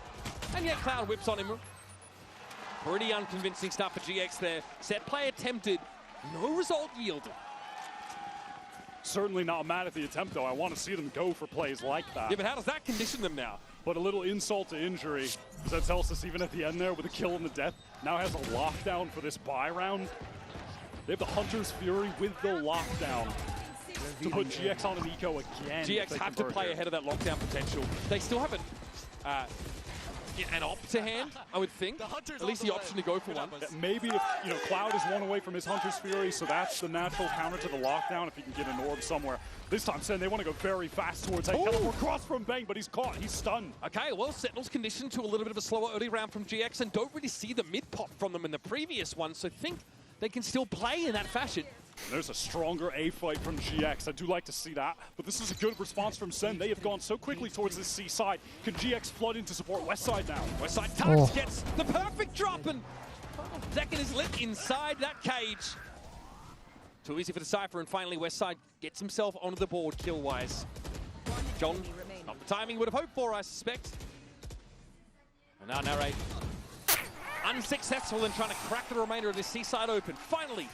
and yet Cloud whips on him. Pretty unconvincing stuff for GX there. Set play attempted, no result yielded. Certainly not mad at the attempt, though. I want to see them go for plays like that. Yeah, but how does that condition them now? But a little insult to injury. That tells us even at the end there with a kill and the death, now has a lockdown for this buy round. They have the Hunter's Fury with the lockdown to put GX on an eco again. GX have to play ahead of that lockdown potential. They still haven't an op to hand, I would think. At least the option to go for one. Maybe if, Cloud is one away from his Hunter's Fury, so that's the natural counter to the lockdown if he can get an orb somewhere. This time, Sen, they want to go very fast towards A. Teleport cross from Bang, but he's caught. He's stunned. Okay, well, Sentinels conditioned to a little bit of a slower early round from GX and don't really see the mid pop from them in the previous one, so think they can still play in that fashion. There's a stronger A fight from GX. I do like to see that, but this is a good response from Sen. They have gone so quickly towards this C side. Can GX flood in to support West side now? West side Tux gets the perfect drop, and second is lit inside that cage. Too easy for the Cypher, and finally West side gets himself onto the board kill-wise. John, not the timing would have hoped for, I suspect. And now Narrate, unsuccessful in trying to crack the remainder of this C-side open. Finally,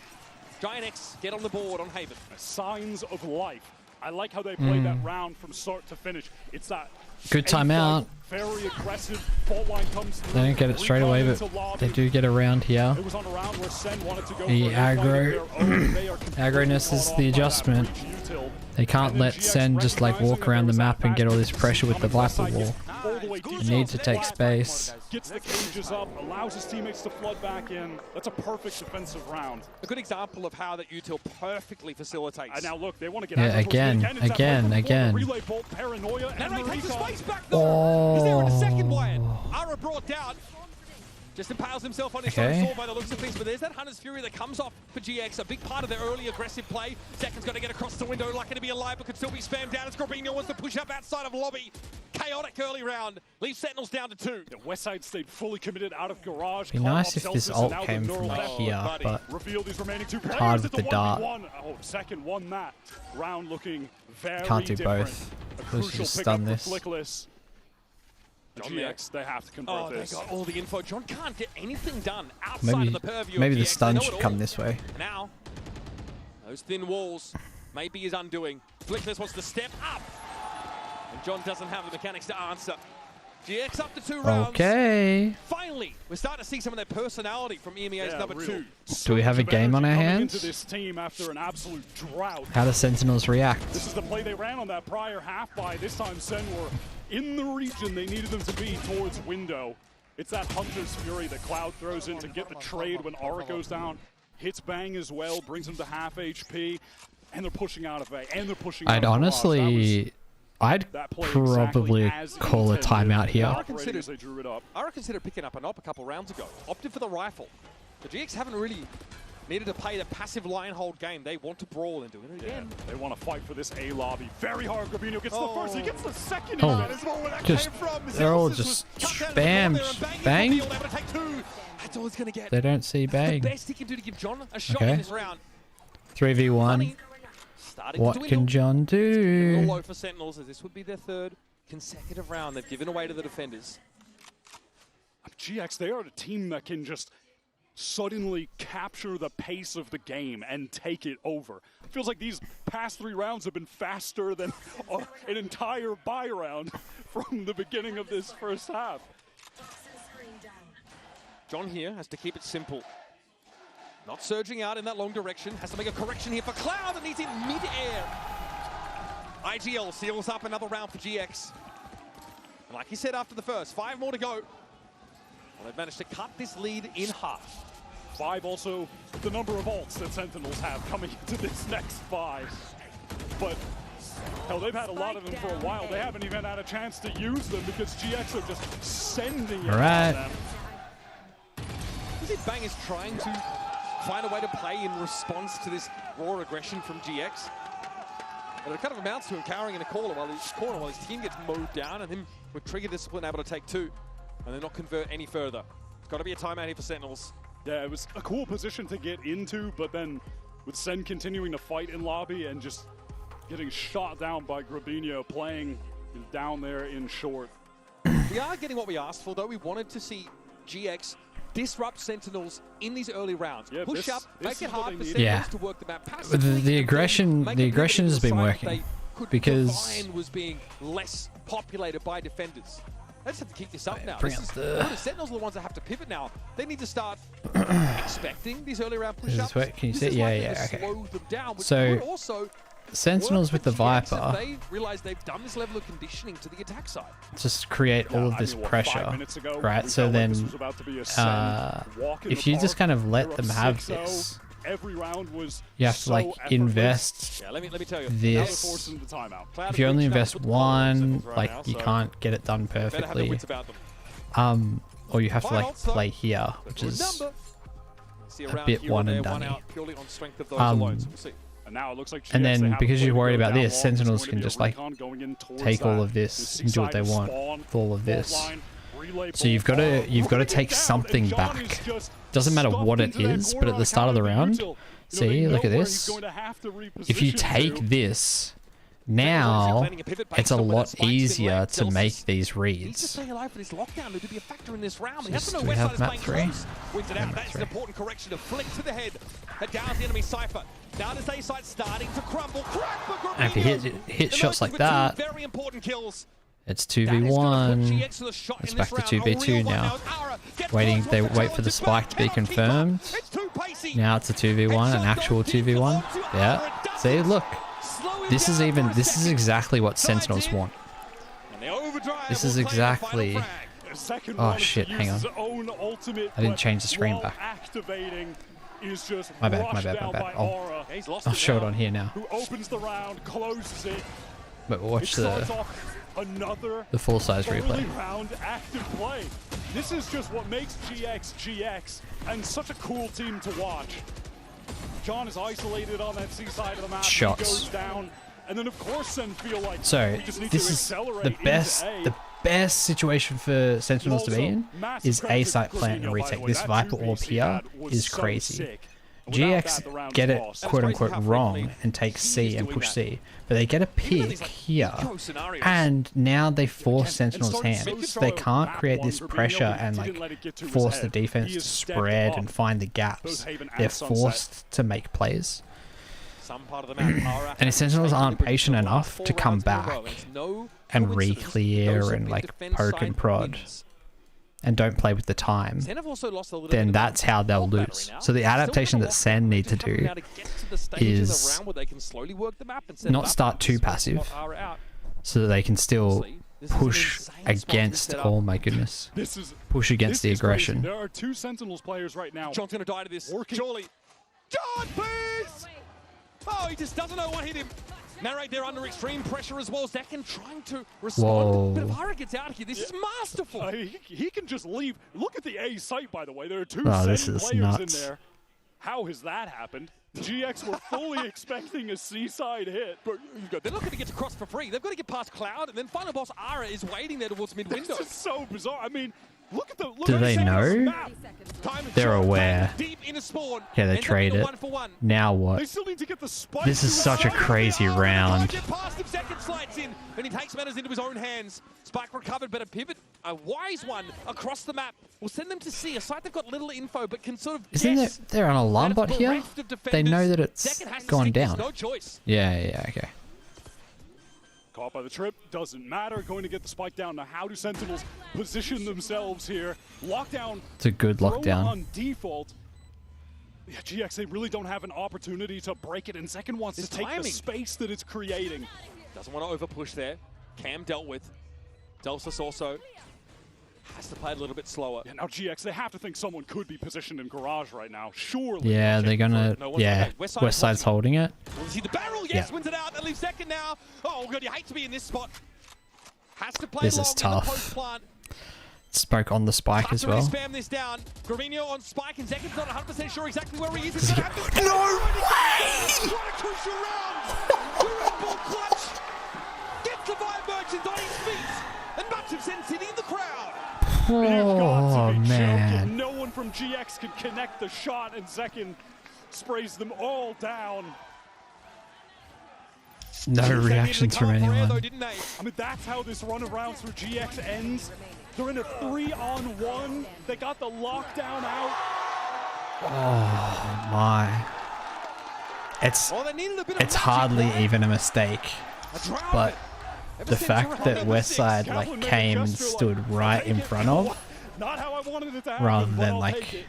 Giant X get on the board on Haven. Signs of life. I like how they played that round from start to finish. It's that good timeout. Very aggressive. Fault line comes through. They don't get it straight away, but they do get around here. It was on a round where Sen wanted to go the aggro. Agroness is the adjustment. They can't let Sen just like walk around the map and get all this pressure with the Viper wall. You need to take space. Gets the cages up, allows his teammates to flood back in. That's a perfect defensive round. A good example of how that util perfectly facilitates. And now look, they want to get out again. Relay bolt, paranoia, and Narrate takes the space back though. He's there in a second, Wyatt. Ara brought down. Just impales himself on his own sword by the looks of things, but there's that Hunter's Fury that comes off for GX, a big part of their early aggressive play. Second's got to get across the window, lucky to be alive, but could still be spammed down. As Scorpino wants to push up outside of lobby. Chaotic early round, leaves Sentinels down to 2. The West Side stayed fully committed out of garage. Be nice if this ult came from like here, but it's hard with the dart. Oh, second won that round looking very can't do different. both. Let's just stun this. GX, they have to convert this. They got all the info. John can't get anything done outside of the purview maybe of the GX. stun should come this way. Now, those thin walls may be his undoing. Flickless wants to step up, and John doesn't have the mechanics to answer. GX up to 2 rounds. Okay. Finally, we're starting to see some of their personality from EMEA's number 2. Do we have a game on our hands? This team after an absolute drought. How do Sentinels react? This is the play they ran on that prior half by. This time Sen were in the region they needed them to be towards window. It's that Hunter's Fury that Cloud throws in to get the trade when Aura goes down. Hits Bang as well, brings him to half HP, and they're pushing out of A, and they're pushing out of honestly... I'd probably call a timeout here. Ara considered picking up an op a couple rounds ago. Opted for the rifle. The GX haven't really needed to play the passive line hold game. They want to brawl and do it again. They want to fight for this A lobby. Very hard. Gravino gets the first. He gets the second. As well, where that came from. They're all just spam. Bang. That's all he's going to get. They don't see Bang. That's the best he can do to give John a shot in this round. 3v1. What can John do? A little low for Sentinels, as this would be their 3rd consecutive round they've given away to the defenders. GX, they are a team that can just suddenly capture the pace of the game and take it over. It feels like these past 3 rounds have been faster than an entire buy round from the beginning of this first half. John here has to keep it simple. Not surging out in that long direction. Has to make a correction here for Cloud, and he's in mid-air. IGL seals up another round for GX. And like he said after the first, 5 more to go. Well, they've managed to cut this lead in half. 5 also the number of ults that Sentinels have coming into this next 5. But hell, they've had a lot of them for a while. They haven't even had a chance to use them because GX are just sending it on them. You see Bang is trying to find a way to play in response to this raw aggression from GX. But it kind of amounts to him cowering in a corner while his team gets mowed down, and him with trigger discipline able to take 2 and then not convert any further. It's got to be a timeout here for Sentinels. Yeah, it was a cool position to get into, but then with Sen continuing to fight in lobby and just getting shot down by Grabinho playing down there in short. We are getting what we asked for, though. We wanted to see GX disrupt Sentinels in these early rounds. Yeah, push up, make it hard for Sentinels to work the map passively. The aggression has been working because Divine was being less populated by defenders. They just have to keep this up now. The Sentinels are the ones that have to pivot now. They need to start expecting these early round push-ups. Can you see? Yeah, okay. Slow them down, so also Sentinels with the Viper. They realize they've done this level of conditioning to the attack side. Just create all of this pressure, right? So then, if you just kind of let them have this, every round was you have to like invest let me tell you, this. If you only invest 1, like you can't get it done perfectly. Or you have to like play here, which is a bit one and done. And then because you're worried about this, Sentinels can just like take all of this and do what they want with all of this. So you've got to take something back. Doesn't matter what it is, but at the start of the round, see, look at this. If you take this, now it's a lot easier to make these reads. Do we have map 3? That's an important correction to flick to the head. Downs the enemy Cypher. Now this A side starting to crumble. And if you hit shots like that, very important kills. It's 2v1. It's back to 2v2 now. They wait for the spike to be confirmed. Now it's a 2v1, an actual 2v1. Yeah. See, look. This is exactly what Sentinels want. This is exactly. Oh shit! Hang on. I didn't change the screen back. My bad. I'll show it on here now. But watch the full size replay. This is just what makes GX and such a cool team to watch. John is isolated on that C side of the map. Shots. He goes down, and then of course Sen feel like so this is the best situation for Sentinels to be in is A site plant and retake. This Viper orb here is crazy. GX get it quote unquote wrong and take C and push C, but they get a pick here and now they force Sentinel's hands. They can't create this pressure and like force the defense to spread and find the gaps. They're forced to make plays. And if Sentinels aren't patient enough to come back and re-clear and like poke and prod and don't play with the time, then that's how they'll lose. So the adaptation that Sen need to do is not start too passive so that they can still push against, oh my goodness, push against the aggression. There are 2 Sentinels players right now. John's going to die to this. Surely. John, please! Oh, he just doesn't know what hit him. Narrate there under extreme pressure as well. Zekin trying to respond. But if Hara gets out here, this is masterful. He can just leave. Look at the A site, by the way. There are 2 this Sen is players nuts. in there. How has that happened? GX were fully expecting a C-side hit. But they're not going to get to cross for free. They've got to get past Cloud, and then final boss Ara is waiting there towards mid-window. This is so bizarre. I mean, look at the... Do they know? They're aware. Yeah, they trade it. Now what? This is such a crazy round. And he takes matters into his own hands. Spike recovered, but a pivot, a wise one across the map will send them to see a site they've got little info, but can sort of Isn't there an alarm bot here? They know that it's gone down. No choice. Yeah, okay. Caught by the trip, doesn't matter. Going to get the spike down. Now, how do Sentinels position themselves here? Lockdown. It's a good lockdown. On default. Yeah, GX, they really don't have an opportunity to break it, and Second wants to take the space that it's creating. Doesn't want to over-push there. Cam dealt with. Delsus also has to play a little bit slower. Yeah, now GX, they have to think someone could be positioned in garage right now. Surely. Yeah, they're gonna. Yeah, West Side's holding it. Will see the barrel? Yes, wins it out. That leaves Second now. Oh, God, you hate to be in this spot. Has to play This is tough. Smoke on the spike as well. Spam this down. Gravino on spike, and Zekin's not 100% sure exactly where he is. No way! What a crucial round! The Red Bull clutch gets the Vibe Merchant on his feet, and much of Sen City in the crowd. Oh man! No one from GX can connect the shot, and Zekin sprays them all down. No reactions from anyone. I mean, that's how this run of rounds for GX ends. They're in a 3-on-1. They got the lockdown out. Oh my! It's hardly even a mistake, but the fact that Westside like came and stood right in front of, rather than like,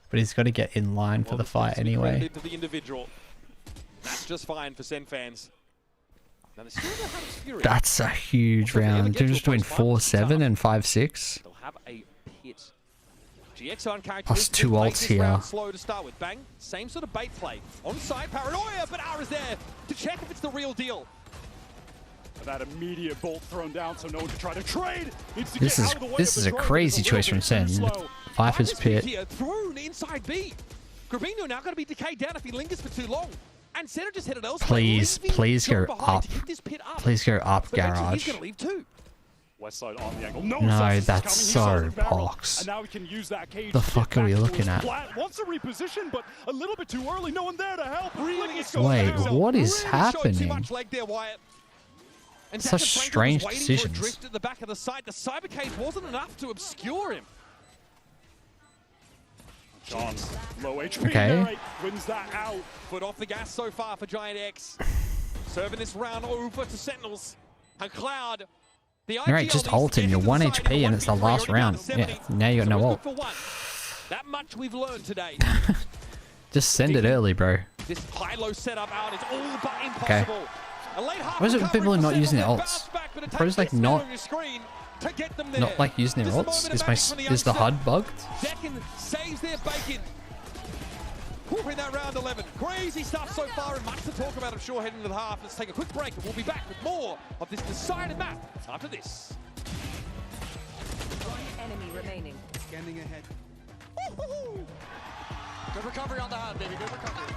but he's got to get in line for the fight anyway. That's just fine for Sen fans. That's a huge round. They're just doing 4-7 and 5-6. They'll have a pit. GX on Plus 2 ults here. Slow to start with. Bang. Same sort of bait play. On side, Paranoia, but Ara's there to check if it's the real deal. That immediate bolt thrown down, so no one can try to trade. This is a crazy choice from Sen. Viper's pit. Thrown inside B. Gravino now going to be decayed down if he lingers for too long. And Senna just headed elsewhere. Please go up. Please go up, garage. He's going to leave too. Westside on the angle. No, that's so box. And now we can use that cage. The fuck are we looking at? Wants to reposition, but a little bit too early. No one there to help. Wait, what is happening? And such strange decisions. Drift at the back of the side. The cyber cage wasn't enough to obscure him. John, low HP. Okay. Wins that out. Foot off the gas so far for Giant X. Serving this round over to Sentinels. And Cloud. Alright, just ult him. You're 1 HP and it's the last round. Yeah, now you got no ult. That much we've learned today. Just send it early, bro. This high-low setup out is all but impossible. Okay. Why is it people are not using their ults? Bro's like not like using their ults? Is the HUD bugged? Zekin saves their bacon. In that round 11. Crazy stuff so far and much to talk about, I'm sure, heading into the half. Let's take a quick break and we'll be back with more of this decided map after this. One enemy remaining. Scanning ahead. Good recovery on the HUD, baby. Good recovery.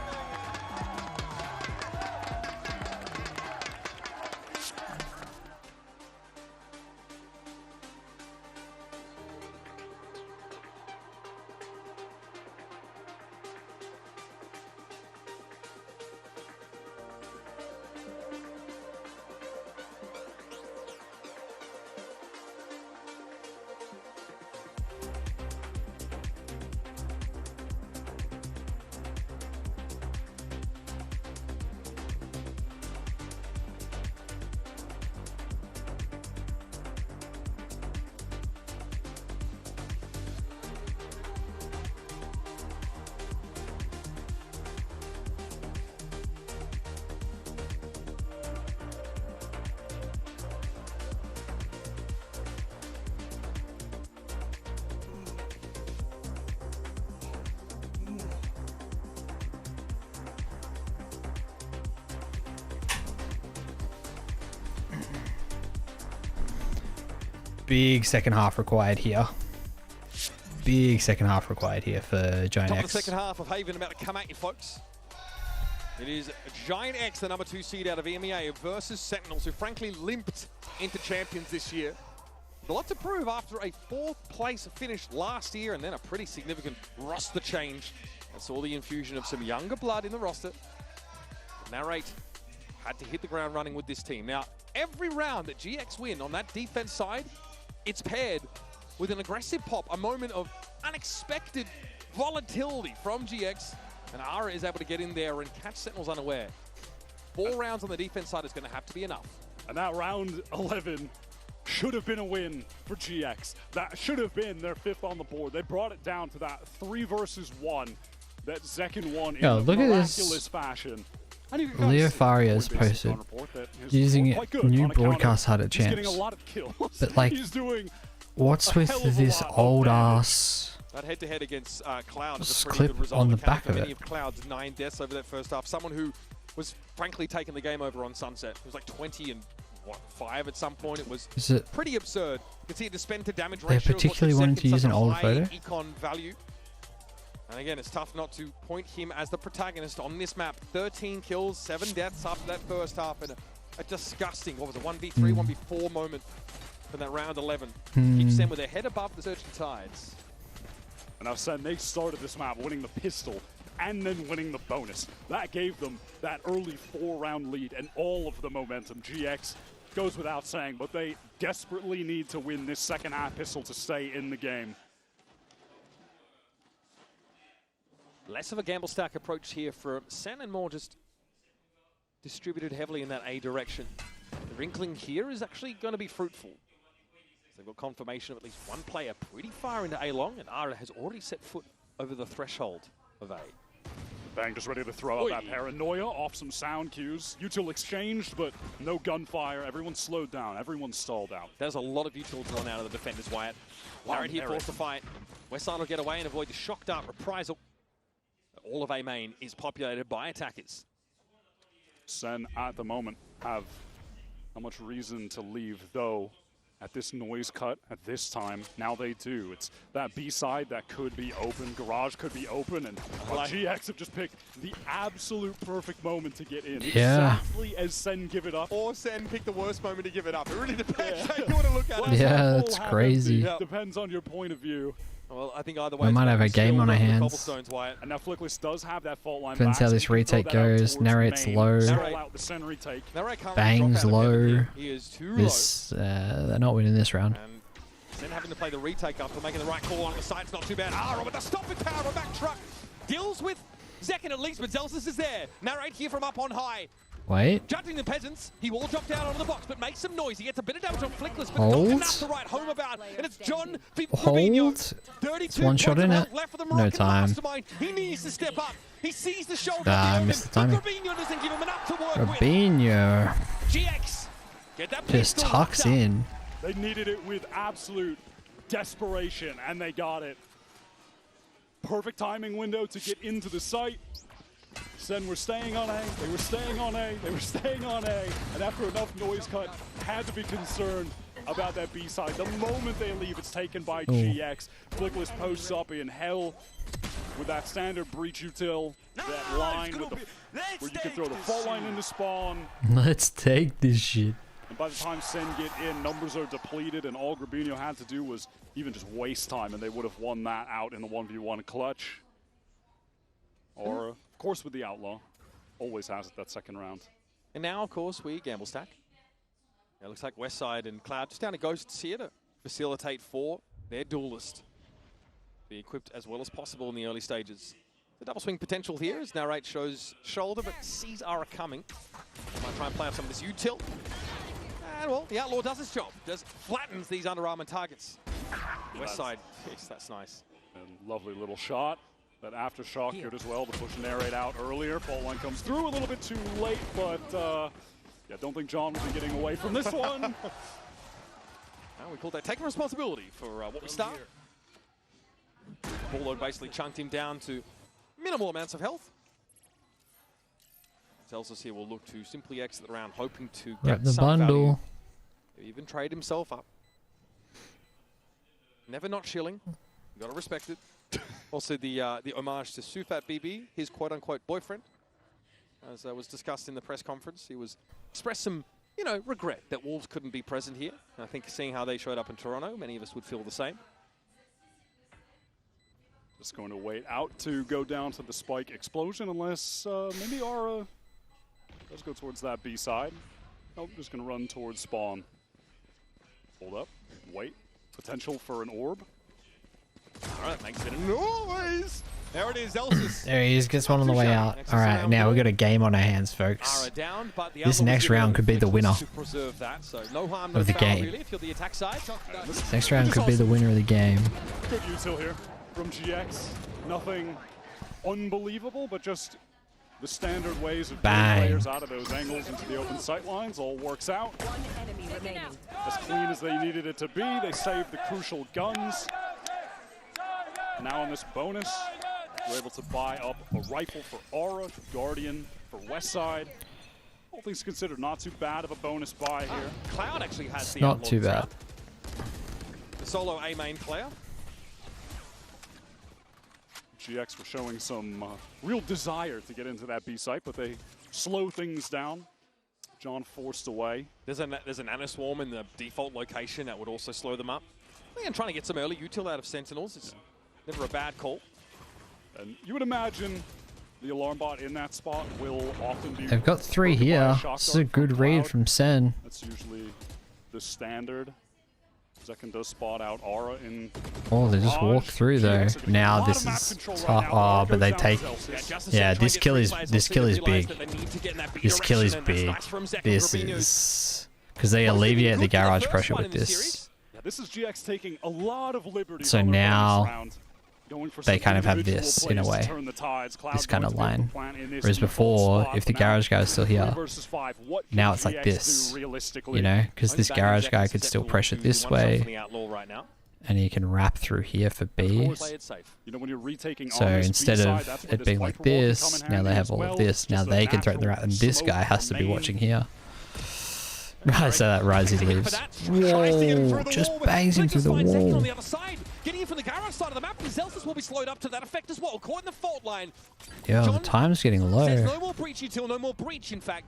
Big second half required here. Big second half required here for Giant X. The second half of Haven about to come at you, folks. It is Giant X, the number 2 seed out of EMEA, versus Sentinels, who frankly limped into champions this year. A lot to prove after a 4th place finish last year and then a pretty significant roster change. I saw the infusion of some younger blood in the roster. Narrate had to hit the ground running with this team. Now, every round that GX win on that defense side, it's paired with an aggressive pop, a moment of unexpected volatility from GX, and Ara is able to get in there and catch Sentinels unaware. 4 rounds on the defense side is going to have to be enough. And that round 11 should have been a win for GX. That should have been their 5th on the board. They brought it down to that 3 versus 1. that Zekin won in Yo, look at miraculous this. fashion. Leo Faria's posted using new broadcast HUD at champs. But like, what's with this old ass That head-to-head against Cloud is a pretty clip good result on the to account back for of many it? of Cloud's 9 deaths over that first half. Someone who was frankly taking the game over on Sunset. It was like 20 and what, 5 at some point. It was pretty absurd. You can see the spend to damage They ratio. particularly wanted to use an old photo? Econ value. And again, it's tough not to point him as the protagonist on this map. 13 kills, 7 deaths after that first half, and a disgusting, what was it, 1v3, 1v4 moment from that round 11. Keeps them with their head above the surging tides. And now SEN, they started this map winning the pistol and then winning the bonus. That gave them that early 4-round lead and all of the momentum. GX goes without saying, but they desperately need to win this second half pistol to stay in the game. Less of a gamble stack approach here for SEN and more just distributed heavily in that A direction. The wrinkling here is actually going to be fruitful. They've got confirmation of at least one player pretty far into A long, and Ara has already set foot over the threshold of A. Bang just ready to throw out that paranoia off some sound cues. Util exchanged, but no gunfire. Everyone's slowed down. Everyone's stalled out. There's a lot of Util drawn out of the defenders, Wyatt. Larry here forced to fight. Westside will get away and avoid the shock dart reprisal. All of A main is populated by attackers. SEN at the moment have not much reason to leave, though, at this noise cut at this time. Now they do. It's that B side that could be open. Garage could be open, and GX have just picked the absolute perfect moment to get in. Yeah. Exactly as SEN give it up. Or SEN pick the worst moment to give it up. It really depends how you want to look at it. Yeah, that's crazy. Depends on your point of view. Well, I think either way, We might have a game on our hands. And now Flickless does have that fault line. Depends how this retake goes. Narrate's low. Bang's low. This, they're not winning this round. SEN having to play the retake after making the right call on the side. It's not too bad. Ara with the stopping power of back truck. Deals with Zekin at least, but Zelsis is there. Narrate here from up on high. Wait. Judging the peasants, he will drop down onto the box, but makes some noise. He gets a bit of damage on Flickless, but Hold. not enough to write home about. And it's John Hold. It's one shot in it. No time. He needs to step up. He sees the shoulder. I missed the timing. Robinho doesn't give him enough to work with. Robinho GX, get that just tucks in. They needed it with absolute desperation, and they got it. Perfect timing window to get into the site. SEN were staying on A, they were staying on A, they were staying on A, and after enough noise cut, had to be concerned about that B side. The moment they leave, it's taken by GX. Flickless posts up in hell with that standard breach util, that line with the, where you can throw the fault line into spawn. Let's take this shit. And by the time SEN get in, numbers are depleted, and all Grabinho had to do was even just waste time, and they would have won that out in the 1v1 clutch. Or, of course, with the Outlaw. Always has it that second round. And now, of course, we gamble stack. It looks like Westside and Cloud just down to Ghosts here to facilitate for their duelist. Be equipped as well as possible in the early stages. The double swing potential here as Narrate shows shoulder, but sees Ara coming. Might try and play off some of this util. And, well, the Outlaw does his job. Just flattens these Under Armour targets. Westside, yes, that's nice. And lovely little shot. That aftershock good as well to push Narrate out earlier. Fault line comes through a little bit too late, but yeah, don't think John will be getting away from this one. Now we call that taking responsibility for what we start. Bullload basically chunked him down to minimal amounts of health. Zelsis here will look to simply exit the round, hoping to get the some bundle. Value. Even trade himself up. Never not shilling. You got to respect it. Also, the homage to Sufat BB, his quote-unquote boyfriend, as was discussed in the press conference. He was expressed some, regret that Wolves couldn't be present here. And I think seeing how they showed up in Toronto, many of us would feel the same. Just going to wait out to go down to the spike explosion, unless maybe Ara does go towards that B side. Nope, just going to run towards spawn. Hold up, wait. Potential for an orb. All right, makes it a noise. There it is, Elsis. There he is, gets one on the way out. All right, now we've got a game on our hands, folks. This next round could be the winner of the game. This next round could be the winner of the game. Good util here from GX. Nothing unbelievable, but just the standard ways of Bang. getting players out of those angles into the open sight lines all works out. One enemy remaining. As clean as they needed it to be, they saved the crucial guns. Now on this bonus, we're able to buy up a rifle for Aura, Guardian for Westside. All things considered, not too bad of a bonus buy here. Cloud actually has It's the not outlaw too bad. trap. The solo A main player. GX were showing some real desire to get into that B site, but they slow things down. John forced away. There's an Nanoswarm in the default location that would also slow them up. I'm trying to get some early util out of Sentinels. It's never a bad call. And you would imagine the alarm bot in that spot will often be... They've got 3 here. This is a good read from Sen. That's usually the standard. Zekin does spot out Aura in... Oh, they just walk through though. Now this is tough. Oh, but they take... Yeah, this kill is big. This kill is big. This is... Because they alleviate the garage pressure with this. Yeah, this is GX taking a lot of liberty. So now they kind of have this in a way. This kind of line. Whereas before, if the garage guy is still here, now it's like this. You know, because this garage guy could still pressure this way. And he can wrap through here for B. So instead of it being like this, now they have all of this. Now they can threaten the wrap, and this guy has to be watching here. So that Risey leaves. Whoa! Just bangs him through the wall. Getting in from the garage side of the map, Zelsus will be slowed up to that effect as well. Caught in the fault line. Yeah, the time's getting low. There's no more breach util, no more breach, in fact.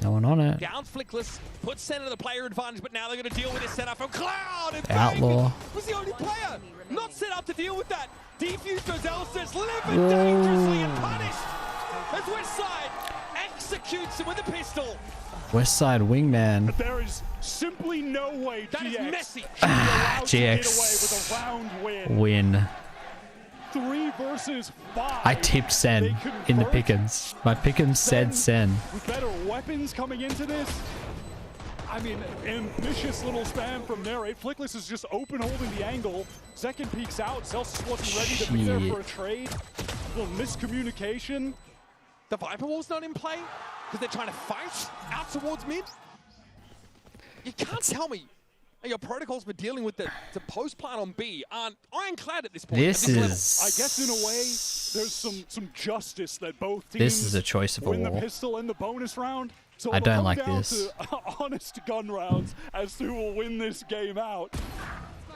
No one on it. Down Flickless, puts Sen at the player advantage, but now they're going to deal with this setup from Cloud. And Outlaw. was the only player not set up to deal with that. Defused goes Zelsus, living dangerously and punished. As Westside executes him with a pistol. Westside wingman. There is simply no way GX win. 3 versus 5. I tipped Sen in the pick'ems. My pick'ems said Sen. With better weapons coming into this. I mean, ambitious little spam from there. Flickless is just open holding the angle. Zekin peeks out. Celsius wasn't ready to be there for a trade. A little miscommunication. The Viper Wall's not in play because they're trying to fight out towards mid. You can't tell me your protocols for dealing with the post plant on B aren't ironclad at this point. This is... level. I guess in a way, there's some justice that both teams This is a choice of a win war. the pistol in the bonus round. So I don't like down this. To honest gun rounds as to who will win this game out.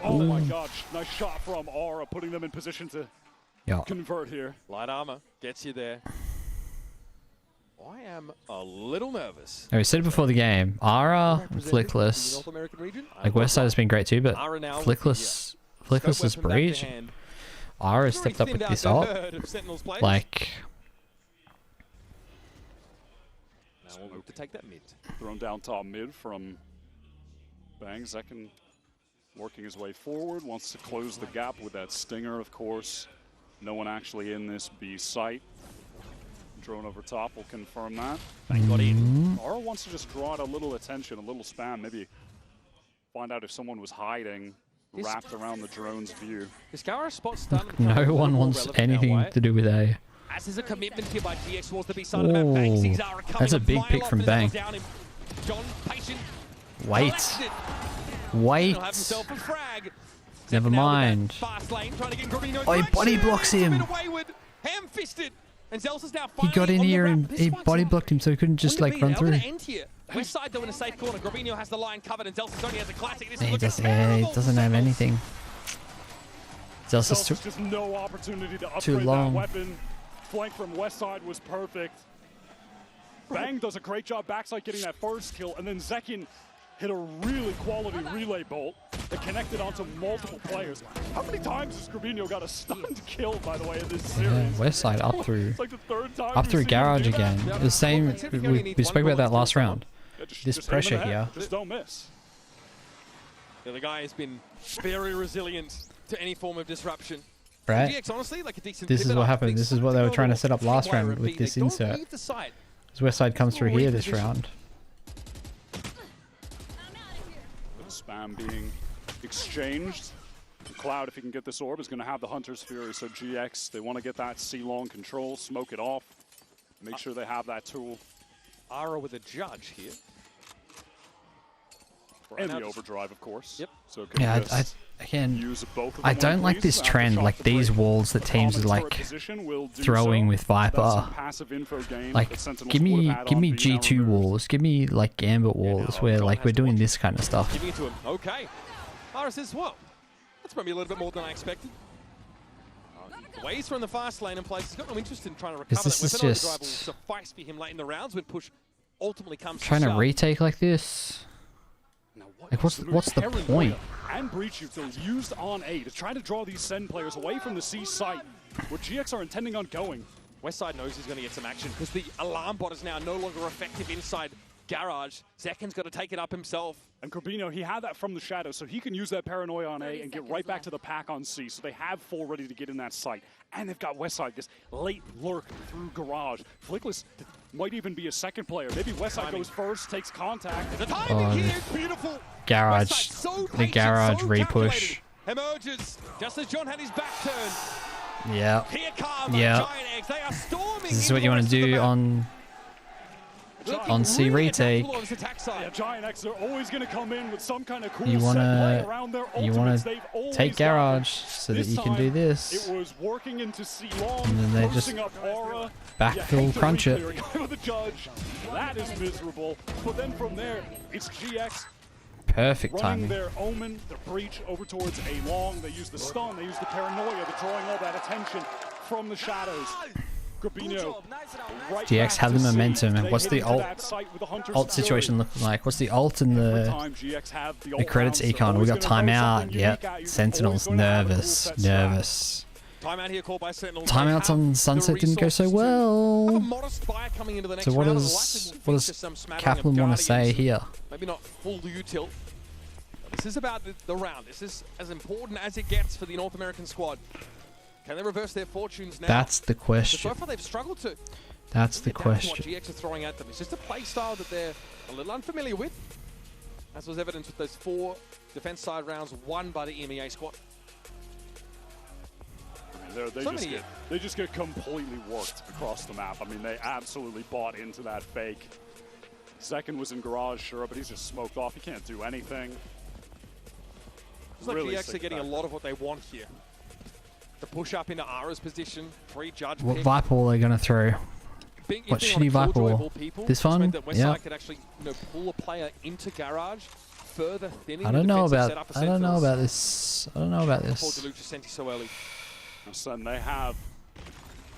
Oh my gosh, nice shot from Aura, putting them in position to convert here. Light armor gets you there. I am a little nervous. We said it before the game. Aura and Flickless. Like Westside has been great too, but Flickless is breach. Aura stepped up with this op. Like... Now we'll move to take that mid. Thrown down top mid from Bang. Zekin working his way forward, wants to close the gap with that stinger, of course. No one actually in this B site. Drone over top will confirm that. Bang got in. Aura wants to just draw out a little attention, a little spam, maybe find out if someone was hiding wrapped around the drone's view. This garage spot's done. No one wants anything to do with A. As is a commitment here by GX towards the B side of the map. Bang sees Aura coming. That's a big pick from Bang. John, patient. Wait. Never mind. Oh, he body blocks him. He got in here and he body blocked him so he couldn't just like run through. Westside though in a safe corner. Grabinho has the line covered and Zelsus only has a classic. He doesn't have anything. Zelsus just no opportunity to upgrade too long. that weapon. Flank from Westside was perfect. Bang does a great job backside getting that first kill, and then Zekin hit a really quality relay bolt that connected onto multiple players. How many times has Grabinho got a stunned kill, by the way, in this series? Yeah, Westside up through, it's like the 3rd time up through garage again. The same. We spoke about that last round. This pressure here. Just don't miss. Yeah, the guy has been very resilient to any form of disruption. Right. GX, honestly, like a decent This is what happened. This is what they were trying to set up last round with this insert. As Westside comes through here this round. Spam being exchanged. Cloud, if he can get this orb, is going to have the Hunter's Fury. So GX, they want to get that C-long control, smoke it off, make sure they have that tool. Ara with a judge here. And the overdrive, of course. Yep. So yeah, I don't like this trend, like these walls that teams are like throwing with Viper. Like, give me G2 walls, give me like Gambit walls, where like we're doing this kind of stuff. Giving it to him. Okay. Ara says, well, that's probably a little bit more than I expected. Ways from the fast lane in place. He's got no interest in trying to recover that weapon. Overdrive will suffice for him late in the rounds when push ultimately comes Trying to retake like this. Like, what's the point? And breach utils used on A to try to draw these SEN players away from the C site, where GX are intending on going. Westside knows he's going to get some action because the alarm bot is now no longer effective inside Garage. Zekin's got to take it up himself. And Corbino, he had that from the shadow, so he can use that paranoia on A and get right back to the pack on C. So they have 4 ready to get in that site. And they've got Westside, this late lurk through Garage. Flickless might even be a second player. Maybe Westside goes first, takes contact. The timing here is beautiful. Garage, so the Garage repush. Emerges just as John had his back turned. Yeah. Here come Yeah. Giant Eggs. They are storming. This is what you want to do on C retake. Yeah, Giant X are always going to come in with some kind of cool You wanna take Garage so that you can do this. It was working into C long, and then they just backfill crunch it. With the judge. That is miserable. But then from there, it's GX. Perfect Running timing. their Omen, their breach over towards A long. They use the stun, they use the paranoia, they're drawing all that attention from the shadows. Grabino, right GX had the momentum, and what's the ult situation looking like? What's the ult and the credits econ? We got timeout. Yep. Sentinels nervous. Timeout here called by Sentinels. Timeouts on Sunset didn't go so well. So what does Kaplan want to say here? Maybe not full util. This is about the round. This is as important as it gets for the North American squad. Can they reverse their fortunes now? That's the question. So far they've struggled to. That's the question. What GX are throwing at them. It's just a play style that they're a little unfamiliar with, as was evidenced with those 4 defense side rounds won by the EMEA squad. They just get completely worked across the map. I mean, they absolutely bought into that fake. Second was in Garage, sure, but he's just smoked off. He can't do anything. It's like GX are getting a lot of what they want here. The push up into Ara's position, 3 judge What pick. Viper wall are they gonna throw? What shitty Viper wall? This one? Yeah. Could actually, pull a player into Garage, further thinning I don't know about this. I don't know about this. So early. And they have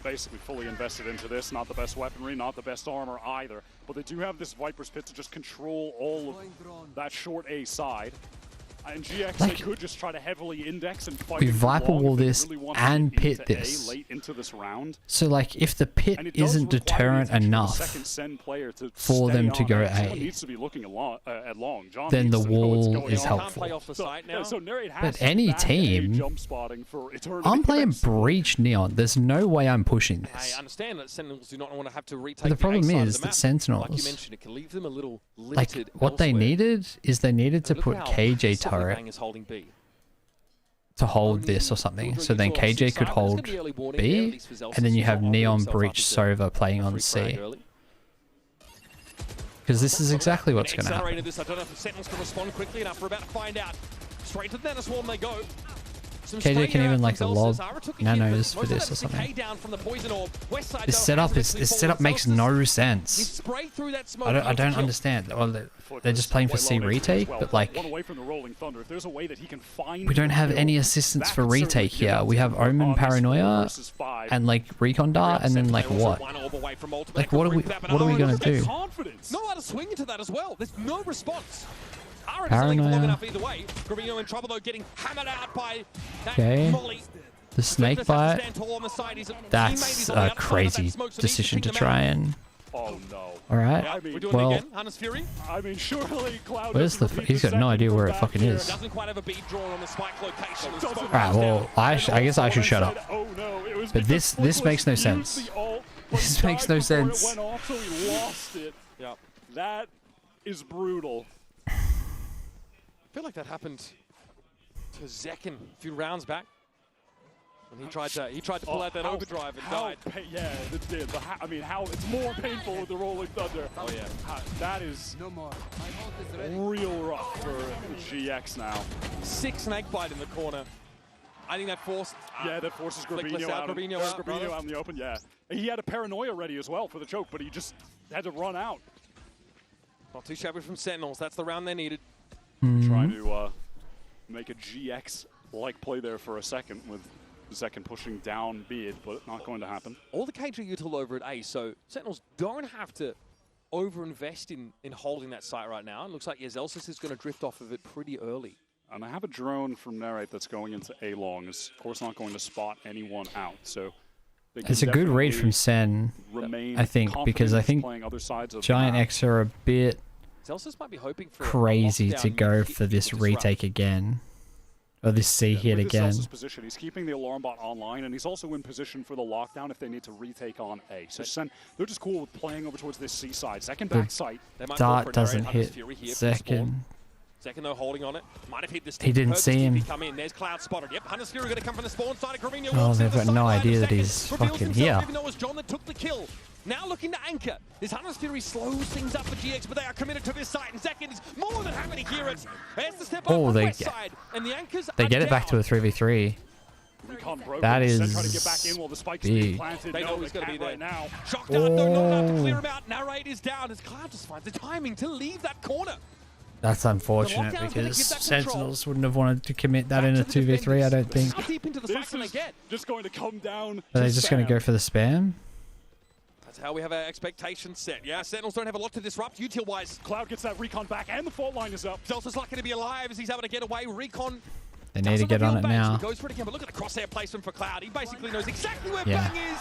basically fully invested into this. Not the best weaponry, not the best armor either. But they do have this Viper's Pit to just control all of that short A side. And GX, they could just try to heavily index and fight. We Viper wall this and pit this. Late into this round. So like, if the pit isn't deterrent enough for them to go A, then the wall is helpful. But any team, I'm playing Breach Neon. There's no way I'm pushing this. I understand that Sentinels do not want to have to retake But the problem is that like Sentinels, you mentioned, it can leave them a little like limited what they needed is they needed to put KJ turret to hold this or something, so then KJ could hold B, and then you have Neon Breach Sova playing on C. Because this is exactly what's going to happen. I don't know if the Sentinels can respond quickly enough. We're about to find out. Straight to the Nanoswarm Swarm they go. KJ can even like lob nanos for this or something. This setup makes no sense. I don't understand. Well, they're just playing for C retake, but like we don't have any assistance for retake here. We have Omen Paranoia and like Recon Dart, and then like what? Like what are we gonna do? No other swing into that as well. There's no response. Paranoia. Okay. The snake bite. That's a crazy decision to try and. Oh no. Alright. Well. I mean, surely Cloud. Where's the? He's got no idea where it fucking is. Alright. Well, I guess I should shut up. But this makes no sense. This makes no sense. That is brutal. I feel like that happened to Zekken a few rounds back. And he tried to pull out that overdrive and died. Yeah, it did. I mean, how it's more painful with the Rolling Thunder. Oh yeah. That is real rough for GX now. 6 snake bite in the corner. I think that forced. Yeah, that forces Grabinho out in the open. Yeah, he had a paranoia ready as well for the choke, but he just had to run out. Not too shabby from Sentinels. That's the round they needed. Trying to make a GX-like play there for a second with Zekken pushing down mid, but not going to happen. All the KG util over at A, so Sentinels don't have to over-invest in holding that site right now. It looks like Yezelsis is going to drift off of it pretty early. And I have a drone from Narrate that's going into A long. It's of course not going to spot anyone out. So it's a good read from Sen, I think, because I think Giant X are a bit might be hoping for crazy to go for this retake again. Or this C hit again. Position. He's keeping the alarm bot online, and he's also in position for the lockdown if they need to retake on A. So Sen, they're just cool with playing over towards this C side. Second back site. Dart doesn't hit Zekken. Zekken though holding on it. Might have hit this. He didn't see him. Come in. There's Cloud spotted. Yep, Hunter's Fury going to come from the spawn side. Oh, they've got no idea that he's fucking here. Even though it was John that took the kill. Now looking to anchor. This Hunter's Fury slows things up for GX, but they are committed to this site, and Zekken is more than happy to hear it. There's the step up from West side, and the anchors they get it back to a 3v3. That is big. They know he's going to be there. Now. Shocked out, though, not enough to clear him out. Narrate is down as Cloud just finds the timing to leave that corner. That's unfortunate because Sentinels wouldn't have wanted to commit that in a 2v3, I don't think. This is just going to come down. Are they just going to go for the spam? That's how we have our expectations set. Yeah, Sentinels don't have a lot to disrupt util-wise. Cloud gets that recon back, and the fault line is up. Zelsa's lucky to be alive as he's able to get away. Recon. They need to get on it now. Goes for it again, but look at the crosshair placement for Cloud. He basically knows exactly where Bang is,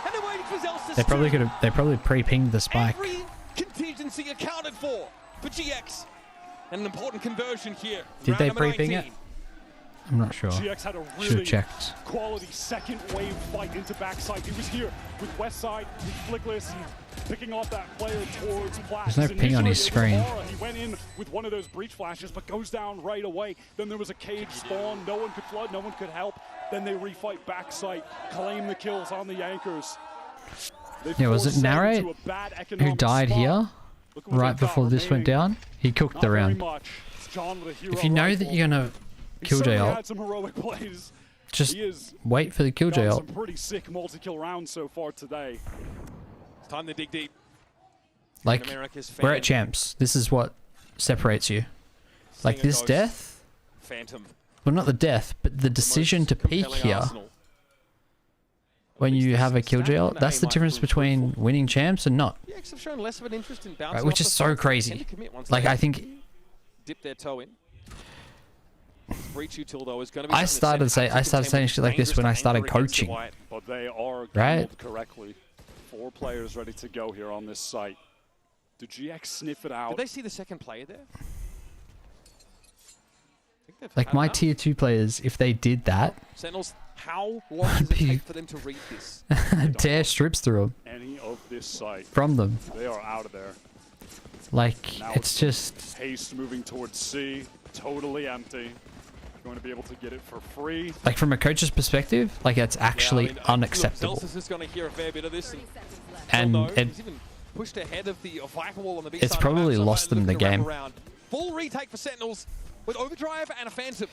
and they're waiting for Zelsa. They probably could have. They probably pre-pinged the spike. Every contingency accounted for GX. And an important conversion here. Did they pre-ping it? I'm not sure. GX had a really quality second wave fight into backside. He was here with West side, with Flickless, picking off that player towards Flash. There's no ping on his screen. He went in with one of those breach flashes, but goes down right away. Then there was a cage spawn. No one could flood. No one could help. Then they refight backside, claim the kills on the anchors. Yeah, was it Narrate who died here right before this went down? He cooked the round. If you know that you're gonna Killjoy ult, just wait for the Killjoy ult. Some pretty sick multi-kill rounds so far today. It's time to dig deep. Like, we're at champs. This is what separates you. Like this death. Phantom. Well, not the death, but the decision to peek here. When you have a Killjoy ult, that's the difference between winning champs and not. Yeah, have shown less of an interest in bouncing right, which is so crazy. Like, I think dip their toe in. Breach util though is going to be I started saying shit like this when I started coaching. But they are right? Correctly. 4 players ready to go here on this site. Did GX sniff it out? Did they see the second player there? Like my tier 2 players, if they did that, Sentinels, how long does it take for them to read this? tear strips through them. Any of this site from them. They are out of there. Like now it's just haste moving towards C, totally empty. Going to be able to get it for free. Like from a coach's perspective, like it's actually unacceptable. Look, is going to hear a fair bit of this, and he's even pushed ahead of the Viper wall on the B it's side probably lost them the game. Full retake for Sentinels with overdrive and a phantom.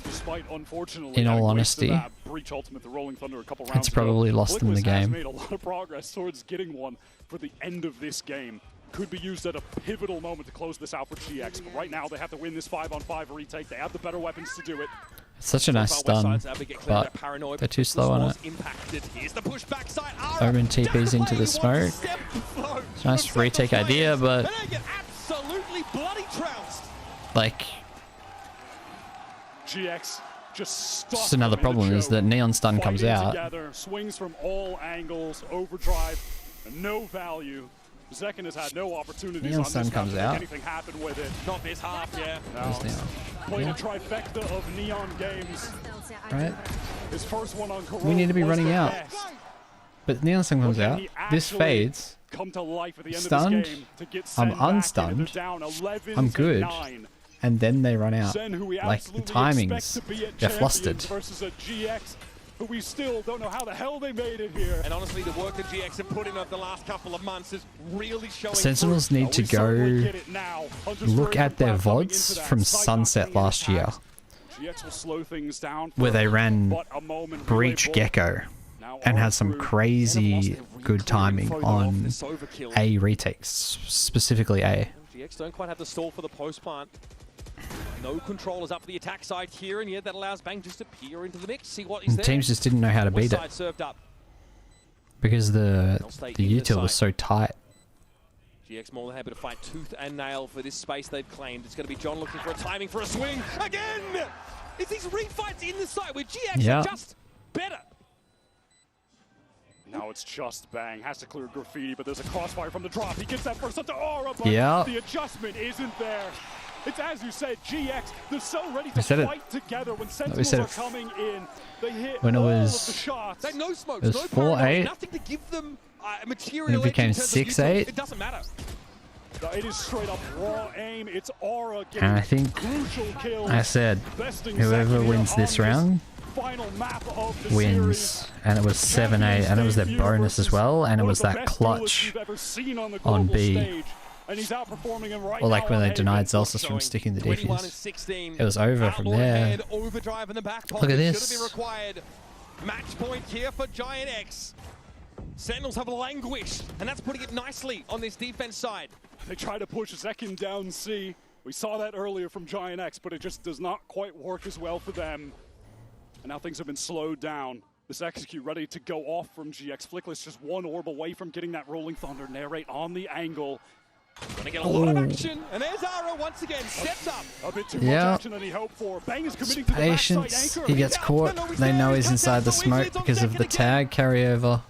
Despite, unfortunately, in all honesty, breach ultimate, the Rolling Thunder a couple rounds it's probably ago, lost them the game. Made a lot of progress towards getting one for the end of this game. Could be used at a pivotal moment to close this out for GX. But right now, they have to win this 5-on-5 retake. They have the better weapons to do it. It's such a nice stun, but they're too slow on it. Omen TP's into the smoke. It's a nice retake idea, but like GX just another problem is that Neon Stun comes out. Together, swings from all angles, overdrive, no value. Zekken has had no opportunities Neon on Stun this comes out. Anything happen with it. Not this half, yeah. Played a trifecta of Neon games. Right. His first one on Corona We need to be running out. But Neon Stun comes out. This fades. Come to life at the end Stunned. of this game to get I'm unstunned. I'm good. and then they run out. SEN, who we Like the absolutely timings, expect to be at they're champions flustered. versus a GX, who we still don't know how the hell they made it here. And honestly, the work that GX have put in over the last couple of months is really showing. Sentinels need to go look at their VODs from Sunset last year, GX will slow things down where they ran Breach Gecko and had some crazy good timing on A retakes, specifically A. GX don't quite have the stall for the post plant. No controllers up the attack side here, and yet that allows Bang just to peer into the mix, see what is And there. teams just didn't know how to beat it West side served up. because the util was so tight. GX more than happy to fight tooth and nail for this space they've claimed. It's going to be John looking for a timing for a swing again. It's these refights in the site where GX are just better. Now it's just Bang. Has to clear Graffiti, but there's a crossfire from the drop. He gets that first up to Aura, but the adjustment isn't there. It's as you said, GX, they're so ready to fight together when Sentinels are coming in. They hit when it all was, of the shots. They no smokes, it was no 4-8. nothing to give them material. And it became 6-8. It doesn't matter. No, it is straight up raw aim. It's Aura getting And I think crucial kills. I said whoever wins this round wins, and it was 7-8, and it was their bonus as well, and it was that clutch on B. And he's outperforming him right or like now when they on denied A. Zelsus from sticking the defuse. It was over from there. Look at this. Match point here for Giant X. Sentinels have languished, and that's putting it nicely on this defense side. They try to push second down C. We saw that earlier from Giant X, but it just does not quite work as well for them. And now things have been slowed down. This execute ready to go off from GX. Flickless just one orb away from getting that Rolling Thunder narrate on the angle. Gonna get a lot of action, and there's Ara once again, steps up. A bit too much action than he hoped for. Bang is committing to the Patience. backside anchor. He gets caught. They know he's inside the smoke because of the tag carryover.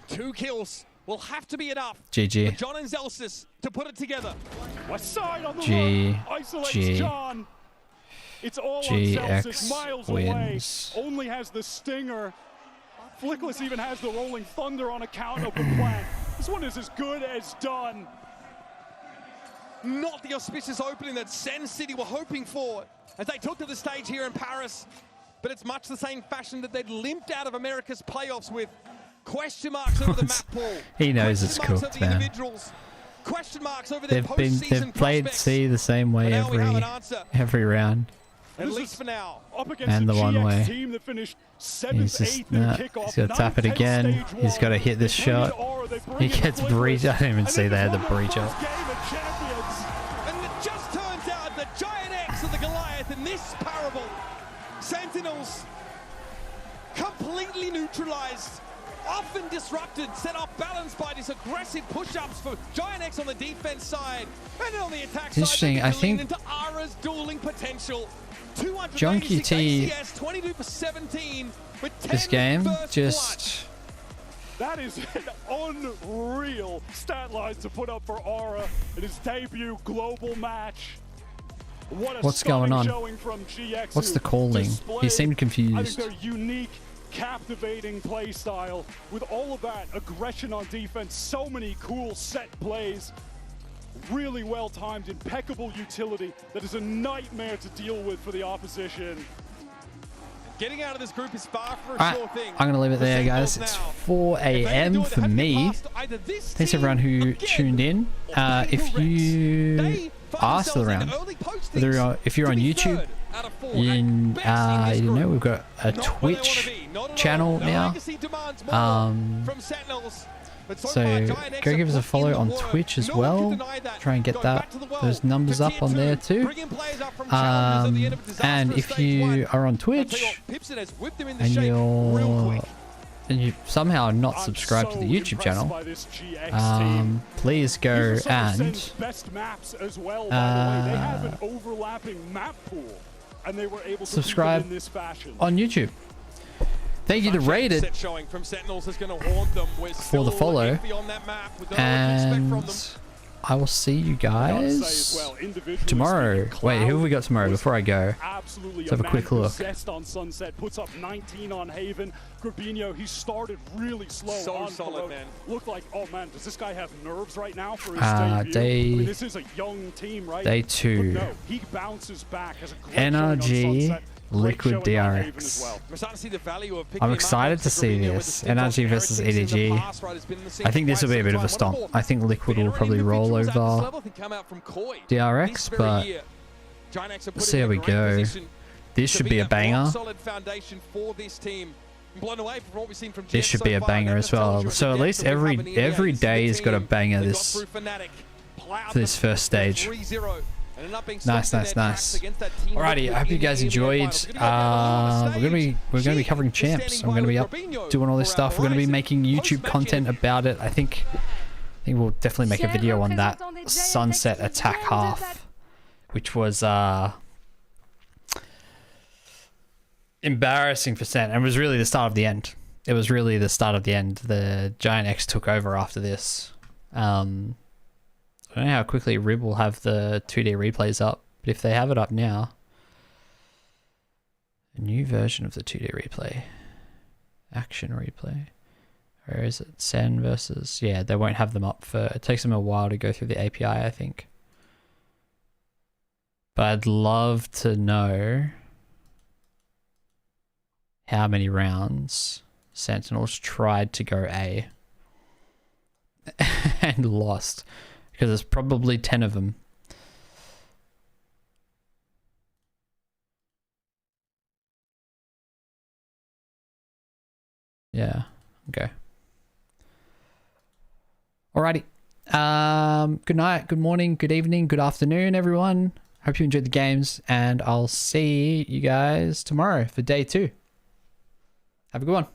2 kills will have to be enough. GG. For John and Zelsus to put it together. West side on the G. run. Isolates G. John. It's all GX on Celsius, miles wins. away. Only has the stinger. Flickless even has the Rolling Thunder on account of the plant. This one is as good as done. Not the auspicious opening that Sen City were hoping for as they took to the stage here in Paris. But it's much the same fashion that they'd limped out of America's playoffs with. Question marks over the map pool. He knows it's cooked, man. Question marks over their They've played C the same way every round. At least for now. And the one way. He's just he's got to tap it again. He's got to hit this shot. He gets breach. I didn't even see they had the breach up. And it just turns out that Giant X are the Goliath in this parable. Sentinels completely neutralized, often disrupted, set off balance by these aggressive push-ups for Giant X on the defense side. And on the attack Interesting, side, I think into Ara's dueling potential. Junkie T ACS, 22 for 17 with 10 this game first just that is an unreal stat line to put up for Aura in his debut global match. What's going on? What's the calling? He seemed confused. Their unique, captivating play style with all of that aggression on defense, so many cool set plays. Really well timed, impeccable utility that is a nightmare to deal with for the opposition. Getting out of this group is far from a sure thing. I'm going to leave it there, guys. It's 4 a.m. for me. Thanks everyone who tuned in. If you are still around, if you're on YouTube, you know we've got a Twitch channel now. So go give us a follow on Twitch as well. Try and get those numbers up on there too. And if you are on Twitch and you somehow not subscribed to the YouTube channel, please go and subscribe on YouTube. Thank you to Rated for the follow, and I will see you guys tomorrow. Wait, who have we got tomorrow before I go? Let's have a quick look. Zest on Sunset, puts up 19 on Haven. Grabinho, he started really slow. So solid, man. Looked like, oh man, does this guy have nerves right now for his debut? I mean, this is a young team, right? Day 2. No, he bounces back. Has a great NRG Liquid DRX. I'm excited to see this. NRG versus EDG. I think this will be a bit of a stomp. I think Liquid will probably roll over DRX, but let's see how we go. This should be a banger. This should be a banger as well. So at least every day has got a banger this for this first stage. Nice. Alrighty, I hope you guys enjoyed. We're gonna be covering champs. I'm gonna be up doing all this stuff. We're gonna be making YouTube content about it. I think we'll definitely make a video on that Sunset attack half, which was embarrassing for SEN, and was really the start of the end. It was really the start of the end. The Giant X took over after this. I don't know how quickly Rib will have the 2D replays up, but if they have it up now, a new version of the 2D replay, action replay, where is it? SEN versus, yeah, they won't have them up for, it takes them a while to go through the API, I think. But I'd love to know how many rounds Sentinels tried to go A and lost. Because there's probably 10 of them. Yeah, okay. Alrighty. Good night, good morning, good evening, good afternoon, everyone. Hope you enjoyed the games, and I'll see you guys tomorrow for day 2. Have a good one.